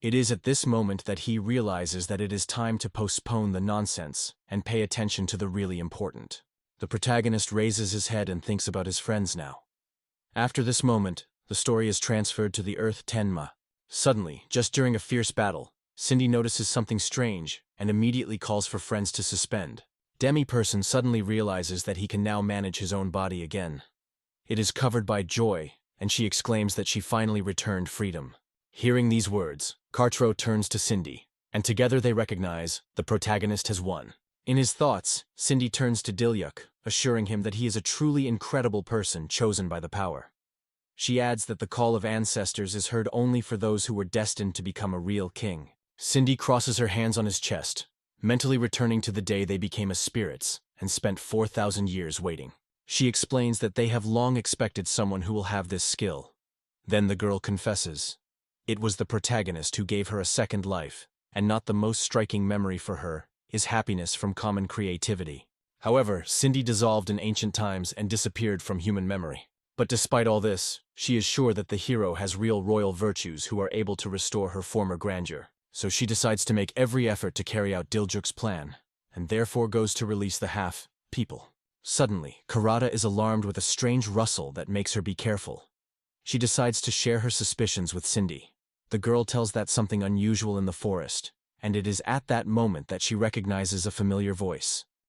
It is at this moment that he realizes that it is time to postpone the nonsense and pay attention to the really important. The protagonist raises his head and thinks about his friends now. After this moment, the story is transferred to the Earth Tenma. Suddenly, just during a fierce battle, Cindy notices something strange and immediately calls for friends to suspend. Demi-Person suddenly realizes that he can now manage his own body again. It is covered by joy, and she exclaims that she finally returned freedom. Hearing these words, Kartro turns to Cindy, and together they recognize the protagonist has won. In his thoughts, Cindy turns to Dilyuk, assuring him that he is a truly incredible person chosen by the power. She adds that the call of ancestors is heard only for those who were destined to become a real king. Cindy crosses her hands on his chest, mentally returning to the day they became as spirits and spent 4,000 years waiting. She explains that they have long expected someone who will have this skill. Then the girl confesses. It was the protagonist who gave her a second life, and not the most striking memory for her is happiness from common creativity. However, Cindy dissolved in ancient times and disappeared from human memory. But despite all this, she is sure that the hero has real royal virtues who are able to restore her former grandeur. So she decides to make every effort to carry out Diljuk's plan, and therefore goes to release the half-people. Suddenly, Karada is alarmed with a strange rustle that makes her be careful. She decides to share her suspicions with Cindy. The girl tells that something unusual in the forest, and it is at that moment that she recognizes a familiar voice.